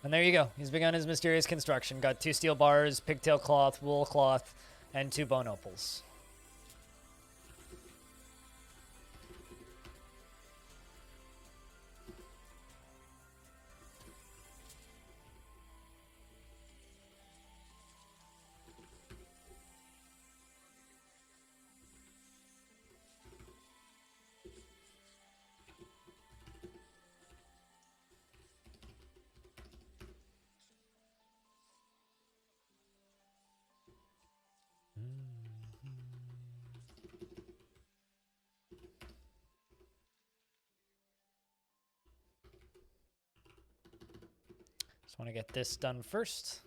And there you go. He's begun his mysterious construction. Got 2 steel bars, pigtail cloth, wool cloth, and 2 bone opals. Just want to get this done first.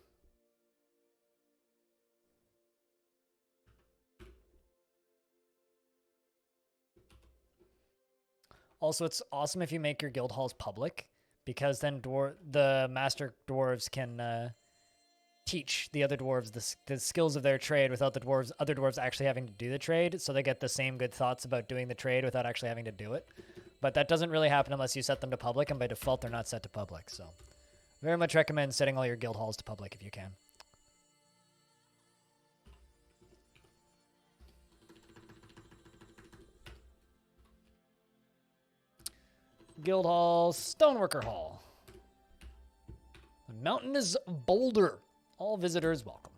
Also, it's awesome if you make your guild halls public, because then the master dwarves can teach the other dwarves the skills of their trade without the other dwarves actually having to do the trade, so they get the same good thoughts about doing the trade without actually having to do it. But that doesn't really happen unless you set them to public, and by default they're not set to public, so very much recommend setting all your guild halls to public if you can. Guild Hall, Stoneworker Hall. The mountain is Boulder. All visitors welcome.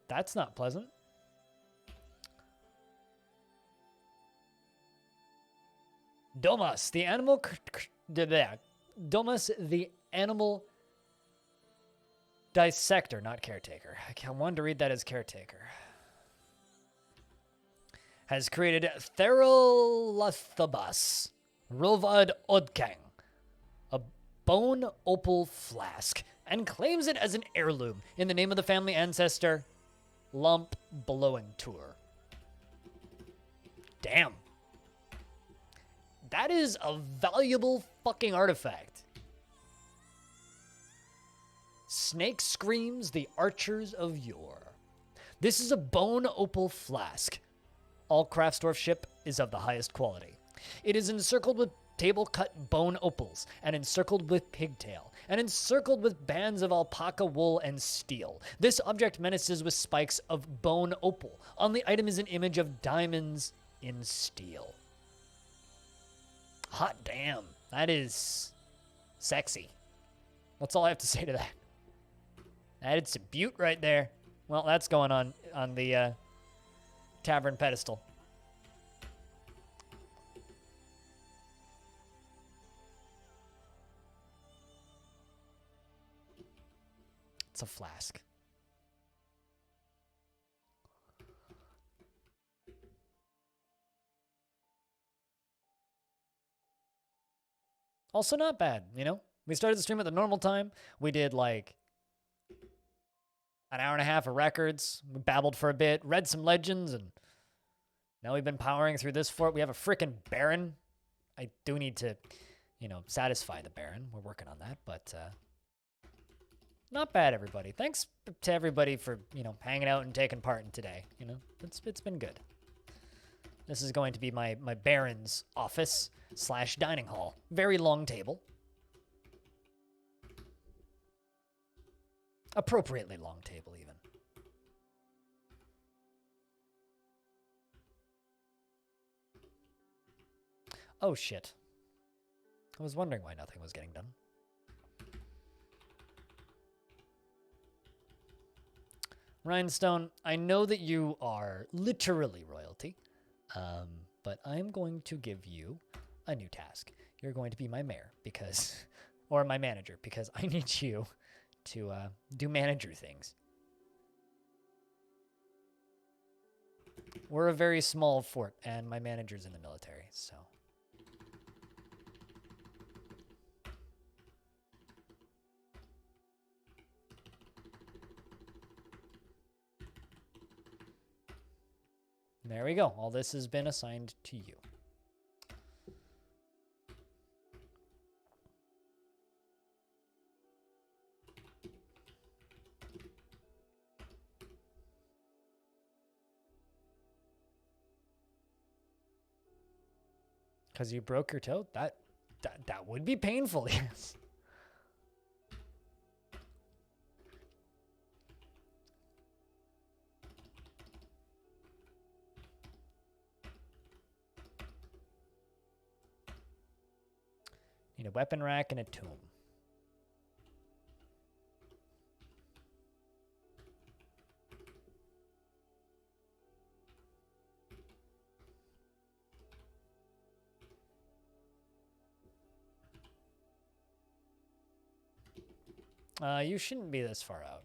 That's not pleasant. Domus, the animal... Domus, the animal dissector, not caretaker. I wanted to read that as caretaker. Has created Theralathobus Rilvad Odkang, a bone opal flask, and claims it as an heirloom in the name of the family ancestor, Lump Blowing Tour. Damn. That is a valuable fucking artifact. Snake screams the archers of yore. This is a bone opal flask. All Craftsdorf ship is of the highest quality. It is encircled with table-cut bone opals, and encircled with pigtail, and encircled with bands of alpaca wool and steel. This object menaces with spikes of bone opal. On the item is an image of diamonds in steel. Hot damn. That is sexy. That's all I have to say to that. That's a beaut right there. Well, that's going on the tavern pedestal. It's a flask. Also not bad, you know? We started the stream at the normal time. We did like an hour and a half of records. We babbled for a bit, read some legends, and now we've been powering through this fort. We have a frickin' Baron. I do need to, you know, satisfy the Baron. We're working on that, but not bad, everybody. Thanks to everybody for, you know, hanging out and taking part in today. You know, it's been good. This is going to be my Baron's office / dining hall. Very long table. Appropriately long table, even. Oh, shit. I was wondering why nothing was getting done. Rhinestone, I know that you are literally royalty, but I'm going to give you a new task. You're going to be my mayor because, or my manager, because I need you to do manager things. We're a very small fort, and my manager's in the military, so. There we go. All this has been assigned to you. Because you broke your toe? That would be painful, yes. Need a weapon rack and a tomb. You shouldn't be this far out.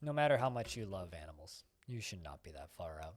No matter how much you love animals, you should not be that far out.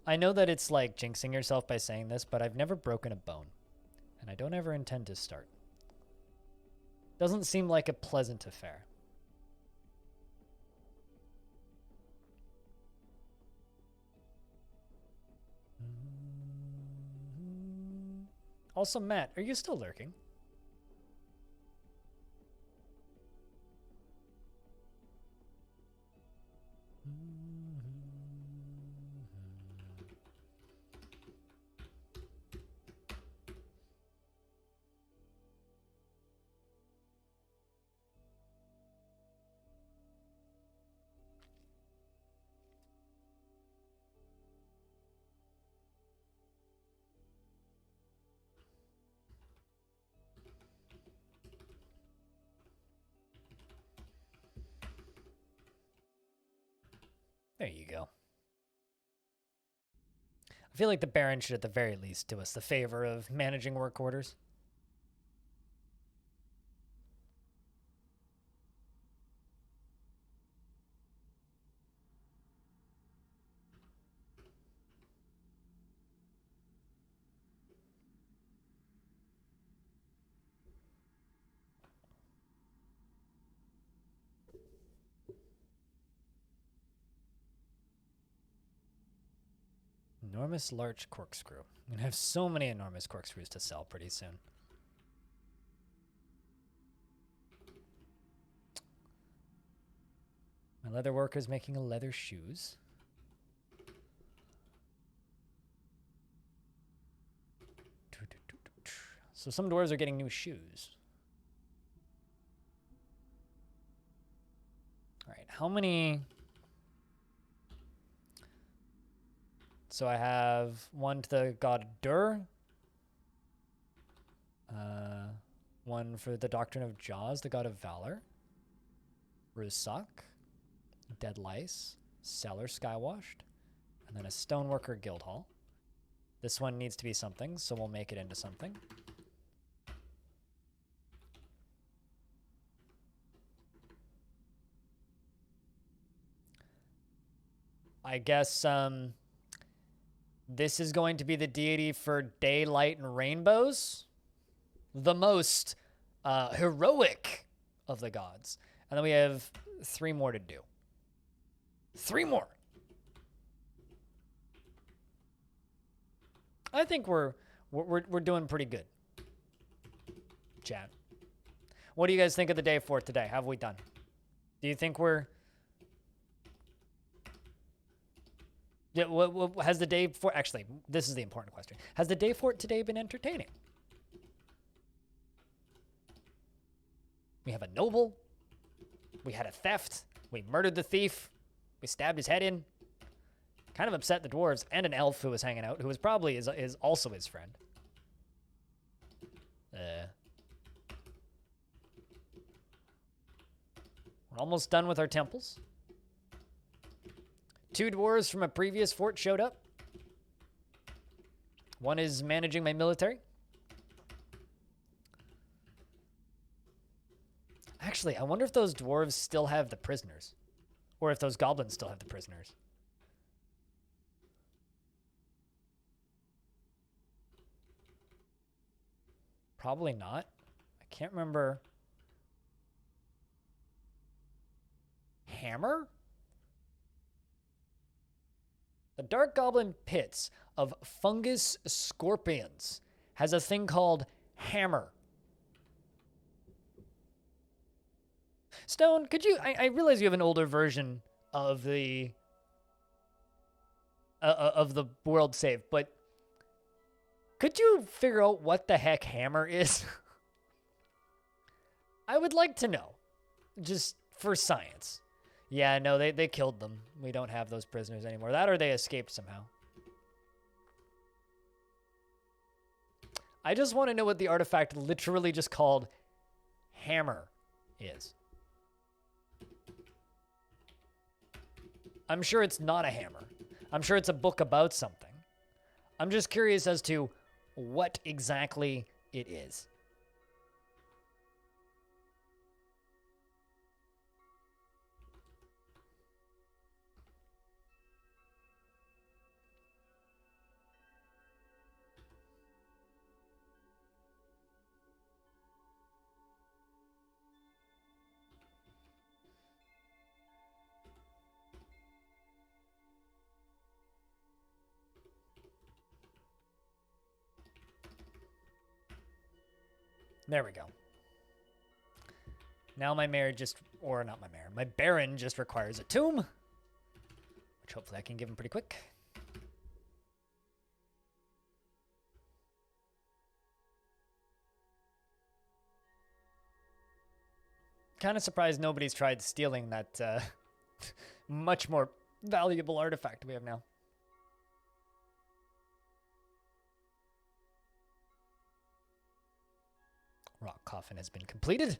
I know that it's like jinxing yourself by saying this, but I've never broken a bone, and I don't ever intend to start. Doesn't seem like a pleasant affair. Also, Matt, are you still lurking? There you go. I feel like the Baron should at the very least do us the favor of managing work quarters. Enormous large corkscrew. I'm gonna have so many enormous corkscrews to sell pretty soon. My leather worker's making a leather shoes. So some dwarves are getting new shoes. All right, how many? So I have one to the god Dur. One for the doctrine of Jaws, the god of valor. Rusak. Dead lice. Cellar skywashed. And then a stoneworker guild hall. This one needs to be something, so we'll make it into something. I guess this is going to be the deity for daylight and rainbows. The most heroic of the gods. And then we have 3 more to do. 3 more. I think we're doing pretty good. Chat. What do you guys think of the day for today? Have we done? Do you think we're... Yeah, what has the day for... Actually, this is the important question. Has the day for today been entertaining? We have a noble. We had a theft. We murdered the thief. We stabbed his head in. Kind of upset the dwarves and an elf who was hanging out, who was probably is also his friend. We're almost done with our temples. 2 dwarves from a previous fort showed up. One is managing my military. Actually, I wonder if those dwarves still have the prisoners. Or if those goblins still have the prisoners. Probably not. I can't remember. Hammer? The Dark Goblin Pits of Fungus Scorpions has a thing called Hammer. Stone, could you... I realize you have an older version of the world save, but could you figure out what the heck Hammer is? I would like to know, just for science. Yeah, no, they killed them. We don't have those prisoners anymore. That or they escaped somehow. I just want to know what the artifact literally just called Hammer is. I'm sure it's not a hammer. I'm sure it's a book about something. I'm just curious as to what exactly it is. There we go. Now my mayor just, or not my mayor, my baron just requires a tomb, which hopefully I can give him pretty quick. Kind of surprised nobody's tried stealing that much more valuable artifact we have now. Rock coffin has been completed.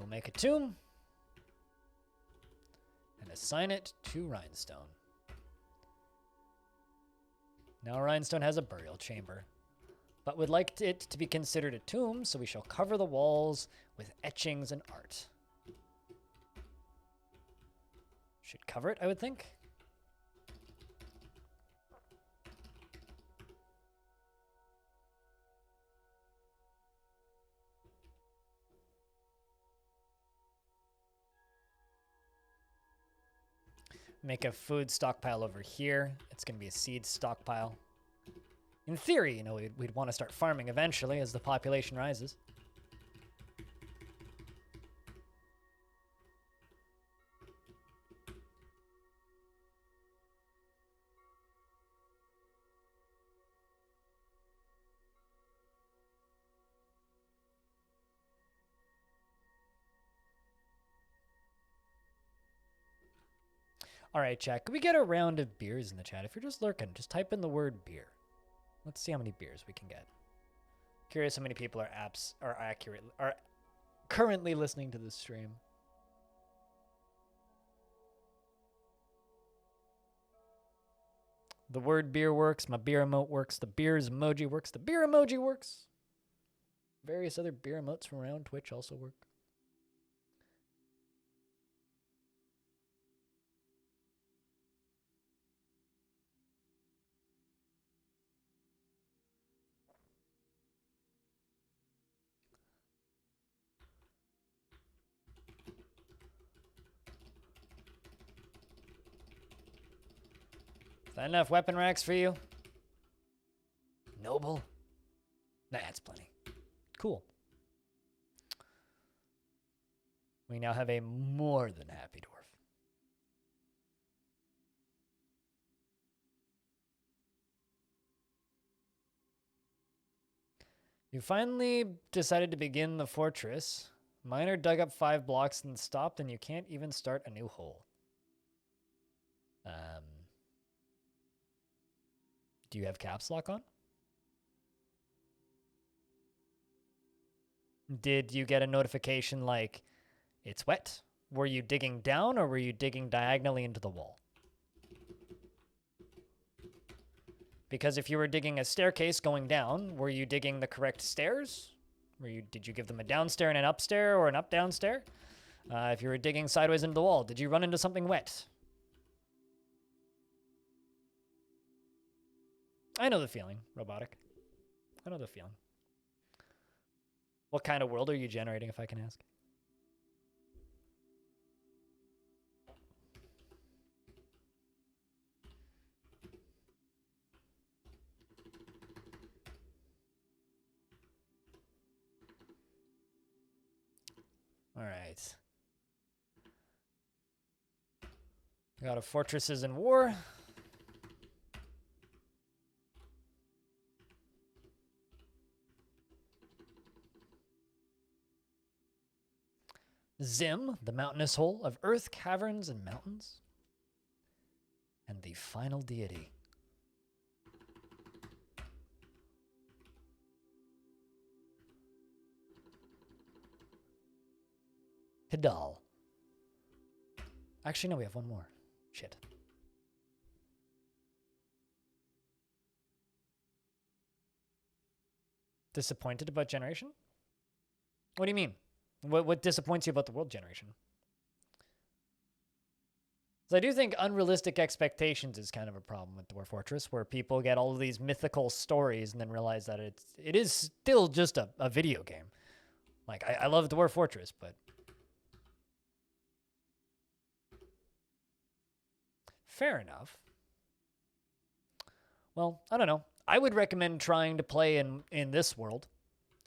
We will make a tomb and assign it to Rhinestone. Now Rhinestone has a burial chamber, but would like it to be considered a tomb, so we shall cover the walls with etchings and art. Should cover it, I would think. Make a food stockpile over here. It's going to be a seed stockpile. In theory, you know, we'd want to start farming eventually as the population rises. All right, chat. Could we get a round of beers in the chat? If you're just lurking, just type in the word beer. Let's see how many beers we can get. Curious how many people are currently listening to this stream. The word beer works. My beer emote works. The beers emoji works. The beer emoji works. Various other beer emotes from around Twitch also work. Is that enough weapon racks for you? Noble? Nah, that's plenty. Cool. We now have a more than happy dwarf. You finally decided to begin the fortress. Miner dug up 5 blocks and stopped, and you can't even start a new hole. Do you have caps lock on? Did you get a notification like, it's wet? Were you digging down or were you digging diagonally into the wall? Because if you were digging a staircase going down, were you digging the correct stairs? Did you give them a downstair and an upstair or an up-downstair? If you were digging sideways into the wall, did you run into something wet? I know the feeling, Robotic. I know the feeling. What kind of world are you generating, if I can ask? All right. We got a fortresses in war. Zim, the mountainous hole of earth, caverns, and mountains. And the final deity. Hidal. Actually, no, we have one more. Shit. Disappointed about generation? What do you mean? What disappoints you about the world generation? So I do think unrealistic expectations is kind of a problem with Dwarf Fortress, where people get all of these mythical stories and then realize that it is still just a video game. Like, I love Dwarf Fortress, but... Fair enough. Well, I don't know. I would recommend trying to play in this world.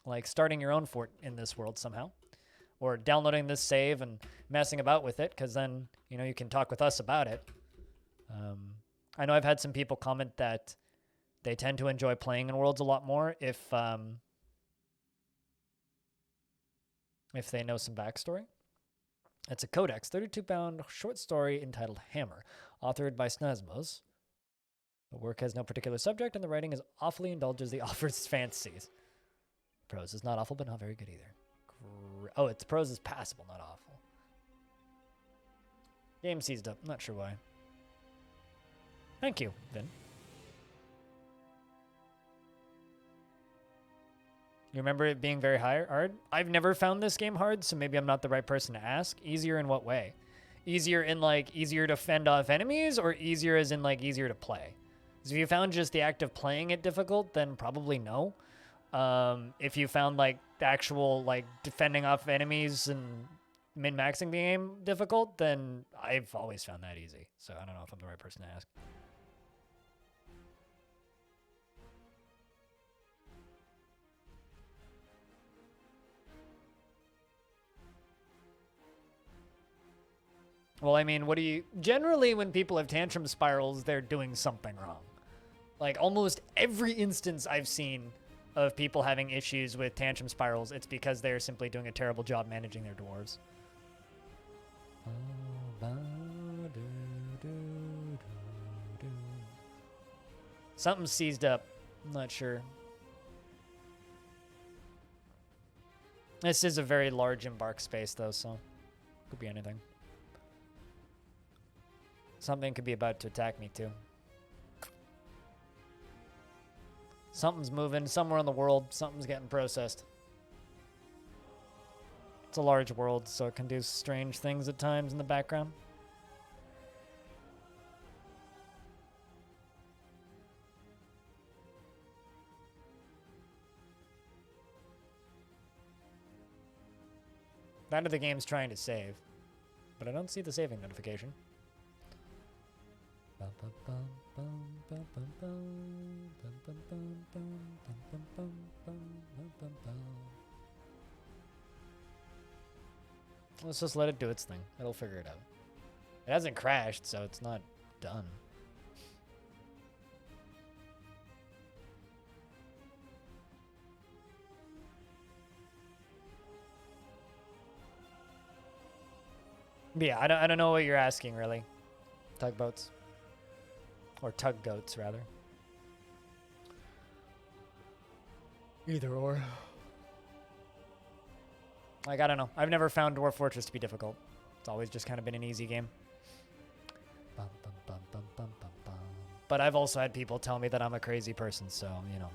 Like, starting your own fort in this world somehow. Or downloading this save and messing about with it, because then, you know, you can talk with us about it. I know I've had some people comment that they tend to enjoy playing in worlds a lot more if they know some backstory. It's a codex, 32-pound short story entitled Hammer, authored by Snazmos. The work has no particular subject, and the writing is awfully indulges the author's fantasies. Prose is not awful, but not very good either. Oh, it's prose is passable, not awful. Game seized up. Not sure why. Thank you, Vin. You remember it being very hard? I've never found this game hard, so maybe I'm not the right person to ask. Easier in what way? Easier in, like, easier to fend off enemies, or easier as in, like, easier to play? So if you found just the act of playing it difficult, then probably no. If you found, like, the actual, like, defending off enemies and min-maxing the game difficult, then I've always found that easy. So I don't know if I'm the right person to ask. Well, I mean, generally when people have tantrum spirals, they're doing something wrong. Like, almost every instance I've seen of people having issues with tantrum spirals, it's because they're simply doing a terrible job managing their dwarves. Something seized up. I'm not sure. This is a very large embark space, though, so could be anything. Something could be about to attack me, too. Something's moving somewhere in the world. Something's getting processed. It's a large world, so it can do strange things at times in the background. That or the game's trying to save. But I don't see the saving notification. Let's just let it do its thing. It'll figure it out. It hasn't crashed, so it's not done. But yeah, I don't know what you're asking, really. Tugboats. Or tug goats, rather. Either or. Like, I don't know. I've never found Dwarf Fortress to be difficult. It's always just kind of been an easy game. Bum, bum, bum, bum, bum, bum, bum. But I've also had people tell me that I'm a crazy person, so, you know.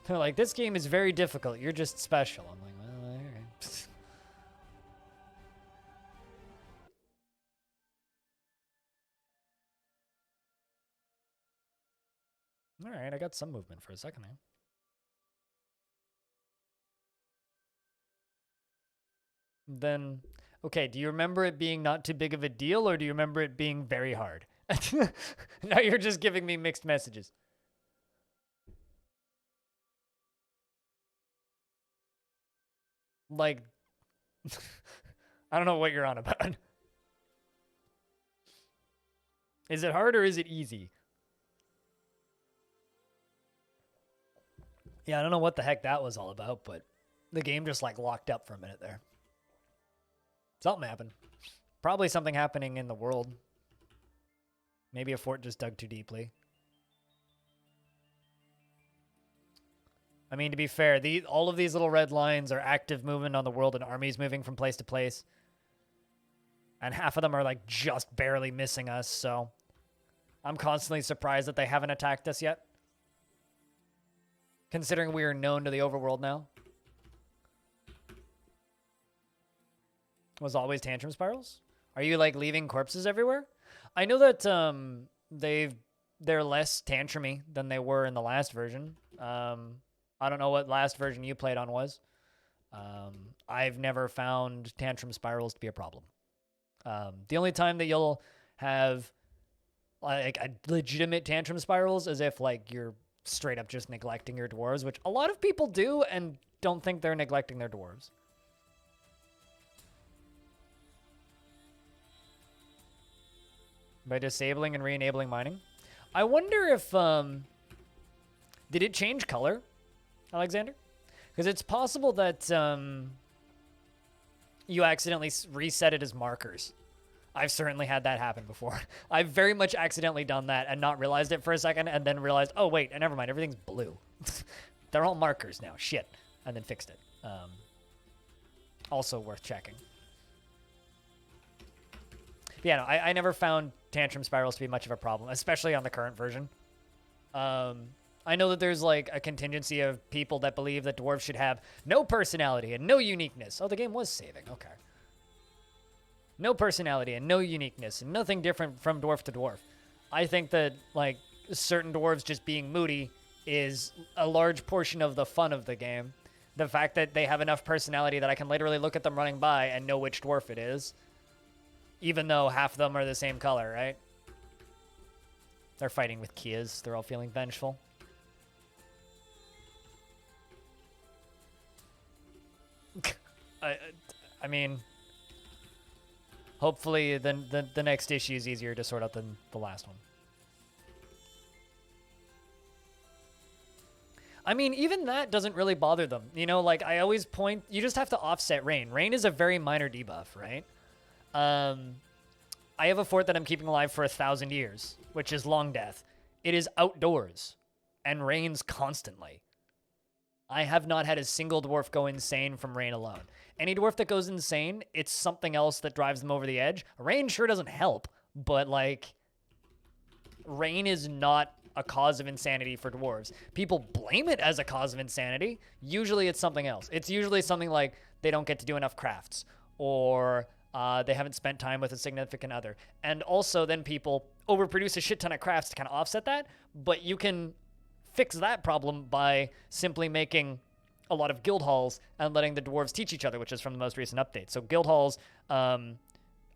They're like, this game is very difficult. You're just special. I'm like, well, all right. All right, I got some movement for a second there. Then, okay, do you remember it being not too big of a deal, or do you remember it being very hard? Now you're just giving me mixed messages. Like, I don't know what you're on about. Is it hard or is it easy? Yeah, I don't know what the heck that was all about, but the game just like locked up for a minute there. Something happened. Probably something happening in the world. Maybe a fort just dug too deeply. I mean, to be fair, all of these little red lines are active movement on the world and armies moving from place to place. And half of them are like just barely missing us, so I'm constantly surprised that they haven't attacked us yet. Considering we are known to the overworld now. Was always tantrum spirals? Are you like leaving corpses everywhere? I know that they're less tantrumy than they were in the last version. I don't know what last version you played on was. I've never found tantrum spirals to be a problem. The only time that you'll have like a legitimate tantrum spirals is if like you're straight up just neglecting your dwarves, which a lot of people do and don't think they're neglecting their dwarves. By disabling and re-enabling mining. I wonder if, did it change color, Alexander? Because it's possible that you accidentally reset it as markers. I've certainly had that happen before. I've very much accidentally done that and not realized it for a second and then realized, oh wait, never mind, everything's blue. they're all markers now. Shit. And then fixed it. Also worth checking. But yeah, no, I never found tantrum spirals to be much of a problem, especially on the current version. I know that there's like a contingency of people that believe that dwarves should have no personality and no uniqueness. Oh, the game was saving. Okay. No personality and no uniqueness and nothing different from dwarf to dwarf. I think that like certain dwarves just being moody is a large portion of the fun of the game. The fact that they have enough personality that I can literally look at them running by and know which dwarf it is. Even though half of them are the same color, right? They're fighting with Kias. They're all feeling vengeful. I mean, hopefully the next issue is easier to sort out than the last one. I mean, even that doesn't really bother them. You know, like I always point, you just have to offset rain. Rain is a very minor debuff, right? I have a fort that I'm keeping alive for 1,000 years, which is Long Death. It is outdoors and rains constantly. I have not had a single dwarf go insane from rain alone. Any dwarf that goes insane, it's something else that drives them over the edge. Rain sure doesn't help, but like, rain is not a cause of insanity for dwarves. People blame it as a cause of insanity. Usually it's something else. It's usually something like they don't get to do enough crafts, or they haven't spent time with a significant other. And also then people overproduce a shit ton of crafts to kind of offset that, but you can fix that problem by simply making a lot of guild halls and letting the dwarves teach each other, which is from the most recent update. So guild halls, other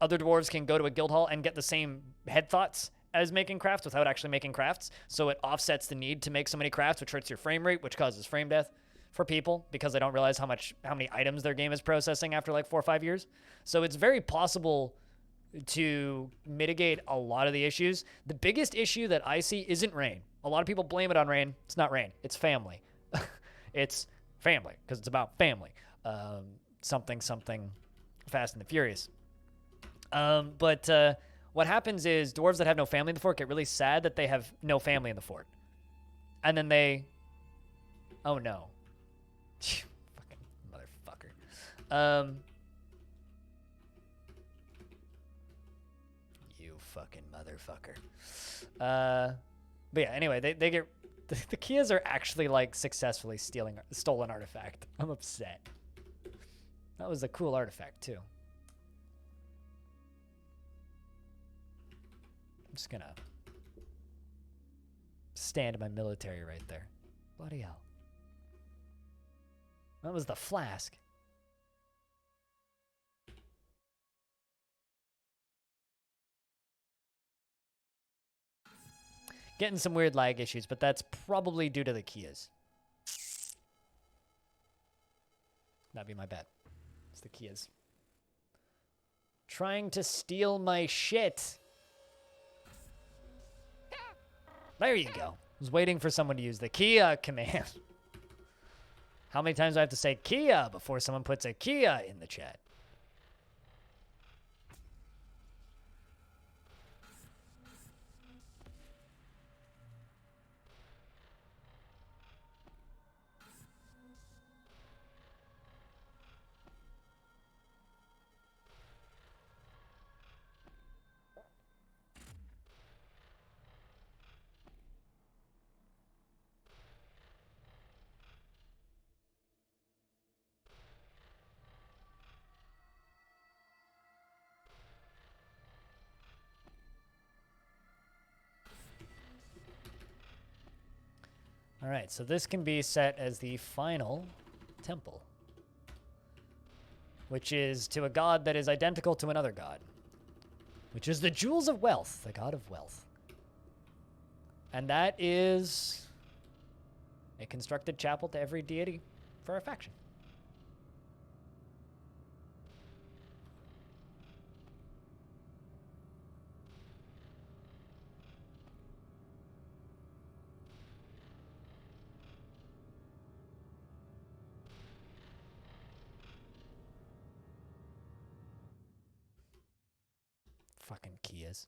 dwarves can go to a guild hall and get the same head thoughts as making crafts without actually making crafts. So it offsets the need to make so many crafts, which hurts your frame rate, which causes frame death for people because they don't realize how many items their game is processing after like 4 or 5 years. So it's very possible to mitigate a lot of the issues. The biggest issue that I see isn't rain. A lot of people blame it on rain. It's not rain. It's family. It's family because it's about family. Something Fast and the Furious. But what happens is dwarves that have no family in the fort get really sad that they have no family in the fort. And then they... Oh, no. Fucking motherfucker. You fucking motherfucker. But yeah, anyway, they get... The Kias are actually, like, successfully stolen artifact. I'm upset. That was a cool artifact, too. I'm just gonna stand my military right there. Bloody hell. That was the flask. Getting some weird lag issues, but that's probably due to the Kias. That'd be my bet. It's the Kias. Trying to steal my shit. There you go. I was waiting for someone to use the Kia command. How many times do I have to say Kia before someone puts a Kia in the chat? All right, so this can be set as the final temple, which is to a god that is identical to another god, which is the Jewels of Wealth, the god of wealth. And that is a constructed chapel to every deity for our faction. Fucking Kias.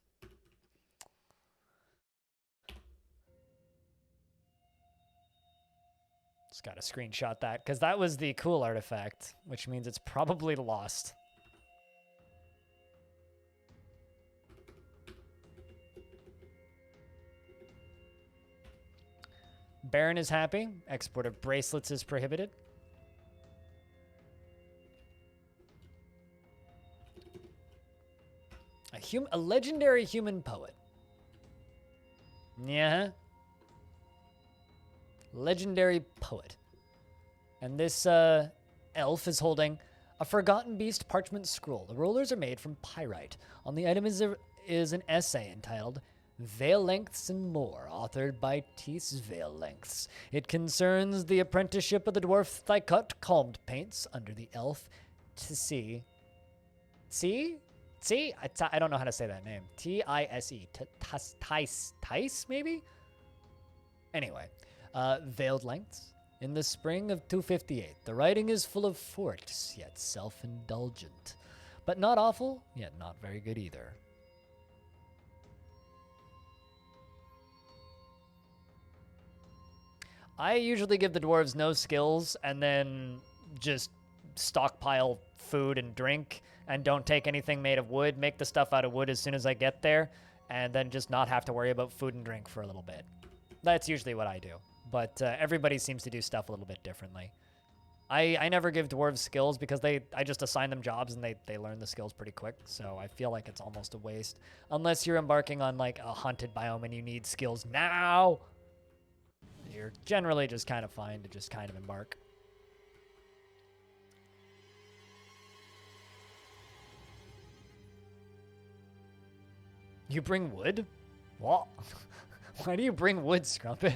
Just gotta screenshot that, because that was the cool artifact, which means it's probably lost. Baron is happy. Export of bracelets is prohibited. A legendary human poet. Yeah. Legendary poet. And this elf is holding a forgotten beast parchment scroll. The rollers are made from pyrite. On the item is an essay entitled Veil Lengths and More, authored by Tees Veil Lengths. It concerns the apprenticeship of the dwarf Thykut Calmed Paints under the elf to see. See? See? I don't know how to say that name. T-I-S-E. Tice, maybe? Anyway, Veiled Lengths. In the spring of 258, the writing is full of forks, yet self-indulgent. But not awful, yet not very good either. I usually give the dwarves no skills and then just stockpile food and drink and don't take anything made of wood, make the stuff out of wood as soon as I get there, and then just not have to worry about food and drink for a little bit. That's usually what I do. But everybody seems to do stuff a little bit differently. I never give dwarves skills because I just assign them jobs and they learn the skills pretty quick. So I feel like it's almost a waste. Unless you're embarking on like a haunted biome and you need skills now. You're generally just kind of fine to just kind of embark. You bring wood? What? Why do you bring wood, Scrumpet?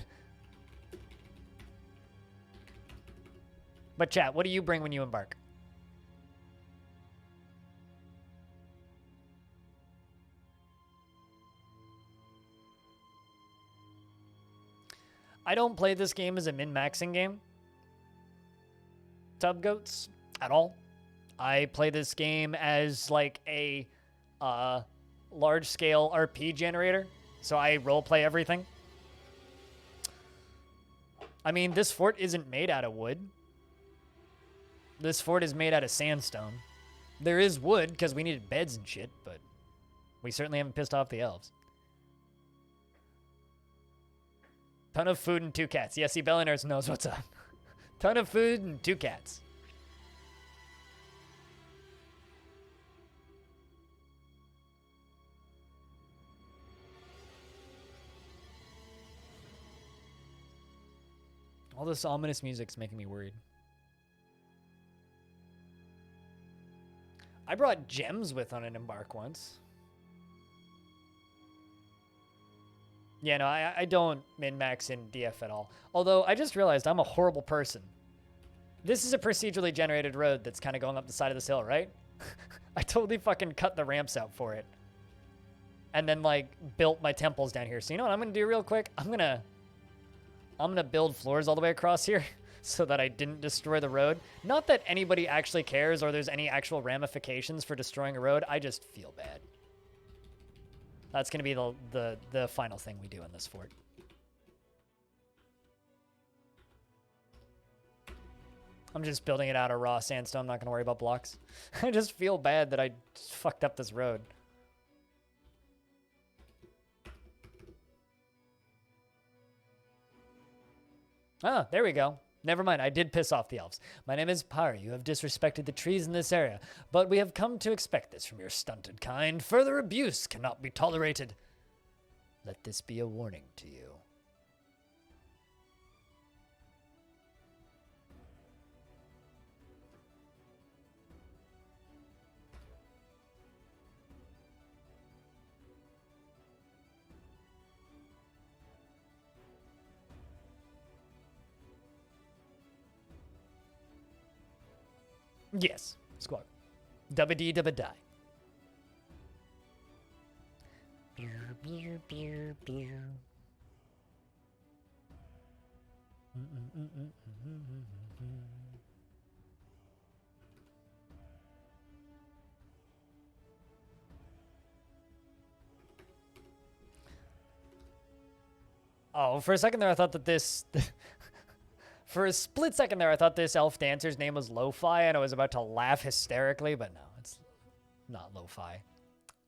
But chat, what do you bring when you embark? I don't play this game as a min-maxing game. Tubgoats, at all. I play this game as like a large-scale RP generator. So I roleplay everything. I mean, this fort isn't made out of wood. This fort is made out of sandstone. There is wood because we needed beds and shit, but we certainly haven't pissed off the elves. Ton of food and 2 cats. Yeah, see, Belliners knows what's up. Ton of food and 2 cats. All this ominous music's making me worried. I brought gems with on an embark once. Yeah, no, I don't min-max in DF at all. Although, I just realized I'm a horrible person. This is a procedurally generated road that's kind of going up the side of this hill, right? I totally fucking cut the ramps out for it. And then, like, built my temples down here. So you know what I'm going to do real quick? I'm going to build floors all the way across here so that I didn't destroy the road. Not that anybody actually cares or there's any actual ramifications for destroying a road. I just feel bad. That's going to be the final thing we do in this fort. I'm just building it out of raw sandstone. I'm not going to worry about blocks. I just feel bad that I fucked up this road. Ah, there we go. Never mind, I did piss off the elves. My name is Pari. You have disrespected the trees in this area, but we have come to expect this from your stunted kind. Further abuse cannot be tolerated. Let this be a warning to you. Yes, squad. Dubba dee dubba die. Oh, for a second there I thought that this... For a split second there, I thought this elf dancer's name was Lo-Fi, and I was about to laugh hysterically, but no, it's not Lo-Fi.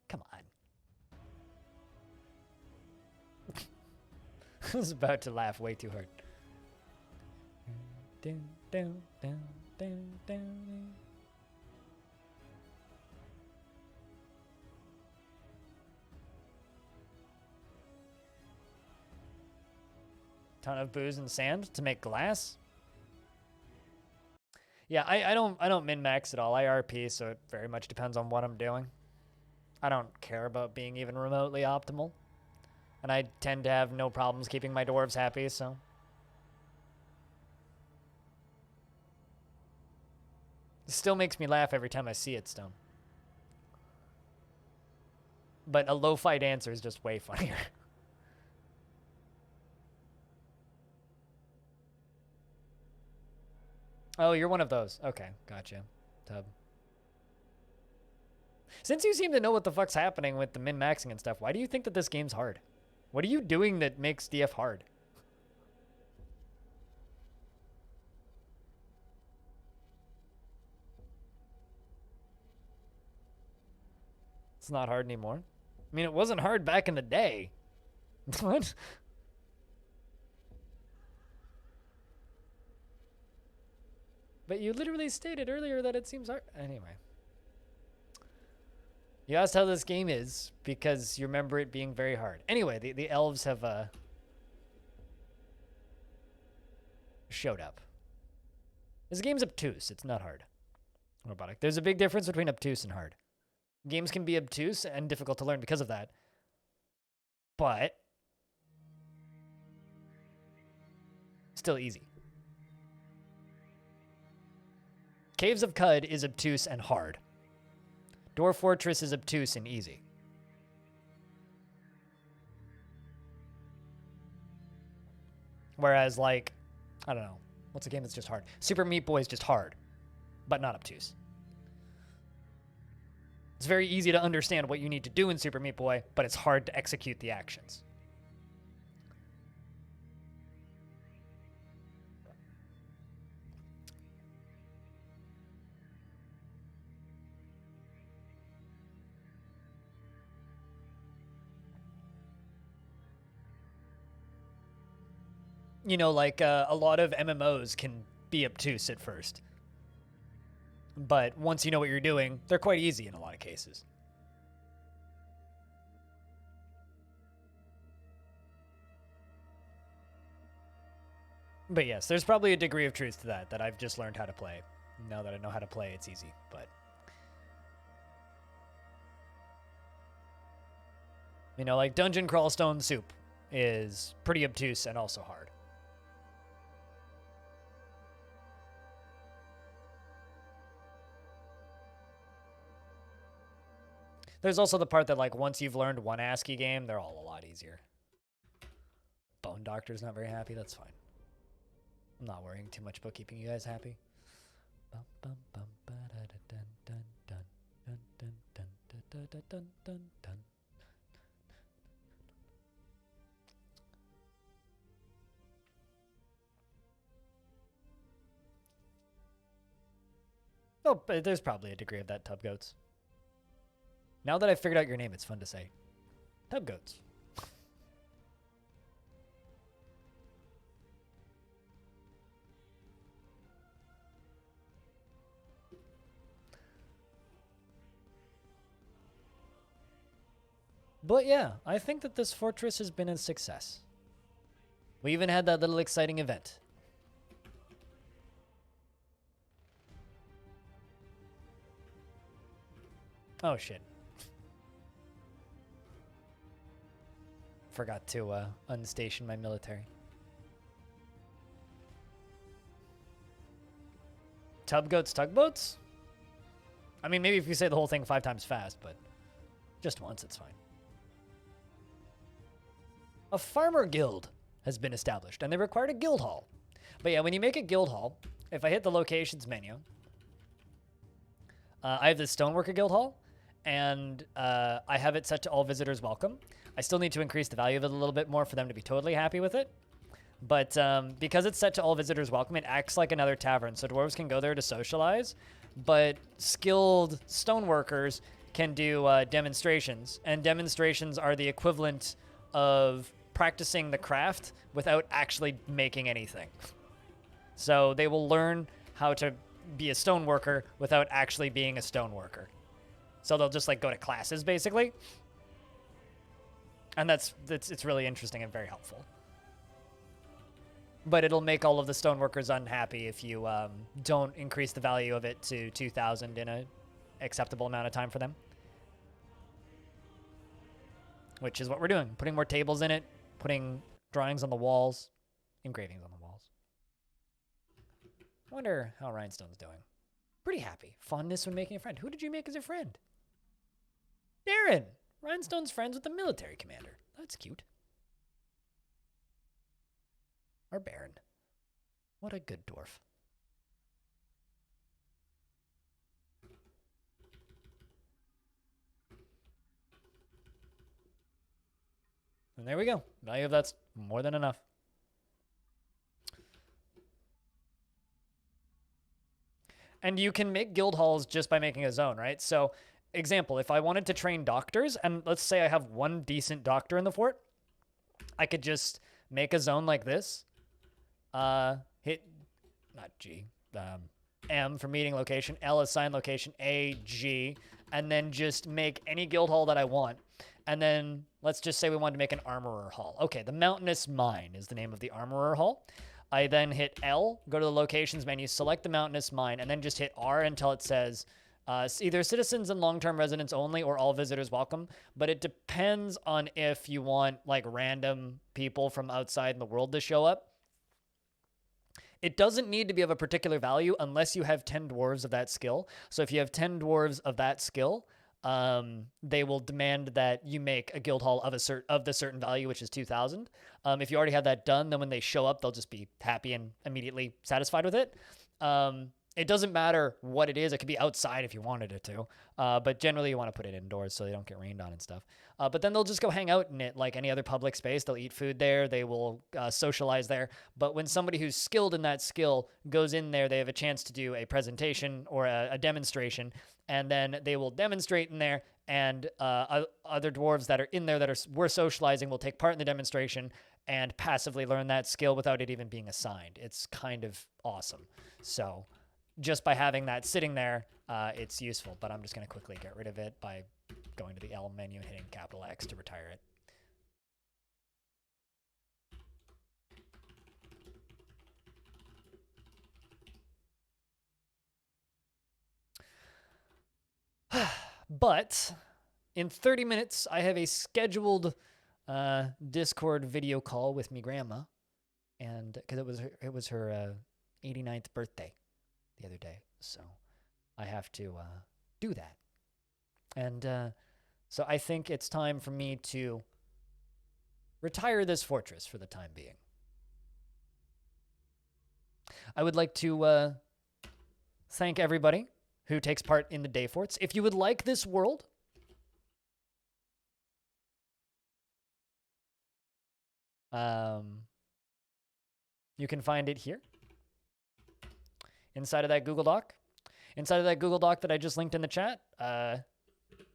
Come on. I was about to laugh way too hard. Ton of booze and sand to make glass. Yeah, I don't min-max at all. I RP, so it very much depends on what I'm doing. I don't care about being even remotely optimal. And I tend to have no problems keeping my dwarves happy, so. It still makes me laugh every time I see it, Stone. But a lo-fi dancer is just way funnier. Oh, you're one of those. Okay, gotcha. Tub. Since you seem to know what the fuck's happening with the min-maxing and stuff, why do you think that this game's hard? What are you doing that makes DF hard? It's not hard anymore. I mean, it wasn't hard back in the day. What? But you literally stated earlier that it seems hard. Anyway. You asked how this game is because you remember it being very hard. Anyway, the elves have showed up. This game's obtuse. It's not hard. Robotic. There's a big difference between obtuse and hard. Games can be obtuse and difficult to learn because of that. But still easy. Caves of Cud is obtuse and hard. Dwarf Fortress is obtuse and easy. Whereas, like, I don't know. What's a game that's just hard? Super Meat Boy is just hard, but not obtuse. It's very easy to understand what you need to do in Super Meat Boy, but it's hard to execute the actions. You know, like a lot of MMOs can be obtuse at first. But once you know what you're doing, they're quite easy in a lot of cases. But yes, there's probably a degree of truth to that I've just learned how to play. Now that I know how to play, it's easy, but... You know, like Dungeon Crawl Stone Soup is pretty obtuse and also hard. There's also the part that, like, once you've learned one ASCII game, they're all a lot easier. Bone Doctor's not very happy. That's fine. I'm not worrying too much about keeping you guys happy. Oh, but there's probably a degree of that, Tub Goats. Now that I've figured out your name, it's fun to say. Tub Goats. But yeah, I think that this fortress has been a success. We even had that little exciting event. Oh shit. Forgot to unstation my military. Tubgoats, tugboats? I mean, maybe if you say the whole thing 5 times fast, but just once, it's fine. A farmer guild has been established, and they required a guild hall. But yeah, when you make a guild hall, if I hit the locations menu, I have the Stoneworker Guild Hall, and I have it set to all visitors welcome. I still need to increase the value of it a little bit more for them to be totally happy with it. But because it's set to all visitors welcome, it acts like another tavern. So dwarves can go there to socialize, but skilled stoneworkers can do demonstrations. And demonstrations are the equivalent of practicing the craft without actually making anything. So they will learn how to be a stoneworker without actually being a stoneworker. So they'll just like go to classes basically. And it's really interesting and very helpful. But it'll make all of the stoneworkers unhappy if you don't increase the value of it to 2,000 in an acceptable amount of time for them. Which is what we're doing. Putting more tables in it, putting drawings on the walls, engravings on the walls. I wonder how Rhinestone's doing. Pretty happy. Fondness when making a friend. Who did you make as a friend? Darren! Rhinestone's friends with the military commander. That's cute. Our Baron. What a good dwarf. And there we go. Value of that's more than enough. And you can make guild halls just by making a zone, right? So, example, if I wanted to train doctors, and let's say I have one decent doctor in the fort, I could just make a zone like this. Hit, not G, M for meeting location, L assign location, A, G, and then just make any guild hall that I want. And then let's just say we wanted to make an armorer hall. Okay, the Mountainous Mine is the name of the armorer hall. I then hit L, go to the locations menu, select the Mountainous Mine, and then just hit R until it says either citizens and long-term residents only or all visitors welcome. But it depends on if you want like random people from outside in the world to show up. It doesn't need to be of a particular value unless you have 10 dwarves of that skill. So if you have 10 dwarves of that skill, they will demand that you make a guild hall of the certain value, which is 2,000. If you already have that done, then when they show up, they'll just be happy and immediately satisfied with it. It doesn't matter what it is. It could be outside if you wanted it to. But generally you want to put it indoors so they don't get rained on and stuff. But then they'll just go hang out in it like any other public space. They'll eat food there. They will socialize there. But when somebody who's skilled in that skill goes in there, they have a chance to do a presentation or a demonstration. And then they will demonstrate in there. And other dwarves that are in there that were socializing will take part in the demonstration and passively learn that skill without it even being assigned. It's kind of awesome. So just by having that sitting there, it's useful. But I'm just going to quickly get rid of it by going to the L menu and hitting capital X to retire it. But in 30 minutes, I have a scheduled Discord video call with me grandma, and because it was her 89th birthday the other day, so I have to do that. And so I think it's time for me to retire this fortress for the time being. I would like to thank everybody who takes part in the day forts. If you would like this world, you can find it here inside of that Google Doc. Inside of that Google Doc that I just linked in the chat,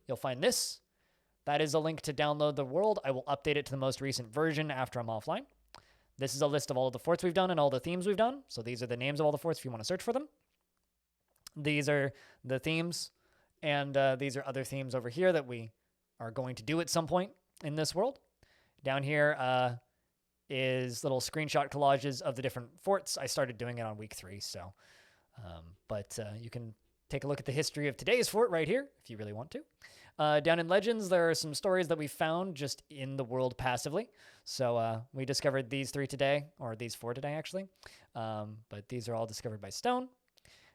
you'll find this. That is a link to download the world. I will update it to the most recent version after I'm offline. This is a list of all of the forts we've done and all the themes we've done. So these are the names of all the forts if you want to search for them. These are the themes, and these are other themes over here that we are going to do at some point in this world. Down here is little screenshot collages of the different forts. I started doing it on week 3, so but you can take a look at the history of today's fort right here if you really want to. Down in Legends, there are some stories that we found just in the world passively. So we discovered these 3 today, or these 4 today, actually. But these are all discovered by Stone.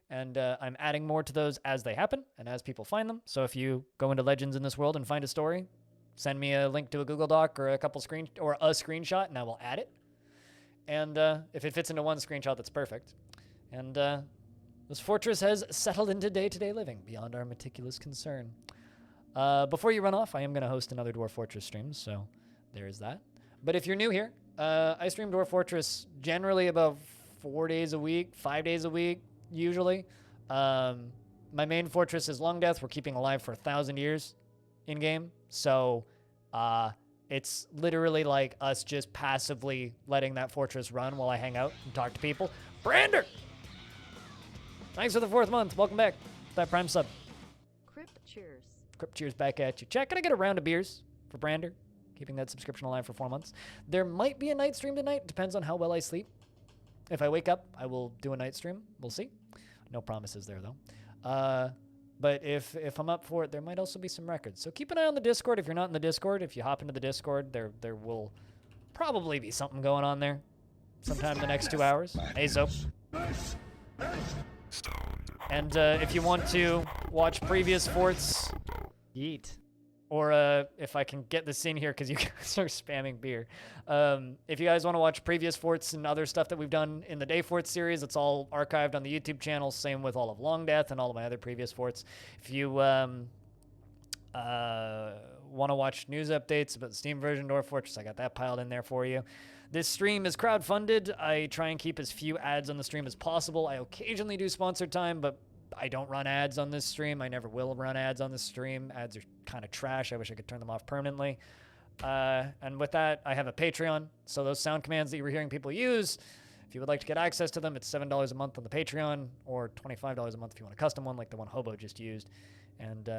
And I'm adding more to those as they happen and as people find them. So if you go into Legends in this world and find a story, send me a link to a Google Doc or a screenshot, and I will add it. And if it fits into one screenshot, that's perfect. And this fortress has settled into day-to-day living beyond our meticulous concern. Before you run off, I am going to host another Dwarf Fortress stream, so there is that. But if you're new here, I stream Dwarf Fortress generally about 4 days a week, 5 days a week, usually. My main fortress is Long Death. We're keeping alive for 1,000 years in game. So it's literally like us just passively letting that fortress run while I hang out and talk to people. Brander! Thanks for the 4th month. Welcome back. That Prime sub. Crypt cheers. Crypt cheers back at you. Chat, can I get a round of beers for Brander? Keeping that subscription alive for 4 months. There might be a night stream tonight. Depends on how well I sleep. If I wake up, I will do a night stream. We'll see. No promises there, though. But if I'm up for it, there might also be some records. So keep an eye on the Discord. If you're not in the Discord, if you hop into the Discord, there will probably be something going on there sometime in the next 2 hours. Hey, Zope. And if you want to watch previous forts, yeet. Or if I can get this in here because you guys are spamming beer. If you guys want to watch previous forts and other stuff that we've done in the Day Fort series, it's all archived on the YouTube channel. Same with all of Long Death and all of my other previous forts. If you want to watch news updates about the Steam version Dwarf Fortress, I got that piled in there for you. This stream is crowdfunded. I try and keep as few ads on the stream as possible. I occasionally do sponsored time, but I don't run ads on this stream. I never will run ads on this stream. Ads are kind of trash. I wish I could turn them off permanently. And with that, I have a Patreon. So those sound commands that you were hearing people use, if you would like to get access to them, it's $7 a month on the Patreon or $25 a month if you want a custom one like the one Hobo just used. And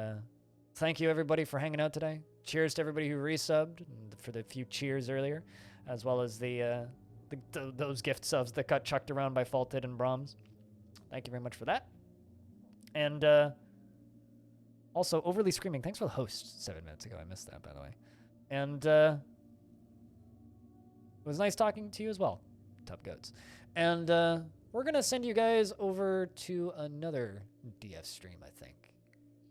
thank you, everybody, for hanging out today. Cheers to everybody who resubbed and for the few cheers earlier, as well as those gift subs that got chucked around by Faulted and Brahms. Thank you very much for that. And also, Overly Screaming, thanks for the host 7 minutes ago. I missed that, by the way. And it was nice talking to you as well, Tub Goats. And we're going to send you guys over to another DF stream, I think.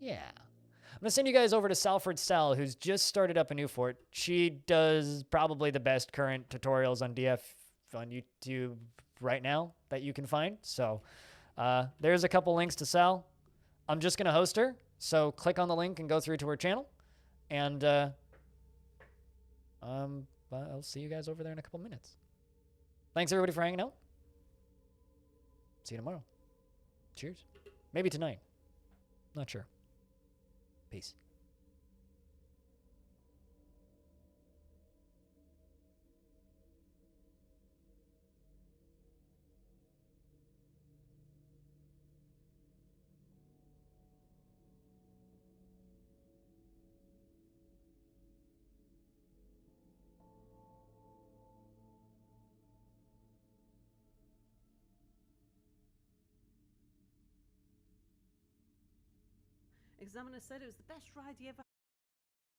Yeah. I'm going to send you guys over to Salford Sal, who's just started up a new fort. She does probably the best current tutorials on DF on YouTube right now that you can find. So there's a couple links to Sal. I'm just going to host her. So click on the link and go through to her channel. And I'll see you guys over there in a couple minutes. Thanks, everybody, for hanging out. See you tomorrow. Cheers. Maybe tonight. Not sure. Peace. Examiner said it was the best ride he ever